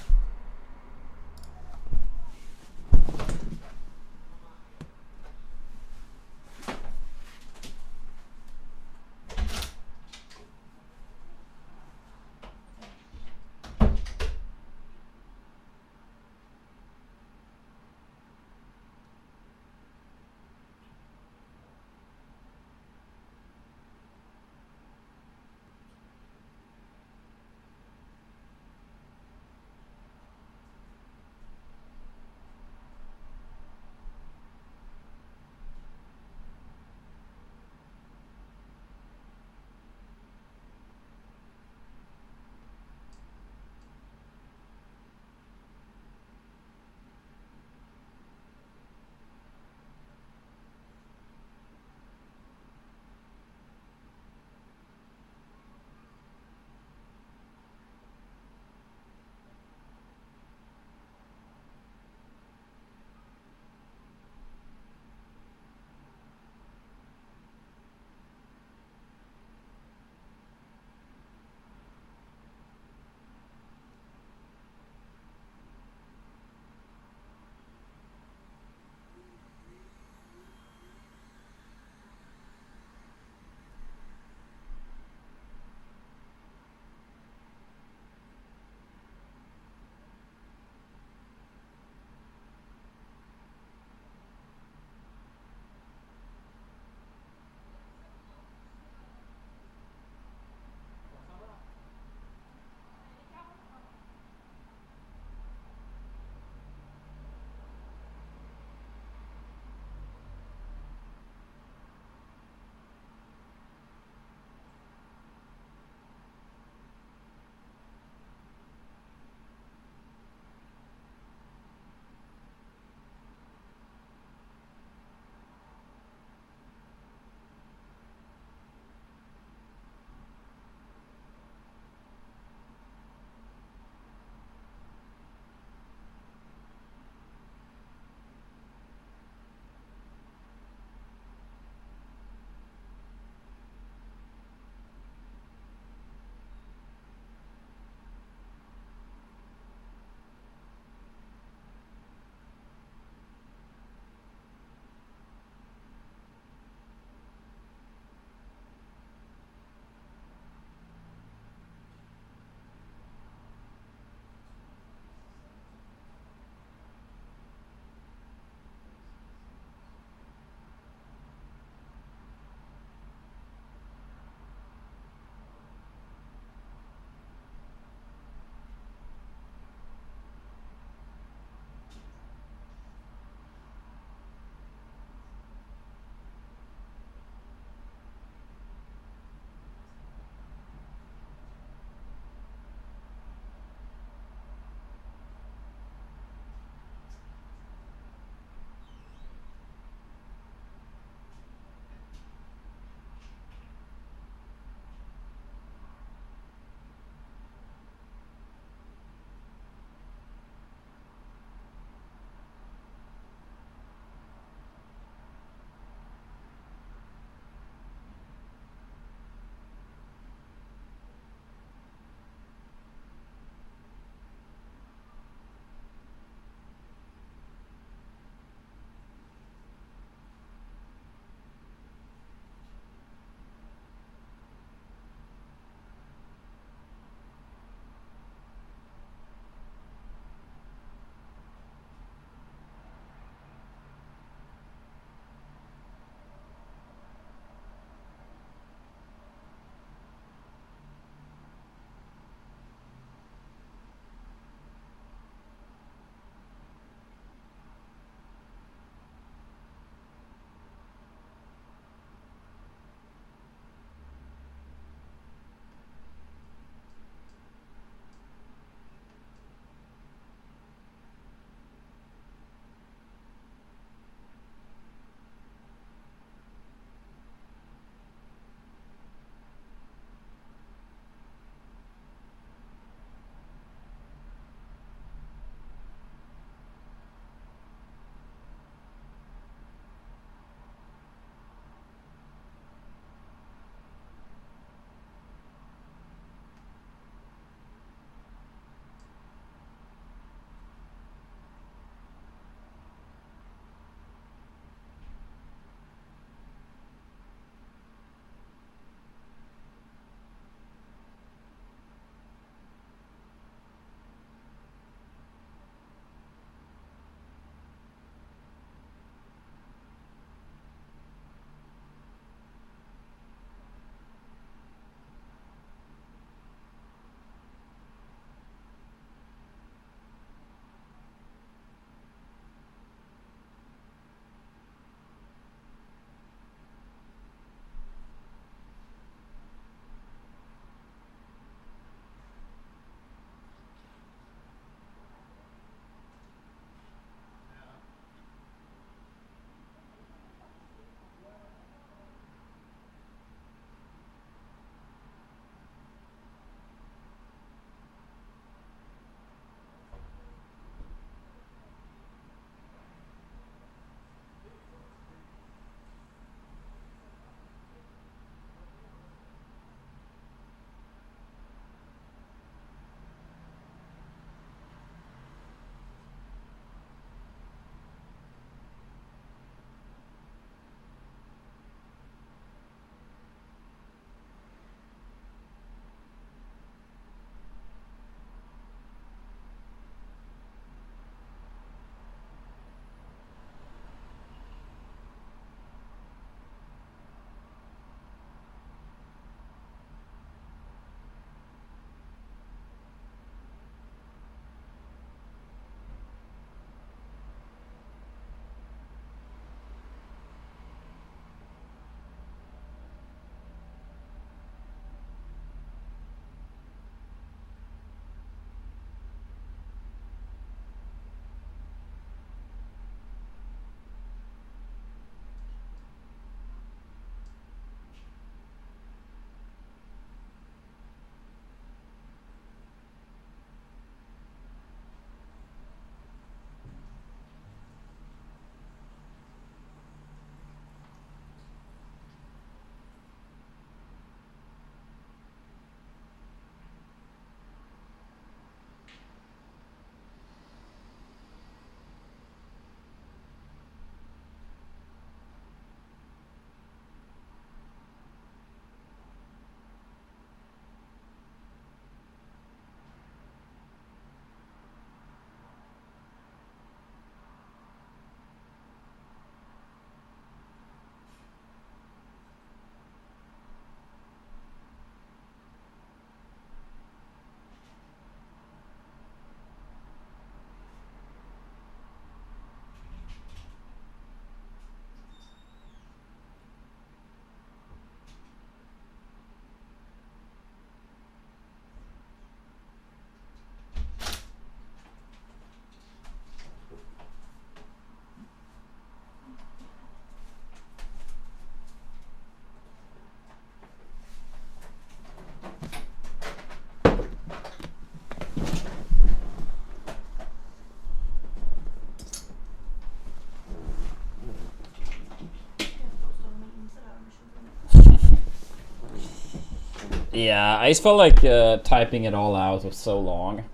Yeah, I just felt like typing it all out was so long.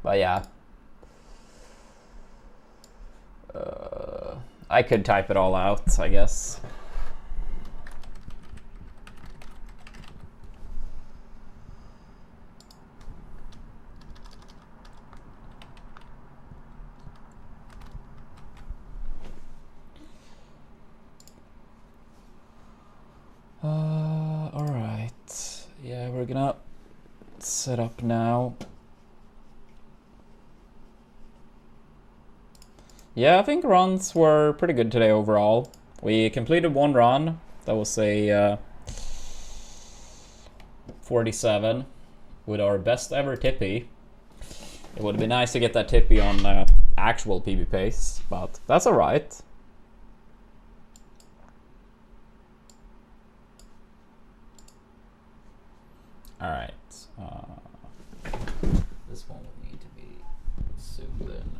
But yeah. I could type it all out, I guess. Alright. Yeah, we're gonna set up now. Yeah, I think runs were pretty good today overall. We completed one run. That was a 47 with our best ever tippy. It would be nice to get that tippy on actual PB pace, but that's alright. Alright. This one will need to be zoomed in.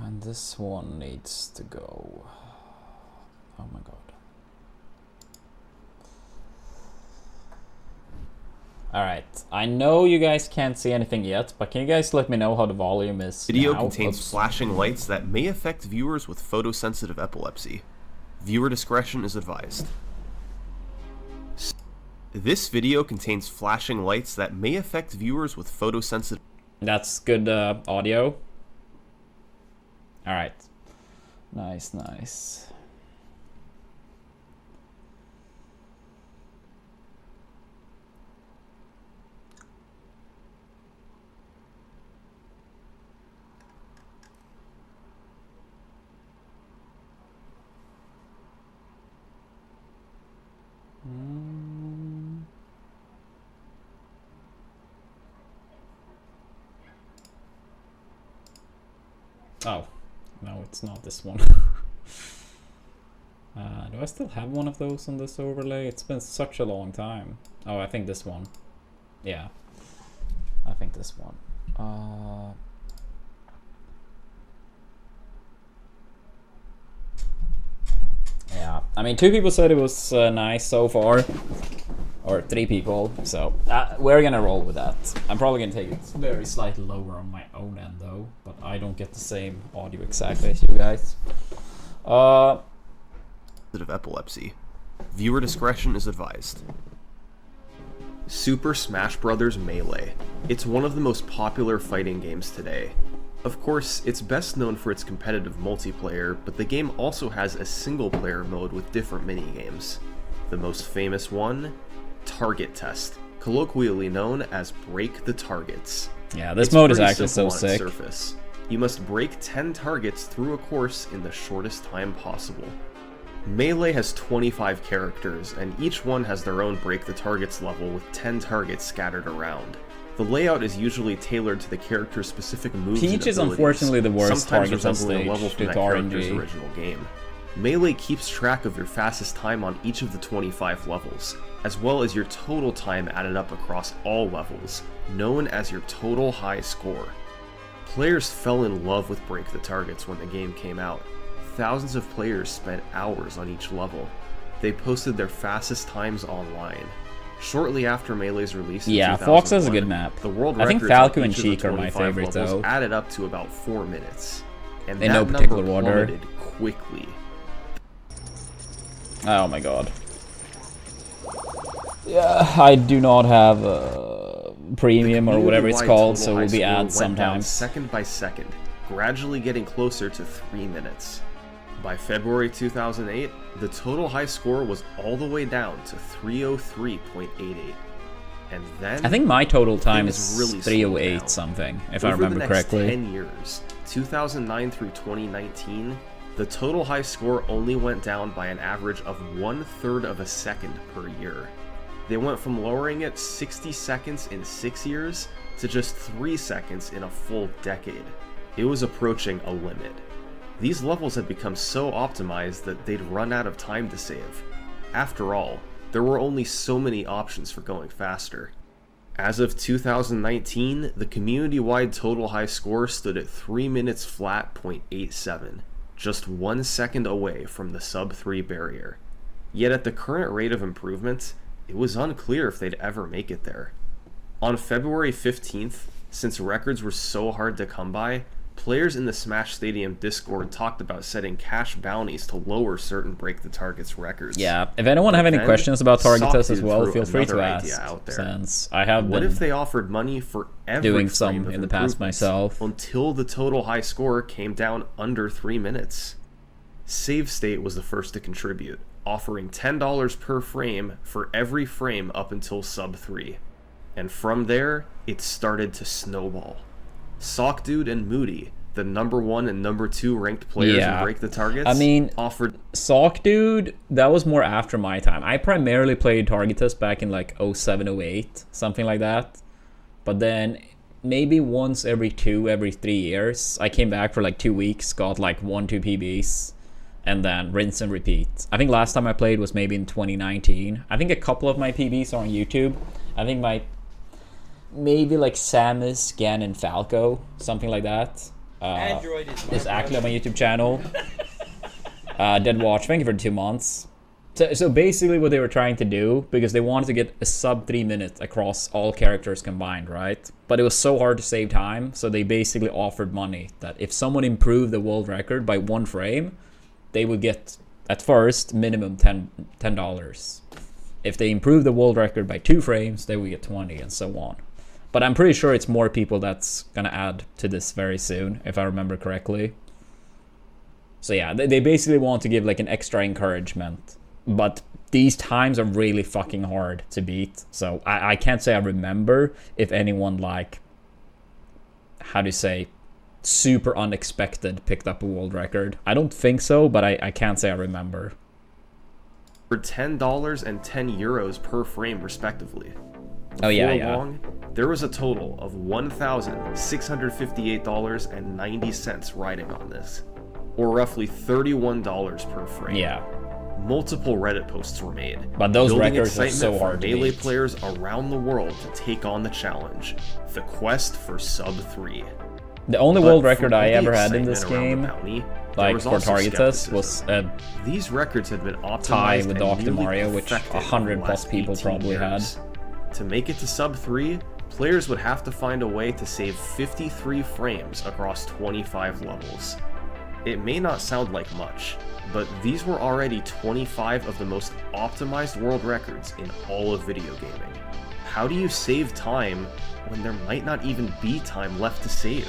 And this one needs to go. Oh my god. Alright, I know you guys can't see anything yet, but can you guys let me know how the volume is Video now? contains flashing lights that may affect viewers with photosensitive epilepsy. Viewer discretion is advised. This video contains flashing lights that may affect viewers with photosensitive... That's good audio. Alright. Nice, nice. Oh, no, it's not this one. Do I still have one of those on this overlay? It's been such a long time. Oh, I think this one. Yeah, I think this one. Yeah, I mean, 2 people said it was nice so far. Or 3 people, so we're gonna roll with that. I'm probably gonna take it very slightly lower on my own end though, but I don't get the same audio exactly as you guys. epilepsy. Viewer discretion is advised. Super Smash Bros. Melee. It's one of the most popular fighting games today. Of course, it's best known for its competitive multiplayer, but the game also has a single-player mode with different minigames. The most famous one? Target Test, colloquially known as Break the Targets. Yeah, this mode is actually so simple on its sick. surface. You must break 10 targets through a course in the shortest time possible. Melee has 25 characters, and each one has their own Break the Targets level with 10 targets scattered around. The layout is usually tailored to the character's specific moves and Peach is abilities, unfortunately the worst sometimes target on resembling stage a level from due that to character's RNG. original game. Melee keeps track of your fastest time on each of the 25 levels, as well as your total time added up across all levels, known as your total high score. Players fell in love with Break the Targets when the game came out. Thousands of players spent hours on each level. They posted their fastest times online. Shortly after Melee's release in Yeah, 2001, Fox has a good map. The world I think records on Falco and each of the Cheek are my 25 favorite levels though. added up to about 4 minutes. And In that no number particular order. plummeted quickly. Oh my god. Yeah, I do not have premium or whatever it's The called, community-wide so we'll be total high ads score went down sometimes. second by second, gradually getting closer to 3 minutes. By February 2008, the total high score was all the way down to 303.88. And then I think my total time things is really slowed 308 down. something, if I Over remember the next correctly. 10 years, 2009 through 2019, the total high score only went down by an average of 1/3 of a second per year. They went from lowering it 60 seconds in 6 years to just 3 seconds in a full decade. It was approaching a limit. These levels had become so optimized that they'd run out of time to save. After all, there were only so many options for going faster. As of 2019, the community-wide total high score stood at 3 minutes flat .87, just 1 second away from the sub-3 barrier. Yet at the current rate of improvement, it was unclear if they'd ever make it there. On February 15th, since records were so hard to come by, players in the Smash Stadium Discord talked about setting cash bounties to lower certain Break the Target's records. Yeah, if anyone have any questions about Targetus as well, threw feel free to another ask, idea out there. since I have What been if they offered money for every doing frame some of in the past improvements myself. until the total high score came down under 3 minutes? Save State was the first to contribute, offering $10 per frame for every frame up until sub 3. And from there, it started to snowball. Sockdude and Moody, the number 1 and number 2 ranked players in Break the Targets, I mean, offered... Sockdude, that was more after my time. I primarily played Targetus back in like 07, 08, something like that. But then maybe once every 3 years, I came back for like 2 weeks, got like 1-2 PBs, and then rinse and repeat. I think last time I played was maybe in 2019. I think a couple of my PBs are on YouTube. I think maybe like Samus, Gan, and Falco, something like that. Android is actually on my YouTube channel. Dead Watch, thank you for 2 months. So basically what they were trying to do, because they wanted to get a sub 3 minutes across all characters combined, right? But it was so hard to save time, so they basically offered money that if someone improved the world record by 1 frame, they would get, at first, minimum $10. If they improved the world record by 2 frames, they would get 20, and so on. But I'm pretty sure it's more people that's gonna add to this very soon, if I remember correctly. So yeah, they basically want to give like an extra encouragement. But these times are really fucking hard to beat. So I can't say I remember if anyone like, how do you say, super unexpected picked up a world record. I don't think so, but I can't say I remember. For $10 and €10 per frame, respectively. Oh yeah, Before long, there was a total of $1,658.90 riding on this, or roughly $31 per frame. Yeah. Multiple Reddit posts were made, but those building records are so excitement hard for to Melee beat. players around the world to take on the challenge, the quest for sub 3. The only But world for record all I the ever had in excitement this around the game, bounty, there like was for also Targetus, was skepticism. These records had been optimized tie with and Dr. newly Mario, which perfected 100 in the plus last people 18 probably years. To make it to sub 3, players would have to find a way to save 53 frames across 25 levels. It may not sound like much, but these were already 25 of the most optimized world records in all of video gaming. How do you save time when there might not even be time left to save?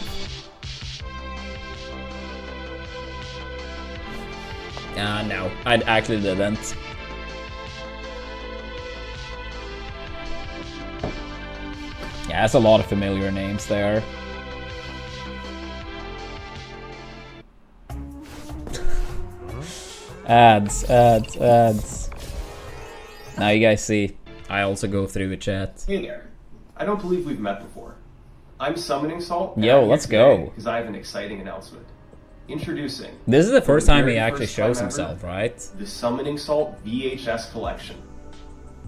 No, I actually didn't. Yeah, that's a lot of familiar names there. Ads. Now you guys see, I also go through the chat. Hey there. I don't believe we've met before. I'm Summoning Salt. Yo, let's go. Because I have an exciting announcement. Introducing. This is the first for the time he very actually first time shows ever, himself, right? The Summoning Salt VHS collection.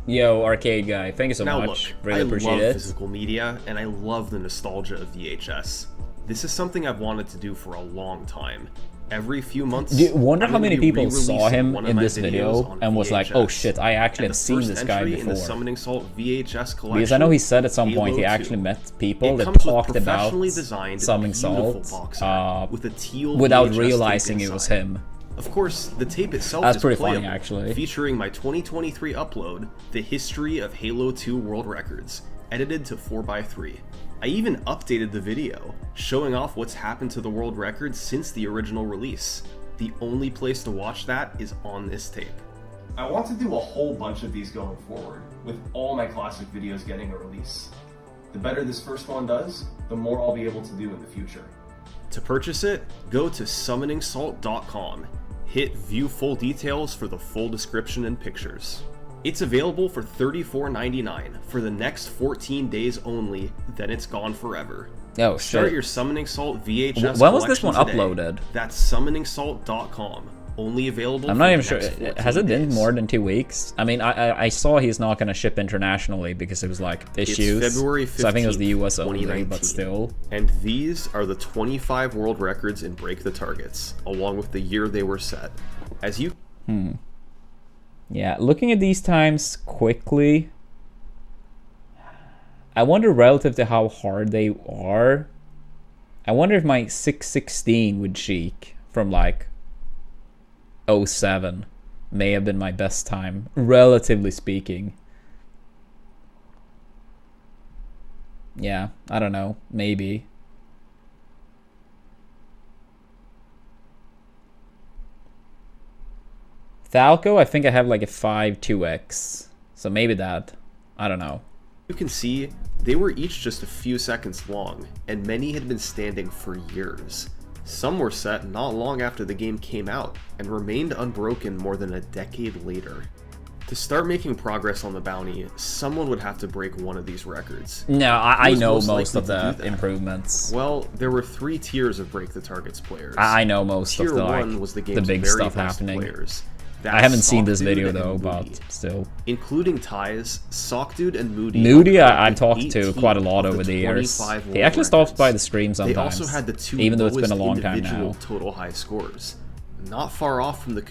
Yo, arcade guy, thank you so Now much. look, Really I appreciate love it. physical media, and I love the nostalgia of VHS. This is something I've wanted to do for a long time. Every few months, Do you wonder I'm how gonna many be people saw re-releasing him one of in my this videos video on and was like, VHS. oh shit, I actually And have the seen first this guy entry in the before. Summoning Salt VHS collection, Because I know he said at some point he Halo actually 2. met people It that comes with talked about professionally designed, Summoning beautiful Salt box art with a teal without VHS realizing tape it was inside. him. Of course, the tape itself That's is pretty funny, playable, actually. featuring my 2023 upload, The History of Halo 2 World Records, edited to 4:3. I even updated the video, showing off what's happened to the world record since the original release. The only place to watch that is on this tape. I want to do a whole bunch of these going forward, with all my classic videos getting a release. The better this first one does, the more I'll be able to do in the future. To purchase it, go to summoningsalt.com. Hit view full details for the full description and pictures. It's available for $34.99 for the next 14 days only, then it's gone forever. Oh, Start shit. your Summoning Salt VHS When was this collection one today. uploaded? That's summoningsalt.com. Only available I'm for not the even sure. next 14 Has it been days. more than 2 weeks? I mean, I saw he's not going to ship internationally because it was like issues. It's February 15th, so I think it was the US only, 2019. but still. And these are the 25 world records in Break the Targets, along with the year they were set. As you... Yeah, looking at these times quickly, I wonder relative to how hard they are. I wonder if my 616 with Sheik from like 07 may have been my best time, relatively speaking. Yeah, I don't know, maybe. Thalco, I think I have like a 5.2x, so maybe that. I don't know. You can see, they were each just a few seconds long, and many had been standing for years. Some were set not long after the game came out, and remained unbroken more than a decade later. To start making progress on the bounty, someone would have to break one of these records. No, I Who was know most most of likely to the do that? improvements. Well, there were 3 tiers of Break the Targets players. I know most Tier of the 1 like was the the game's big very stuff best happening. players. I haven't seen this Sockdude video and though, Moody. but still. Including ties, Sockdude and Moody. Moody, I occupied talked to 18 quite a lot of over the years. 25 He world actually stops records. by the stream sometimes. They also had the 2 even though it's been a lowest long time individual now. total high scores. Not far off from the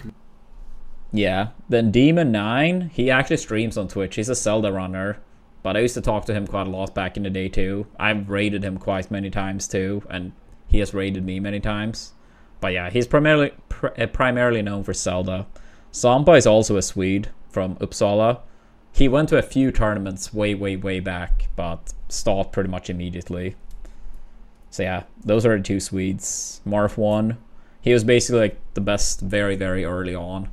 Yeah. Then Demon 9, he actually streams on Twitch. He's a Zelda runner. But I used to talk to him quite a lot back in the day too. I've raided him quite many times too, and he has raided me many times. But yeah, he's primarily known for Zelda. Sampa is also a Swede from Uppsala. He went to a few tournaments way back, but stopped pretty much immediately. So yeah, those are the 2 Swedes. Marth 1, he was basically like the best very early on.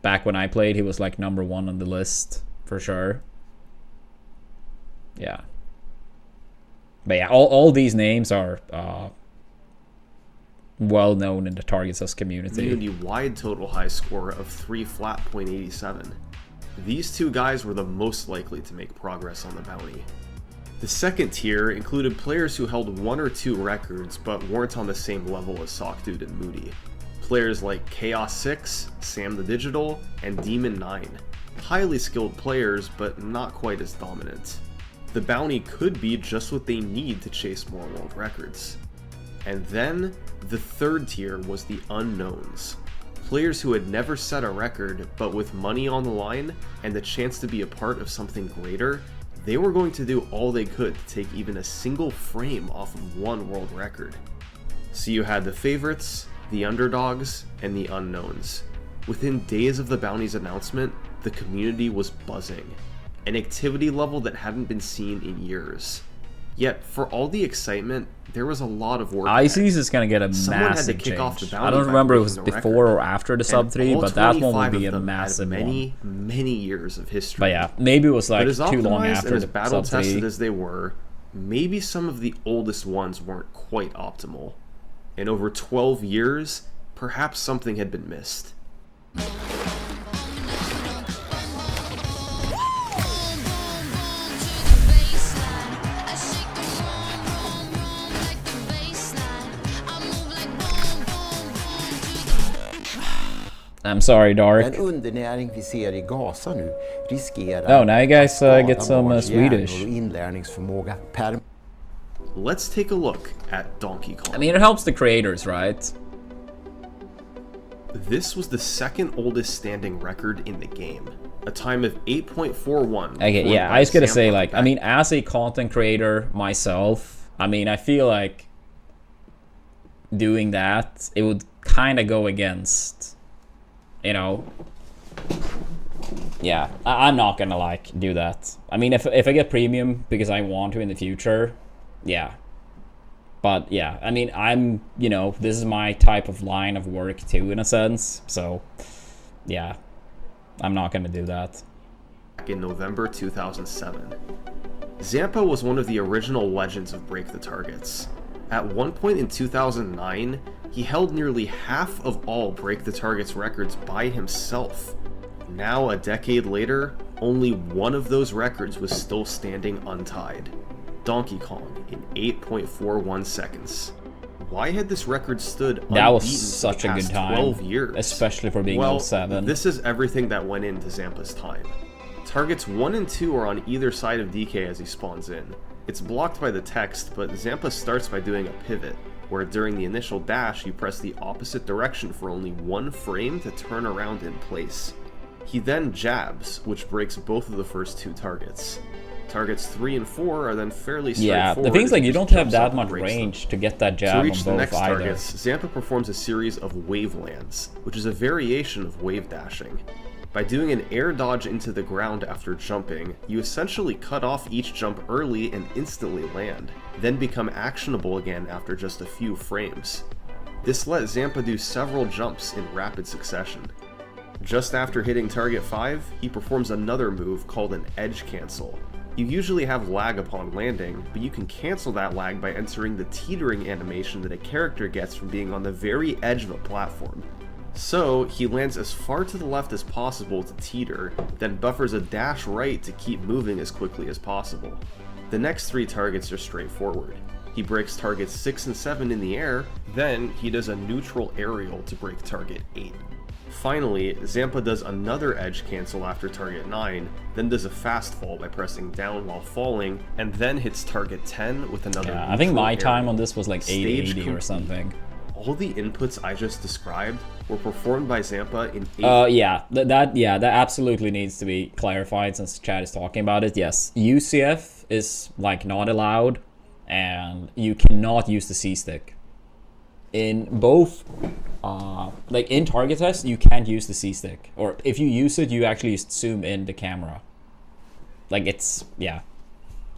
Back when I played, he was like number 1 on the list for sure. Yeah. But yeah, all these names are well known in the Targets community. community-wide total high score of 3 flat .87. These 2 guys were the most likely to make progress on the bounty. The second tier included players who held 1 or 2 records but weren't on the same level as Sockdude and Moody. Players like Chaos 6, Sam the Digital, and Demon 9. Highly skilled players, but not quite as dominant. The bounty could be just what they need to chase more world records. And then, the third tier was the unknowns. Players who had never set a record, but with money on the line and the chance to be a part of something greater, they were going to do all they could to take even a single frame off of one world record. So you had the favorites, the underdogs, and the unknowns. Within days of the bounty's announcement, the community was buzzing, an activity level that hadn't been seen in years. Yet, for all the excitement, there was a lot of work ahead. Ices is going to get a Someone had to massive kick off the change. bounty I don't by remember if it was breaking the before record. or after the And sub 3, all but that one will 25 be of a them had massive one. many years of history. But yeah, maybe it was like But as too long optimized after and as the battle sub 3. tested as they were, maybe some of the oldest ones weren't quite optimal. In over 12 years, perhaps something had been missed. I'm sorry, Dark. Den undernäring vi ser i Gaza nu riskerar Oh, now you guys get some barns Swedish. hjärnor och inlärningsförmåga per Let's take a look at Donkey Kong. I mean, it helps the creators, right? This was the second oldest standing record in the game, a time of 8.41. Okay, formed yeah, by I was gonna Sam say, like, I Huckleback. mean, as a content creator myself, I mean, I feel like doing that, it would kind of go against, you know, yeah, I'm not gonna, like, do that. I mean, if I get premium because I want to in the future, yeah. But, yeah, I mean, I'm, you know, this is my type of line of work, too, in a sense. So, yeah, I'm not gonna do that. Back in November 2007. Zampa was one of the original legends of Break the Targets. At one point in 2009, he held nearly half of all Break the Targets records by himself. Now, a decade later, only one of those records was still standing untied. Donkey Kong in 8.41 seconds. Why had this record stood unbeaten That was for such the a good past time, 12 years? especially for being Well, 07. this is everything that went into Zampa's time. Targets 1 and 2 are on either side of DK as he spawns in. It's blocked by the text, but Zampa starts by doing a pivot, where during the initial dash you press the opposite direction for only 1 frame to turn around in place. He then jabs, which breaks both of the first 2 targets. Targets 3 and 4 are then fairly straightforward. Yeah, the thing is, like, you He don't just have jumps up that and much breaks them. range to get that jab To on reach the both next either. targets, Zampa performs a series of wavelands, which is a variation of wave dashing. By doing an air dodge into the ground after jumping, you essentially cut off each jump early and instantly land, then become actionable again after just a few frames. This let Zampa do several jumps in rapid succession. Just after hitting target 5, he performs another move called an edge cancel. You usually have lag upon landing, but you can cancel that lag by entering the teetering animation that a character gets from being on the very edge of a platform. So, he lands as far to the left as possible to teeter, then buffers a dash right to keep moving as quickly as possible. The next 3 targets are straightforward. He breaks targets 6 and 7 in the air, then he does a neutral aerial to break target 8. Finally, Zampa does another edge cancel after target 9, then does a fast fall by pressing down while falling, and then hits target 10 with another Yeah, I think neutral my time aerial. on this was like Stage 880 or complete. something. All the inputs I just described were performed by Zampa in 8 Yeah, that absolutely needs to be clarified since Chad is talking about it. Yes, UCF is like not allowed, and you cannot use the C-stick. In both, like in target test, you can't use the C-stick, or if you use it, you actually zoom in the camera. Like it's, yeah.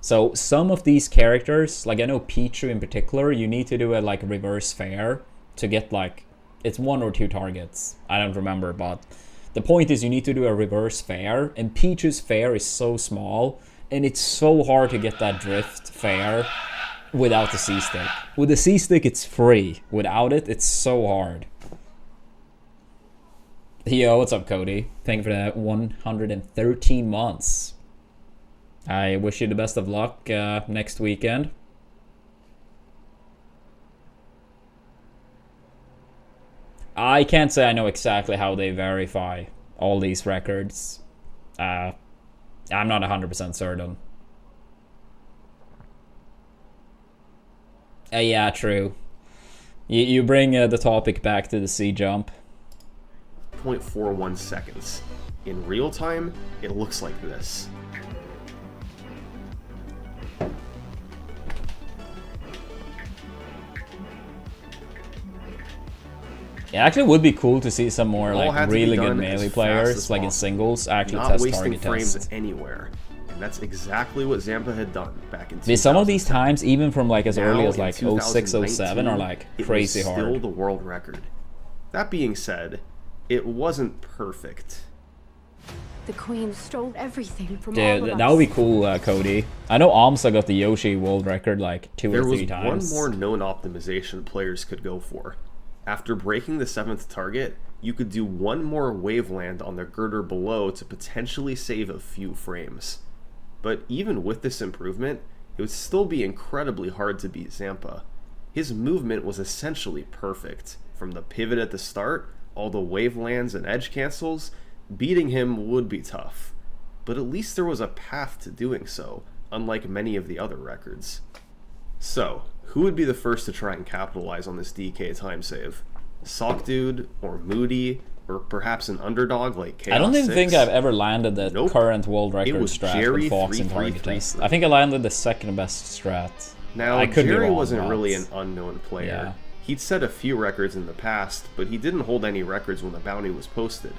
So some of these characters, like I know Pichu in particular, you need to do a like reverse fair to get like, it's 1 or 2 targets. I don't remember, but the point is you need to do a reverse fair, and Pichu's fair is so small, and it's so hard to get that drift fair without the C-stick. With the C-stick, it's free. Without it, it's so hard. Yo, what's up, Cody? Thank you for that 113 months. I wish you the best of luck next weekend. I can't say I know exactly how they verify all these records. I'm not 100% certain. Yeah, true. You bring the topic back to the C jump. 0.41 seconds. In real time, it looks like this. It actually would be cool to see some more All had like to be really good done melee as fast players, as like in possible, singles, actually not test wasting target frames tests. anywhere. And that's exactly what Zampa had done back in 2007. Some of these times, even from like as early Now, as in like 06, 07, are 2019, like it crazy was hard. still the world record. That being said, it wasn't perfect. The Queen stole everything from all Dude, of that would be us. cool, Cody. I know Amsa got the Yoshi world record like 2 There or was 3 one times. more known optimization players could go for. After breaking the 7th target, you could do one more waveland on the girder below to potentially save a few frames. But even with this improvement, it would still be incredibly hard to beat Zampa. His movement was essentially perfect. From the pivot at the start, all the wavelands and edge cancels, beating him would be tough. But at least there was a path to doing so, unlike many of the other records. So, who would be the first to try and capitalize on this DK time save? Sock Dude, or Moody, or perhaps an underdog like Chaos I don't even 6? think I've ever landed the Nope. current world record was strat Jerry with Fox in target 333. test. I think I landed the second best strat. Now, I could be Jerry wrong, wasn't but- really an unknown player. Yeah. He'd set a few records in the past, but he didn't hold any records when the bounty was posted.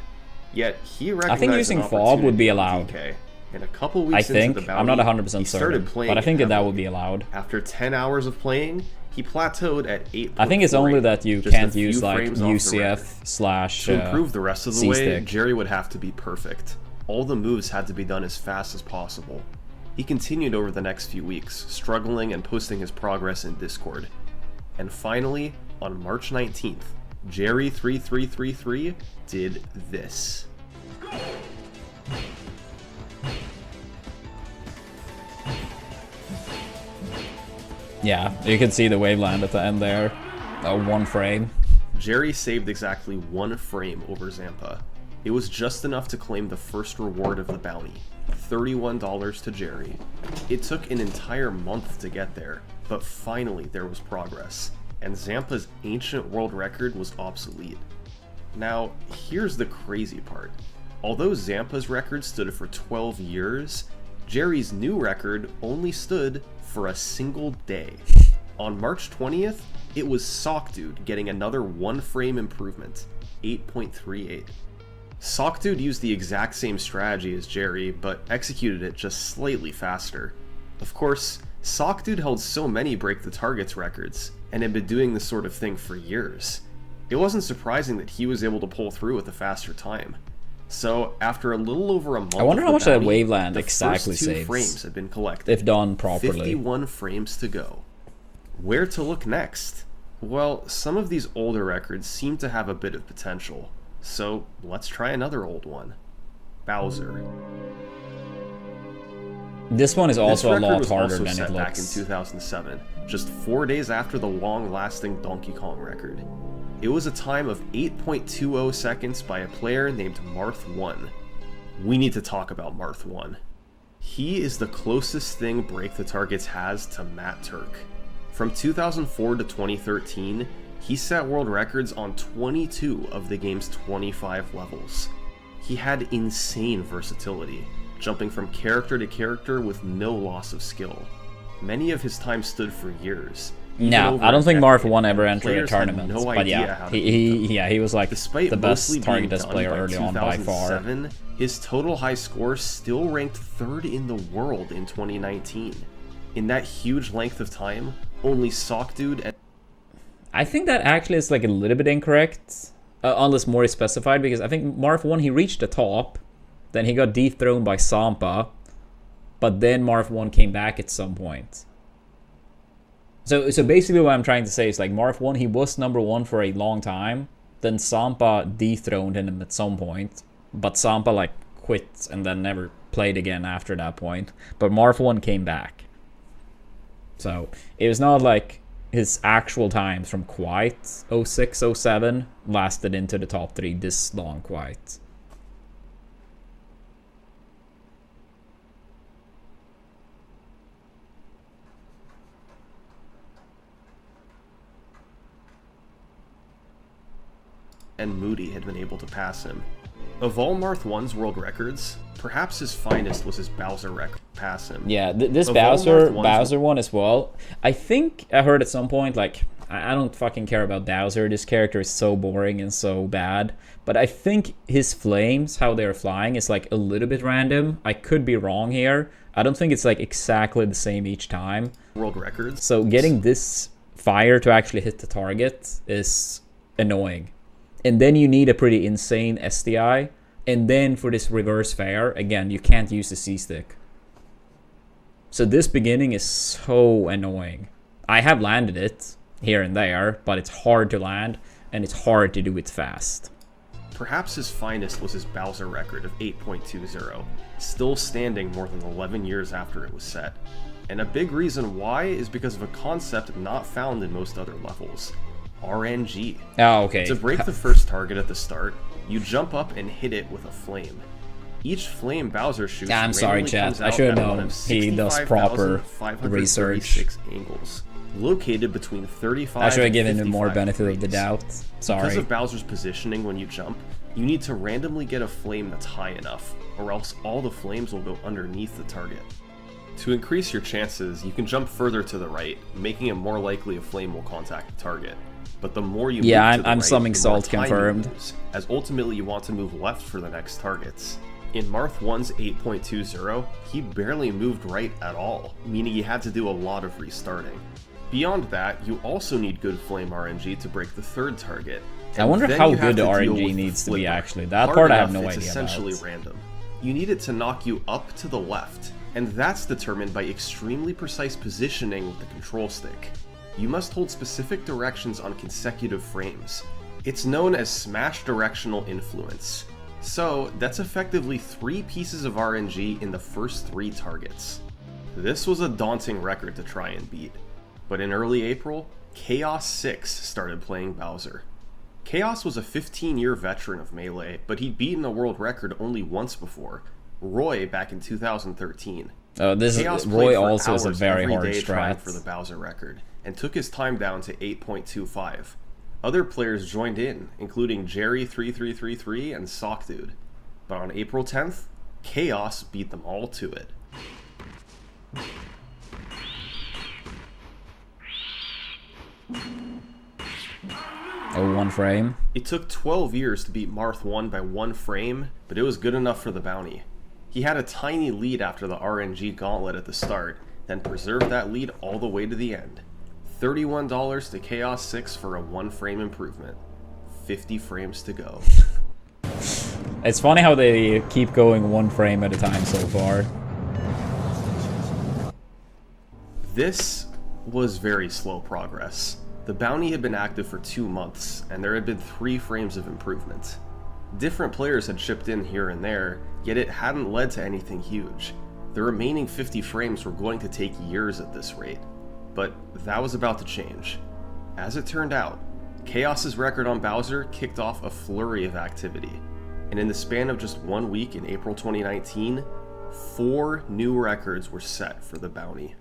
Yet, he recognized using an fob would be opportunity on allowed. DK. And a couple I weeks think. into the bounty, I'm not 100% he started certain. playing But I think that heavily. would be allowed. After 10 hours of playing, he plateaued at 8. I think it's only that you just a can't few use like frames off the record. UCF slash To improve the rest of the way, C-stick. Jerry would have to be perfect. All the moves had to be done as fast as possible. He continued over the next few weeks, struggling and posting his progress in Discord. And finally, on March 19th, Jerry3333 did this. Yeah, you can see the waveland at the end there. 1 frame. Jerry saved exactly 1 frame over Zampa. It was just enough to claim the first reward of the bounty, $31 to Jerry. It took an entire month to get there, but finally there was progress, and Zampa's ancient world record was obsolete. Now, here's the crazy part. Although Zampa's record stood for 12 years, Jerry's new record only stood for a single day. On March 20th, it was Sock Dude getting another 1 frame improvement, 8.38. Sock Dude used the exact same strategy as Jerry, but executed it just slightly faster. Of course, Sock Dude held so many Break the Targets records, and had been doing this sort of thing for years. It wasn't surprising that he was able to pull through with a faster time. So, after a little over a month, I wonder how much that waveland the exactly first 2 saves frames had been collected. if done properly. 51 frames to go. Where to look next? Well, some of these older records seem to have a bit of potential, so let's try another old one. Bowser. This one is also a lot was harder also than set it back in looks. 2007, just 4 days after the long-lasting Donkey Kong record. It was a time of 8.20 seconds by a player named Marth1. We need to talk about Marth1. He is the closest thing Break the Targets has to Matt Turk. From 2004 to 2013, he set world records on 22 of the game's 25 levels. He had insane versatility, jumping from character to character with no loss of skill. Many of his times stood for years. No, I don't think Marth1 ever entered a players had tournament, no but idea yeah, how to beat them. he was like Despite the best mostly target being displayer done by early on by far. 2007, his total high score still ranked 3rd in the world in 2019. In that huge length of time, only Sock Dude and I think that actually is like a little bit incorrect, unless more is specified, because I think Marth1, he reached the top, then he got dethroned by Sampa, but then Marth1 came back at some point. So basically what I'm trying to say is like Marth1, he was #1 for a long time, then Sampa dethroned him at some point, but Sampa like quit and then never played again after that point, but Marth1 came back. So it was not like his actual times from quite 06, 07 lasted into the top 3 this long quite. and Moody had been able to pass him. Of all Marth1's world records, perhaps his finest was his Bowser record pass him. Yeah, this Of all Bowser one as well. I think I heard at some point, like, I don't fucking care about Bowser. This character is so boring and so bad. But I think his flames, how they're flying, is like a little bit random. I could be wrong here. I don't think it's like exactly the same each time. World records. So getting this fire to actually hit the target is annoying. And then you need a pretty insane SDI. And then for this reverse fire, again, you can't use the C-stick. So this beginning is so annoying. I have landed it here and there, but it's hard to land, and it's hard to do it fast. Perhaps his finest was his Bowser record of 8.20, still standing more than 11 years after it was set. And a big reason why is because of a concept not found in most other levels. RNG. Oh, okay. To break the first target at the start, you jump up and hit it with a flame. Each flame Bowser shoots I'm sorry, randomly chat. comes I out should have at one known. of He does proper 65,536 angles, located between 35 I should have and given him more 55 benefit of the degrees. doubt. Because Sorry. of Bowser's positioning when you jump, you need to randomly get a flame that's high enough, or else all the flames will go underneath the target. To increase your chances, you can jump further to the right, making it more likely a flame will contact the target. But the more you move to I'm the right, summing the more Salt time you confirmed. lose, as ultimately you want to move left for the next targets. In Marth1's 8.20, he barely moved right at all, meaning he had to do a lot of restarting. Beyond that, you also need good flame RNG to break the third target. I wonder then how you have good the to deal RNG with needs to be flipper. actually. That Hard part I have enough, no it's idea essentially about. random. You need it to knock you up to the left, and that's determined by extremely precise positioning with the control stick. You must hold specific directions on consecutive frames. It's known as smash directional influence. So, that's effectively 3 pieces of RNG in the first 3 targets. This was a daunting record to try and beat. But in early April, Chaos 6 started playing Bowser. Chaos was a 15-year veteran of Melee, but he'd beaten a world record only once before, Roy back in 2013. Chaos Roy played for also is a hours very every hard day trying strat. for the Bowser record, and took his time down to 8.25. Other players joined in, including Jerry3333 and Sockdude. But on April 10th, Chaos beat them all to it. Oh, 1 frame. It took 12 years to beat Marth 1 by 1 frame, but it was good enough for the bounty. He had a tiny lead after the RNG gauntlet at the start, then preserved that lead all the way to the end. $31 to Chaos 6 for a 1 frame improvement. 50 frames to go. It's funny how they keep going 1 frame at a time so far. This was very slow progress. The bounty had been active for 2 months, and there had been 3 frames of improvement. Different players had chipped in here and there, yet it hadn't led to anything huge. The remaining 50 frames were going to take years at this rate. But that was about to change. As it turned out, Chaos's record on Bowser kicked off a flurry of activity, and in the span of just 1 week in April 2019, 4 new records were set for the bounty.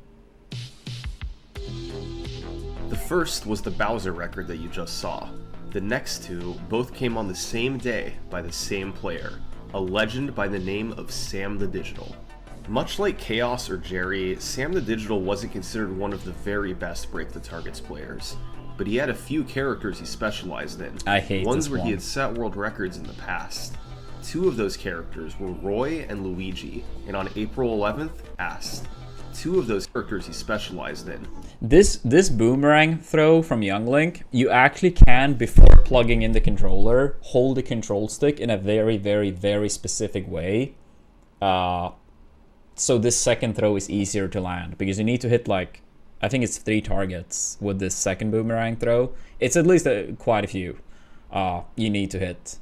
The first was the Bowser record that you just saw. The next 2 both came on the same day by the same player, a legend by the name of Sam the Digital. Much like Chaos or Jerry, Sam the Digital wasn't considered one of the very best Break the Targets players, but he had a few characters he specialized in. I hate ones this where one. he had set world records in the past. 2 of those characters were Roy and Luigi, and on April 11th, asked. 2 of those characters he specialized in. This boomerang throw from Young Link, you actually can, before plugging in the controller, hold the control stick in a very, very, very specific way. So this second throw is easier to land, because you need to hit like, I think it's 3 targets with this second boomerang throw. It's at least quite a few you need to hit.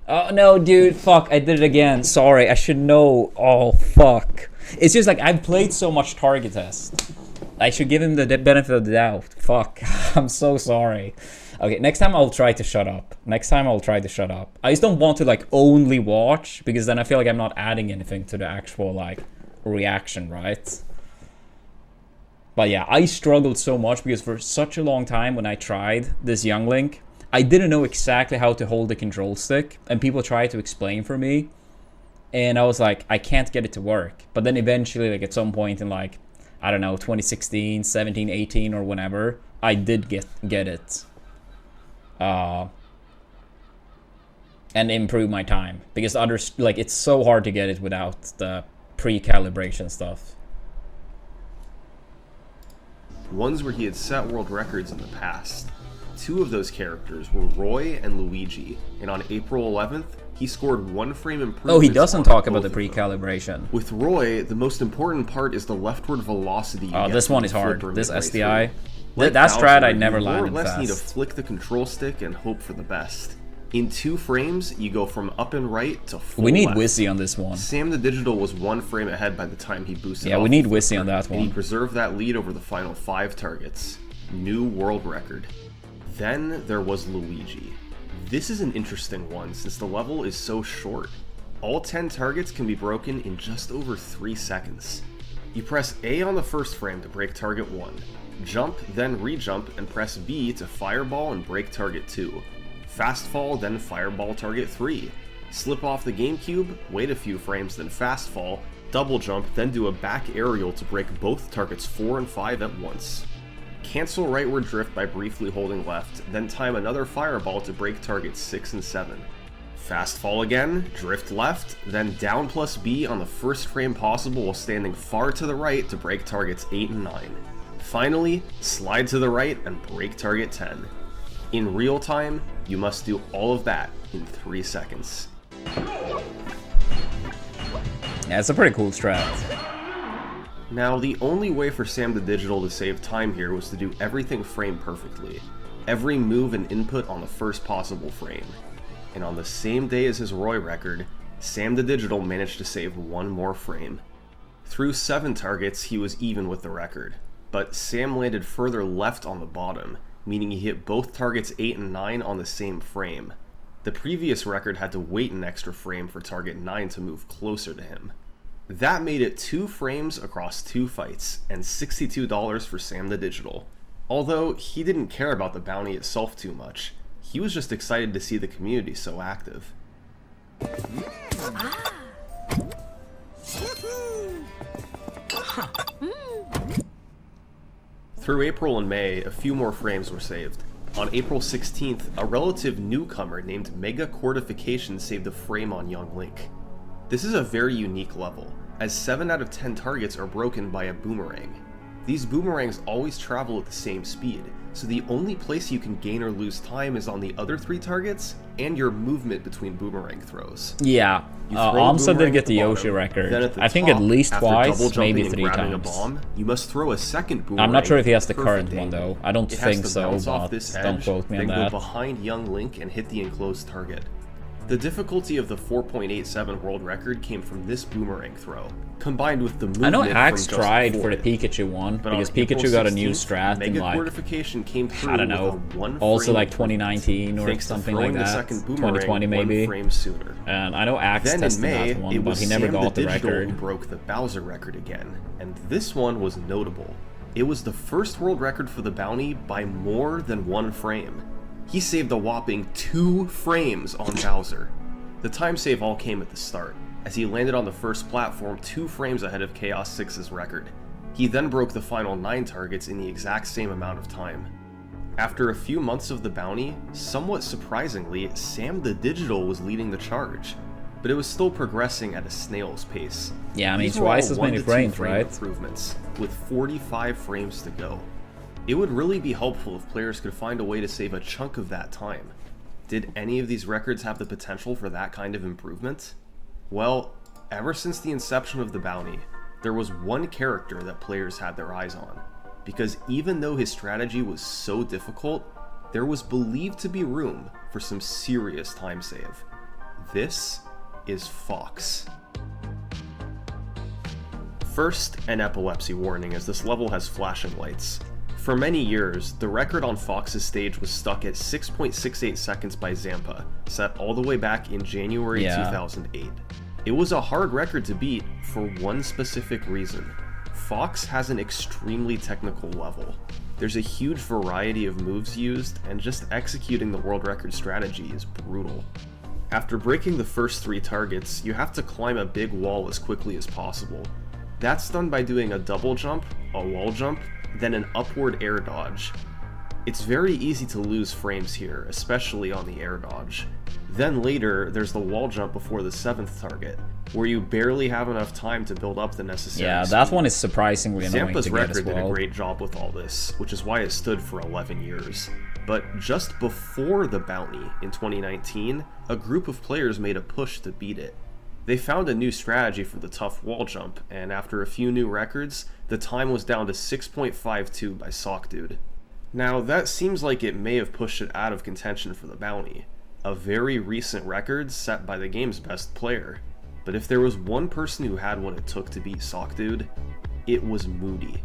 Oh no, dude, fuck, I did it again. Sorry, I should know. Oh, fuck. It's just like, I've played so much target test. I should give him the benefit of the doubt. Fuck, I'm so sorry. Okay, next time I'll try to shut up. I just don't want to like only watch, because then I feel like I'm not adding anything to the actual like reaction, right? But yeah, I struggled so much because for such a long time when I tried this Young Link, I didn't know exactly how to hold the control stick, and people tried to explain for me, and I was like, I can't get it to work. But then eventually, like at some point in like, I don't know, 2016, 17, 18 or whenever, I did get it. And improve my time, because others, like, it's so hard to get it without the pre-calibration stuff. Ones where he had set world records in the past. 2 of those characters were Roy and Luigi, and on April 11th, he scored 1 frame improvement. Oh, he doesn't talk about the pre-calibration. With Roy, the most important part is the leftward velocity you get this one is from hard. flipping This midway SDI. through. Like That Bowser, strat I never you landed more or less fast. need to flick the control stick and hope for the best. In 2 frames, you go from up and right to full We need left. Wizzy on this one. Sam the Digital was 1 frame ahead by the time he boosted. Yeah, off we need the Wizzy on flipper, that and he one. preserved that lead over the final 5 targets. New world record. Then there was Luigi. This is an interesting one since the level is so short. All 10 targets can be broken in just over 3 seconds. You press A on the first frame to break target 1. Jump, then re-jump, and press B to fireball and break target 2. Fast fall, then fireball target 3. Slip off the GameCube, wait a few frames, then fast fall, double jump, then do a back aerial to break both targets 4 and 5 at once. Cancel rightward drift by briefly holding left, then time another fireball to break targets 6 and 7. Fast fall again, drift left, then down plus B on the first frame possible while standing far to the right to break targets 8 and 9. Finally, slide to the right and break target 10. In real time, you must do all of that in 3 seconds. Yeah, it's a pretty cool strat. Now, the only way for Sam the Digital to save time here was to do everything frame perfectly. Every move and input on the first possible frame. And on the same day as his Roy record, Sam the Digital managed to save 1 more frame. Through 7 targets, he was even with the record. but Sam landed further left on the bottom, meaning he hit both targets 8 and 9 on the same frame. The previous record had to wait an extra frame for target 9 to move closer to him. That made it 2 frames across 2 fights, and $62 for Sam the Digital. Although, he didn't care about the bounty itself too much. He was just excited to see the community so active. Through April and May, a few more frames were saved. On April 16th, a relative newcomer named Mega Cortification saved a frame on Young Link. This is a very unique level, as 7 out of 10 targets are broken by a boomerang. These boomerangs always travel at the same speed, so the only place you can gain or lose time is on the other 3 targets and your movement between boomerang throws. Yeah, Amsa did get the Yoshi record. I think at least twice, maybe 3 times. A bomb, you must throw a second boomerang. I'm not sure if he has the current one though. I don't think so, but don't quote me on that. Then go behind Young Link and hit the enclosed target. The difficulty of the 4.87 world record came from this boomerang throw, combined with the movement. I know Axe from just tried before for the it. Pikachu one, But because on Pikachu April got a new 16th, strat in Mega like, Cortification came through I don't know, with a 1 also frame like improvement, 2019 or thanks to something throwing like the that, second boomerang 2020 maybe. 1 frame sooner. And I know Axe Then in tested May, that one, it but was he never Sam got the Digital who record. broke the Bowser record again, and this one was notable. It was the first world record for the bounty by more than 1 frame. He saved a whopping 2 frames on Bowser. The time save all came at the start, as he landed on the first platform 2 frames ahead of Chaos 6's record. He then broke the final 9 targets in the exact same amount of time. After a few months of the bounty, somewhat surprisingly, Sam the Digital was leading the charge, but it was still progressing at a snail's pace. Yeah, I mean, These were all twice as 1 many to 2 frames, frame right? improvements, with 45 frames to go. It would really be helpful if players could find a way to save a chunk of that time. Did any of these records have the potential for that kind of improvement? Well, ever since the inception of the bounty, there was one character that players had their eyes on, because even though his strategy was so difficult, there was believed to be room for some serious time save. This is Fox. First, an epilepsy warning, as this level has flashing lights. For many years, the record on Fox's stage was stuck at 6.68 seconds by Zampa, set all the way back in January 2008. It was a hard record to beat for one specific reason. Fox has an extremely technical level. There's a huge variety of moves used, and just executing the world record strategy is brutal. After breaking the first 3 targets, you have to climb a big wall as quickly as possible. That's done by doing a double jump, a wall jump, then an upward air dodge. It's very easy to lose frames here, especially on the air dodge. Then later, there's the wall jump before the 7th target, where you barely have enough time to build up the necessary speed. That one is surprisingly annoying Zampa's to get as record well. did a great job with all this, which is why it stood for 11 years. But just before the bounty, in 2019, a group of players made a push to beat it. They found a new strategy for the tough wall jump, and after a few new records, the time was down to 6.52 by Sockdude. Now, that seems like it may have pushed it out of contention for the bounty, a very recent record set by the game's best player. But if there was one person who had what it took to beat Sockdude, it was Moody.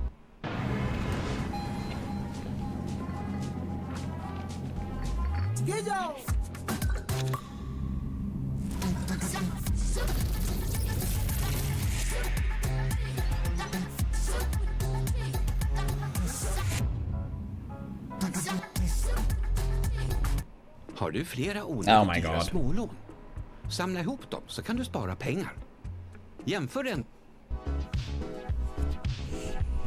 Har du flera Oh olika my dyra God. smålån? Samla ihop dem så kan du spara pengar. Jämför en...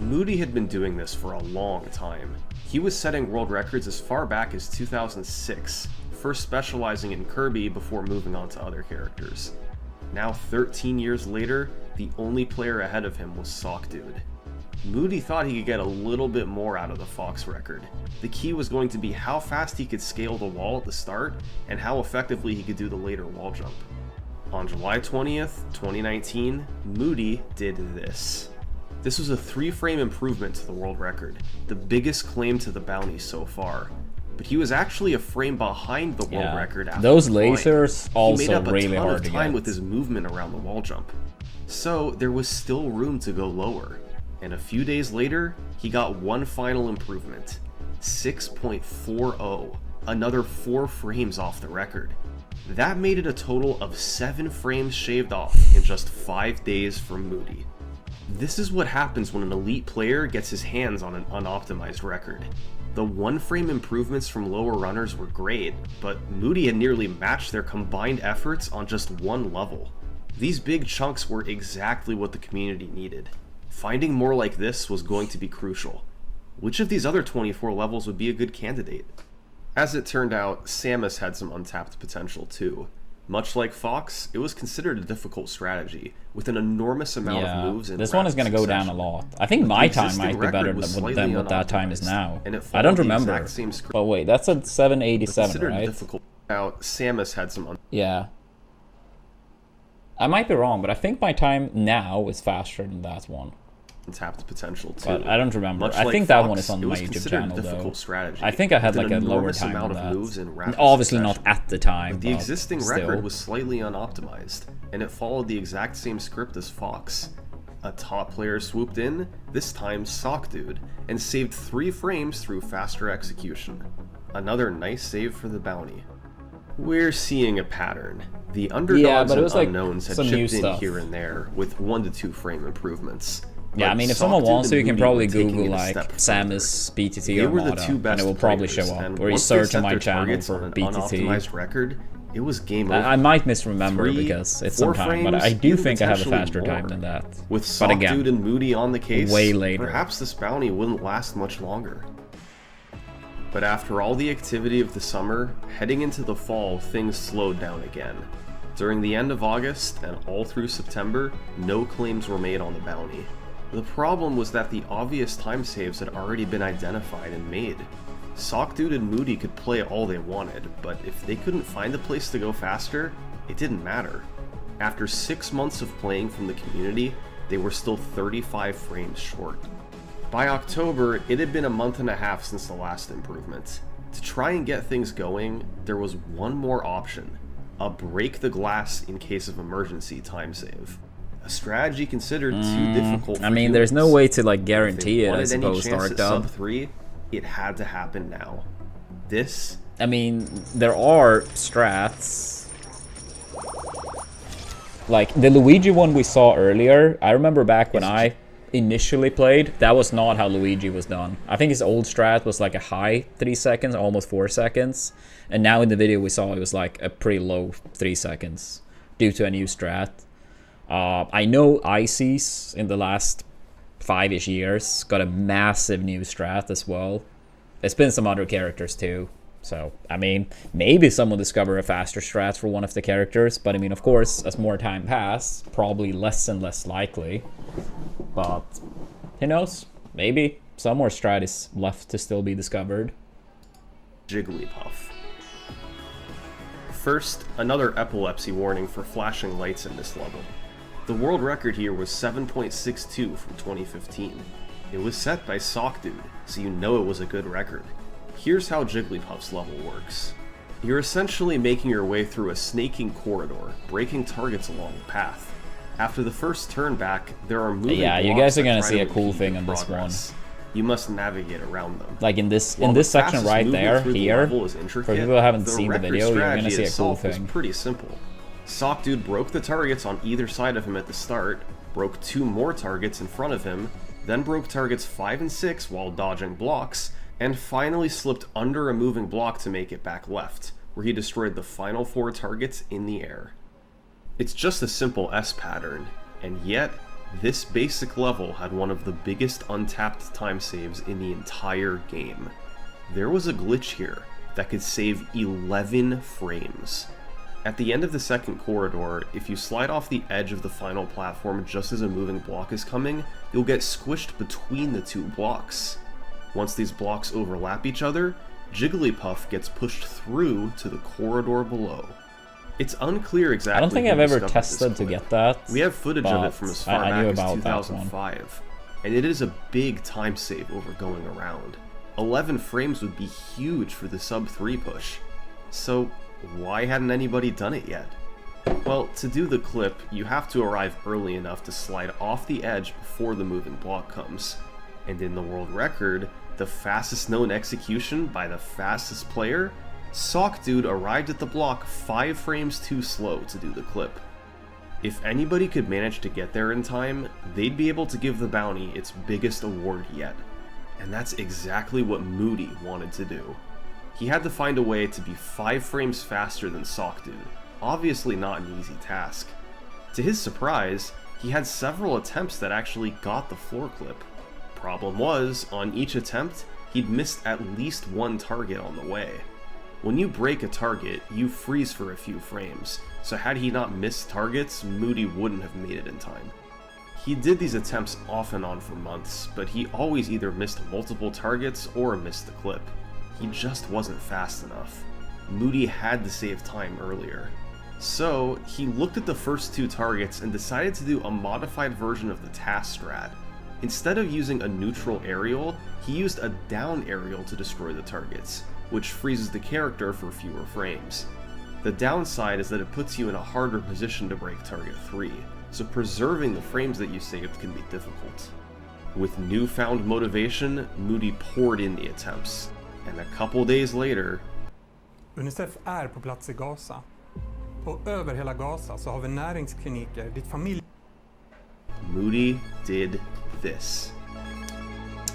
Moody had been doing this for a long time. He was setting world records as far back as 2006, first specializing in Kirby before moving on to other characters. Now 13 years later, the only player ahead of him was Sockdude. Moody thought he could get a little bit more out of the Fox record. The key was going to be how fast he could scale the wall at the start, and how effectively he could do the later wall jump. On July 20th, 2019, Moody did this. This was a 3-frame improvement to the world record, the biggest claim to the bounty so far. But he was actually a frame behind the world record after those the climb. lasers also he made up a really ton hard of to time get. with his movement around the wall jump. So there was still room to go lower. and a few days later, he got one final improvement, 6.40, another 4 frames off the record. That made it a total of 7 frames shaved off in just 5 days from Moody. This is what happens when an elite player gets his hands on an unoptimized record. The 1 frame improvements from lower runners were great, but Moody had nearly matched their combined efforts on just 1 level. These big chunks were exactly what the community needed. Finding more like this was going to be crucial. Which of these other 24 levels would be a good candidate? As it turned out, Samus had some untapped potential too. Much like Fox, it was considered a difficult strategy, with an enormous amount of moves in this one is going to go down a lot. I think my time might be better than what that time is now. I don't remember. But wait, that's a 787, right? Difficult. Now, Samus had some yeah. I might be wrong, but I think my time now is faster than that one. Untapped potential too. But I don't remember. Much I like think Fox, that one is on my YouTube channel though. Strategy, I think I had like a lower time than that. Obviously not at the time. But the existing record was slightly unoptimized, and it followed the exact same script as Fox. A top player swooped in, this time Sock Dude, and saved 3 frames through faster execution. Another nice save for the bounty. We're seeing a pattern. The underdogs and unknowns had chipped in here and there with 1 to 2 frame improvements. Yeah, I mean, if someone wants to, you can probably Google, like, Samus BTT Armada, and it will probably show up. Or you search on my channel for BTT. Record, it was game over. I might misremember because it's some time, but I do think I have a faster time than that. With Sock Dude and Moody on the case, way later. Perhaps this bounty wouldn't last much longer. But after all the activity of the summer, heading into the fall, things slowed down again. During the end of August and all through September, no claims were made on the bounty. The problem was that the obvious time saves had already been identified and made. Sock Dude and Moody could play all they wanted, but if they couldn't find a place to go faster, it didn't matter. After 6 months of playing from the community, they were still 35 frames short. By October, it had been a month and a half since the last improvement. To try and get things going, there was one more option: a break the glass in case of emergency time save. A strategy considered too difficult for I mean, there's no way to like guarantee it, I suppose, Dark Dub. Sub 3, it had to happen now. This... I mean, there are strats. Like, the Luigi one we saw earlier, I remember back when I initially played, that was not how Luigi was done. I think his old strat was like a high 3 seconds, almost 4 seconds. And now in the video we saw it was like a pretty low 3 seconds due to a new strat. I know Ices in the last 5-ish years got a massive new strat as well. There's been some other characters too. So, I mean, maybe someone discover a faster strat for one of the characters. But I mean, of course, as more time passes, probably less and less likely. But, who knows? Maybe some more strat is left to still be discovered. Jigglypuff. First, another epilepsy warning for flashing lights in this level. The world record here was 7.62 from 2015. It was set by Sock Dude, so you know it was a good record. Here's how Jigglypuff's level works. You're essentially making your way through a snaking corridor, breaking targets along the path. After the first turn back, there are moving blocks you guys are gonna that see a try to cool impede thing your on this progress. You must navigate around them. Like in this While the section fastest right movement there, through the here, level is for intricate, people who haven't seen the record video, you're gonna strategy see a cool itself was thing. pretty simple. Sock Dude broke the targets on either side of him at the start, broke 2 more targets in front of him, then broke targets 5 and 6 while dodging blocks, and finally slipped under a moving block to make it back left, where he destroyed the final 4 targets in the air. It's just a simple S pattern, and yet, this basic level had one of the biggest untapped time saves in the entire game. There was a glitch here that could save 11 frames. At the end of the second corridor, if you slide off the edge of the final platform just as a moving block is coming, you'll get squished between the 2 blocks. Once these blocks overlap each other, Jigglypuff gets pushed through to the corridor below. It's unclear exactly. I don't think I've ever tested to get that. We have footage of it from as far back as 2005, that and it is a big time save over going around. 11 frames would be huge for the sub 3 push. So why hadn't anybody done it yet? Well, to do the clip, you have to arrive early enough to slide off the edge before the moving block comes. And in the world record, the fastest known execution by the fastest player, Sock Dude arrived at the block 5 frames too slow to do the clip. If anybody could manage to get there in time, they'd be able to give the bounty its biggest award yet. And that's exactly what Moody wanted to do. He had to find a way to be 5 frames faster than Sock Dude. Obviously not an easy task. To his surprise, he had several attempts that actually got the floor clip. Problem was, on each attempt, he'd missed at least one target on the way. When you break a target, you freeze for a few frames, so had he not missed targets, Moody wouldn't have made it in time. He did these attempts off and on for months, but he always either missed multiple targets or missed the clip. He just wasn't fast enough. Moody had to save time earlier. So, he looked at the first 2 targets and decided to do a modified version of the task strat. Instead of using a neutral aerial, he used a down aerial to destroy the targets, which freezes the character for fewer frames. The downside is that it puts you in a harder position to break target 3, so preserving the frames that you saved can be difficult. With newfound motivation, Moody poured in the attempts, and a couple days later... UNICEF är på plats i Gaza. Och över hela Gaza så har vi näringskliniker dit familj... Moody did this.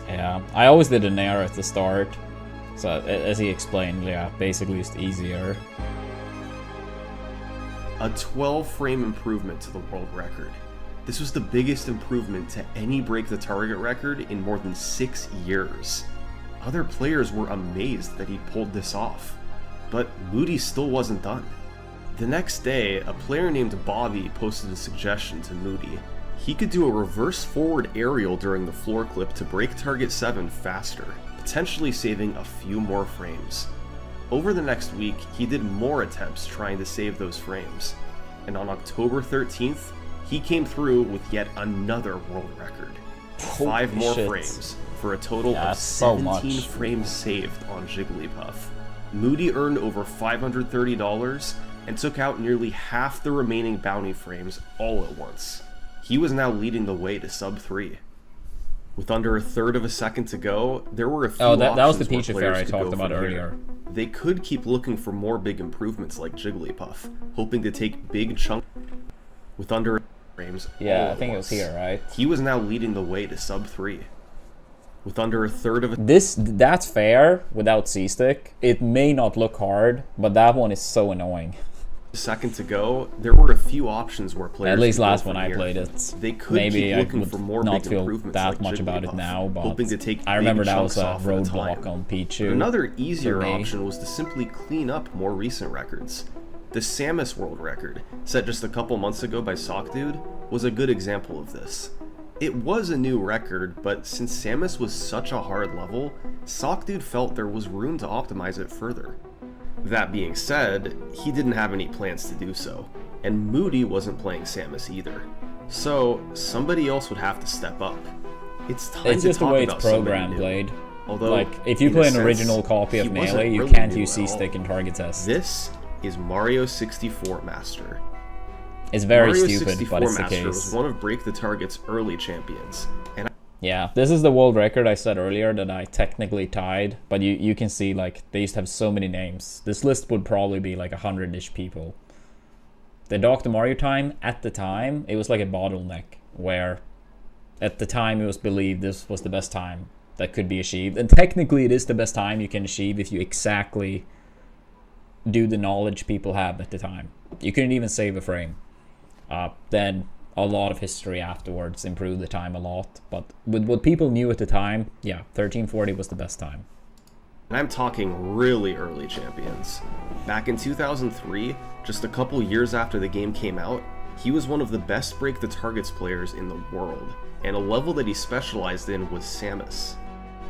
Yeah, I always did an air at the start. So, as he explained, yeah, basically it's easier. A 12-frame improvement to the world record. This was the biggest improvement to any break the target record in more than 6 years. Other players were amazed that he pulled this off. But Moody still wasn't done. The next day, a player named Bobby posted a suggestion to Moody. He could do a reverse forward aerial during the floor clip to break target 7 faster, potentially saving a few more frames. Over the next week, he did more attempts trying to save those frames, and on October 13th, he came through with yet another world record. 5 more frames, for a total of 17 frames saved on Jigglypuff. Moody earned over $530 and took out nearly half the remaining bounty frames all at once. He was now leading the way to sub 3. With under a third of a second to go, there were a few that was the options Peach where affair I players could talked go about from earlier. here. They could keep looking for more big improvements like Jigglypuff, hoping to take big chunks with under frames. Yeah, I think it was here, right? He was now leading the way to sub 3. With under a third of a... That's fair without C-Stick. It may not look hard, but that one is so annoying. Second to go, there were a few options where players... At least could go last from when I here. played it. They could Maybe keep I looking would for more not big feel improvements that like much about it Jigglypuff, now, but hoping to take I remember big that was chunks a off at a roadblock time. on Pichu. Another easier for me. option was to simply clean up more recent records. The Samus world record, set just a couple months ago by Sock Dude, was a good example of this. It was a new record, but since Samus was such a hard level, Sock Dude felt there was room to optimize it further. That being said, he didn't have any plans to do so, and Moody wasn't playing Samus either. So, somebody else would have to step up. It's time It's to just the talk way it's about somebody programmed, new. Blade. Although, Like, if you in play a an sense, original copy of he wasn't Melee, you really can't new use at all. C-Stick in target test. This is Mario 64 Master. It's very Mario stupid, 64 but it's the Master was case. one of Break the Target's early champions, and Yeah, this is the world record I said earlier that I technically tied, but you can see, like, they used to have so many names. This list would probably be like 100-ish people. The Dr. Mario time, at the time, it was like a bottleneck, where at the time it was believed this was the best time that could be achieved. And technically it is the best time you can achieve if you exactly do the knowledge people have at the time. You couldn't even save a frame. Then a lot of history afterwards improved the time a lot. But with what people knew at the time, yeah, 1340 was the best time. And I'm talking really early champions. Back in 2003, just a couple years after the game came out, he was one of the best Break the Targets players in the world, and a level that he specialized in was Samus.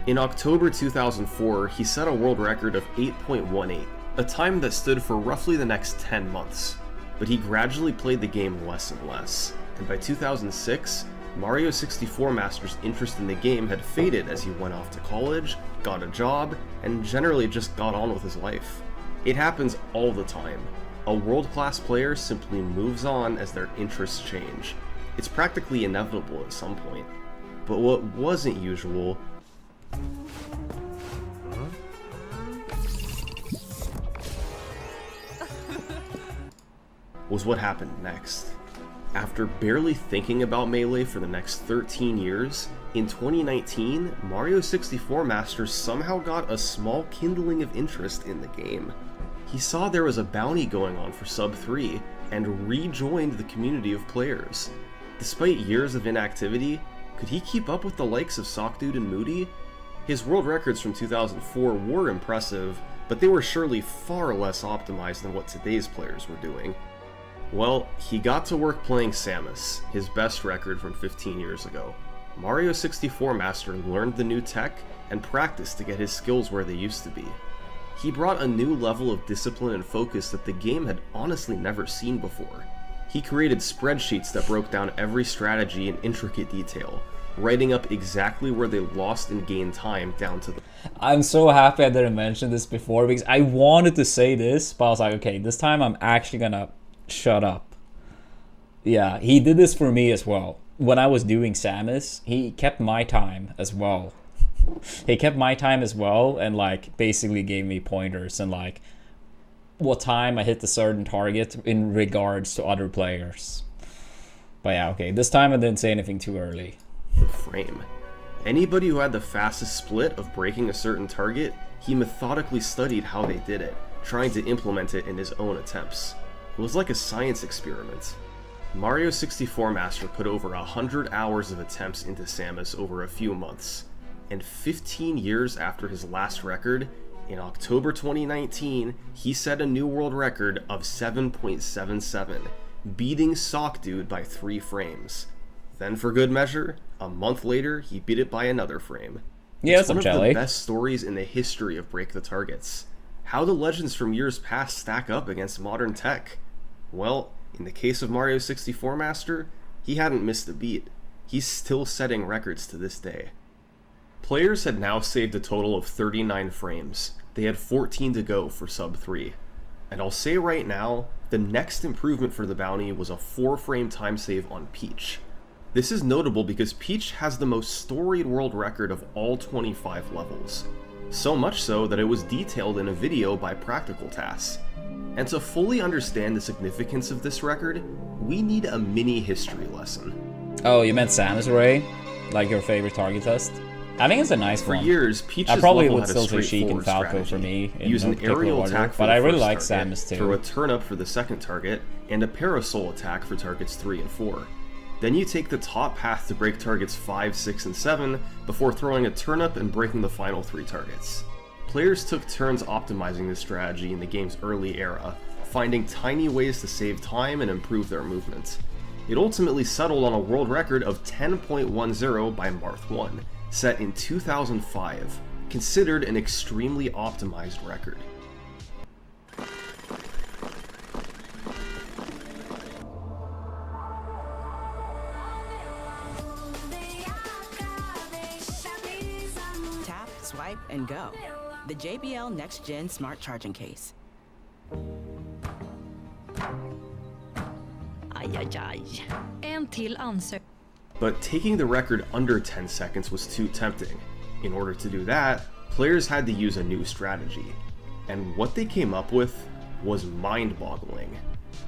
In October 2004, he set a world record of 8.18, a time that stood for roughly the next 10 months. But he gradually played the game less and less, and by 2006, Mario 64 Master's interest in the game had faded as he went off to college, got a job, and generally just got on with his life. It happens all the time. A world-class player simply moves on as their interests change. It's practically inevitable at some point. But what wasn't usual was what happened next. After barely thinking about Melee for the next 13 years, in 2019, Mario 64 Master somehow got a small kindling of interest in the game. He saw there was a bounty going on for Sub 3 and rejoined the community of players. Despite years of inactivity, could he keep up with the likes of Sockdude and Moody? His world records from 2004 were impressive, but they were surely far less optimized than what today's players were doing. Well, he got to work playing Samus, his best record from 15 years ago. Mario 64 Master learned the new tech and practiced to get his skills where they used to be. He brought a new level of discipline and focus that the game had honestly never seen before. He created spreadsheets that broke down every strategy in intricate detail, writing up exactly where they lost and gained time down to the... I'm so happy I didn't mention this before because I wanted to say this, but I was like, okay, this time I'm actually gonna shut up. Yeah, he did this for me as well. When I was doing Samus, he kept my time as well. He kept my time as well and like basically gave me pointers and like what time I hit a certain target in regards to other players. But yeah, okay, this time I didn't say anything too early. The frame. Anybody who had the fastest split of breaking a certain target, he methodically studied how they did it, trying to implement it in his own attempts. It was like a science experiment. Mario 64 Master put over 100 hours of attempts into Samus over a few months, and 15 years after his last record, in October 2019, he set a new world record of 7.77, beating Sockdude by 3 frames. Then for good measure, a month later, he beat it by another frame. Yeah, it's some one jelly. of the best stories in the history of Break the Targets. How do legends from years past stack up against modern tech? Well, in the case of Mario 64 Master, he hadn't missed a beat. He's still setting records to this day. Players had now saved a total of 39 frames. They had 14 to go for Sub 3. And I'll say right now, the next improvement for the bounty was a 4-frame time save on Peach. This is notable because Peach has the most storied world record of all 25 levels. So much so that it was detailed in a video by Practical Tasks. And to fully understand the significance of this record, we need a mini history lesson. Oh, you meant Samus Ray? Like your favorite target test? I think it's a nice one. For years, Peach's I probably level would had a still say Sheik and straightforward Falco for strategy. me in Use no an particular aerial order, attack for but the I really first like target, Samus too. throw a turnip for the second target, and a parasol attack for targets 3 and 4. Then you take the top path to break targets 5, 6, and 7 before throwing a turnip and breaking the final 3 targets. Players took turns optimizing this strategy in the game's early era, finding tiny ways to save time and improve their movement. It ultimately settled on a world record of 10.10 by Marth 1, set in 2005, considered an extremely optimized record. Tap, swipe, and go. The JBL Next Gen Smart Charging Case. Aj, aj, aj. En till ansökan. But taking the record under 10 seconds was too tempting. In order to do that, players had to use a new strategy. And what they came up with was mind-boggling.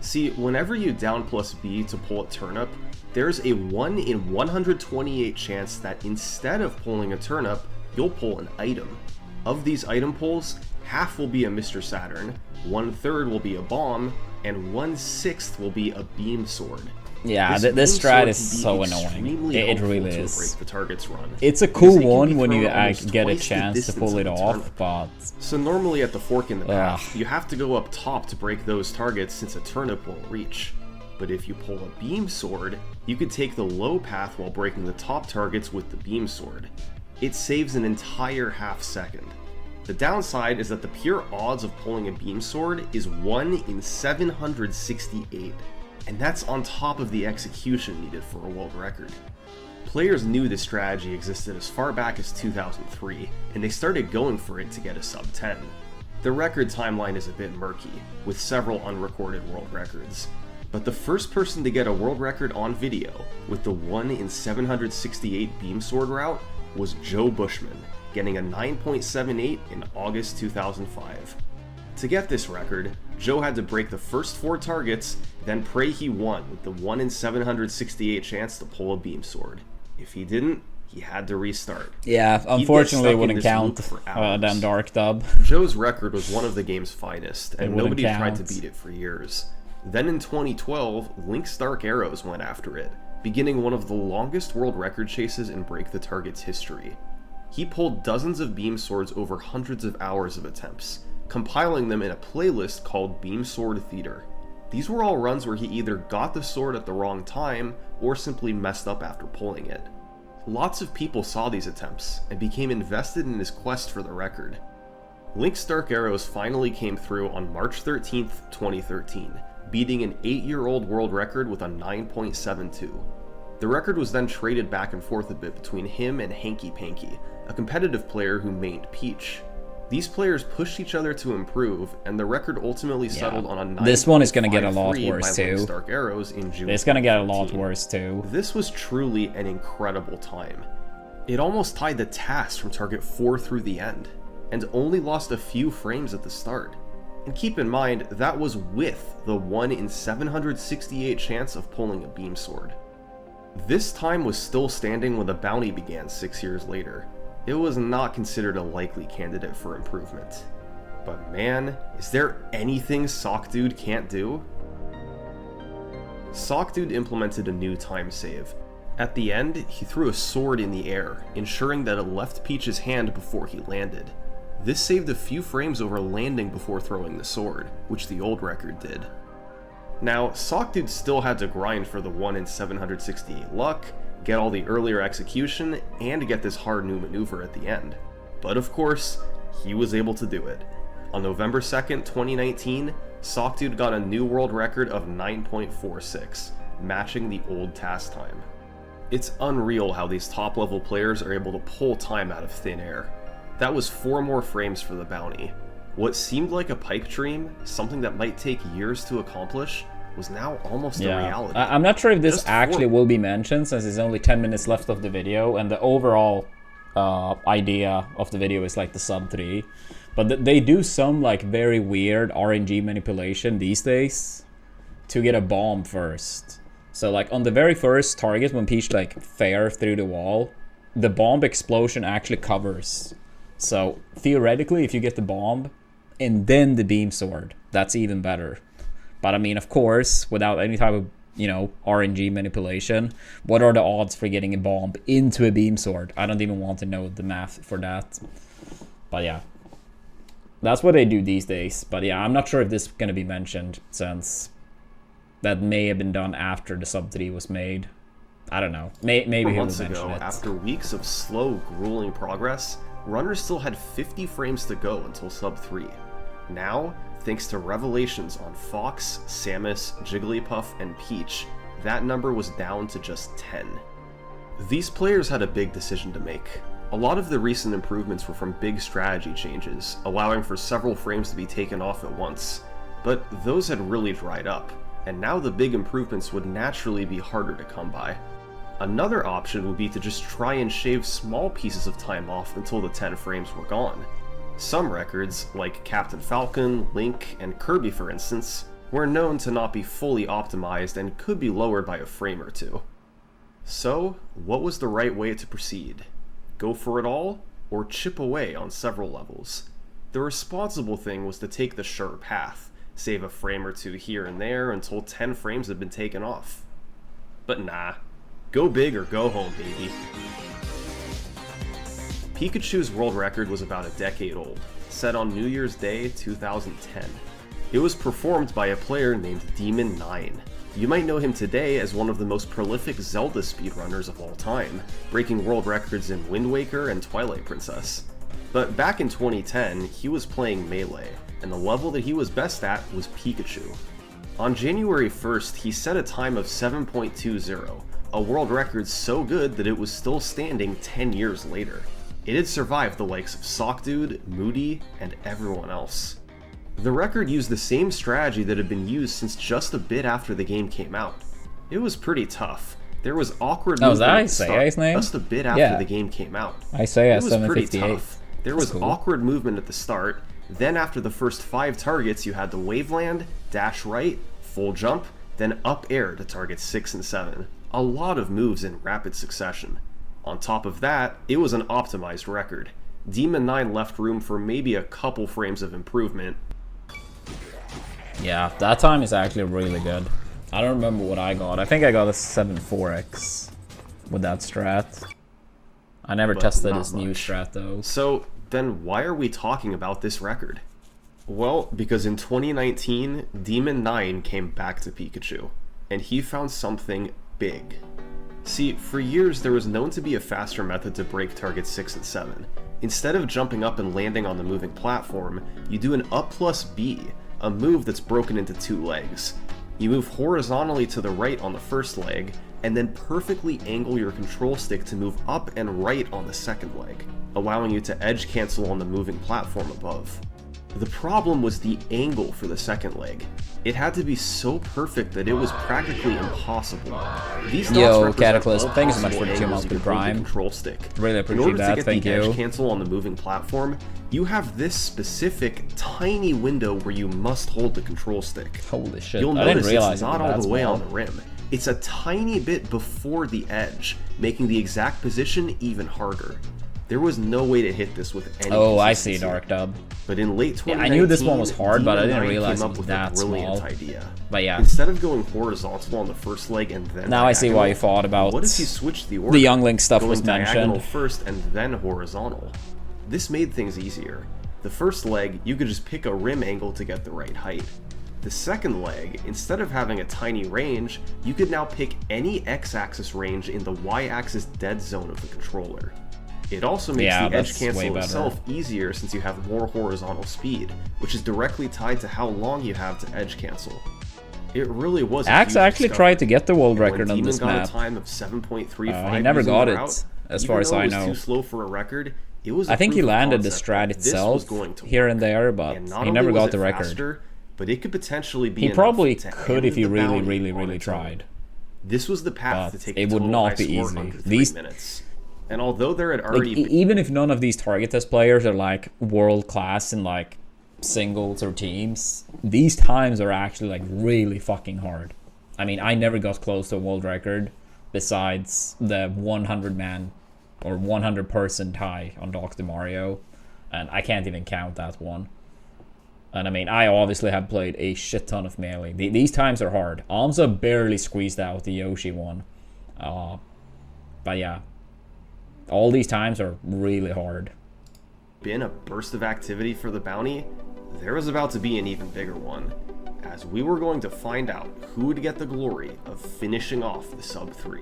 See, whenever you down plus B to pull a turnip, there's a 1 in 128 chance that instead of pulling a turnip, you'll pull an item. Of these item pulls, half will be a Mr. Saturn, 1/3 will be a bomb, and 1/6 will be a beam sword. Yeah, this beam strat sword is can be so annoying. extremely It helpful really to is. break the target's run. It's a because cool it can one be when you thrown almost get a twice the chance to distance pull of it the off, turnip. but So normally at the fork in the path, Ugh. you have to go up top to break those targets since a turnip won't reach. But if you pull a beam sword, you can take the low path while breaking the top targets with the beam sword. It saves an entire half second. The downside is that the pure odds of pulling a beam sword is 1 in 768, and that's on top of the execution needed for a world record. Players knew this strategy existed as far back as 2003, and they started going for it to get a sub 10. The record timeline is a bit murky, with several unrecorded world records. But the first person to get a world record on video with the 1 in 768 beam sword route was Joe Bushman, getting a 9.78 in August 2005. To get this record, Joe had to break the first 4 targets, then pray he won with the 1 in 768 chance to pull a beam sword. If he didn't, he had to restart. Yeah, unfortunately it wouldn't count then Dark Dub. Joe's record was one of the game's finest, and nobody tried to beat it for years. Then in 2012, Link's Dark Arrows went after it, beginning one of the longest world record chases in Break the Target's history. He pulled dozens of beam swords over hundreds of hours of attempts, compiling them in a playlist called Beam Sword Theater. These were all runs where he either got the sword at the wrong time, or simply messed up after pulling it. Lots of people saw these attempts, and became invested in his quest for the record. Link's Dark Arrows finally came through on March 13th, 2013, beating an 8-year-old world record with a 9.72. The record was then traded back and forth a bit between him and Hanky Panky, a competitive player who mained Peach. These players pushed each other to improve, and the record ultimately settled on a 9. This one is going to get a lot worse too. Dark Arrows in June. It's going to get a lot worse too. This was truly an incredible time. It almost tied the TAS from target 4 through the end, and only lost a few frames at the start. And keep in mind, that was with the 1 in 768 chance of pulling a beam sword. This time was still standing when the bounty began 6 years later. It was not considered a likely candidate for improvement. But man, is there anything Sock Dude can't do? Sock Dude implemented a new time save. At the end, he threw a sword in the air, ensuring that it left Peach's hand before he landed. This saved a few frames over landing before throwing the sword, which the old record did. Now, Sock Dude still had to grind for the 1 in 768 luck, get all the earlier execution, and get this hard new maneuver at the end. But of course, he was able to do it. On November 2nd, 2019, Sock Dude got a new world record of 9.46, matching the old TAS time. It's unreal how these top level players are able to pull time out of thin air. That was 4 more frames for the bounty. What seemed like a pipe dream, something that might take years to accomplish, was now almost a reality. I'm not sure if this actually will be mentioned, since there's only 10 minutes left of the video, and the overall idea of the video is like the sub 3. But they do some like very weird RNG manipulation these days to get a bomb first. So like on the very first target, when Peach like fire through the wall, the bomb explosion actually covers. So theoretically, if you get the bomb and then the beam sword, that's even better. But I mean, of course, without any type of, you know, RNG manipulation, what are the odds for getting a bomb into a beam sword? I don't even want to know the math for that. But yeah, that's what they do these days. But yeah, I'm not sure if this is going to be mentioned, since that may have been done after the sub 3 was made. I don't know. Maybe he'll mention it. After weeks of slow, grueling progress, runners still had 50 frames to go until sub 3. Now, thanks to revelations on Fox, Samus, Jigglypuff, and Peach, that number was down to just 10. These players had a big decision to make. A lot of the recent improvements were from big strategy changes, allowing for several frames to be taken off at once. But those had really dried up, and now the big improvements would naturally be harder to come by. Another option would be to just try and shave small pieces of time off until the 10 frames were gone. Some records, like Captain Falcon, Link, and Kirby for instance, were known to not be fully optimized and could be lowered by a frame or two. So, what was the right way to proceed? Go for it all, or chip away on several levels? The responsible thing was to take the sure path, save a frame or two here and there until 10 frames had been taken off. But nah, go big or go home, baby. Pikachu's world record was about a decade old, set on New Year's Day 2010. It was performed by a player named Demon9. You might know him today as one of the most prolific Zelda speedrunners of all time, breaking world records in Wind Waker and Twilight Princess. But back in 2010, he was playing Melee, and the level that he was best at was Pikachu. On January 1st, he set a time of 7.20, a world record so good that it was still standing 10 years later. It had survived the likes of Sockdude, Moody, and everyone else. The record used the same strategy that had been used since just a bit after the game came out. It was pretty tough. There was awkward movement at the start, just a bit after the game came out. Isaiah It was pretty 758. tough. There was awkward movement at the start, then after the first 5 targets you had the waveland, dash right, full jump, then up air to targets 6 and 7. A lot of moves in rapid succession. On top of that, it was an optimized record. Demon 9 left room for maybe a couple frames of improvement. Yeah, that time is actually really good. I don't remember what I got. I think I got a 7.4x with that strat. I never tested this new strat though. So then why are we talking about this record? Well, because in 2019, Demon 9 came back to Pikachu, and he found something big. See, for years there was known to be a faster method to break targets 6 and 7. Instead of jumping up and landing on the moving platform, you do an up plus B, a move that's broken into 2 legs. You move horizontally to the right on the first leg, and then perfectly angle your control stick to move up and right on the second leg, allowing you to edge cancel on the moving platform above. The problem was the angle for the second leg. It had to be so perfect that it was practically impossible. These dots represent Cataclysm, all thanks so much for possible the 2 angles months you with could hold the Prime. control stick. Really In appreciate order to that, get thank the you. edge cancel on the moving platform, you have this specific tiny window where you must hold the control stick. Holy shit, You'll I didn't notice realize it's it not was all that the way small. on the rim. It's a tiny bit before the edge, making the exact position even harder. There was no way to hit this with any Oh, I see, consistency. Dark Dub. But in late 2019, I knew this one was hard, but I Demon didn't 9 realize came it up was with that a brilliant small. idea. But yeah. Instead of going horizontal on the first leg and then Now I see why you diagonal, thought about what if you switched the order? the Youngling stuff going was diagonal mentioned. first and then horizontal. This made things easier. The first leg, you could just pick a rim angle to get the right height. The second leg, instead of having a tiny range, you could now pick any x-axis range in the y-axis dead zone of the controller. It also makes Yeah, the edge that's way cancel better. itself easier since you have more horizontal speed, which is directly tied to how long you have to edge cancel. It really was a Axe huge actually discovery. tried to get the world When record on Demon this got map. a time of 7.35 He never using got the it, route, as even far as though I it was know. too slow for a record, it was I think he proof of landed the concept strat that this itself was going to here work. and there, but And not he only never was got it the record. faster, but it could potentially be He enough probably to could end if he the really, bounty really, on really its own. tried. This was the path But to take it the would total not high be score easy. under 3 These- minutes. And although there had Like, already been even if none of these target test players are like world class in like singles or teams, these times are actually like really fucking hard. I mean, I never got close to a world record besides the 100 man or 100 person tie on Dr. Mario, and I can't even count that one. And I mean, I obviously have played a shit ton of Melee. These times are hard. Amza barely squeezed out the Yoshi one. But yeah, all these times are really hard. been a burst of activity for the bounty, there was about to be an even bigger one, as we were going to find out who would get the glory of finishing off the sub 3.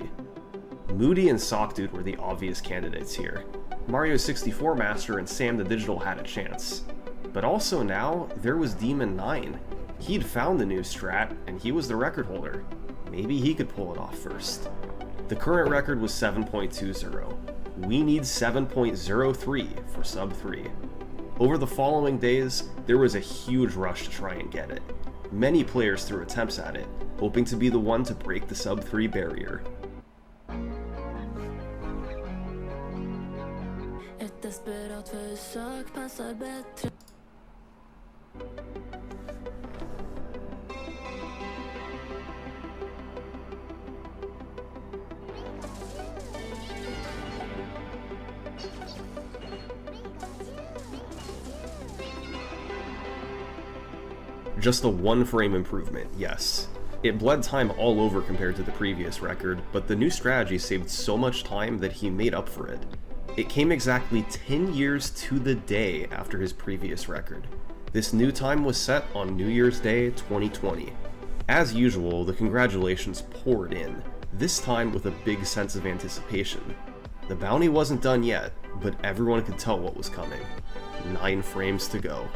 Moody and Sockdude were the obvious candidates here. Mario 64 Master and Sam the Digital had a chance. But also now, there was Demon 9. He'd found the new strat, and he was the record holder. Maybe he could pull it off first. The current record was 7.20. We need 7.03 for sub 3. Over the following days, there was a huge rush to try and get it. Many players threw attempts at it, hoping to be the one to break the sub 3 barrier. Ett desperat försök passar bättre. Just a 1 frame improvement, yes. It bled time all over compared to the previous record, but the new strategy saved so much time that he made up for it. It came exactly 10 years to the day after his previous record. This new time was set on New Year's Day 2020. As usual, the congratulations poured in, this time with a big sense of anticipation. The bounty wasn't done yet, but everyone could tell what was coming. 9 frames to go.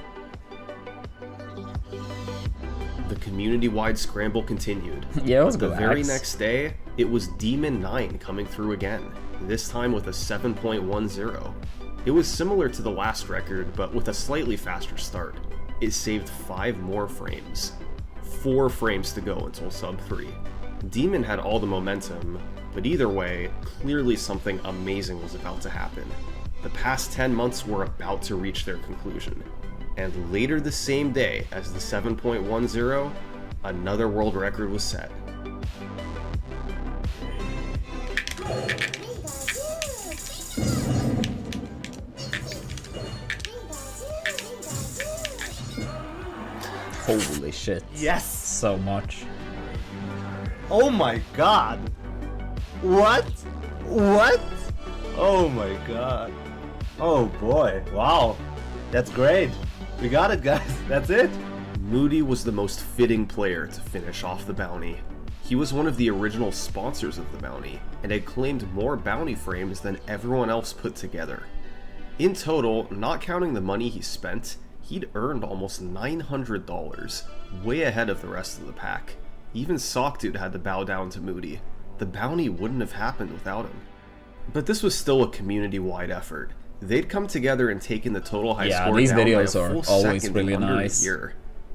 The community-wide scramble continued. Yeah, it was The good. very next day, it was Demon 9 coming through again, this time with a 7.10. It was similar to the last record, but with a slightly faster start. It saved 5 more frames. 4 frames to go until sub 3. Demon had all the momentum, but either way, clearly something amazing was about to happen. The past 10 months were about to reach their conclusion. And later the same day as the 7.10, another world record was set. Holy shit. Yes! So much. Oh my god! What? What? Oh my god. Oh boy, wow. That's great. We got it, guys. That's it. Moody was the most fitting player to finish off the bounty. He was one of the original sponsors of the bounty, and had claimed more bounty frames than everyone else put together. In total, not counting the money he spent, he'd earned almost $900, way ahead of the rest of the pack. Even Sockdude had to bow down to Moody. The bounty wouldn't have happened without him. But this was still a community-wide effort. They'd come together and taken the total high score these down videos by a are full always second really in under nice. a year.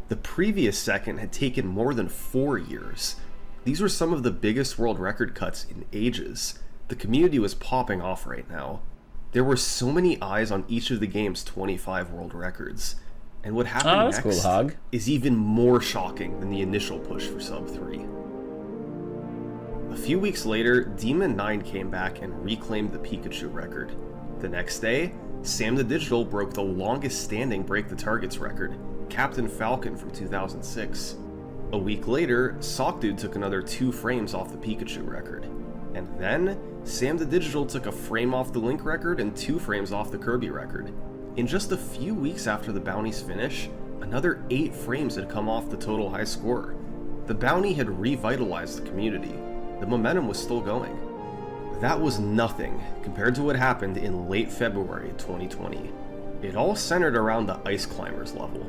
The previous second had taken more than 4 years. These were some of the biggest world record cuts in ages. The community was popping off right now. There were so many eyes on each of the game's 25 world records. And what happened that's next cool, Hug. is even more shocking than the initial push for sub 3. A few weeks later, Demon 9 came back and reclaimed the Pikachu record. The next day, Sam the Digital broke the longest standing Break the Targets record, Captain Falcon from 2006. A week later, Sockdude took another 2 frames off the Pikachu record. And then, Sam the Digital took a frame off the Link record and 2 frames off the Kirby record. In just a few weeks after the bounty's finish, another 8 frames had come off the total high score. The bounty had revitalized the community. The momentum was still going. That was nothing compared to what happened in late February 2020. It all centered around the Ice Climbers level.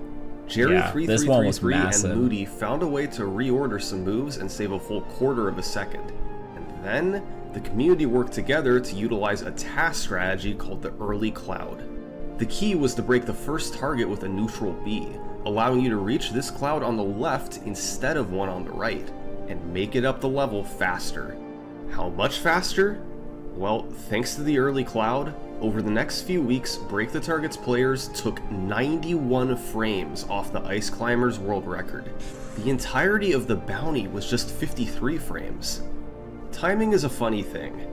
Jerry Yeah, this one was 3333 massive. and Moody found a way to reorder some moves and save a full quarter of a second. And then, the community worked together to utilize a task strategy called the Early Cloud. The key was to break the first target with a neutral B, allowing you to reach this cloud on the left instead of one on the right, and make it up the level faster. How much faster? Well, thanks to the Early Cloud, over the next few weeks, Break the Target's players took 91 frames off the Ice Climbers world record. The entirety of the bounty was just 53 frames. Timing is a funny thing.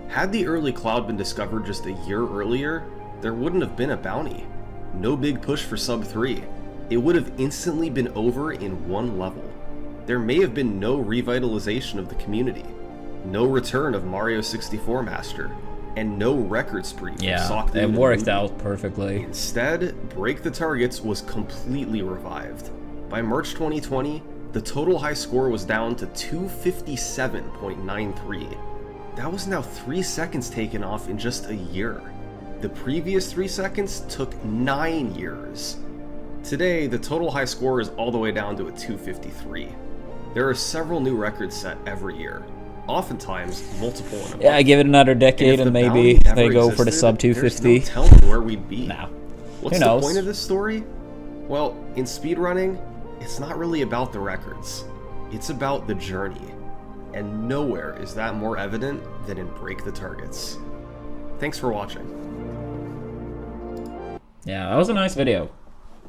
Had the Early Cloud been discovered just a year earlier, there wouldn't have been a bounty. No big push for sub 3. It would have instantly been over in one level. There may have been no revitalization of the community, no return of Mario 64 Master, and no record spree from Yeah, Sockdude it and worked Moody. out perfectly. Instead, Break the Targets was completely revived. By March 2020, the total high score was down to 257.93. That was now 3 seconds taken off in just a year. The previous 3 seconds took 9 years. Today, the total high score is all the way down to a 253. There are several new records set every year, oftentimes multiple in a month. Yeah, I give it another decade if and the maybe bounty never they go for the existed, sub there's 250. no telling where we'd be. Nah. What's Who the knows? point of this story? Well, in speedrunning, it's not really about the records. It's about the journey. And nowhere is that more evident than in Break the Targets. Thanks for watching. Yeah, that was a nice video.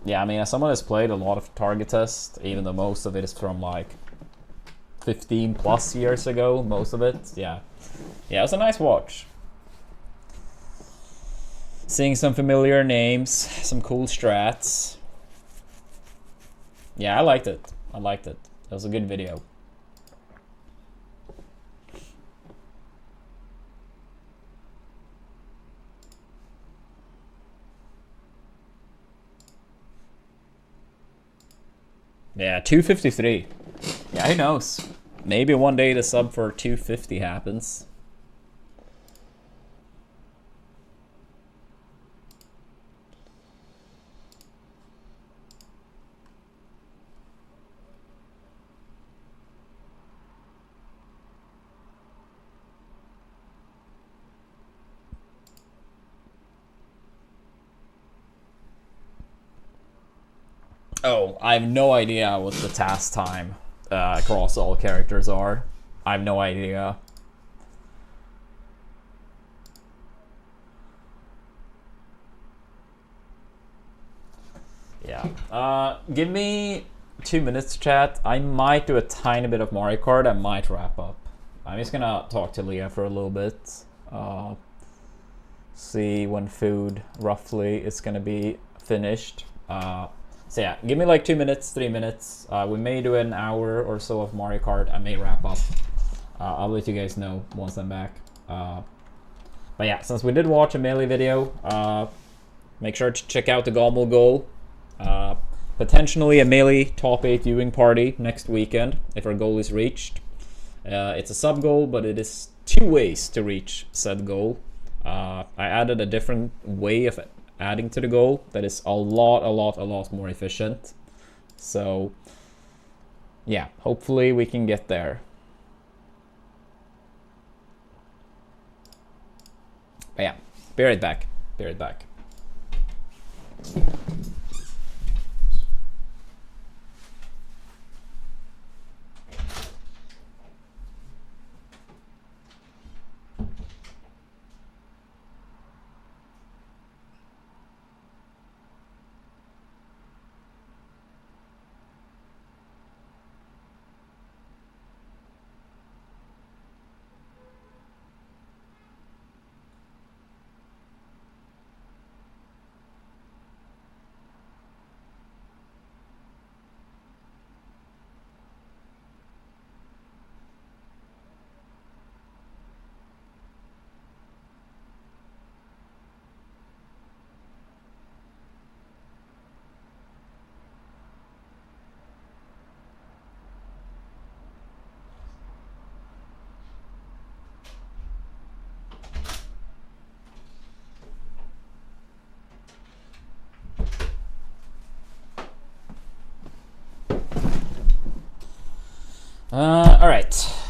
Yeah, I mean, as someone that's played a lot of target tests, even though most of it is from like 15 plus years ago, most of it, yeah, it was a nice watch. Seeing some familiar names, some cool strats. Yeah, I liked it. I liked it. It was a good video. Yeah, 253. Yeah, who knows? Maybe one day the sub for 250 happens. Oh, I have no idea what the task time across all characters are. I have no idea. Yeah. Give me 2 minutes, chat. I might do a tiny bit of Mario Kart. I might wrap up. I'm just gonna talk to Leah for a little bit. See when food roughly is gonna be finished. So yeah, give me like 2 minutes, 3 minutes. We may do an hour or so of Mario Kart. I may wrap up. I'll let you guys know once I'm back. But yeah, since we did watch a Melee video, make sure to check out the Gommel goal. Potentially a Melee top 8 viewing party next weekend if our goal is reached. It's a sub goal, but it is 2 ways to reach said goal. I added a different way of adding to the goal that is a lot more efficient. So yeah, hopefully we can get there. But yeah, be right back. Be right back.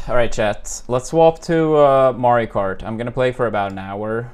Alright chat, let's swap to Mario Kart. I'm gonna play for about an hour.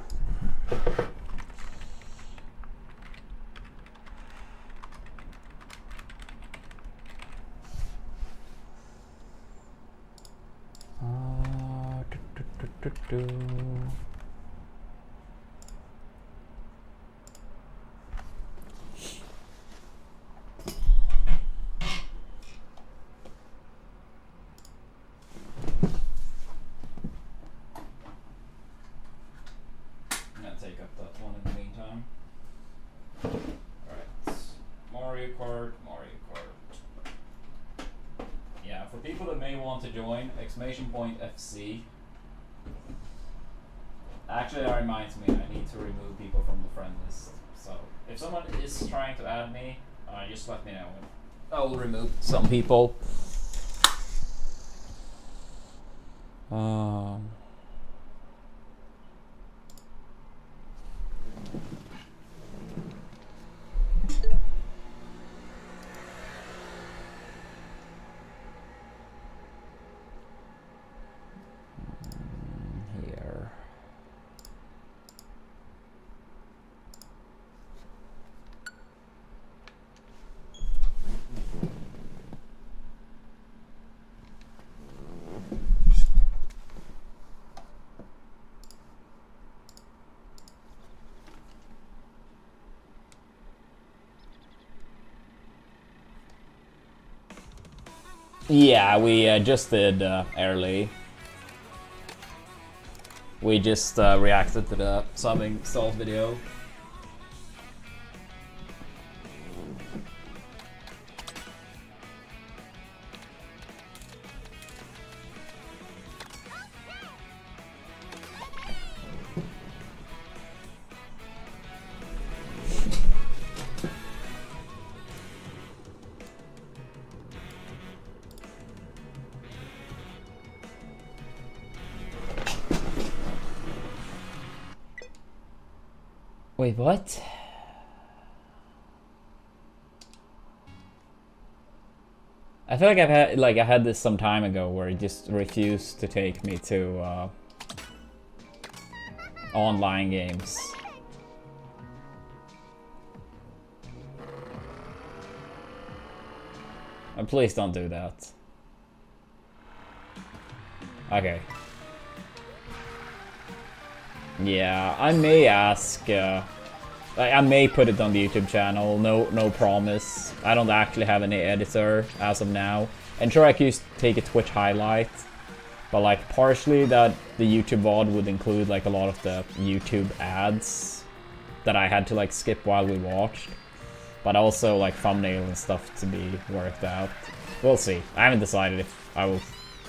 FC. Actually, that reminds me, I need to remove people from the friend list. So, if someone is trying to add me, just let me know. I will remove some people. Yeah, we just did early. We just reacted to the subbing solve video. Wait, what? I feel like I had this some time ago where it just refused to take me to online games. Please don't do that. Okay. Yeah, I may ask, I may put it on the YouTube channel, no promise. I don't actually have any editor as of now. And sure, I could take a Twitch highlight, but like partially that the YouTube VOD would include like a lot of the YouTube ads that I had to like skip while we watched. But also like thumbnail and stuff to be worked out. We'll see. I haven't decided if I will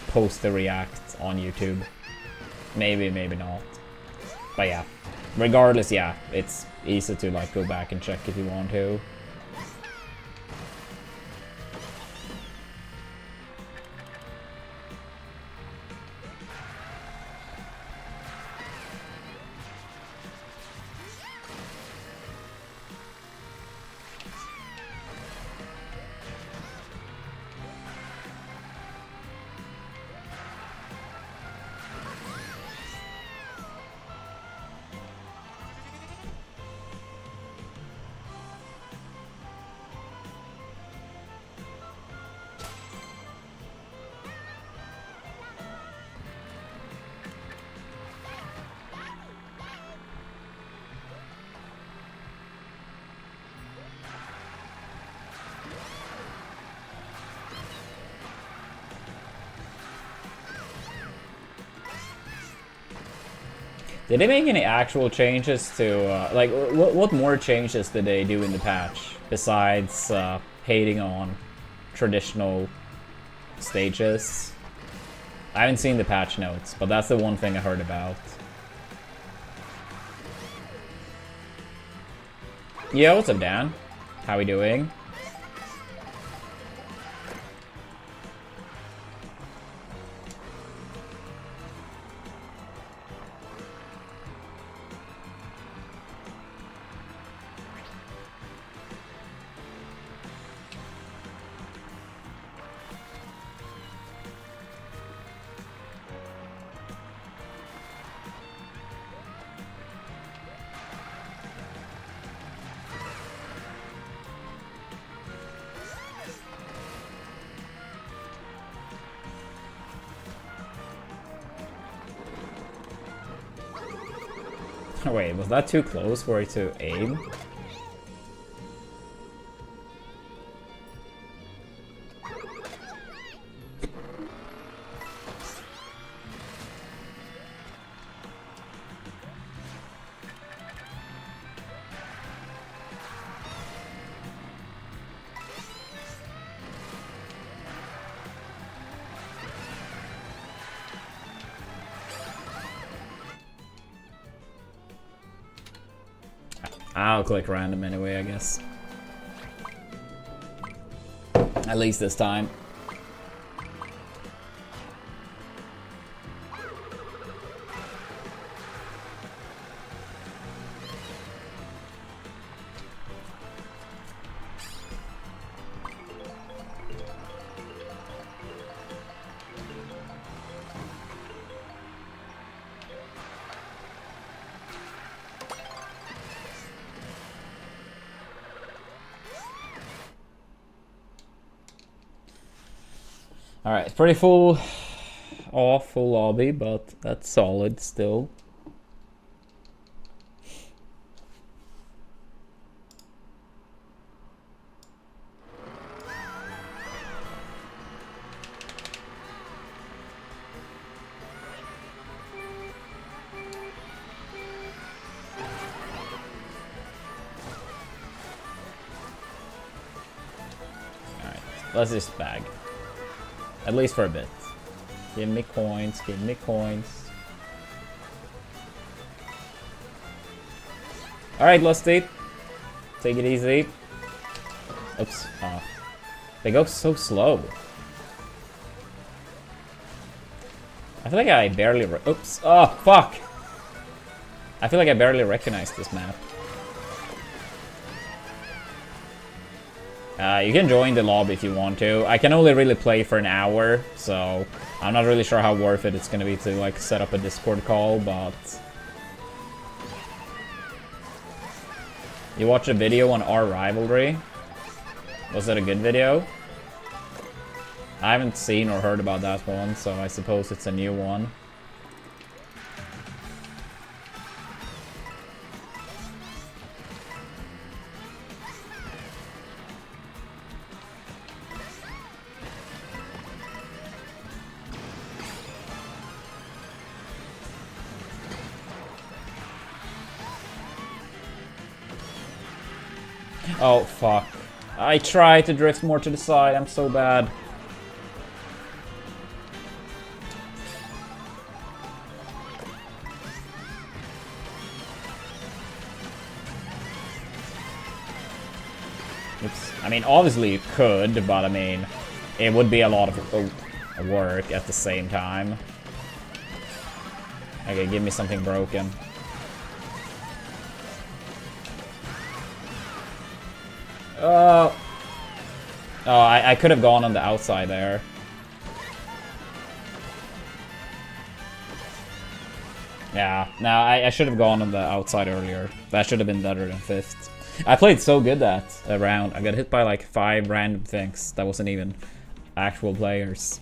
post the react on YouTube. Maybe, maybe not. But yeah, regardless, yeah, it's easy to like go back and check if you want to. Did they make any actual changes to, like, what more changes did they do in the patch, besides hating on traditional stages? I haven't seen the patch notes, but that's the one thing I heard about. Yo, what's up, Dan? How we doing? Wait, was that too close for it to aim? I'll click random anyway, I guess. At least this time. Alright, it's pretty full lobby, but that's solid still. Alright, let's just bag. At least for a bit. Give me coins, give me coins. Alright, Lusty. Take it easy. Oops. Oh. They go so slow. I feel like I barely oops. Oh, fuck! I feel like I barely recognize this map. You can join the lobby if you want to. I can only really play for an hour, so I'm not really sure how worth it it's gonna be to like set up a Discord call, but you watched a video on our rivalry. Was it a good video? I haven't seen or heard about that one, so I suppose it's a new one. Oh, fuck. I try to drift more to the side, I'm so bad. Oops. I mean, obviously you could, but I mean, it would be a lot of work at the same time. Okay, give me something broken. Oh, I could have gone on the outside there. Yeah, no, I should have gone on the outside earlier. That should have been better than 5th. I played so good that round. I got hit by like 5 random things. That wasn't even actual players.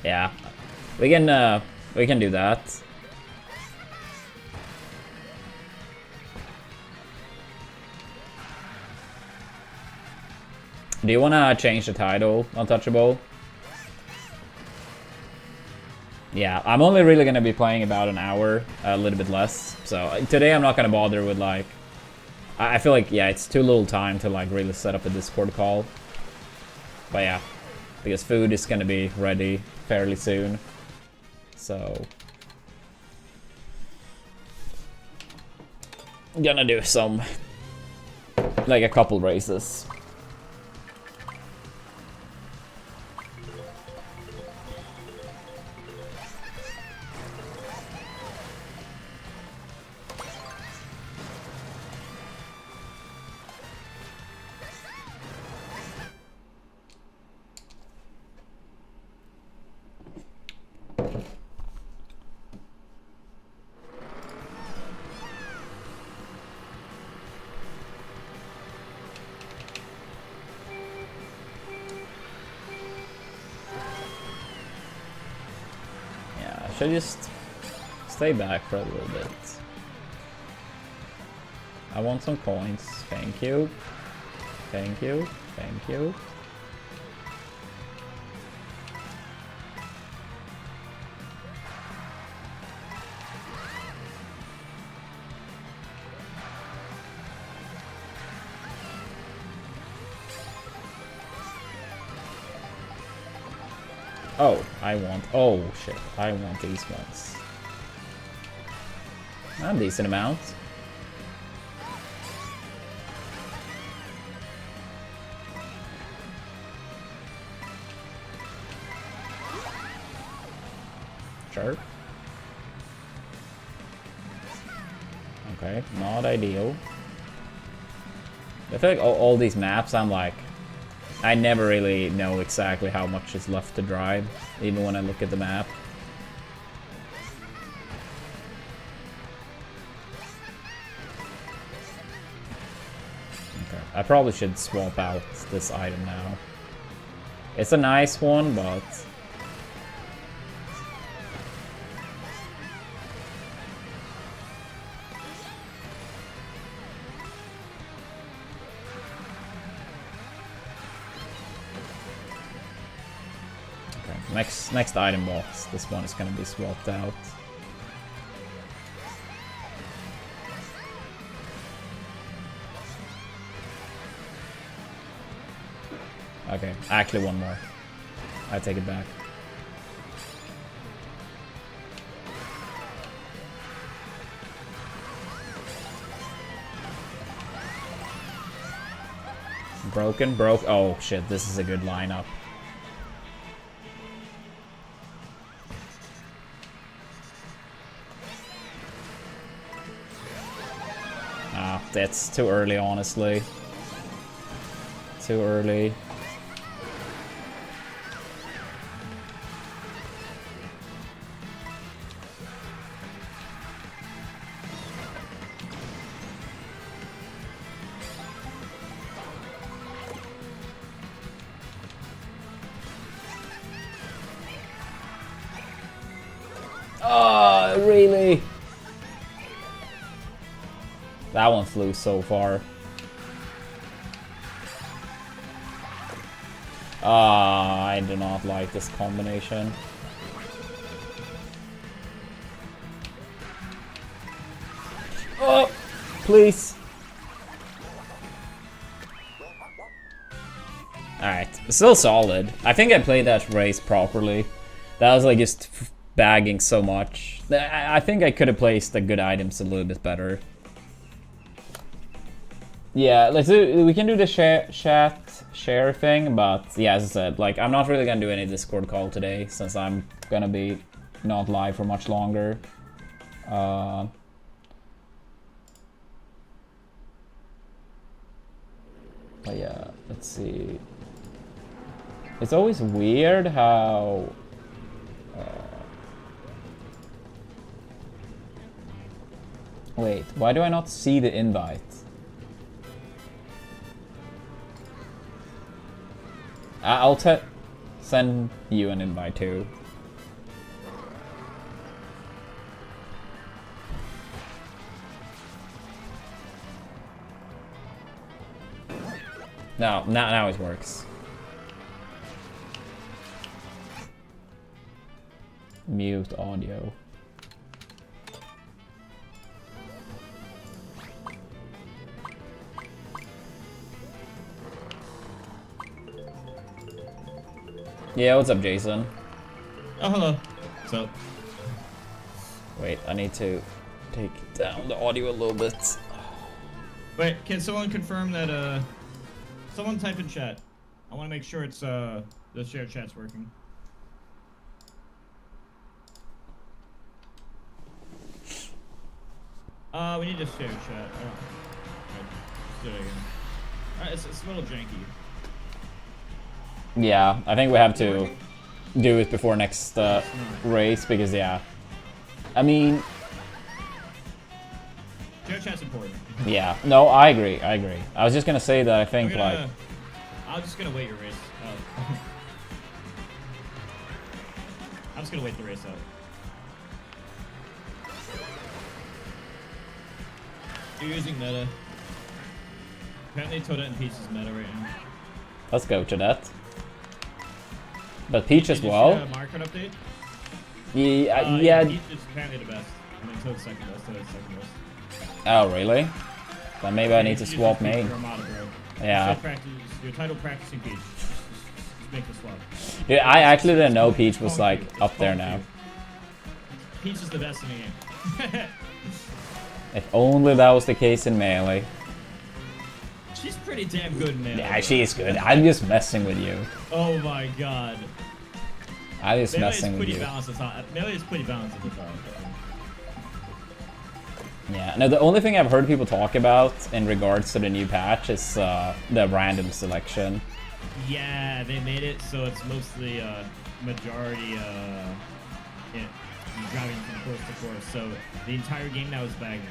Yeah, we can do that. Do you wanna change the title, Untouchable? Yeah, I'm only really gonna be playing about an hour, a little bit less. So today I'm not gonna bother with like, I feel like, yeah, it's too little time to like really set up a Discord call. But yeah, because food is gonna be ready fairly soon. So I'm gonna do some, like a couple races. Should I just stay back for a little bit? I want some coins. Thank you. Thank you. Thank you. Oh, oh shit, I want these ones. A decent amount. Sure. Okay, not ideal. I feel like all these maps, I'm like, I never really know exactly how much is left to drive, even when I look at the map. Okay, I probably should swap out this item now. It's a nice one, but... Next item box, this one is gonna be swapped out. Okay, actually one more. I take it back. Broke. Oh shit, this is a good lineup. That's too early, honestly. Too early. Oh, really? That one flew so far. I do not like this combination. Oh, please. Alright, still solid. I think I played that race properly. That was like just bagging so much. I think I could have placed the good items a little bit better. Yeah, let's do. We can do the share thing, but yeah, as I said, like I'm not really gonna do any Discord call today since I'm gonna be not live for much longer. But yeah, let's see. It's always weird how. Wait, why do I not see the invite? I'll send you an invite too. No, now it works. Mute audio. Yeah, what's up, Jason? Oh, hello. What's up? Wait, I need to take down the audio a little bit. Wait, can someone confirm that, someone type in chat. I want to make sure it's, the share chat's working. We need to share chat. Let's do it again. Alright, it's a little janky. Yeah, I think we have to do it before next race because, yeah. I mean... Share chat's important. Yeah, no, I agree. I was just gonna say that I think, I'm just gonna wait your race out. I'm just gonna wait the race out. You're using meta. Apparently Toadette and Peach is meta right now. Let's go to that. But Peach as well. Did you see Mario Kart update? Yeah. Peach is apparently the best. I mean, Toad's second best. Toad's second best. Oh, really? Then maybe I need to swap main. Armada, bro. Yeah. Your title practicing Peach. Just make the swap. Dude, I actually didn't know Peach was like up there now. Peach is the best in the game. If only that was the case in Melee. She's pretty damn good in Melee. Yeah, she is good. I'm just messing with you. Oh my god. I'm just messing with you. Melee is pretty balanced at the top. Yeah, no, the only thing I've heard people talk about in regards to the new patch is the random selection. Yeah, they made it so it's mostly majority driving from course to course. So the entire game now is bagging.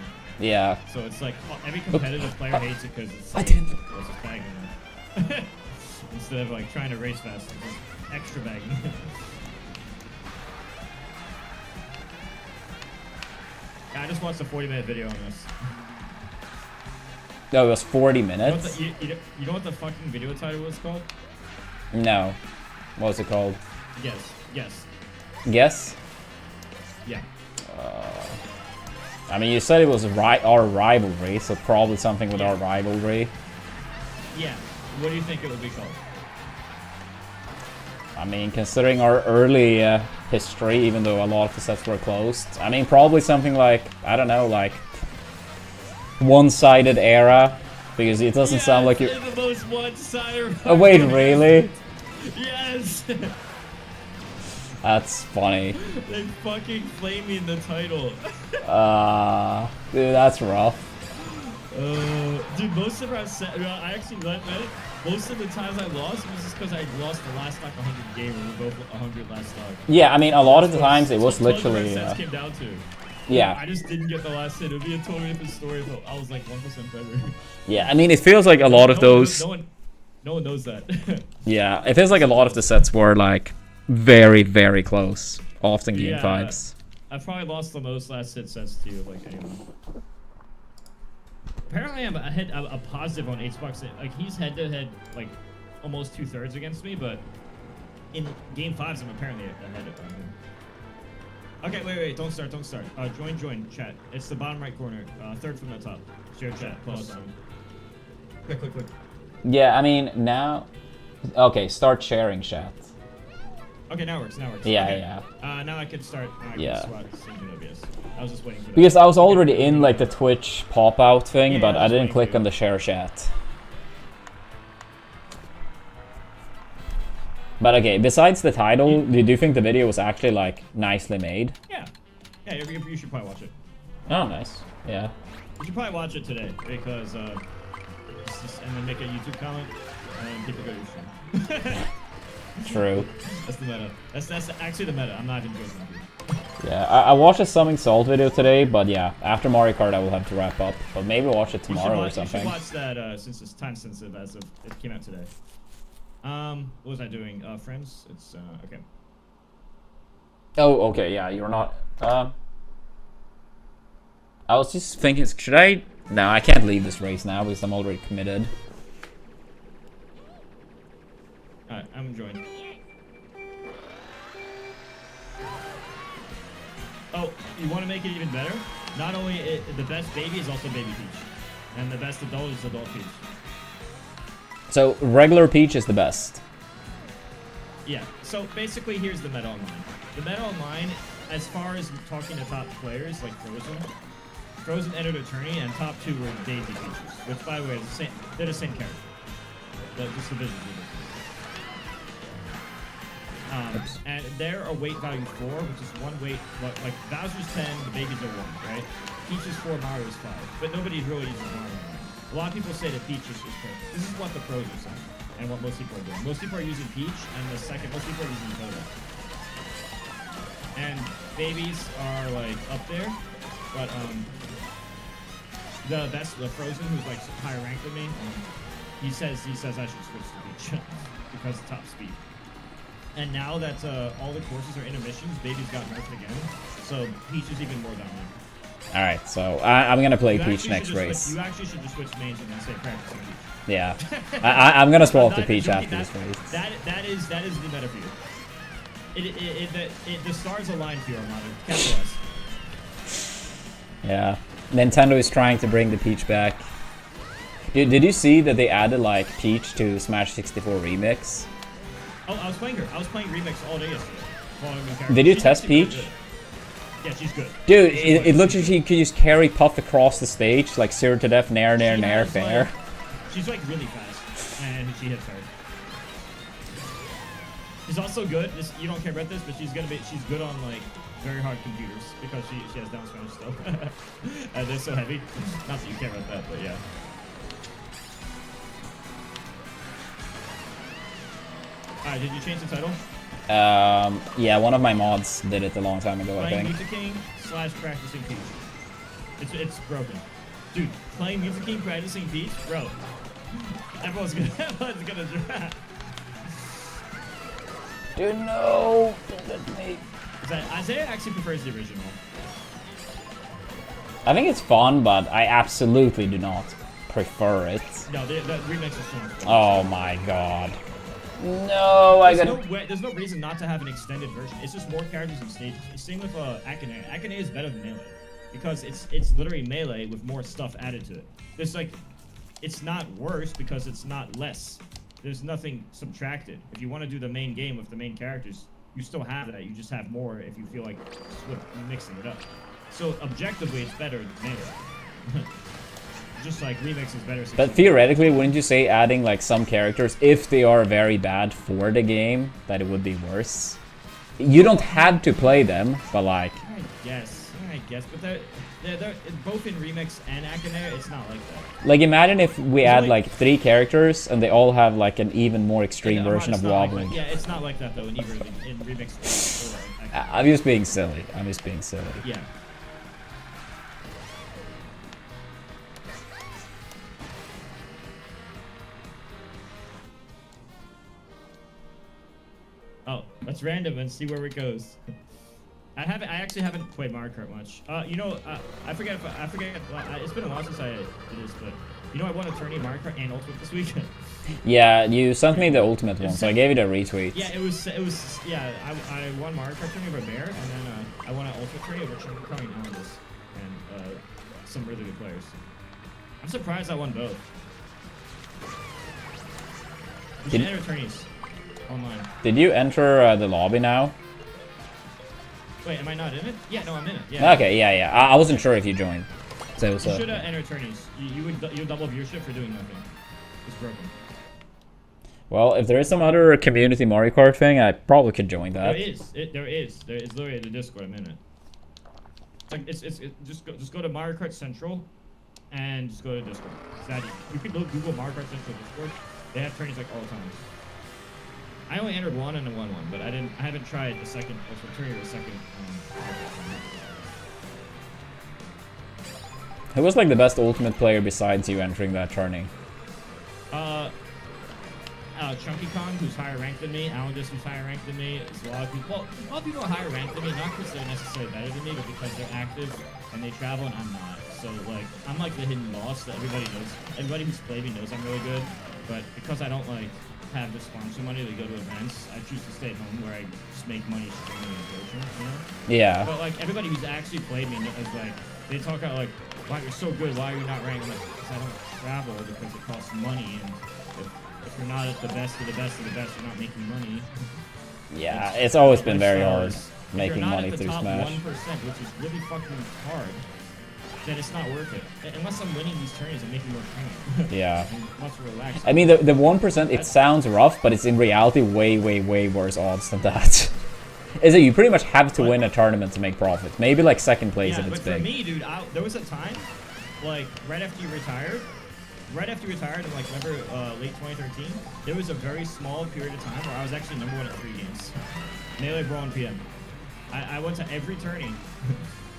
Yeah. So it's like every competitive player hates it because it's like, it's bagging now. Instead of like trying to race fast, it's just extra bagging. I just watched a 40-minute video on this. No, it was 40 minutes? You know what the fucking video title was called? No. What was it called? Guess. Guess? Yeah. I mean, you said it was our rivalry, so probably something with our rivalry. Yeah. What do you think it would be called? I mean, considering our early history, even though a lot of the sets were closed, I mean, probably something like, I don't know, like one-sided era, because it doesn't sound like you're the most one-sided. Oh wait, really? Yes. That's funny. They fucking flame me in the title. Dude, that's rough. Dude, most of our I actually let it. Most of the times I lost was just because I lost the last like 100 game, and we both 100 last stock. Yeah, I mean, a lot of the times it was literally. Came down to. Yeah. I just didn't get the last hit. It would be a totally different story, but I was like 1% better. Yeah, I mean, it feels like a lot of those. No one knows that. Yeah, it feels like a lot of the sets were like very, very close, often game 5s. I've probably lost the most last hit sets to you, like anyone. Apparently, I'm a positive on Xbox. Like he's head to head, like almost 2/3 against me, but in game 5s, I'm apparently ahead of him. Okay, wait, don't start. Join chat. It's the bottom right corner, 3rd from the top. Share chat. Plus. Quick. Yeah, I mean now. Okay, start sharing chat. Okay, now it works. Yeah, okay. yeah. Now I can start. Yeah. OBS. I was just waiting for that. Because I was already in like the Twitch pop-out thing, Yeah, but I didn't waiting click for on the share chat. But okay, besides the title, do you think the video was actually like nicely made? Yeah, you should probably watch it. Oh, nice. Yeah. You should probably watch it today because and then make a YouTube comment and people go to your stream. True. That's the meta. That's actually the meta. I'm not even joking. Yeah, I watched a Summing Salt video today, but yeah, after Mario Kart I will have to wrap up. But maybe watch it tomorrow or something. You should watch that since it's time sensitive as of it came out today. What was I doing? Friends? It's okay. Oh, okay, yeah, you're not I was just thinking, should I? No, I can't leave this race now because I'm already committed. Alright, I'm joined. Oh, you want to make it even better? Not only the best baby is also Baby Peach, and the best adult is Adult Peach. So regular Peach is the best. Yeah. So basically, here's the meta online. The meta online, as far as talking to top players like Frozen entered a tourney, and top 2 were Daisy Peaches, which by the way is the same. They're the same character. Just the visuals are different. And they're a weight value 4, which is 1 weight. Like Bowser's 10, the babies are 1, right? Peach is 4, Mario is 5. But nobody really uses Mario. A lot of people say that Peach is perfect. This is what the pros are saying, and what most people are doing. Most people are using Peach, and most people are using Zelda. And babies are like up there, but the Frozen, who's like higher ranked than me, he says I should switch to Peach because of top speed. And now that all the courses are intermissions, babies got nerfed again, so Peach is even more dominant. Alright, so I'm gonna play Peach next race. You actually should just switch mains and then say practicing Peach. Yeah. I'm gonna swap to Peach after this race. That is the meta for you. The stars align for you, Armada. Capital S. Yeah. Nintendo is trying to bring the Peach back. Did you see that they added like Peach to Smash 64 Remix? Oh, I was playing her. I was playing Remix all day yesterday. Did you test Peach? Yeah, she's good. Dude, it looks like she could just carry Puff across the stage, like 0 to death, nair, fair. She's like really fast, and she hits hard. She's also good. You don't care about this, but she's good on like very hard computers because she has down smash stuff. And they're so heavy. Not that you care about that, but yeah. Alright, did you change the title? Yeah, one of my mods did it a long time ago, I think. Music King / practicing Peach. It's broken. Dude, playing Music King practicing Peach? Bro. Everyone's gonna draft. Dude, no! Don't let me. Isaiah actually prefers the original. I think it's fun, but I absolutely do not prefer it. No, the remix is so much fun. Oh my god. No, there's no reason not to have an extended version. It's just more characters and stages. Same with Akane. Akane is better than Melee because it's literally Melee with more stuff added to it. There's like, it's not worse because it's not less. There's nothing subtracted. If you want to do the main game with the main characters, you still have that. You just have more if you feel like mixing it up. So objectively, it's better than Melee. Just like Remix is better. But theoretically, wouldn't you say adding like some characters, if they are very bad for the game, that it would be worse? You don't have to play them, but like... I guess, but they're both in Remix and Akane, it's not like that. Like imagine if we add like 3 characters and they all have like an even more extreme version of wobbling. Like, yeah, it's not like that though in either in Remix or Akane. I'm just being silly. Yeah. Oh, let's random and see where it goes. I actually haven't played Mario Kart much. You know, I forget. It's been a while since I did this, but you know, I won a tourney in Mario Kart and Ultimate this week. Yeah, you sent me the Ultimate one, so I gave it a retweet. Yeah, it was. Yeah, I won Mario Kart tourney over Bear, and then I won an Ultimate tourney over Chunky Kong and Alandis, and some really good players. I'm surprised I won both. We should enter tourneys online. Did you enter the lobby now? Wait, am I not in it? Yeah, no, I'm in it. Yeah. Okay, yeah. I wasn't sure if you joined. So it was, you should enter tourneys. You double viewership for doing nothing. It's broken. Well, if there is some other community Mario Kart thing, I probably could join that. There is. It's literally the Discord. I'm in it. It's like just go to Mario Kart Central, and just go to Discord. It's that easy. You can Google Mario Kart Central Discord. They have tourneys like all the time. I only entered one and won one, but I haven't tried the second tourney or the second. Who was like the best Ultimate player besides you entering that tourney? Chunky Kong, who's higher ranked than me. Alandis, who's higher ranked than me. There's a lot of people. Well, a lot of people are higher ranked than me, not because they're necessarily better than me, but because they're active and they travel and I'm not. So like, I'm like the hidden boss that everybody knows. Everybody who's played me knows I'm really good, but because I don't like have the sponsor money to go to events, I choose to stay at home where I just make money streaming and coaching, you know? Yeah. But like, everybody who's actually played me is like, they talk about like, why you're so good, why are you not ranked? I'm like, because I don't travel because it costs money, and if you're not at the best of the best of the best, you're not making money. Yeah, it's always been very hard making money through Smash. If you're not at the top 1%, which is really fucking hard, then it's not worth it. Unless I'm winning these tourneys and making more training. Yeah. Much relaxed. I mean, the 1%, it sounds rough, but it's in reality way worse odds than that. Is it you pretty much have to win a tournament to make profit? Maybe like second place if it's big. Yeah, but for me, dude, there was a time, like right after you retired, in like remember late 2013, there was a very small period of time where I was actually #1 at 3 games. Melee, Brawl, and PM. I went to every tourney.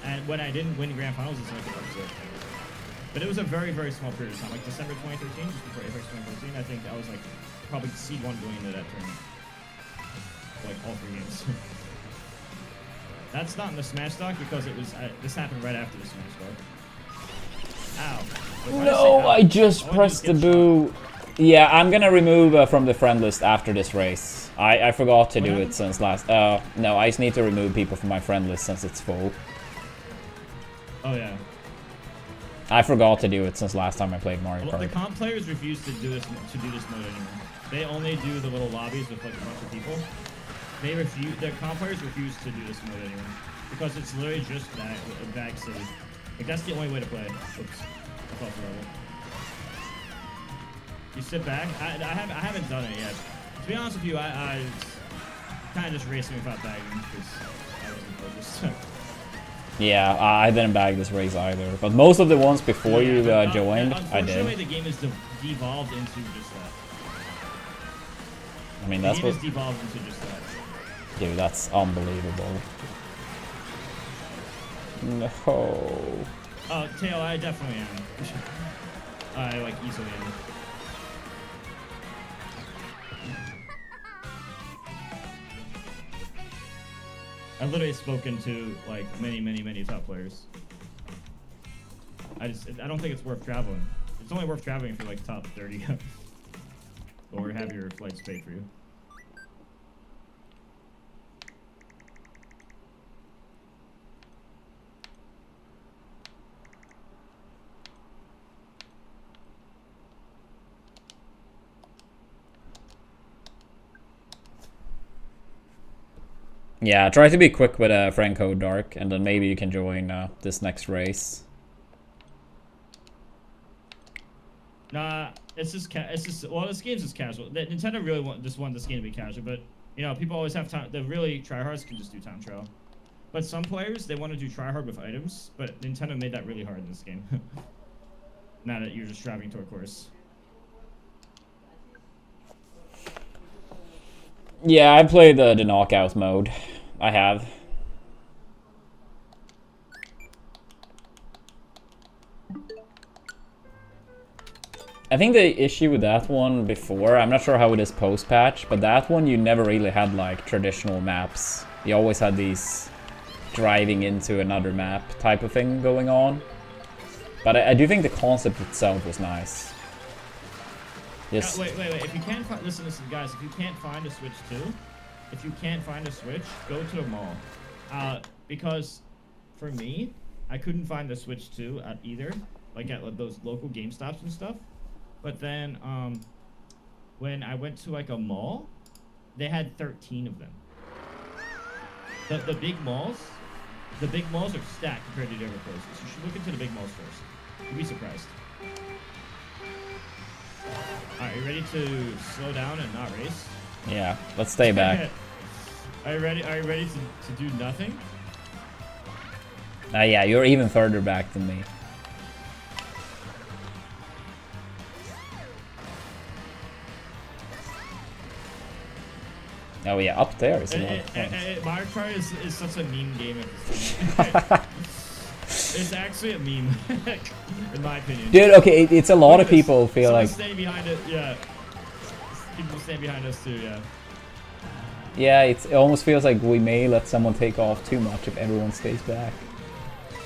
And when I didn't win grand finals, it's like an upset. But it was a very small period of time. Like December 2013, just before Apex 2014, I think I was like probably seed 1 going into that tournament. Like all 3 games. That's not in the Smash doc because it was this happened right after the Smash doc. Ow. No, I just pressed the boo. Yeah, I'm gonna remove from the friend list after this race. I forgot to do it since last. No, I just need to remove people from my friend list since it's full. Oh yeah. I forgot to do it since last time I played Mario Kart. The comp players refuse to do this mode anymore. They only do the little lobbies with like a bunch of people. The comp players refuse to do this mode anymore because it's literally just a bag city. Like that's the only way to play. Oops, I fell through level. You sit back. I haven't done it yet. To be honest with you, I kind of just racing without bagging because I wasn't focused. Yeah, I didn't bag this race either, but most of the ones before you joined, I did. Unfortunately, the game is devolved into just that. I mean, that's what. The game is devolved into just that. Dude, that's unbelievable. No. Oh, Tail, I definitely am. I like easily am. I've literally spoken to like many top players. I don't think it's worth traveling. It's only worth traveling if you're like top 30 or have your flights paid for you. Yeah, try to be quick with Franco Dark, and then maybe you can join this next race. Nah, it's just well, this game's just casual. Nintendo really just want this game to be casual, but you know, people always have time. The really tryhards can just do time trial, but some players they want to do tryhard with items. But Nintendo made that really hard in this game. Now that you're just driving to a course. Yeah, I played the knockout mode. I have. I think the issue with that one before, I'm not sure how it is post-patch, but that one you never really had like traditional maps. You always had these driving into another map type of thing going on. But I do think the concept itself was nice. Yes. Wait. If you can't find, listen, guys. If you can't find a Switch 2, go to a mall. Because for me, I couldn't find the Switch 2 at either, like at those local GameStops and stuff. But then, when I went to like a mall, they had 13 of them. The big malls are stacked compared to the other places. You should look into the big malls first. You'll be surprised. Alright, you ready to slow down and not race? Yeah, let's stay back. Are you ready to do nothing? Yeah, you're even further back than me. Oh yeah, up there is a lot of points. Mario Kart is such a meme game at this point. It's actually a meme, in my opinion. Dude, okay, it's a lot of people feel like... Standing behind it, yeah. People stand behind us too, yeah. Yeah, it almost feels like we may let someone take off too much if everyone stays back.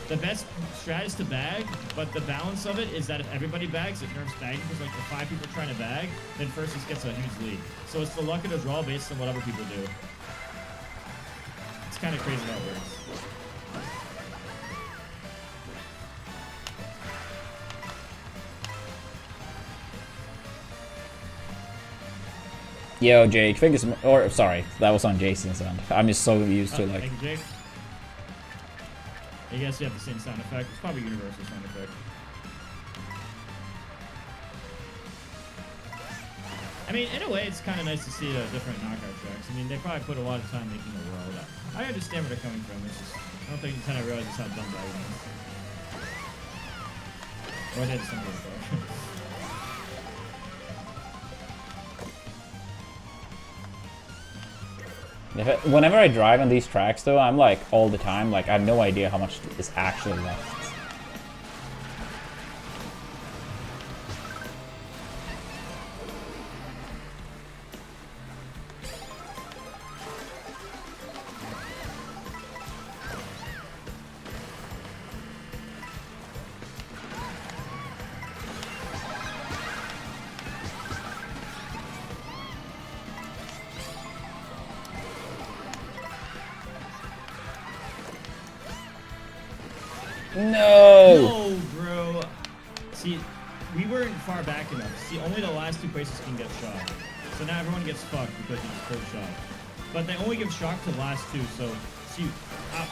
The best strat is to bag, but the balance of it is that if everybody bags, it nerfs bagging because like if 5 people trying to bag, then first just gets a huge lead. So it's the luck of the draw based on what other people do. It's kind of crazy how it works. Yo, Jake, sorry, that was on Jason's end. I'm just so used to like... Thank you, Jake. I guess you have the same sound effect. It's probably universal sound effect. I mean, in a way, it's kind of nice to see different knockout tracks. I mean, they probably put a lot of time making the world. I understand where they're coming from. It's just, I don't think Nintendo realizes how dumb that is. Or they just don't give a fuck. Whenever I drive on these tracks, though, I'm like, all the time, like, I have no idea how much is actually left. No, bro. See, we weren't far back enough. See, only the last 2 places can get shot. So now everyone gets fucked because you just pulled shot. But they only give shock to the last 2, so... See,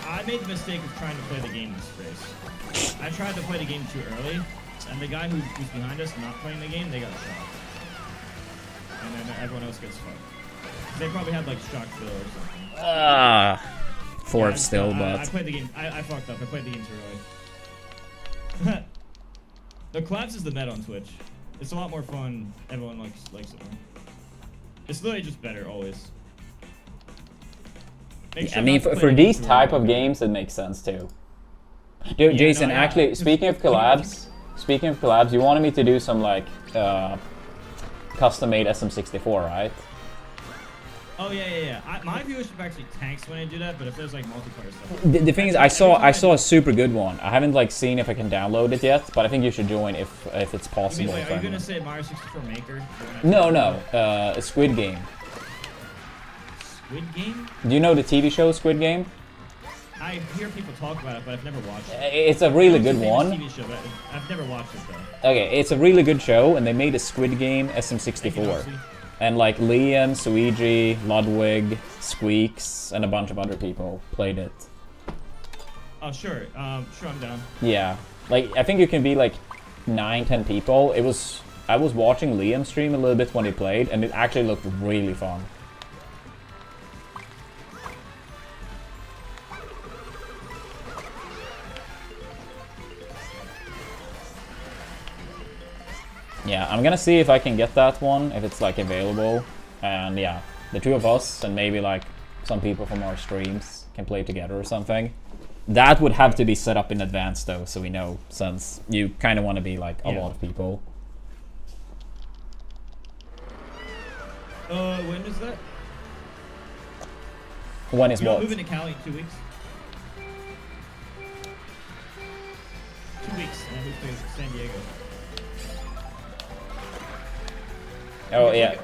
I made the mistake of trying to play the game this race. I tried to play the game too early, and the guy who's behind us not playing the game, they got shot. And then everyone else gets fucked. They probably had, like, shock fill or something. Fourth still, but... I played the game. I fucked up. I played the game too early. The collapse is the meta on Twitch. It's a lot more fun. Everyone likes it more. It's literally just better always. Sure I mean, for these type of games, it makes sense too. Dude, yeah, Jason, actually, speaking of collabs, you wanted me to do some like custom-made SM64, right? Oh yeah. My viewership actually tanks when I do that, but if there's like multiplayer stuff. The thing is, I saw a super good one. I haven't like seen if I can download it yet, but I think you should join if it's possible. Wait, are you gonna say Mario 64 Maker? No, a Squid Game. Squid Game? Do you know the TV show Squid Game? I hear people talk about it, but I've never watched it. It's a really good one. TV show, but I've never watched it though. Okay, it's a really good show, and they made a Squid Game SM64. And like Liam, Suigi, Ludwig, Squeaks, and a bunch of other people played it. Oh sure, sure I'm down. Yeah, like I think you can be like 9-10 people. I was watching Liam stream a little bit when he played, and it actually looked really fun. Yeah, I'm gonna see if I can get that one, if it's like available. And yeah, the 2 of us and maybe like some people from our streams can play together or something. That would have to be set up in advance though, so we know, since you kind of want to be like a lot of people. When is that? When is what? Moving to Cali in 2 weeks. San Diego. Oh yeah.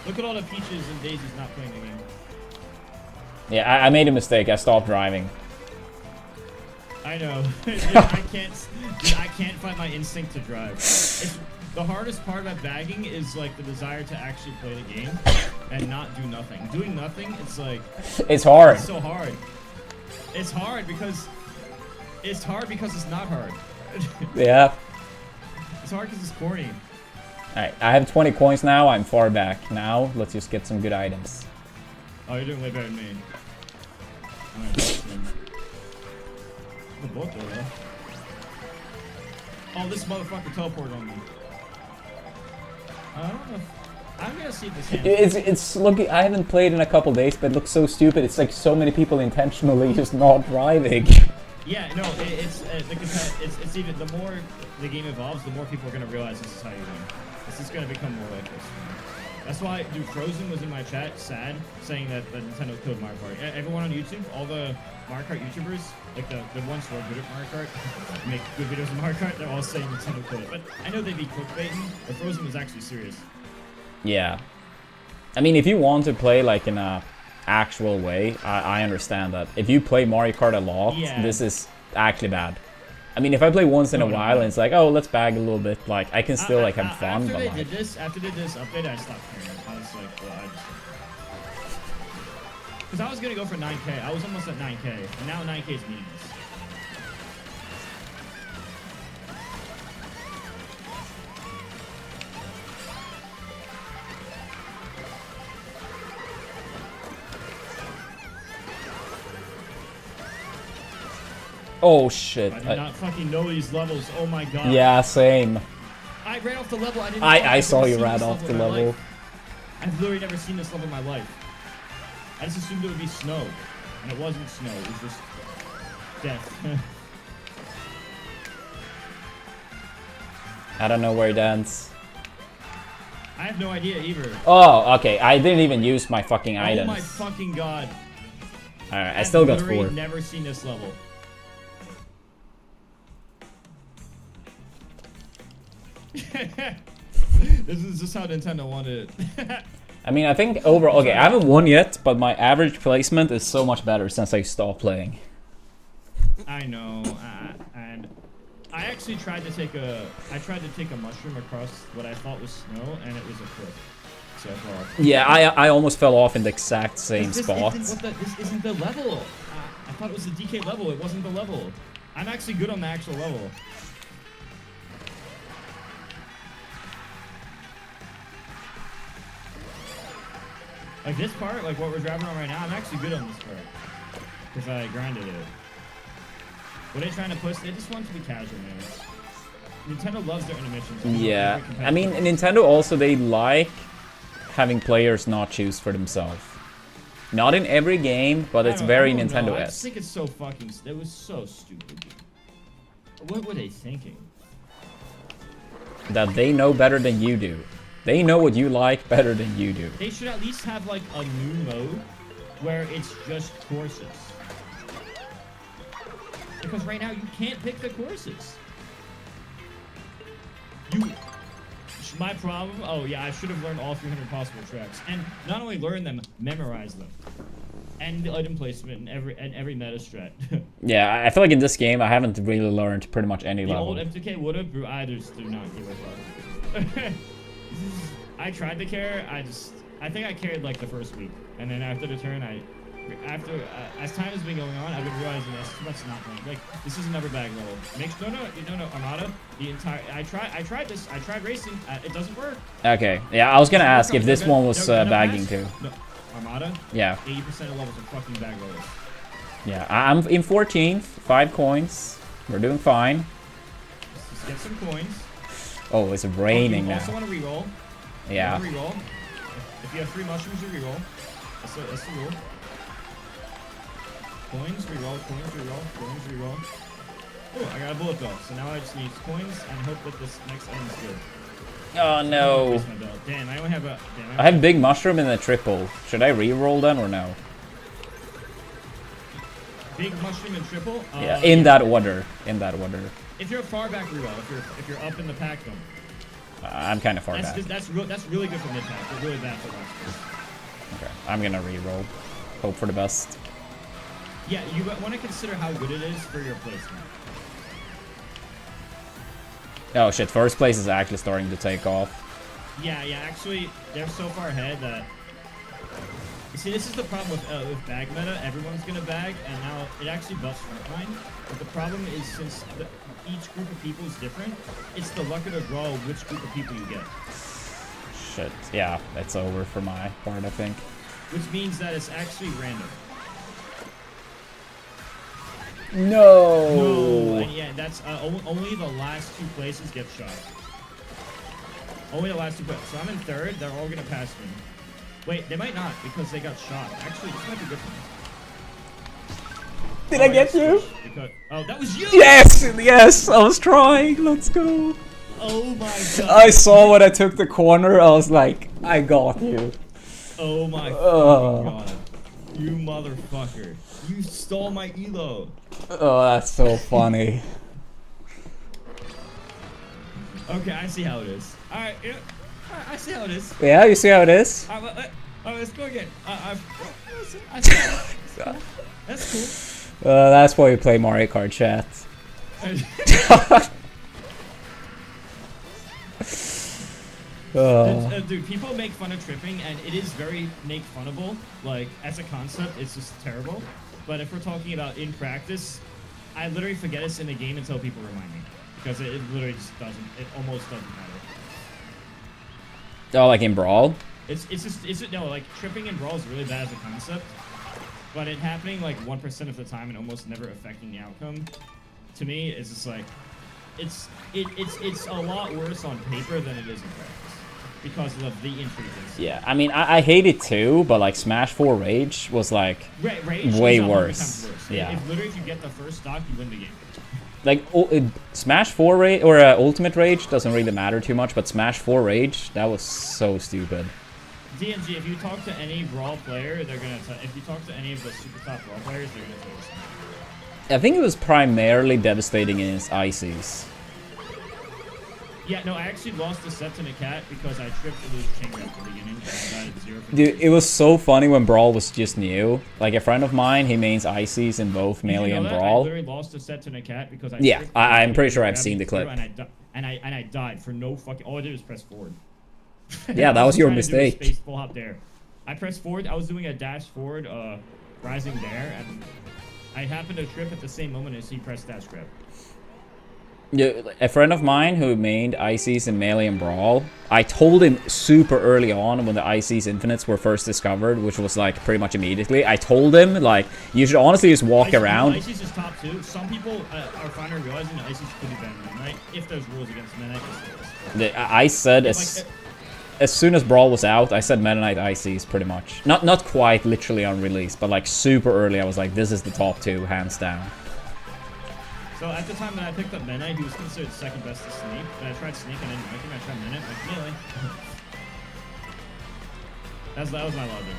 Look at all the Peaches and Daisies not playing the game. Yeah, I made a mistake. I stopped driving. I know. I can't find my instinct to drive. The hardest part about bagging is like the desire to actually play the game and not do nothing. Doing nothing, it's like it's hard. It's so hard. It's hard because it's not hard. Yeah. It's hard because it's corny. Alright, I have 20 coins now. I'm far back. Now, let's just get some good items. Oh, you're doing way better than me. The boat though. Oh, this motherfucker teleported on me. I don't know. I'm gonna see if this It's looking. I haven't played in a couple days, but it looks so stupid. It's like so many people intentionally just not driving. Yeah, no, it's even the more the game evolves, the more people are gonna realize this is how you win. This is gonna become more like this. That's why, dude, Frozen was in my chat, sad, saying that the Nintendo killed Mario Kart. Everyone on YouTube, all the Mario Kart YouTubers, like the ones who are good at Mario Kart, make good videos of Mario Kart, they're all saying Nintendo killed it. But I know they'd be clickbaiting, but Frozen was actually serious. Yeah. I mean, if you want to play like in a actual way, I understand that. If you play Mario Kart a lot, this is actually bad. I mean, if I play once in a while and it's like, oh, let's bag a little bit, like I can still like have fun. After but they like, did this update, I stopped caring. I was like, well, because I was gonna go for 9K. I was almost at 9K, and now 9K is meaningless. oh shit. I did not fucking know these levels. Oh my god. Yeah, same. I ran off the level. I saw you ran off the level. I've literally never seen this level in my life. I just assumed it would be snow, and it wasn't snow. It was just death. I don't know where it ends. I have no idea either. Oh, okay. I didn't even use my fucking items. Oh my fucking god. Alright, I still got 4. I've never seen this level. This is just how Nintendo wanted it. I mean, I think overall, okay, I haven't won yet, but my average placement is so much better since I stopped playing. I know, and I actually tried to take a mushroom across what I thought was snow, and it was a cliff. So far. Yeah, I almost fell off in the exact same spot. This isn't the level. I thought it was the DK level. It wasn't the level. I'm actually good on the actual level. Like this part, like what we're driving on right now, I'm actually good on this part. Because I grinded it. What are they trying to push? They just want to be casual, man. Nintendo loves their intermissions. Yeah, I mean, Nintendo also, they like having players not choose for themselves. Not in every game, but it's very Nintendo-esque. I just think it's so fucking... It was so stupid. What were they thinking? That they know better than you do. They know what you like better than you do. They should at least have like a new mode where it's just courses. Because right now you can't pick the courses. My problem, oh yeah, I should have learned all 300 possible tracks. And not only learn them, memorize them. And the item placement and every meta strat. Yeah, I feel like in this game I haven't really learned pretty much any level. The old M2K would have, I just do not give a fuck. I tried to care, I think I carried like the first week. And then after the turn, as time has been going on, I've been realizing that's too much not playing. Like, this is another bag level. No, Armada. I tried this. I tried racing. It doesn't work. Okay. Yeah, I was gonna ask if this one was bagging too. No, Armada. Yeah. 80% of levels are fucking bag levels. Yeah, I'm in 14th. 5 coins. We're doing fine. Let's get some coins. Oh, it's raining now. You also want to reroll. Yeah. Reroll. If you have 3 mushrooms, you reroll. That's the rule. Coins, reroll, coins, reroll, coins, reroll. Oh, I got a bullet belt, so now I just need coins and hope that this next item is good. Oh no. Damn, I only have a... I have big mushroom in the triple. Should I reroll then or no? Big mushroom and triple? Yeah, in that order. In that order. If you're far back, reroll. If you're up in the pack, don't. I'm kind of far back. That's really good for mid pack. But really bad for last place. Okay, I'm gonna reroll. Hope for the best. Yeah, you want to consider how good it is for your placement. Oh shit, first place is actually starting to take off. Yeah, actually, they're so far ahead that... You see, this is the problem with bag meta. Everyone's going to bag, and now it actually buffs frontline. But the problem is, since each group of people is different, it's the luck of the draw which group of people you get. Shit, yeah, that's over for my part, I think. Which means that it's actually random. No! And yeah, that's only the last 2 places get shot. Only the last 2 places. So I'm in 3rd. They're all gonna pass me. Wait, they might not because they got shot. Actually, this might be good for me. Did I get you? Oh, that was you! Yes, I was trying. Let's go. Oh my god. I saw when I took the corner. I was like, I got you. Oh my god. You motherfucker. You stole my elo. Oh, that's so funny. Okay, I see how it is. Alright, yeah, I see how it is. Yeah, you see how it is? Let's go again. I see how it is. That's cool. That's why we play Mario Kart chat. Dude, people make fun of tripping, and it is very make funnable. Like, as a concept, it's just terrible. But if we're talking about in practice, I literally forget it's in the game until people remind me. Because it literally just doesn't, it almost doesn't matter. Oh, like in Brawl? No, like, tripping in Brawl is really bad as a concept. But it happening like 1% of the time and almost never affecting the outcome, to me, is just like, it's a lot worse on paper than it is in practice. Because of the infrequency. Yeah, I mean, I hate it too, but like Smash 4 Rage was like Rage way is worse. Yeah. If literally if you get the first stock, you win the game. Like Smash 4 Rage or Ultimate Rage doesn't really matter too much, but Smash 4 Rage, that was so stupid. DMG, if you talk to any Brawl player, they're gonna. If you talk to any of the super top Brawl players, they're gonna tell you something. I think it was primarily devastating in its ICs. Yeah, no, I actually lost a set to the cat because I tripped to lose chain grab at the beginning. And I got 0 for Dude, it was so funny when Brawl was just new. Like a friend of mine, he mains ICs in both Melee and Brawl. I literally lost a set to the cat because I. Yeah, I'm pretty sure I've seen the clip. And I died for no fucking. All I did was press forward. Yeah, that was your mistake. Space full hop there. I pressed forward. I was doing a dash forward, rising there, and I happened to trip at the same moment as he pressed dash grab. Yeah, a friend of mine who made ICs in Melee and Brawl, I told him super early on when the ICs Infinites were first discovered, which was like pretty much immediately. I told him like you should honestly just walk around. ICs is top 2. Some people are finally realizing that ICs could be better than Midnight if there's rules against Midnight. I said as soon as Brawl was out, I said Meta Knight ICs pretty much. Not quite literally on release, but like super early. I was like, this is the top 2 hands down. So at the time that I picked up Meta, he was considered second best to Sneak. But I tried Sneak and I didn't like him. I tried Meta, like Melee. That was my logic.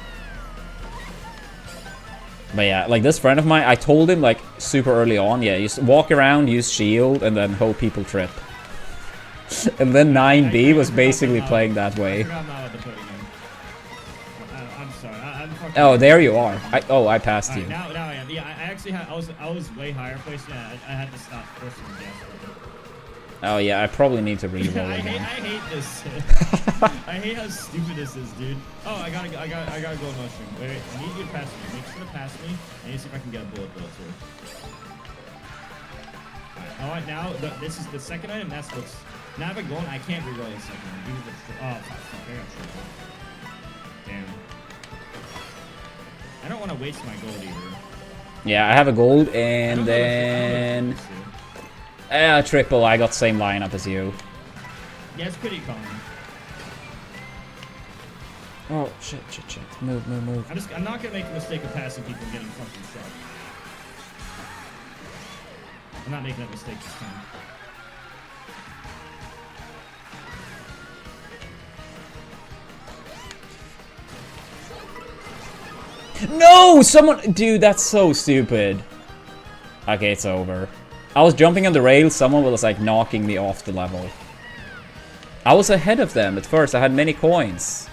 But yeah, like this friend of mine, I told him like super early on, yeah, just walk around, use shield, and then hope people trip. And then 9B was basically playing that way. I'm sorry. Oh, there you are. I passed you. Now I am. Yeah, I actually had. I was way higher placed. Yeah, I had to stop forcing the gas. Oh yeah, I probably need to reroll again. I hate this. I hate how stupid this is, dude. Oh, I gotta go mushroom. Wait, I need you to pass me. Make sure to pass me. I need to see if I can get a bullet bill too. Alright, now this is the second item. That's what's. Now if I go on, I can't reroll the second one. Oh, fuck, I got triple. Damn. I don't want to waste my gold either. Yeah, I have a gold, and then... triple, I got the same lineup as you. Yeah, it's pretty common. Oh, shit. Move. I'm not going to make the mistake of passing people and getting fucking shot. I'm not making that mistake this time. No! Someone... Dude, that's so stupid. Okay, it's over. I was jumping on the rail, someone was like knocking me off the level. I was ahead of them at first, I had many coins.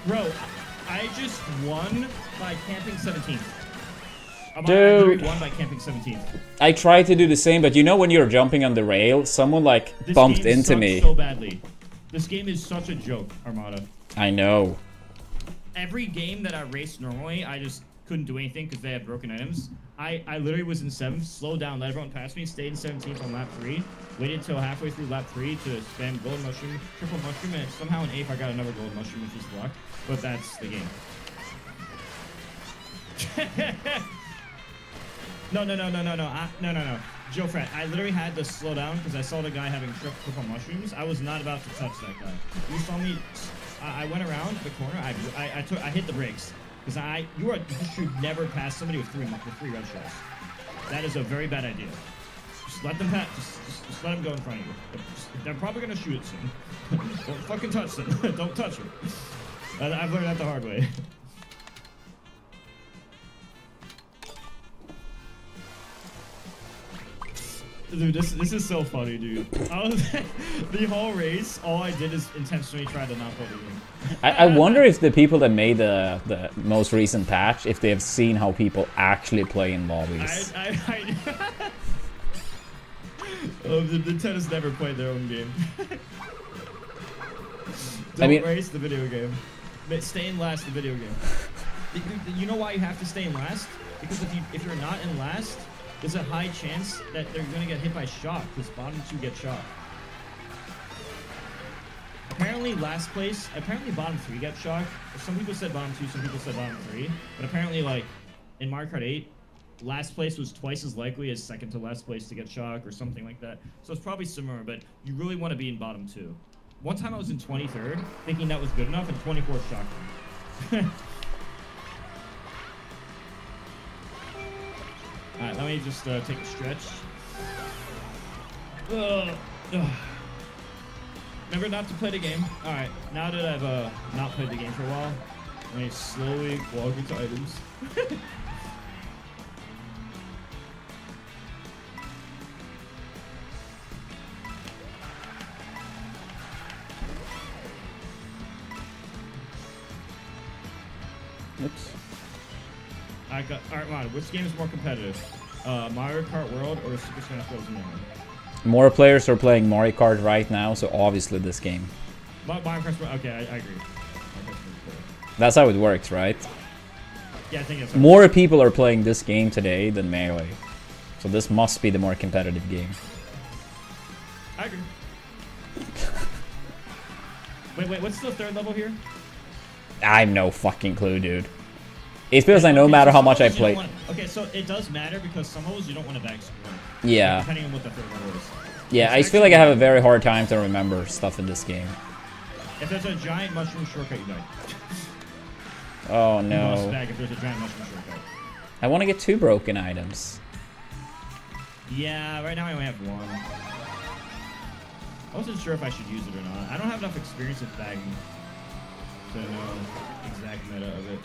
Bro, I just won by camping 17th. Dude, I won by camping 17th. I tried to do the same, but you know when you're jumping on the rail, someone like bumped into me. So badly. This game is such a joke, Armada. I know. Every game that I raced normally, I just couldn't do anything because they had broken items. I literally was in 7th, slowed down, let everyone pass me, stayed in 17th on lap 3, waited until halfway through lap 3 to spam gold mushroom, triple mushroom, and somehow in 8th I got another gold mushroom, which is luck. But that's the game. No. Joe Frat, I literally had to slow down because I saw the guy having triple mushrooms. I was not about to touch that guy. You saw me. I went around the corner. I hit the brakes because you should never pass somebody with three red shells. That is a very bad idea. Just let them pass. Just let them go in front of you. They're probably gonna shoot it soon. Don't fucking touch them. Don't touch them. I've learned that the hard way. Dude, this is so funny, dude. The whole race, all I did is intentionally try to not play the game. I wonder if the people that made the most recent patch, if they have seen how people actually play in lobbies. The Nintendo's never played their own game. I mean, race the video game. But stay in last the video game. You know why you have to stay in last? Because if you're not in last, there's a high chance that they're gonna get hit by shock, because bottom 2 get shocked. Apparently bottom 3 get shocked. Some people said bottom 2, some people said bottom 3. But apparently, like, in Mario Kart 8, last place was twice as likely as second to last place to get shocked or something like that. So it's probably similar, but you really want to be in bottom 2. One time I was in 23rd, thinking that was good enough, and 24th shocked me. Alright, let me just take a stretch. Remember not to play the game. Alright, now that I've not played the game for a while, let me slowly walk into items. Oops. Alright, which game is more competitive? Mario Kart World or Super Smash Bros. Melee? More players are playing Mario Kart right now, so obviously this game. Mario Kart, okay, I agree. That's how it works, right? Yeah, I think it's more people are playing this game today than Melee. So this must be the more competitive game. I agree. Wait, what's the third level here? I have no fucking clue, dude. It feels like no matter how much I play. Okay, so it does matter because some levels you don't want to back score. Yeah. Like, depending on what the third level is. Yeah, I just feel like I have a very hard time to remember stuff in this game. If there's a giant mushroom shortcut, you die. Oh You no. must bag if there's a giant mushroom shortcut. I want to get 2 broken items. Yeah, right now I only have 1. I wasn't sure if I should use it or not. I don't have enough experience with bagging to know exact meta of it.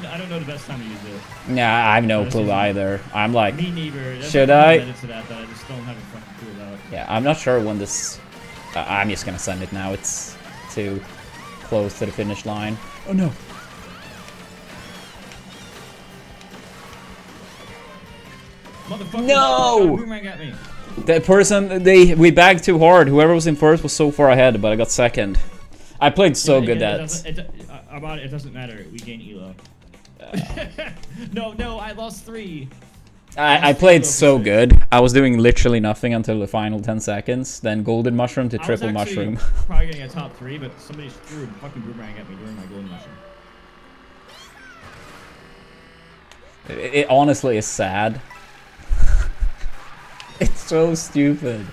I don't know the best time to use it. Yeah, I have no clue either. I'm like, me neither. should I? To that I just don't have a fucking clue about. Yeah, I'm not sure when this. I'm just gonna send it now. It's too close to the finish line. Oh no. Motherfucker! No! Boomerang at me. That person, we bagged too hard. Whoever was in first was so far ahead, but I got second. I played so good that. It doesn't matter. We gain elo. No, I lost 3. I played so good. I was doing literally nothing until the final 10 seconds. Then golden mushroom to triple mushroom. Probably getting a top 3, but somebody threw a fucking boomerang at me during my golden mushroom. It honestly is sad. It's so stupid.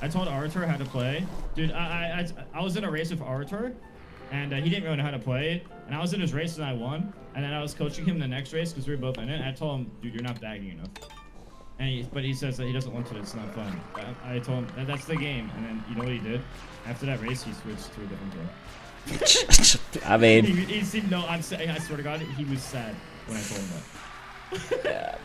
I told Arthur how to play. Dude, I was in a race with Arthur, and he didn't really know how to play. And I was in his race and I won. And then I was coaching him the next race because we were both in it. And I told him, dude, you're not bagging enough. And but he says that he doesn't want to. It's not fun. I told him that's the game. And then you know what he did? After that race, he switched to a different game. I mean, he seemed I swear to God, he was sad when I told him that.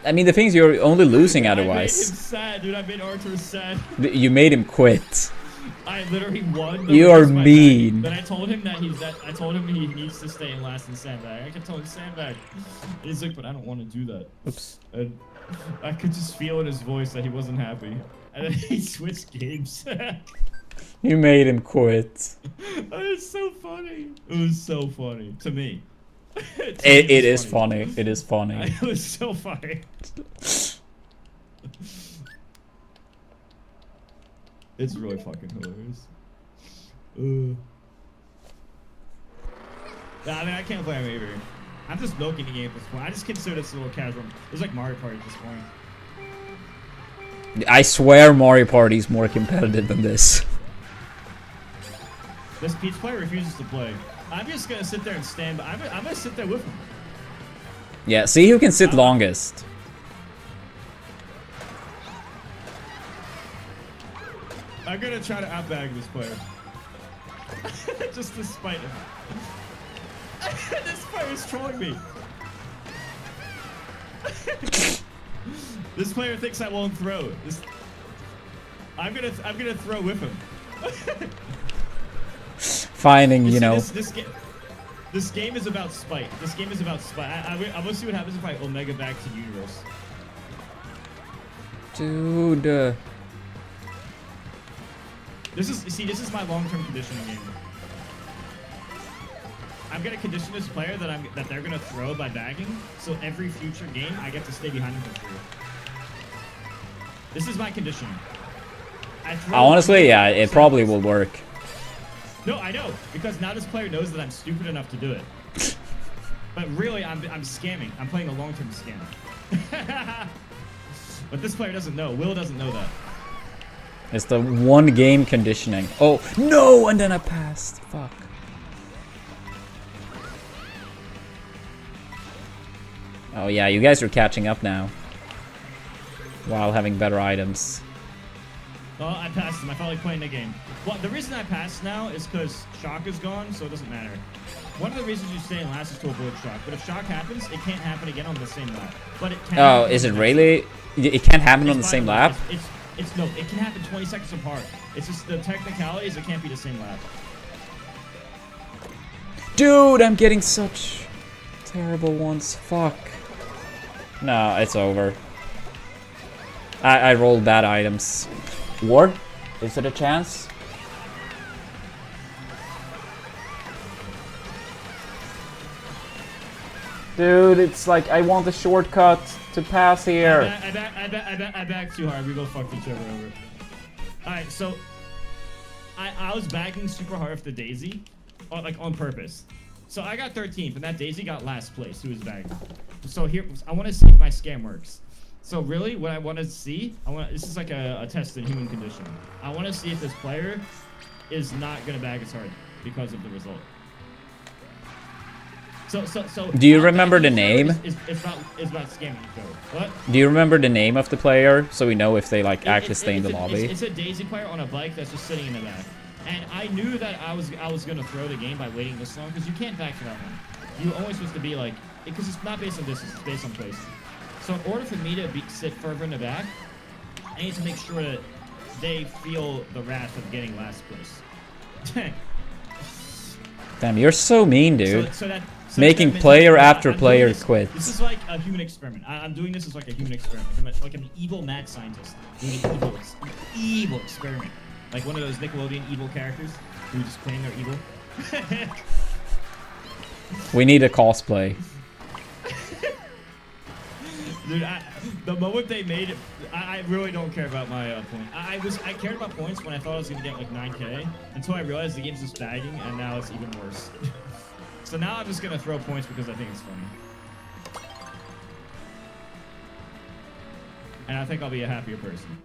I mean, the thing is, you're only losing otherwise. I made him sad, dude. I made Arthur sad. You made him quit. I literally won. You are mean. Then I told him that I told him he needs to stay in last in sandbag. I kept telling him sandbag. He's like, but I don't want to do that. Oops. And I could just feel in his voice that he wasn't happy. And then he switched games. You made him quit. It was so funny. It was so funny to me. It is funny. It is funny. It was so funny. It's really fucking hilarious. I mean, I can't play him either. I'm just milking the game at this point. I just consider this a little casual. It's like Mario Party at this point. I swear Mario Party is more competitive than this. This Peach player refuses to play. I'm just gonna sit there and stand, but I'm gonna sit there with him. Yeah, see who can sit longest. I'm gonna try to outbag this player. Just to spite him. This player is trolling me. This player thinks I won't throw. I'm gonna throw with him. Finding, you know. This game is about spite. This game is about spite. I will see what happens if I Omega back to Universe. Dude. This is my long-term conditioning game. I'm gonna condition this player that they're gonna throw by bagging, so every future game I get to stay behind him for free. This is my conditioning. Honestly, yeah, it probably will work. No, I know, because now this player knows that I'm stupid enough to do it. But really, I'm scamming. I'm playing a long-term scam. But this player doesn't know. Will doesn't know that. It's the one game conditioning. Oh, no! And then I passed. Fuck. Oh yeah, you guys are catching up now. While having better items. Well, I passed him. I felt like playing the game. Well, the reason I passed now is because Shock is gone, so it doesn't matter. One of the reasons you stay in last is to avoid Shock, but if Shock happens, it can't happen again on the same lap. But it can. Oh, is it really? It can't happen on the same lap? No, it can happen 20 seconds apart. It's just the technicality is it can't be the same lap. Dude, I'm getting such terrible ones. Fuck. No, it's over. I rolled bad items. Ward? Is it a chance? Dude, it's like I want the shortcut to pass here. I backed too hard. We both fucked each other over. Alright, so I was backing super hard with the Daisy, like on purpose. So I got 13th, and that Daisy got last place. Who was bagging? So here, I want to see if my scam works. So really, what I want to see, this is like a test in human condition. I want to see if this player is not gonna bag as hard because of the result. So. Do you remember the name? It's about scamming each other. What? Do you remember the name of the player so we know if they like actually stay in the lobby? It's a Daisy player on a bike that's just sitting in the back. And I knew that I was gonna throw the game by waiting this long because you can't back to that one. You're always supposed to be like, because it's not based on distance, it's based on place. So in order for me to sit further in the back, I need to make sure that they feel the wrath of getting last place. Damn, you're so mean, dude. So making player after player quit. This is like a human experiment. I'm doing this as like a human experiment. Like an evil mad scientist doing an evil experiment. Like one of those Nickelodeon evil characters who just claim they're evil. We need a cosplay. Dude, the moment they made it, I really don't care about my point. I cared about points when I thought I was gonna get like 9K until I realized the game's just bagging, and now it's even worse. So now I'm just gonna throw points because I think it's funny. And I think I'll be a happier person.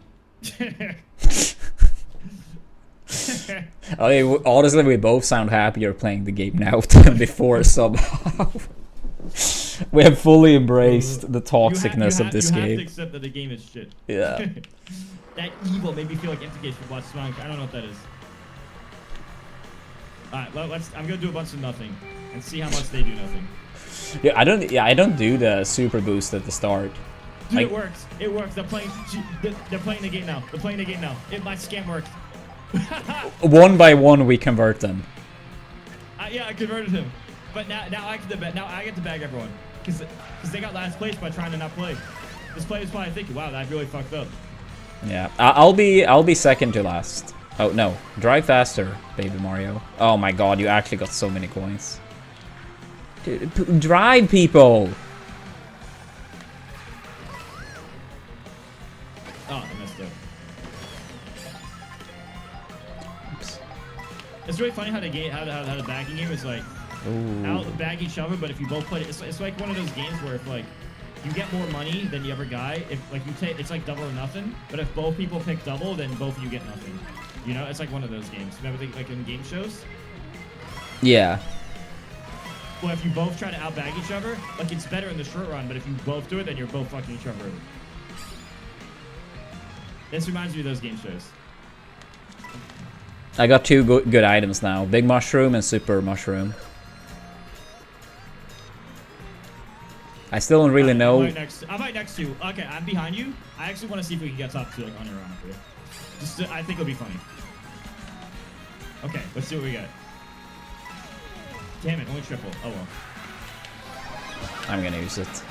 I mean, honestly, we both sound happier playing the game now than before somehow. We have fully embraced the toxicness of this you game. have to accept that the game is shit. Yeah. That evil made me feel like MTK should watch Sonic. I don't know what that is. Alright, well, I'm gonna do a bunch of nothing and see how much they do nothing. Yeah, I don't do the super boost at the start. Dude, it works. It works. They're playing the game now. They're playing the game now. My scam worked. One by one, we convert them. Yeah, I converted him. But now I get to bag everyone because they got last place by trying to not play. This player is probably thinking, "Wow, that really fucked up." Yeah, I'll be second to last. Oh no, drive faster, baby Mario. Oh my God, you actually got so many coins. Dude, drive, people. Oh, I messed up. Oops. It's really funny how the bagging game is like. Out bag each other, but if you both play it, it's like one of those games where if like you get more money than the other guy, if like you take, it's like double or nothing. But if both people pick double, then both of you get nothing. You know, it's like one of those games. Remember, like in game shows. Yeah. Well, if you both try to outbag each other, like it's better in the short run. But if you both do it, then you're both fucking each other. This reminds me of those game shows. I got two good items now: Big Mushroom and Super Mushroom. I still don't really know. I'm right next to you. Okay, I'm behind you. I actually want to see if we can get top two like on your own. Just, I think it'll be funny. Okay, let's see what we got. Damn it, only triple. Oh well. I'm gonna use it.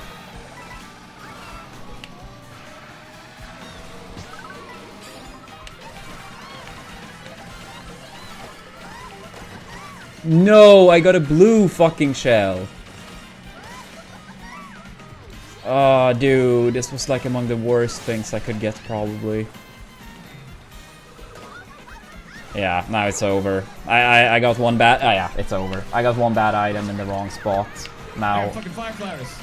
No, I got a blue fucking shell. Oh, dude, this was like among the worst things I could get, probably. Yeah, now it's over. I got one bad. Oh yeah, it's over. I got one bad item in the wrong spot. Now. Fucking fireflies.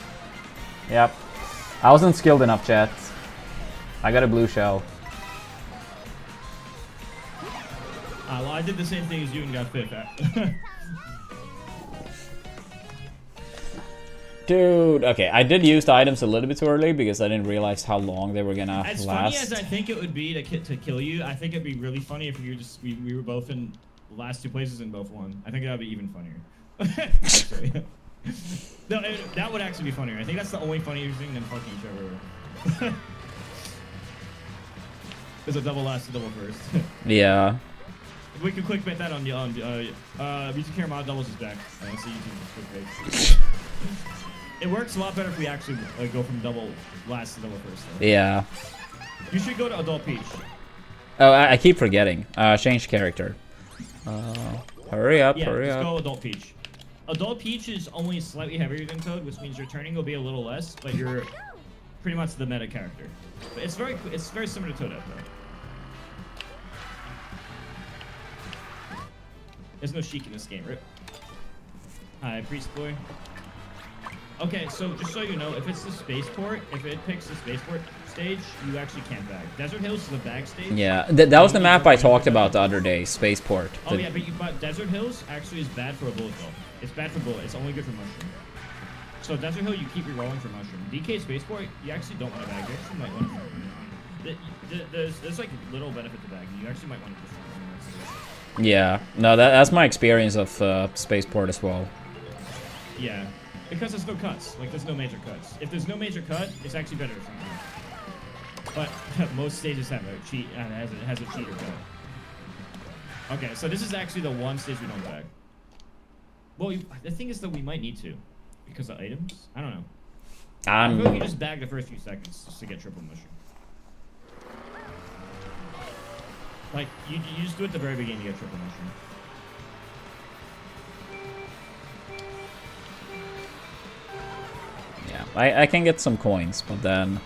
Yep. I wasn't skilled enough, chat. I got a blue shell. Well, I did the same thing as you and got fifth. Dude, okay, I did use the items a little bit too early because I didn't realize how long they were gonna last. As funny as I think it would be to kill you, I think it'd be really funny if we were both in the last two places and both won. I think that would be even funnier. No, that would actually be funnier. I think that's the only funnier thing than fucking each other. There's a double last to double first. Yeah. We can clickbait that on the Music Armada doubles is back. So you can clickbait. It works a lot better if we actually go from double last to double first. Though. Yeah. You should go to Adult Peach. Oh, I keep forgetting. Change character. Hurry up, hurry up. Yeah, go Adult Peach. Adult Peach is only slightly heavier than Toad, which means your turning will be a little less, but you're pretty much the meta character. But it's very similar to Toadette though. There's no Sheik in this game, right? Hi, Priest Boy. Okay, so just so you know, if it's the spaceport, if it picks the spaceport stage, you actually can't bag. Desert Hills is the bag stage. Yeah, that was the map I talked about the other day, spaceport. Oh yeah, but Desert Hills actually is bad for a bullet though. It's bad for bullet. It's only good for mushroom. So Desert Hill, you keep re-rolling for mushroom. DK spaceport, you actually don't want to bag. You actually might want to. There's like little benefit to bagging. You actually might want to push on. Yeah, no, that's my experience of spaceport as well. Yeah. Because there's no cuts. Like, there's no major cuts. If there's no major cut, it's actually better sometimes. But most stages have a cheat, has a cheater cut. Okay, so this is actually the one stage we don't bag. Well, the thing is that we might need to. Because of items? I don't know. I feel like you just bag the first few seconds just to get triple mushroom. Like, you just do it at the very beginning to get triple mushroom. Yeah. I can get some coins, but then...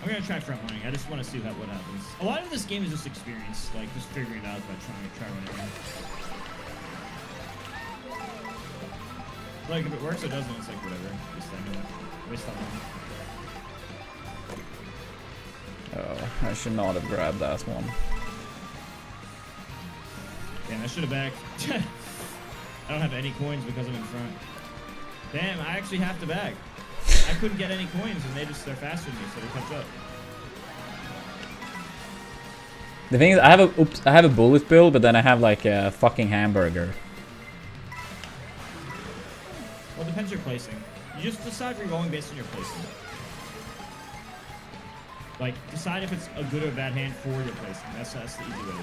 I'm gonna try front running. I just want to see what happens. A lot of this game is just experience, like just figuring it out by try running. Like if it works or doesn't, it's like whatever. Just waste that money. Oh, I should not have grabbed that one. Damn, I should have backed. I don't have any coins because I'm in front. Damn, I actually have to back. I couldn't get any coins and they're faster than me, so they catch up. The thing is, I have a bullet bill, but then I have like a fucking hamburger. Well, it depends your placing. You just decide where you're going based on your placing. Like, decide if it's a good or bad hand for your placing. That's the easy way to do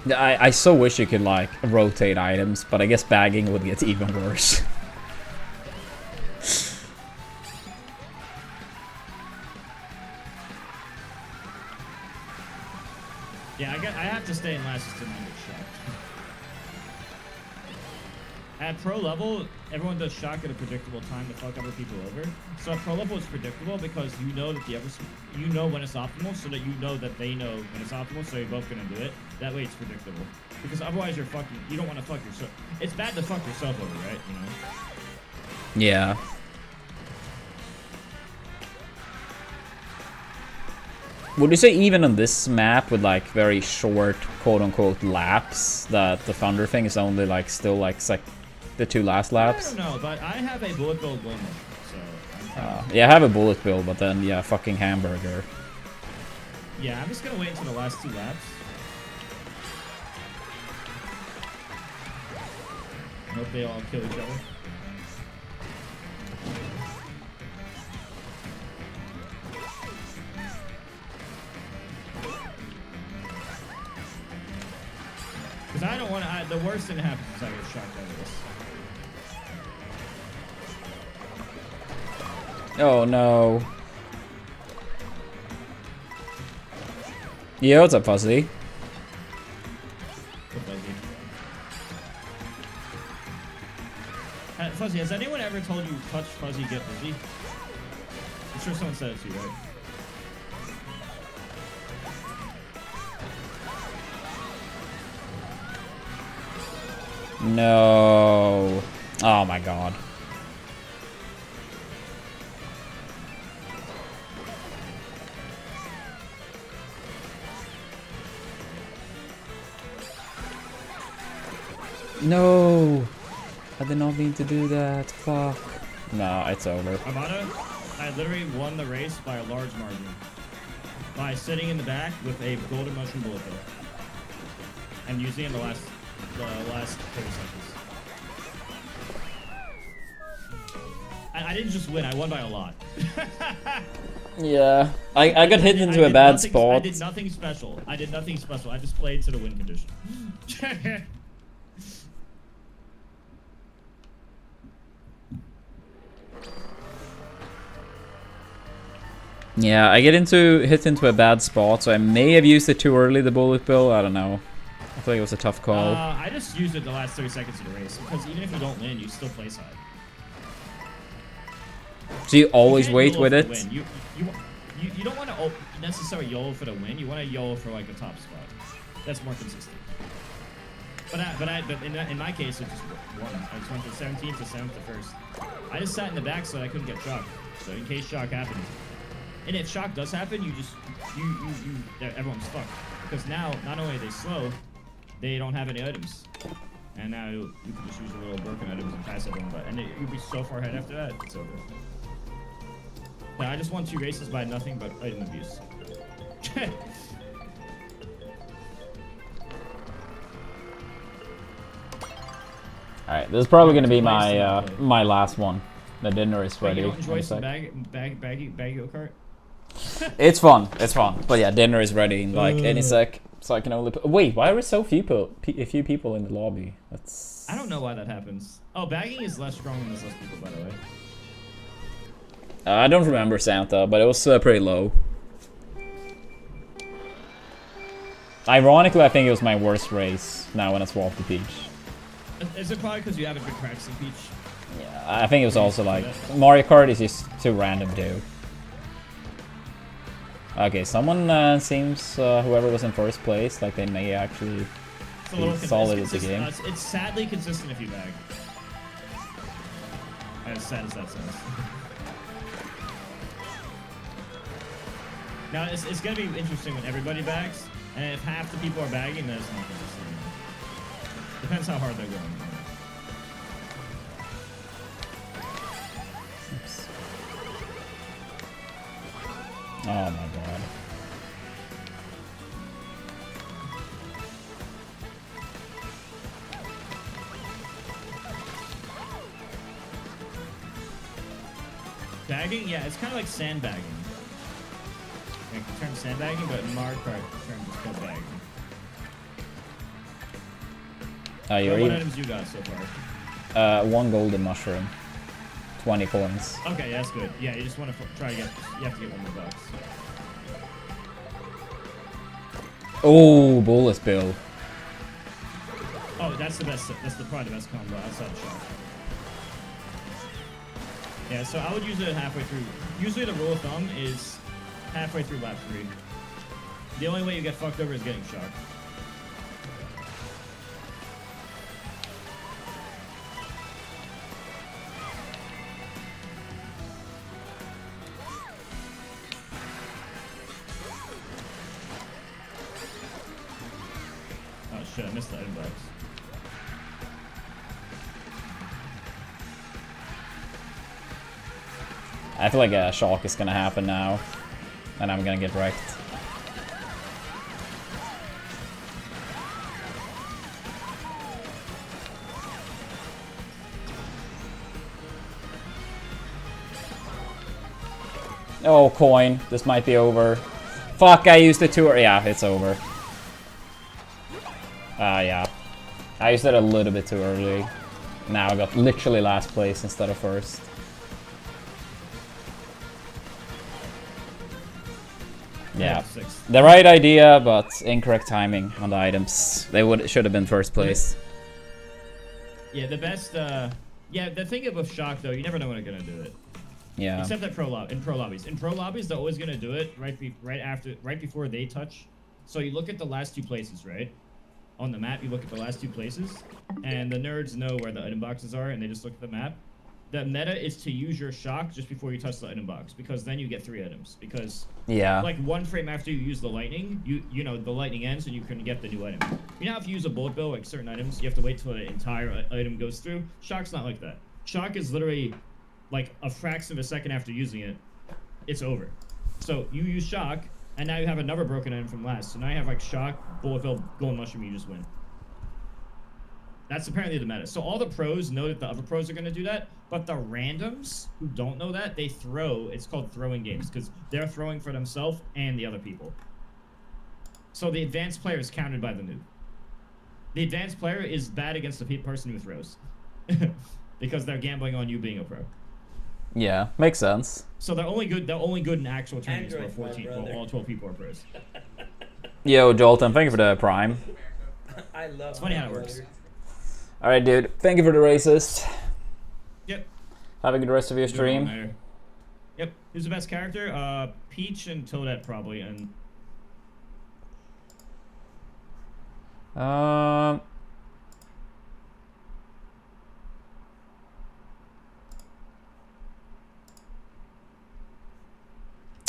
it. I so wish you could like rotate items, but I guess bagging would get even worse. Yeah, I have to stay in last just to not get shocked. At pro level, everyone does shock at a predictable time to fuck other people over. So at pro level, it's predictable because you know that you know when it's optimal, so that you know that they know when it's optimal, so you're both gonna do it. That way, it's predictable. Because otherwise, you don't want to fuck yourself. It's bad to fuck yourself over, right? You know. Yeah. Would you say even on this map with like very short quote-unquote laps that the Thunder thing is only like still like the 2 last laps? I don't know, but I have a bullet bill goal motion, so yeah, I have a bullet bill, but then yeah, fucking hamburger. Yeah, I'm just gonna wait until the last 2 laps. I hope they all kill each other. Because I don't want to. The worst thing that happens is I get shocked out of this. Oh no. Yeah, what's up, Fuzzy? Fuzzy, has anyone ever told you touch Fuzzy, get busy? I'm sure someone said it to you, right? No. Oh my god. No. I did not mean to do that. Fuck. No, it's over. Armada, I literally won the race by a large margin. By sitting in the back with a golden mushroom bullet bill. And using it in the last 30 seconds. I didn't just win, I won by a lot. Yeah. I got hit into a bad spot. I did nothing special. I just played to the win condition. Yeah, I hit into a bad spot, so I may have used it too early, the bullet bill. I don't know. I feel like it was a tough call. I just used it the last 30 seconds of the race, because even if you don't win, you still place high. So you always wait with it? You don't want to necessarily YOLO for the win. You want to YOLO for like a top spot. That's more consistent. But in my case, it just won. I just went from 17th to 7th to 1st. I just sat in the back so that I couldn't get shocked. So in case shock happened. And if shock does happen, everyone's fucked. Because now, not only are they slow, they don't have any items. And now you can just use your little broken items and pass everyone by. And you'll be so far ahead after that, it's over. But I just won 2 races by nothing but item abuse. Alright, this is probably going to be my my last one. The dinner is ready. You don't enjoy some baggy go-kart? It's fun. It's fun. But yeah, dinner is ready in like any sec. So I can only wait. Why are there so few people in the lobby? That's. I don't know why that happens. Oh, bagging is less strong when there's less people, by the way. I don't remember Santa, but it was pretty low. Ironically, I think it was my worst race now when I swapped to Peach. Is it probably because you haven't been practicing Peach? Yeah, I think it was also like Mario Kart is just too random too. Okay, someone seems whoever was in first place, like they may actually be solid with the game. It's sadly consistent if you bag. As sad as that sounds. Now it's gonna be interesting when everybody bags, and if half the people are bagging, then it's not consistent. Depends how hard they're going. Oops. Oh my god. Bagging? Yeah, it's kind of like sandbagging. Like the term sandbagging, but in Mario Kart, the term is called bagging. What items you got so far? 1 golden mushroom. 20 coins. Okay, that's good. Yeah, you just want to try to get. You have to get $1 more. Oh, bullet bill. Oh, that's the best. That's probably the best combo outside of shock. Yeah, so I would use it halfway through. Usually the rule of thumb is halfway through lap 3. The only way you get fucked over is getting shocked. Oh shit, I missed the item box. I feel like a shock is gonna happen now, and I'm gonna get wrecked. Oh, coin. This might be over. Fuck, I used it too early. Yeah, it's over. Yeah. I used it a little bit too early. Now I got literally last place instead of first. Yeah, the right idea, but incorrect timing on the items. They should have been first place. Yeah, the best. Yeah, the thing about shock though, you never know when they're gonna do it. Yeah. Except at in pro lobbies. In pro lobbies, they're always gonna do it right before they touch. So you look at the last 2 places, right? On the map, you look at the last 2 places, and the nerds know where the item boxes are, and they just look at the map. The meta is to use your shock just before you touch the item box, because then you get 3 items. Because like 1 frame after you use the lightning, you know the lightning ends and you can get the new item. You know, if you use a bullet bill, like certain items, you have to wait till the entire item goes through. Shock's not like that. Shock is literally like a fraction of a second after using it, it's over. So you use shock, and now you have another broken item from last. So now you have like shock, bullet bill, golden mushroom, you just win. That's apparently the meta. So all the pros know that the other pros are going to do that, but the randoms who don't know that, they throw. It's called throwing games, because they're throwing for themselves and the other people. So the advanced player is counted by the noob. The advanced player is bad against the person who throws, because they're gambling on you being a pro. Yeah, makes sense. So they're only good in actual tournaments where 14, well, all 12 people are pros. Yo, Jolton, thank you for the prime. I love it's funny how it works. Alright, dude. Thank you for the races. Yep. Have a good rest of your stream. Yep. Who's the best character? Peach and Toadette, probably, and...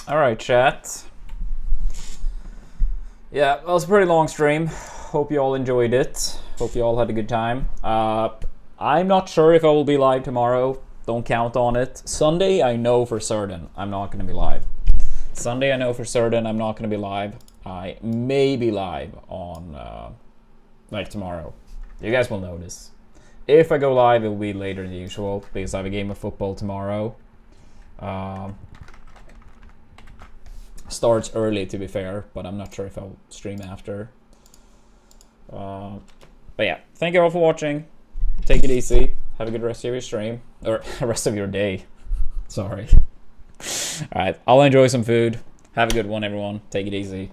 Alright, chat. Yeah, that was a pretty long stream. Hope you all enjoyed it. Hope you all had a good time. I'm not sure if I will be live tomorrow. Don't count on it. Sunday, I know for certain I'm not going to be live. Sunday, I know for certain I'm not going to be live. I may be live on, like, tomorrow. You guys will notice. If I go live, it will be later than usual, because I have a game of football tomorrow. Starts early, to be fair, but I'm not sure if I'll stream after. But yeah, thank you all for watching. Take it easy. Have a good rest of your stream. Or rest of your day. Sorry. Alright, I'll enjoy some food. Have a good one, everyone. Take it easy.